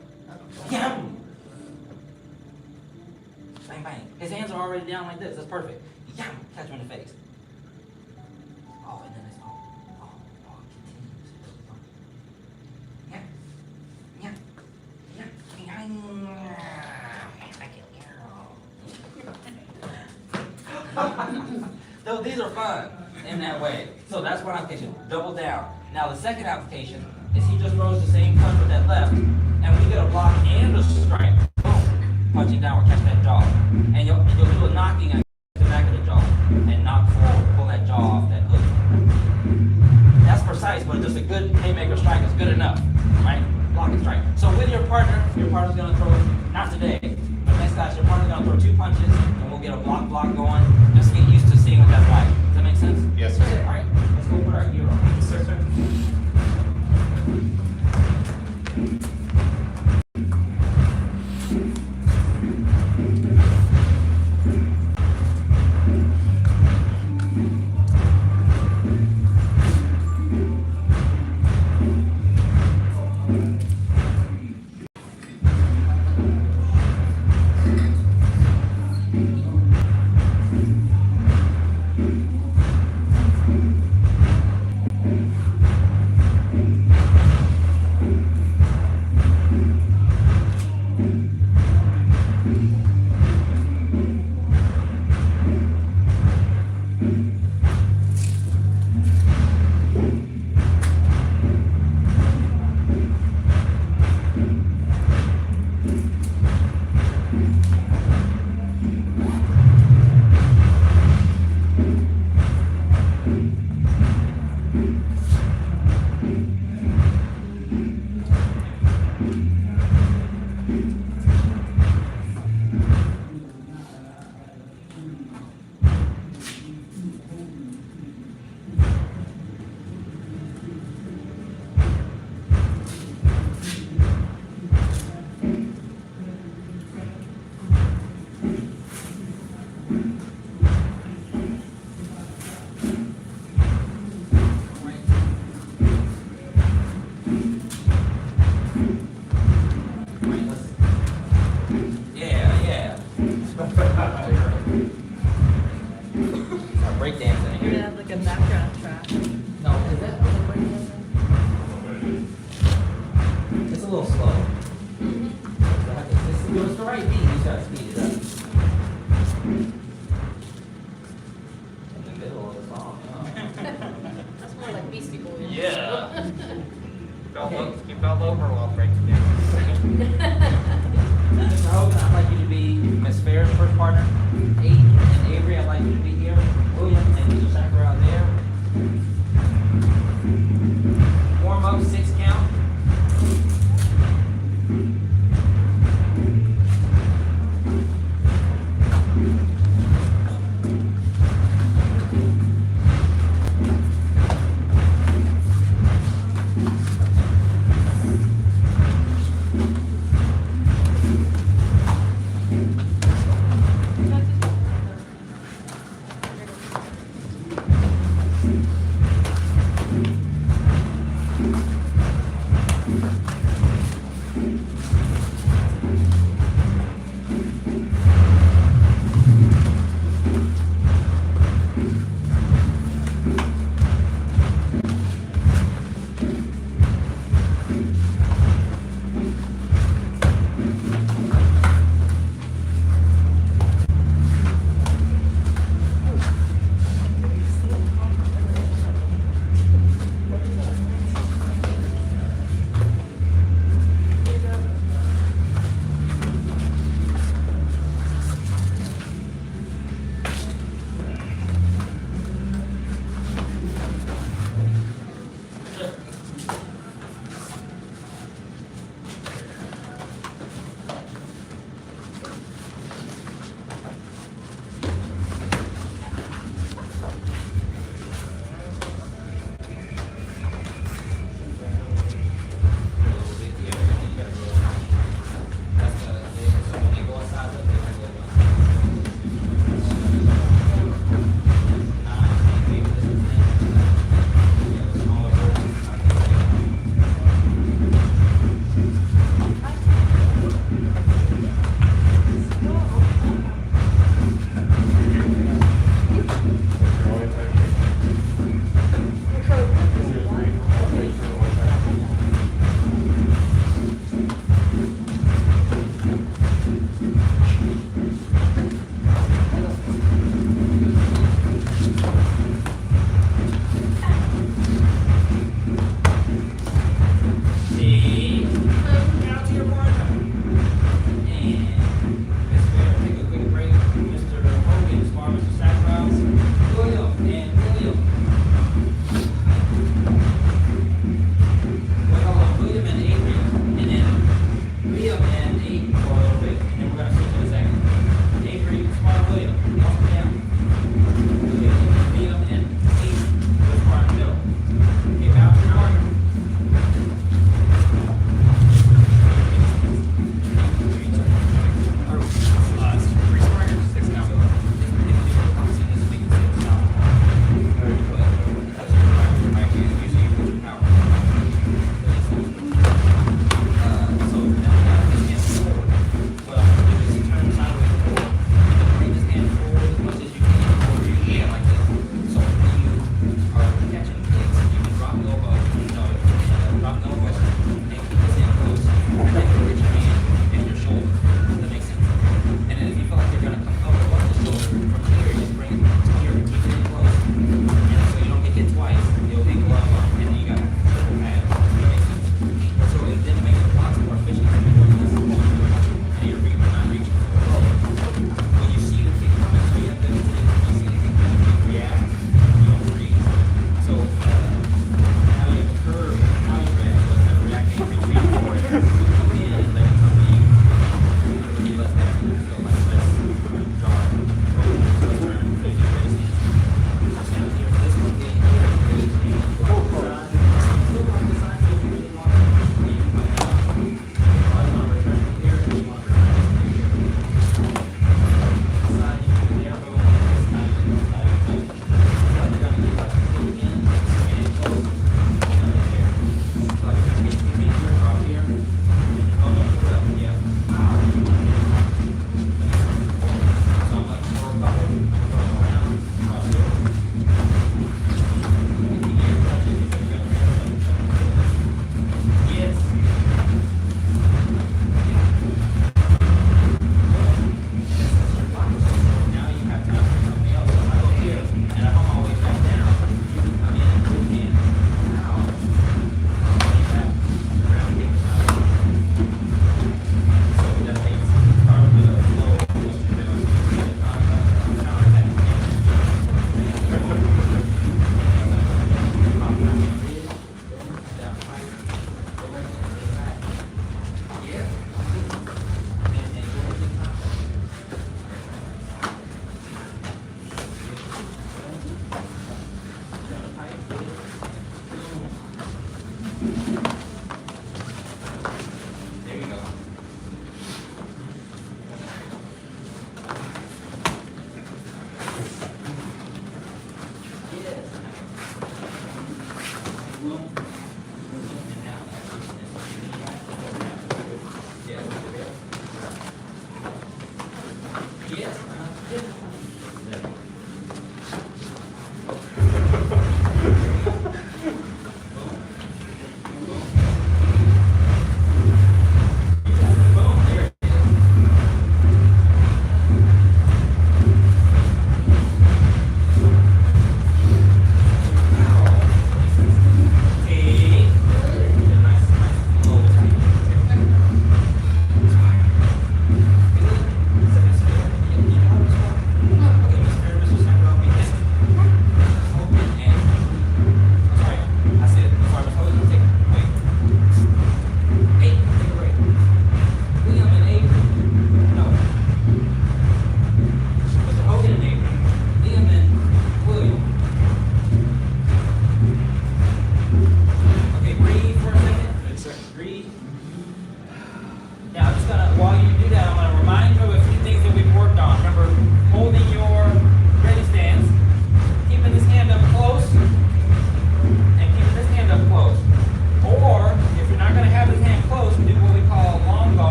Yam! Bang, bang. His hands are already down like this. That's perfect. Yam! Catch him in the face. Oh, and then it's So these are fun in that way. So that's one application. Double down. Now the second application is he just throws the same punch with that left, and we get a block and a strike. Boom. Punching downward, catch that jaw. And you'll do a knocking at the back of the jaw and knock forward, pull that jaw off that hook. That's precise, but just a good haymaker strike is good enough. Right? Block and strike. So with your partner's gonna throw, not today, but next class, your partner's gonna throw 2 punches, and we'll get a block going. Just get used to seeing what that's like. Does that make sense? Yes, sir. All right, let's go put our gear on. Yes, sir. It's a little slow. It's the right beat, you just gotta speed it up. In the middle of the song, huh? That's more like Beastie Boys. Yeah. You fell over while breaking down. Mr. Hogan, I'd like you to be Miss Fair's first partner. And Avery, I'd like you to be here. William and Mr. Sacker out there. Warm up, 6 count.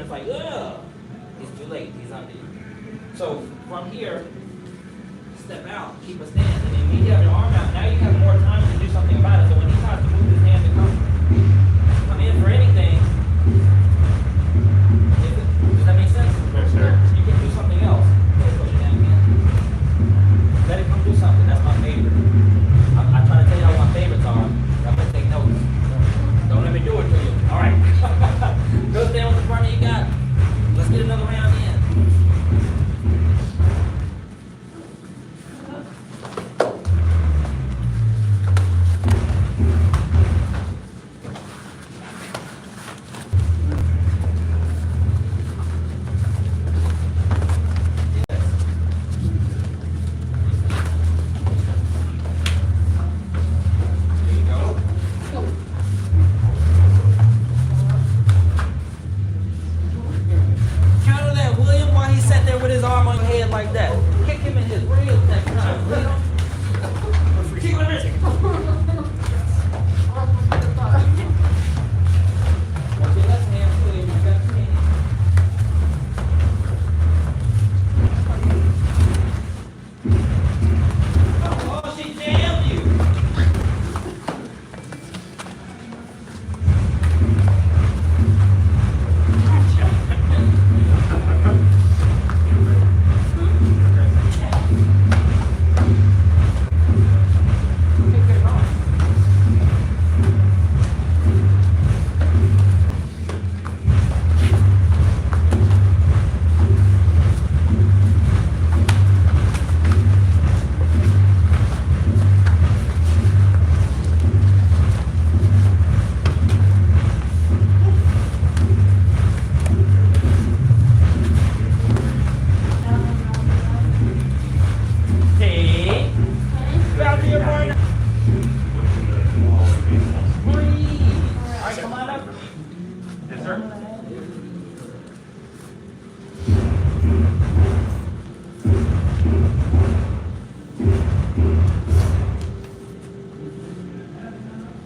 it's like, ugh, it's too late, he's under you. So from here, step out, keep a stance, and then when you have your arm out, now you have more time to do something about it. So when he tries to move his hand to come in for anything, does that make sense? Yes, sir. You can do something else. Okay, push it down again. Let it come do something. That's my favorite. I try to tell you what my favorites are. I'm gonna take notes. Don't let me do it to you. All right. Go stand with the partner you got. Let's get another round in. Counter that, William, while he sat there with his arm on your head like that. Kick him in his ribs next time, William. Kick him in his ribs. Watch your left hand, William. You got your hand. Oh, she jammed you. Hey, bow to your partner. Breathe. All right, come on up. Yes, sir.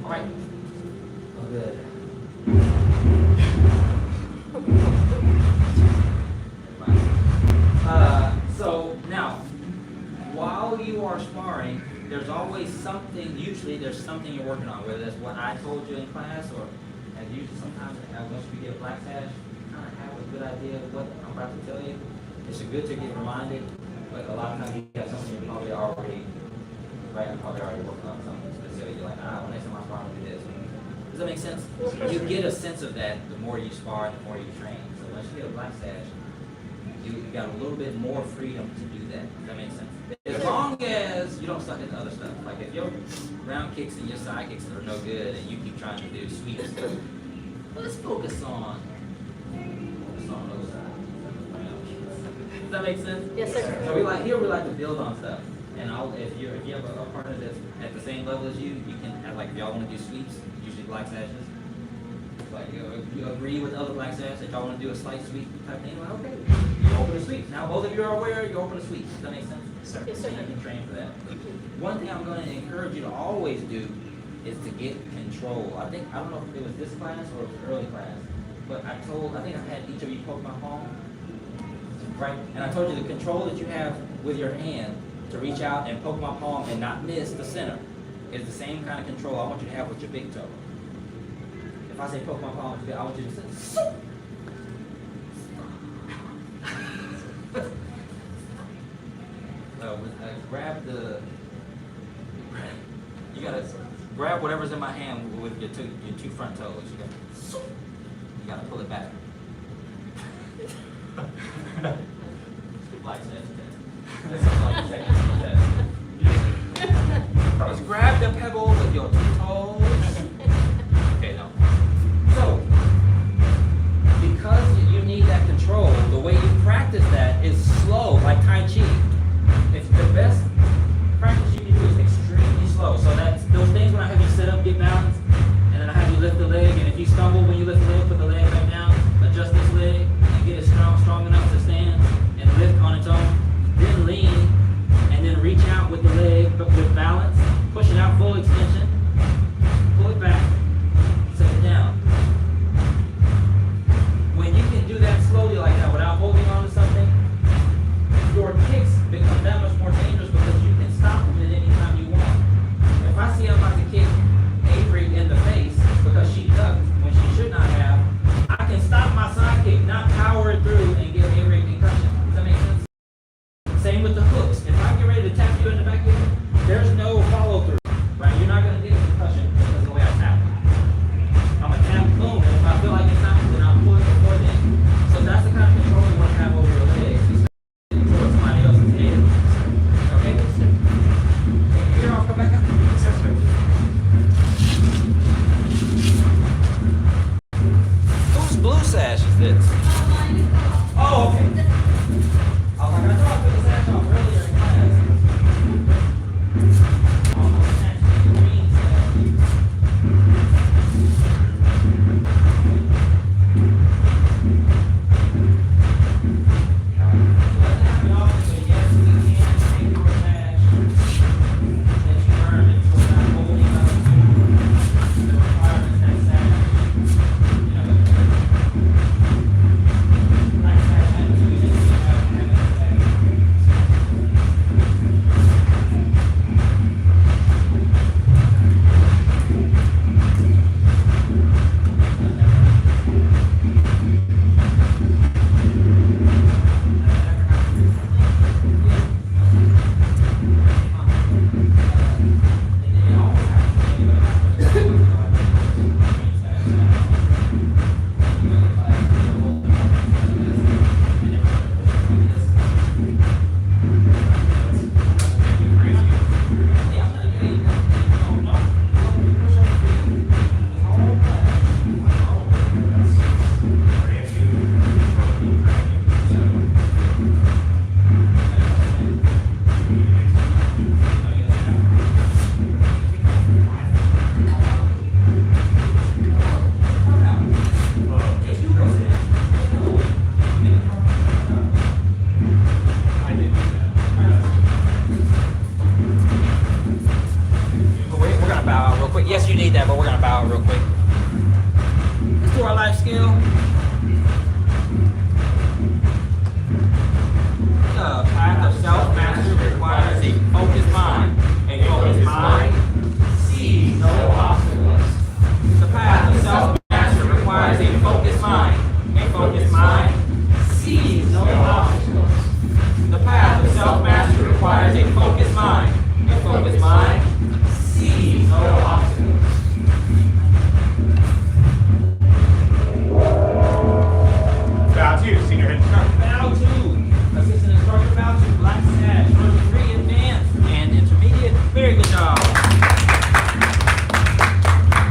All right. Oh, good. So now, while you are sparring, there's always something, usually there's something you're working on, whether that's what I told you in class or, and usually sometimes once we get a black sash, you kind of have a good idea of what I'm about to tell you. It's good to get reminded, but a lot of times you have something you're probably already, right, I'm probably already working on something specific. You're like, when next time I spar, I'm gonna do this. Does that make sense? You get a sense of that the more you spar, the more you train. So once you get a black sash, you got a little bit more freedom to do that. Does that make sense? As long as you don't suck at the other stuff. Like if your round kicks and your side kicks are no good and you keep trying to do sweeps, let's focus on those sides. Does that make sense? Yes, sir. So we like to build on stuff. And if you have a partner that's at the same level as you, you can have like if y'all want to do sweeps, usually black sashes. Like you agree with other black sashes that y'all want to do a slight sweep type thing. Like okay, you open a sweep. Now both of you are aware you open a sweep. Does that make sense? Yes, sir. You can train for that. One thing I'm going to encourage you to always do is to get control. I don't know if it was this class or it was early class, but I think I had each of you poke my palm, right? And I told you the control that you have with your hand to reach out and poke my palm and not miss the center is the same kind of control I want you to have with your big toe. If I say poke my palm, I want you to say, grab you gotta grab whatever's in my hand with your two front toes. You gotta pull it back. Like that. That's something like that. Just grab the pebble with your two toes. Okay, no. So, because you need that control, the way you practice that is slow, like Tai Chi. If the best practice you can do is extremely slow. So that's those things when I have you sit up, get balanced, and then I have you lift the leg, and if you stumble when you lift the leg, put the leg back down. not power it through and give every concussion. Does that make sense? Same with the hooks. If I get ready to tap you in the back of the head, there's no follow through. Right? You're not going to get a concussion because of the way I tap. I'm going to tap, boom, and if I feel like it's not, then I'll pull it before then. So that's the kind of control you want to have over your legs. Control somebody else's head. Okay? Here, I'll come back up. Whose blue sash is this? Oh, okay. I was like, I thought I put the sash off earlier in class. Almost snatched the green sash. Yes, you need that, but we're going to bow real quick. Let's do our life skill. The path of self-mastery requires a focused mind. A focused mind sees no obstacles. The path of self-mastery requires a focused mind. A focused mind sees no obstacles. The path of self-mastery requires a focused mind. A focused mind sees no obstacles. Bow two, senior head instructor. Bow two. Assistant instructor, bow two. Black sash. First 3 advanced and intermediate. Very good job.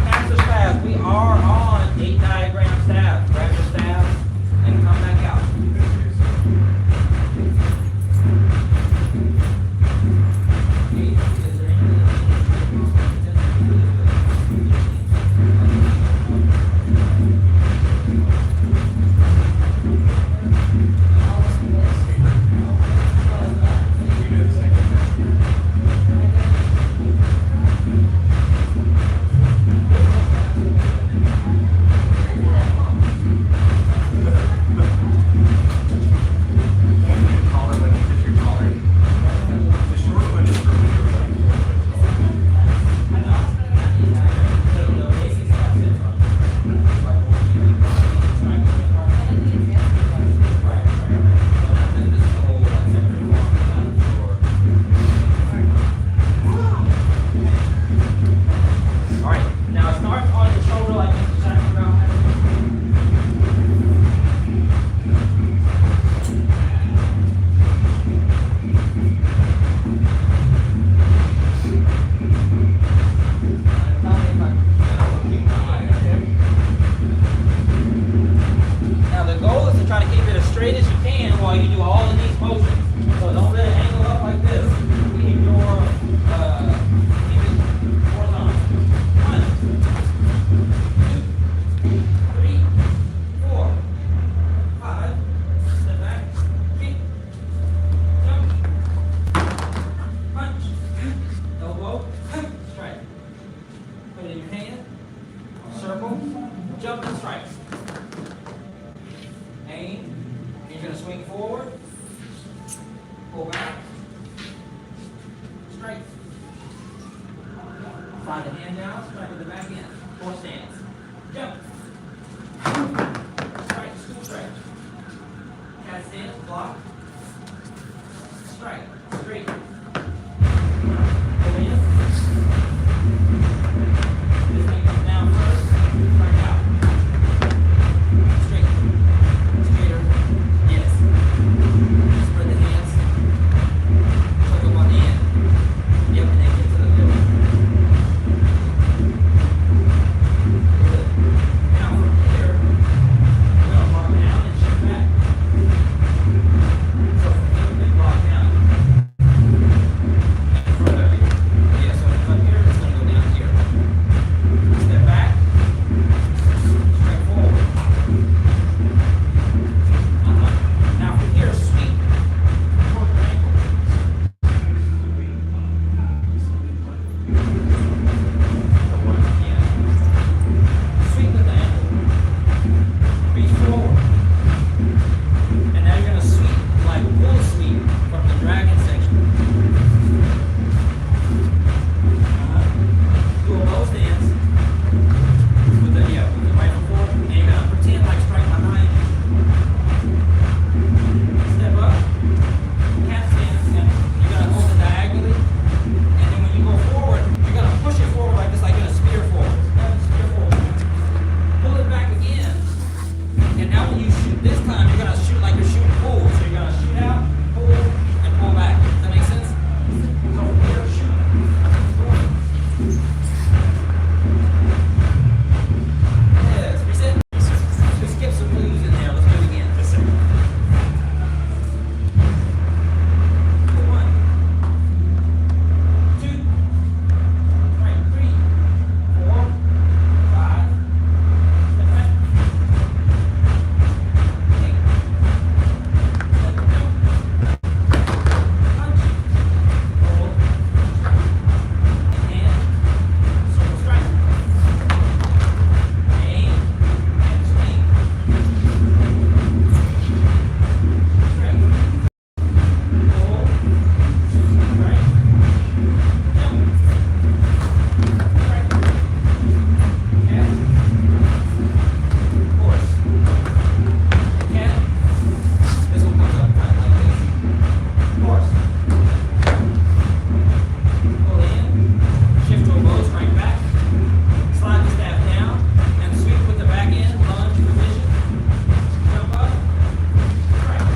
Master's path. We are on 8 diagram staff. Grab your staff and come back out. Is there anything? Slide the hand down, strike with the back end. 4 stance. Jump. Strike, school stretch. block. Strike. Straight. Pull in. This thing comes down first. Strike out. Straight. Straighter. Yes. Spread the hands. Tuck them on the end. Yep, and then get to the middle. Good. Now from here, we're gonna mark down and shift back. So from here, we block down. And further, yeah, so from here, it's gonna go down here. Step back. Straight forward. Now from here, sweep toward your ankle. Yeah. Sweep with the ankle. Reach forward. And now you're gonna sweep like full sweep from the dragon section. Do a low stance with the right foot forward, and you're gonna pretend like strike behind you. Step up, cat stance, and you're gonna hold it diagonally. And then when you go forward, you're gonna push it forward like this, like you're gonna spear forward. Spear forward. Pull it back again. And now when you shoot this time, you're gonna shoot like you're shooting pool. So you're gonna shoot out, pull, and pull back. Does that make sense? So from here, shoot. Yes, reset. We skipped some moves in there. Let's do it again. Yes, sir. One, two, right, 3, 4, 5. Step back. 8. Let it go. Punch. Hold. And circle strike. Aim and swing. Strike. Hold. Strike. Jump. Strike. Cat. Horse. Cat. This one comes up front like this. Horse. Pull in. Shift to a bow, strike back. Slide the staff down and sweep with the back end, lunge position. Jump up. Strike.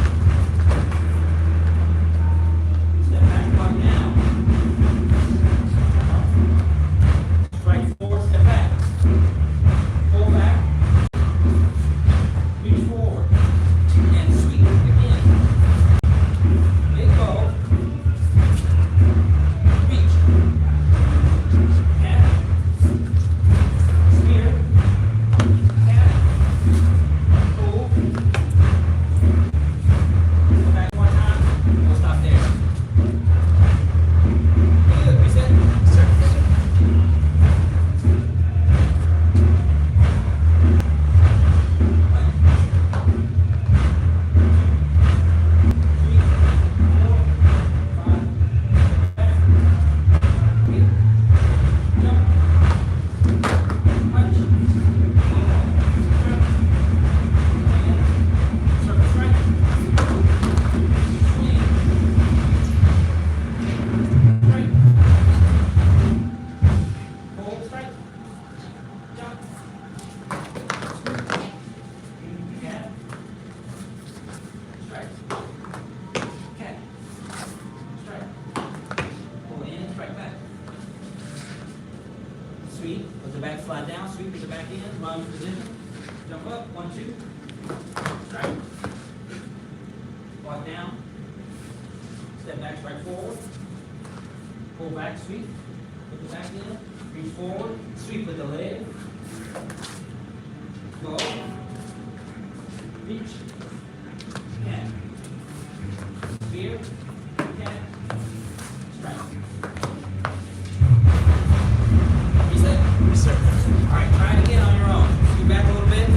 Step back, block down. Strike forward, step back. Pull back. Reach forward. And sweep again. Big bow. Reach. Cat. Spear. Cat. Pull. Go back one time. We'll stop there. Good. Reset. Sir. Sweep with the back slide down, sweep with the back end, lunge position, jump up, 1, 2, strike, walk down, step back, strike forward, pull back, sweep with the back end, reach forward, sweep with the leg, go, reach, cat, spear, cat, strike. Reset? Yes, sir. All right, try it again on your own. Scoot back a little bit.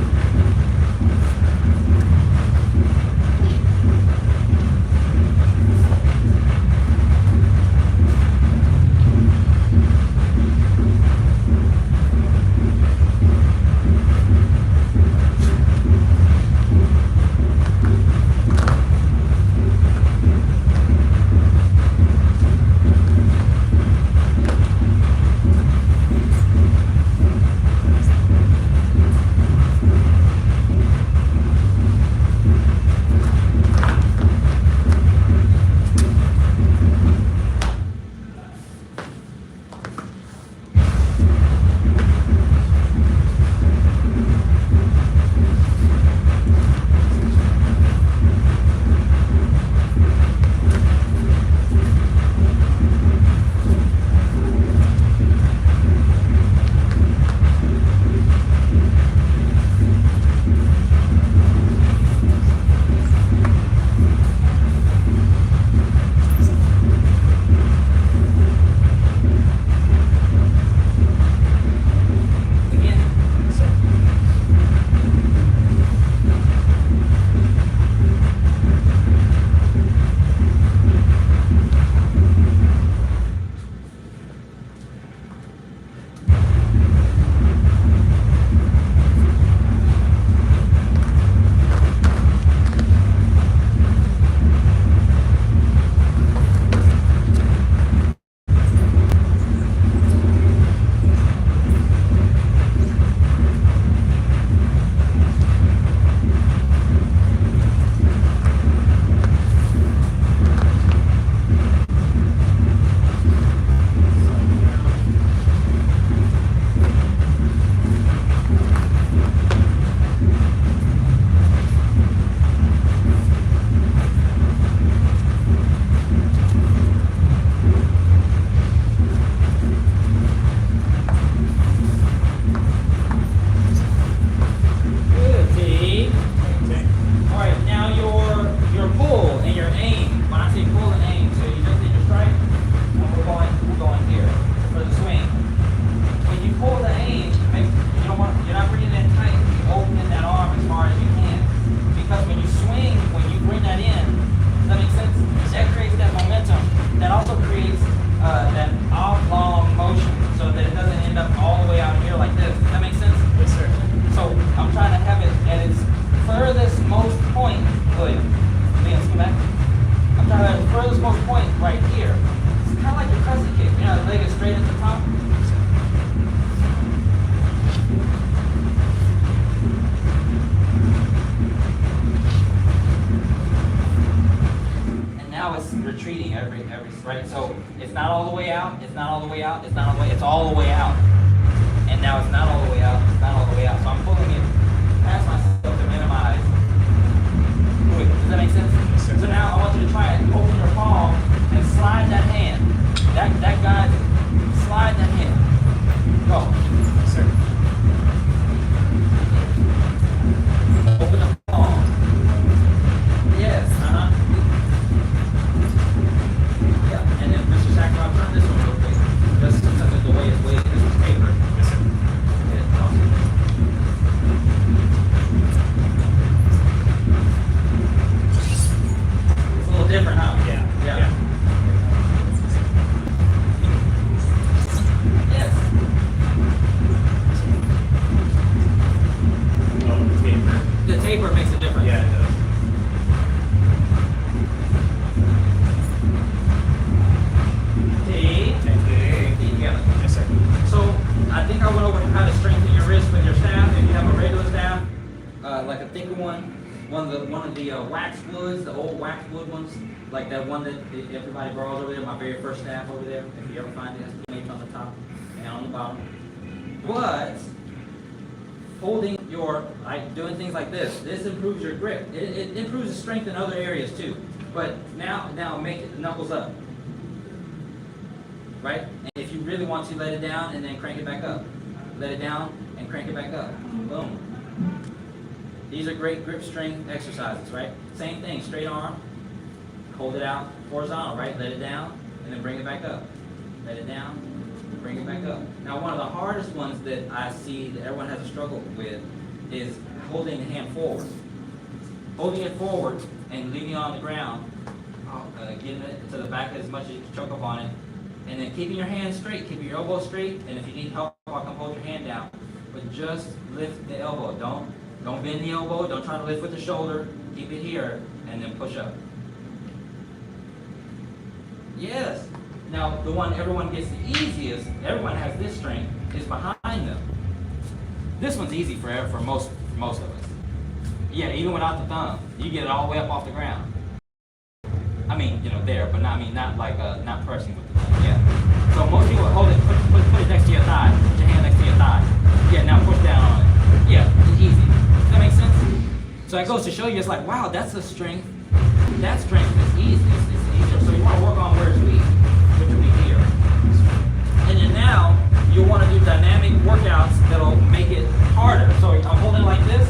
William, come back. I'm talking about the furthest most point right here. It's kind of like your crescent kick. You know, the leg is straight at the top. And now it's retreating every right. So it's not all the way out. It's not all the way out. It's not all the way. It's all the way out. And now it's not all the way out. It's not all the way out. So I'm pulling it past myself to minimize. Wait, does that make sense? So now I want you to try it. Open your palm and slide that hand. That guy, slide that hand. Go. Open the palm. Yes. Yeah. And then Mr. Sackler, turn this one real quick. Just because of the way it's weighted. This is paper. Yes, sir. Yeah, awesome. It's a little different, huh? Yeah. Yes. Oh, the taper. The taper makes a difference. Yeah, it does. T together. Yes, sir. So I think I went over how to strengthen your wrist with your staff. If you have a regular staff, like a thicker one of the wax woods, the old wax wood ones, like that one that everybody borrows over there. My very first staff over there. If you ever find it, it has plates on the top and on the bottom. But holding your, like doing things like this improves your grip. It improves the strength in other areas too. But now make it knuckles up. Right? And if you really want to, let it down and then crank it back up. Let it down and crank it back up. Boom. These are great grip strength exercises, right? Same thing, straight arm, hold it out, horizontal, right? Let it down and then bring it back up. Let it down, bring it back up. Now, one of the hardest ones that I see that everyone has a struggle with is holding the hand forward. Holding it forward and leaving it on the ground, getting it to the back as much as you can choke up on it. And then keeping your hand straight, keeping your elbow straight, and if you need help, I'll come hold your hand down. But just lift the elbow. Don't bend the elbow, don't try to lift with the shoulder. Keep it here, and then push up. Yes. Now, the one everyone gets the easiest, everyone has this strength, is behind them. This one's easy for most of us. Yeah, even without the thumb, you get it all the way up off the ground. I mean, there, but not like not pressing with the thumb. Yeah. So most people hold it, put it next to your thigh. Put your hand next to your thigh. Yeah. Now push down on it. Yeah. It's easy. Does that make sense? So that goes to show you, it's like, wow, that's a strength. That strength is easy. It's easier. So you want to work on where it's weak, which will be here. And then now you want to do dynamic workouts that'll make it harder. So I'm holding like this.